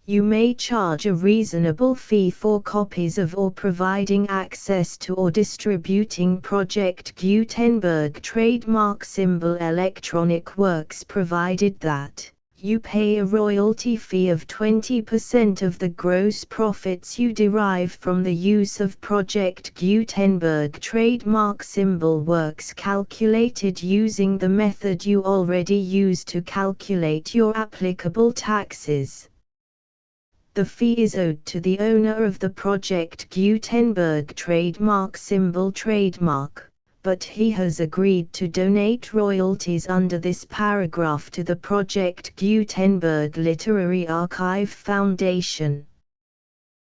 You may charge a reasonable fee for copies of or providing access to or distributing Project Gutenberg trademark symbol electronic works provided that you pay a royalty fee of 20% of the gross profits you derive from the use of Project Gutenberg trademark symbol works calculated using the method you already use to calculate your applicable taxes. The fee is owed to the owner of the Project Gutenberg trademark symbol trademark, but he has agreed to donate royalties under this paragraph to the Project Gutenberg Literary Archive Foundation.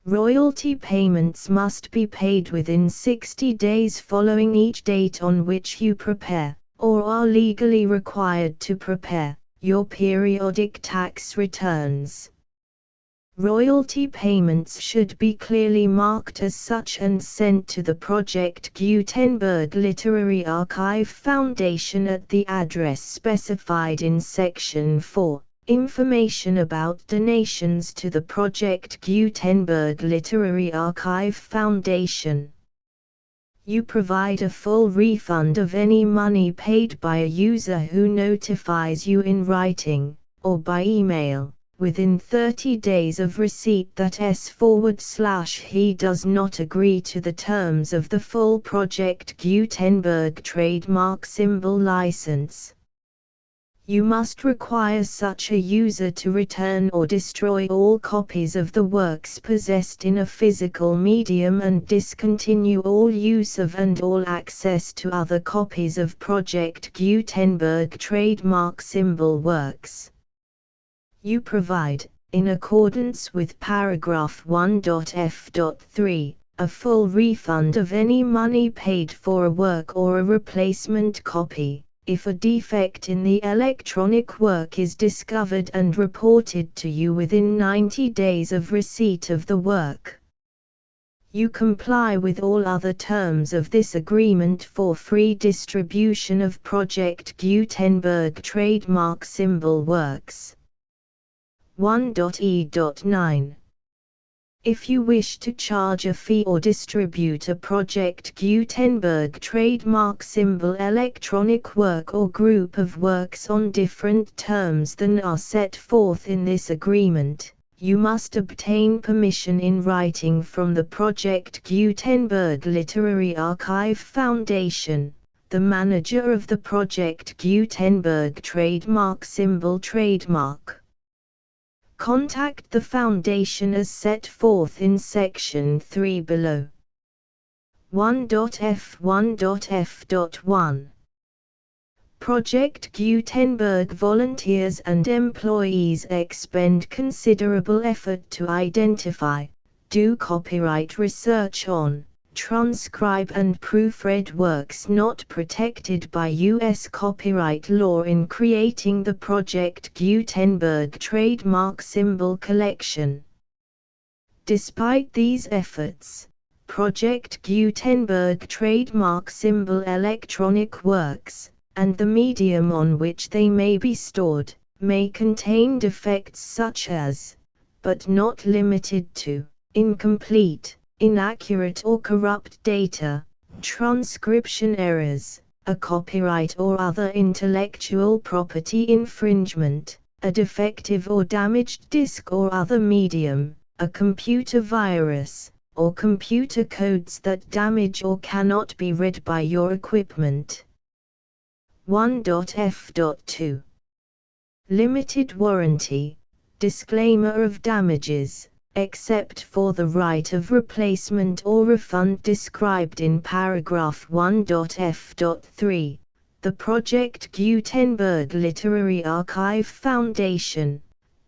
Royalty payments must be paid within 60 days following each date on which you prepare, or are legally required to prepare, your periodic tax returns. Royalty payments should be clearly marked as such and sent to the Project Gutenberg Literary Archive Foundation at the address specified in Section 4, Information about donations to the Project Gutenberg Literary Archive Foundation. You provide a full refund of any money paid by a user who notifies you in writing, or by email, within 30 days of receipt that S/he does not agree to the terms of the full Project Gutenberg trademark symbol license. You must require such a user to return or destroy all copies of the works possessed in a physical medium and discontinue all use of and all access to other copies of Project Gutenberg trademark symbol works. You provide, in accordance with paragraph 1.f.3, a full refund of any money paid for a work or a replacement copy, if a defect in the electronic work is discovered and reported to you within 90 days of receipt of the work. You comply with all other terms of this agreement for free distribution of Project Gutenberg trademark symbol works. 1.e.9. If you wish to charge a fee or distribute a Project Gutenberg trademark symbol electronic work or group of works on different terms than are set forth in this agreement, you must obtain permission in writing from the Project Gutenberg Literary Archive Foundation, the manager of the Project Gutenberg trademark symbol trademark. Contact the Foundation as set forth in Section 3 below. 1.f1.f.1 Project Gutenberg volunteers and employees expend considerable effort to identify, do copyright research on, transcribe and proofread works not protected by U.S. copyright law in creating the Project Gutenberg trademark symbol collection. Despite these efforts, Project Gutenberg trademark symbol electronic works, and the medium on which they may be stored, may contain defects such as, but not limited to, incomplete, inaccurate or corrupt data, transcription errors, a copyright or other intellectual property infringement, a defective or damaged disk or other medium, a computer virus, or computer codes that damage or cannot be read by your equipment. 1.f.2 Limited warranty, disclaimer of damages, except for the right of replacement or refund described in paragraph 1.f.3, the Project Gutenberg Literary Archive Foundation,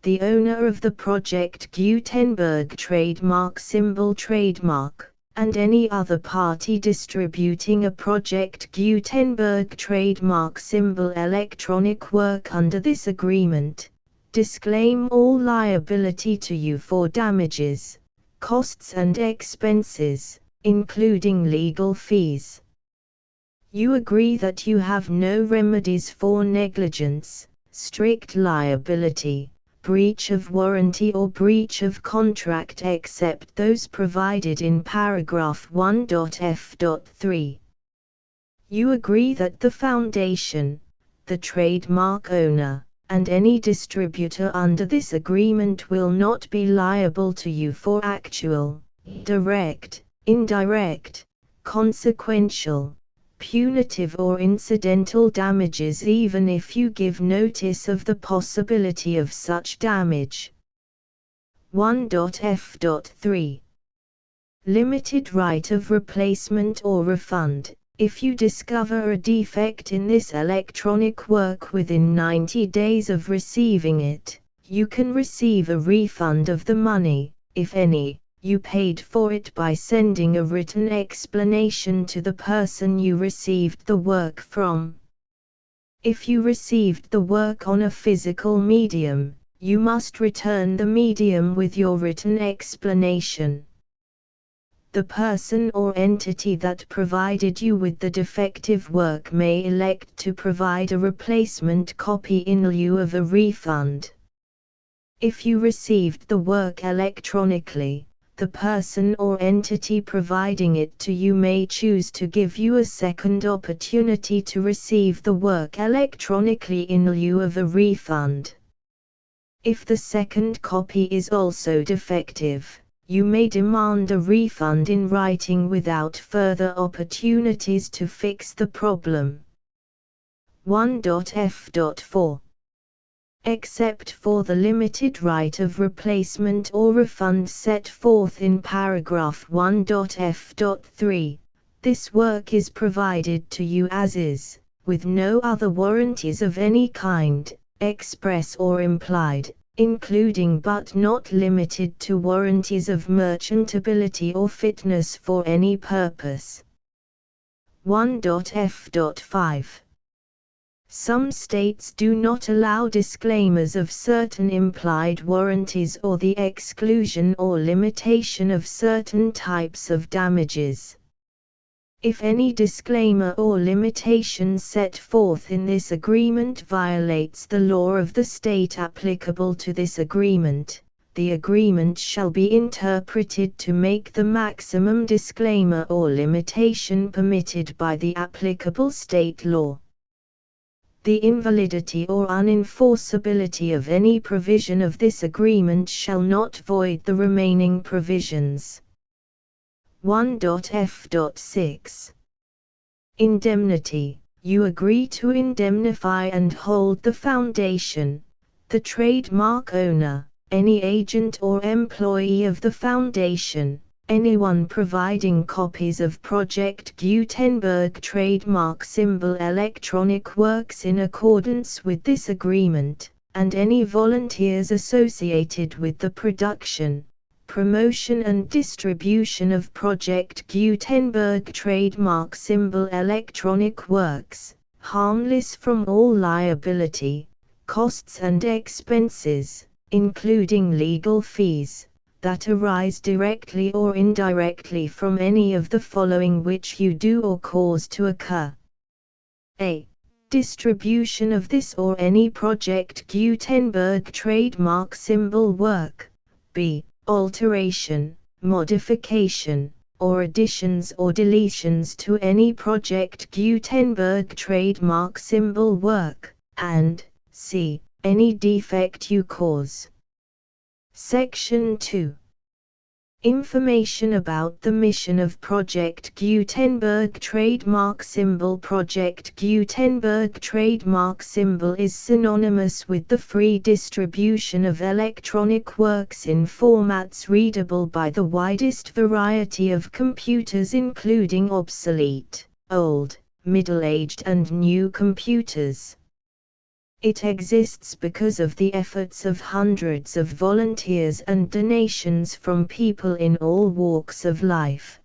the owner of the Project Gutenberg trademark symbol trademark, and any other party distributing a Project Gutenberg trademark symbol electronic work under this agreement, disclaim all liability to you for damages, costs and expenses, including legal fees. You agree that you have no remedies for negligence, strict liability, breach of warranty or breach of contract except those provided in paragraph 1.f.3. You agree that the Foundation, the trademark owner, and any distributor under this agreement will not be liable to you for actual, direct, indirect, consequential, punitive or incidental damages even if you give notice of the possibility of such damage. 1.f.3 Limited right of replacement or refund. If you discover a defect in this electronic work within 90 days of receiving it, you can receive a refund of the money, if any, you paid for it by sending a written explanation to the person you received the work from. If you received the work on a physical medium, you must return the medium with your written explanation. The person or entity that provided you with the defective work may elect to provide a replacement copy in lieu of a refund. If you received the work electronically, the person or entity providing it to you may choose to give you a second opportunity to receive the work electronically in lieu of a refund. If the second copy is also defective, you may demand a refund in writing without further opportunities to fix the problem. 1.f.4. Except for the limited right of replacement or refund set forth in paragraph 1.f.3, this work is provided to you as is, with no other warranties of any kind, express or implied, including but not limited to warranties of merchantability or fitness for any purpose. 1.f.5. Some states do not allow disclaimers of certain implied warranties or the exclusion or limitation of certain types of damages. If any disclaimer or limitation set forth in this agreement violates the law of the state applicable to this agreement, the agreement shall be interpreted to make the maximum disclaimer or limitation permitted by the applicable state law. The invalidity or unenforceability of any provision of this agreement shall not void the remaining provisions. 1.f.6. Indemnity. You agree to indemnify and hold the foundation, the trademark owner, any agent or employee of the foundation, anyone providing copies of Project Gutenberg trademark symbol electronic works in accordance with this agreement, and any volunteers associated with the production, promotion and distribution of Project Gutenberg trademark symbol electronic works, harmless from all liability, costs and expenses, including legal fees, that arise directly or indirectly from any of the following which you do or cause to occur. A. Distribution of this or any Project Gutenberg trademark symbol work. B. Alteration, modification, or additions or deletions to any Project Gutenberg trademark symbol work, and C. Any defect you cause. Section 2. Information about the mission of Project Gutenberg trademark symbol. Project Gutenberg trademark symbol is synonymous with the free distribution of electronic works in formats readable by the widest variety of computers, including obsolete, old, middle-aged and new computers. It exists because of the efforts of hundreds of volunteers and donations from people in all walks of life.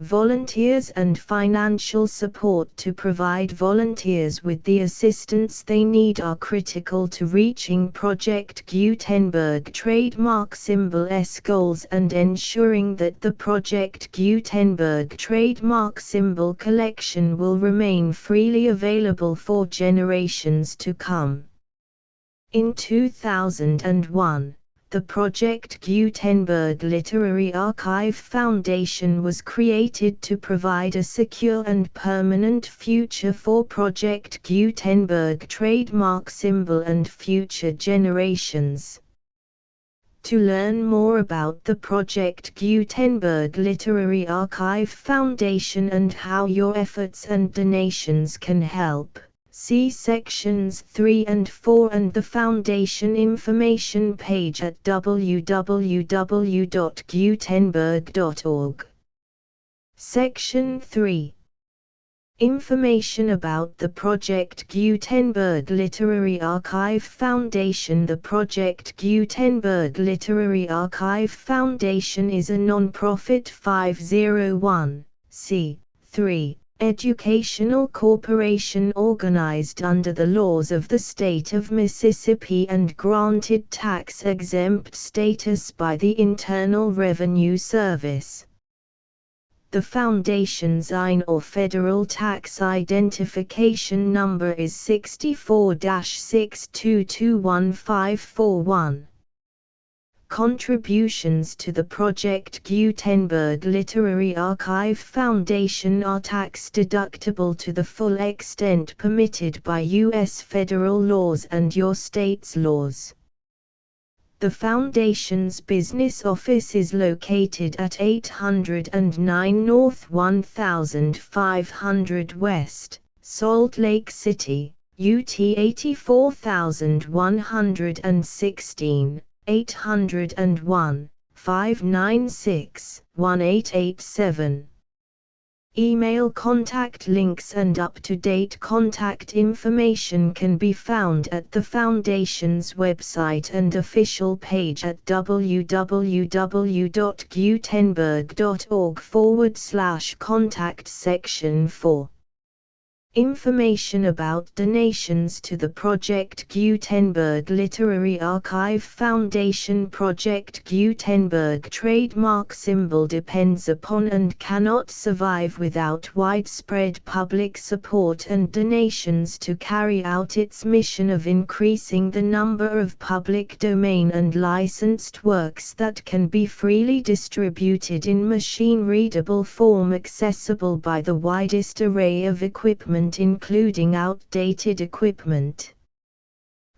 Volunteers and financial support to provide volunteers with the assistance they need are critical to reaching Project Gutenberg trademark symbol's goals and ensuring that the Project Gutenberg trademark symbol collection will remain freely available for generations to come. In 2001, the Project Gutenberg Literary Archive Foundation was created to provide a secure and permanent future for Project Gutenberg trademark symbol and future generations. To learn more about the Project Gutenberg Literary Archive Foundation and how your efforts and donations can help, see sections 3 and 4 and the Foundation information page at www.gutenberg.org. Section 3. Information about the Project Gutenberg Literary Archive Foundation. The Project Gutenberg Literary Archive Foundation is a non-profit 501(c)(3) educational corporation organized under the laws of the state of Mississippi and granted tax-exempt status by the Internal Revenue Service. The Foundation's IN or Federal Tax Identification Number is 64-6221541. Contributions to the Project Gutenberg Literary Archive Foundation are tax-deductible to the full extent permitted by U.S. federal laws and your state's laws. The Foundation's business office is located at 809 North 1500 West, Salt Lake City, UT 84116. 801, 596-1887. Email contact links and up-to-date contact information can be found at the Foundation's website and official page at www.gutenberg.org/contact section 4. Information about donations to the Project Gutenberg Literary Archive Foundation. Project Gutenberg trademark symbol depends upon and cannot survive without widespread public support and donations to carry out its mission of increasing the number of public domain and licensed works that can be freely distributed in machine-readable form accessible by the widest array of equipment including outdated equipment.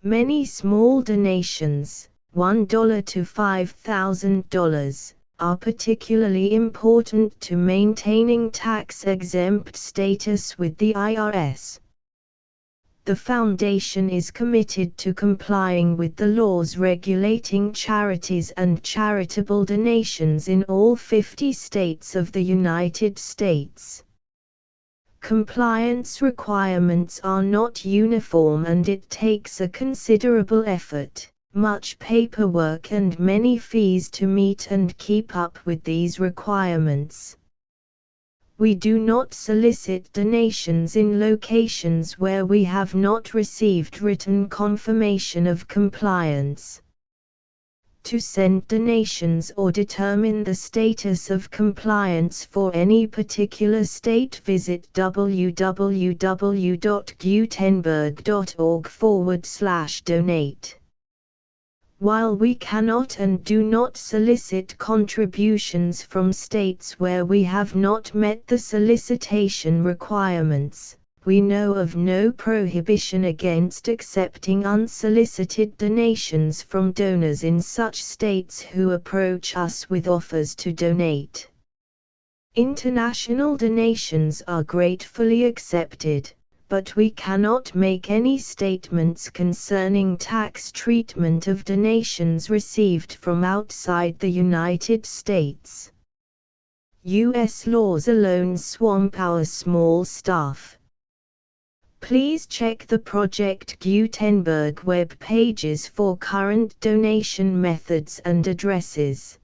Many small donations, $1 to $5,000, are particularly important to maintaining tax-exempt status with the IRS. The Foundation is committed to complying with the laws regulating charities and charitable donations in all 50 states of the United States. Compliance requirements are not uniform and it takes a considerable effort, much paperwork and many fees to meet and keep up with these requirements. We do not solicit donations in locations where we have not received written confirmation of compliance. To send donations or determine the status of compliance for any particular state, visit www.gutenberg.org/donate. While we cannot and do not solicit contributions from states where we have not met the solicitation requirements, we know of no prohibition against accepting unsolicited donations from donors in such states who approach us with offers to donate. International donations are gratefully accepted, but we cannot make any statements concerning tax treatment of donations received from outside the United States. U.S. laws alone swamp our small staff. Please check the Project Gutenberg web pages for current donation methods and addresses.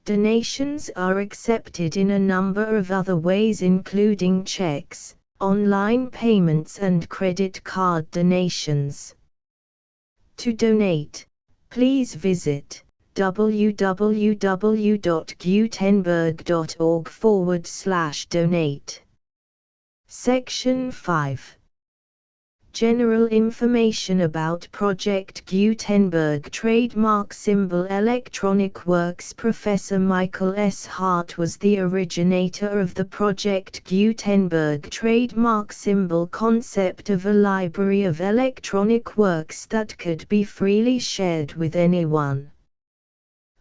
Donations are accepted in a number of other ways including checks, online payments and credit card donations. To donate, please visit www.gutenberg.org/donate. Section 5. General information about Project Gutenberg trademark symbol electronic works. Professor Michael S. Hart was the originator of the Project Gutenberg trademark symbol concept of a library of electronic works that could be freely shared with anyone.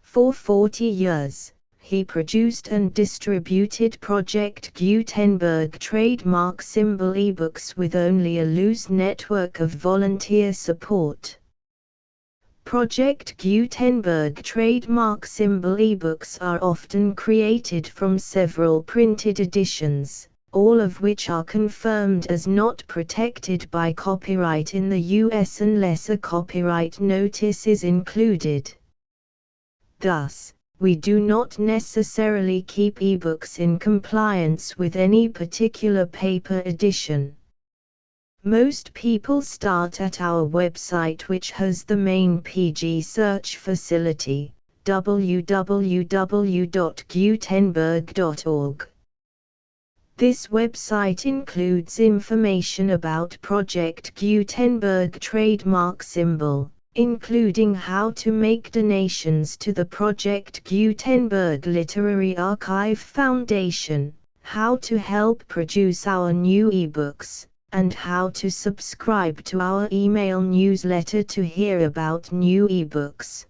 For 40 years, he produced and distributed Project Gutenberg trademark symbol ebooks with only a loose network of volunteer support. Project Gutenberg trademark symbol ebooks are often created from several printed editions, all of which are confirmed as not protected by copyright in the U.S. unless a copyright notice is included. Thus, we do not necessarily keep ebooks in compliance with any particular paper edition. Most people start at our website, which has the main PG search facility, www.gutenberg.org. This website includes information about Project Gutenberg trademark symbol, including how to make donations to the Project Gutenberg Literary Archive Foundation, how to help produce our new ebooks, and how to subscribe to our email newsletter to hear about new ebooks.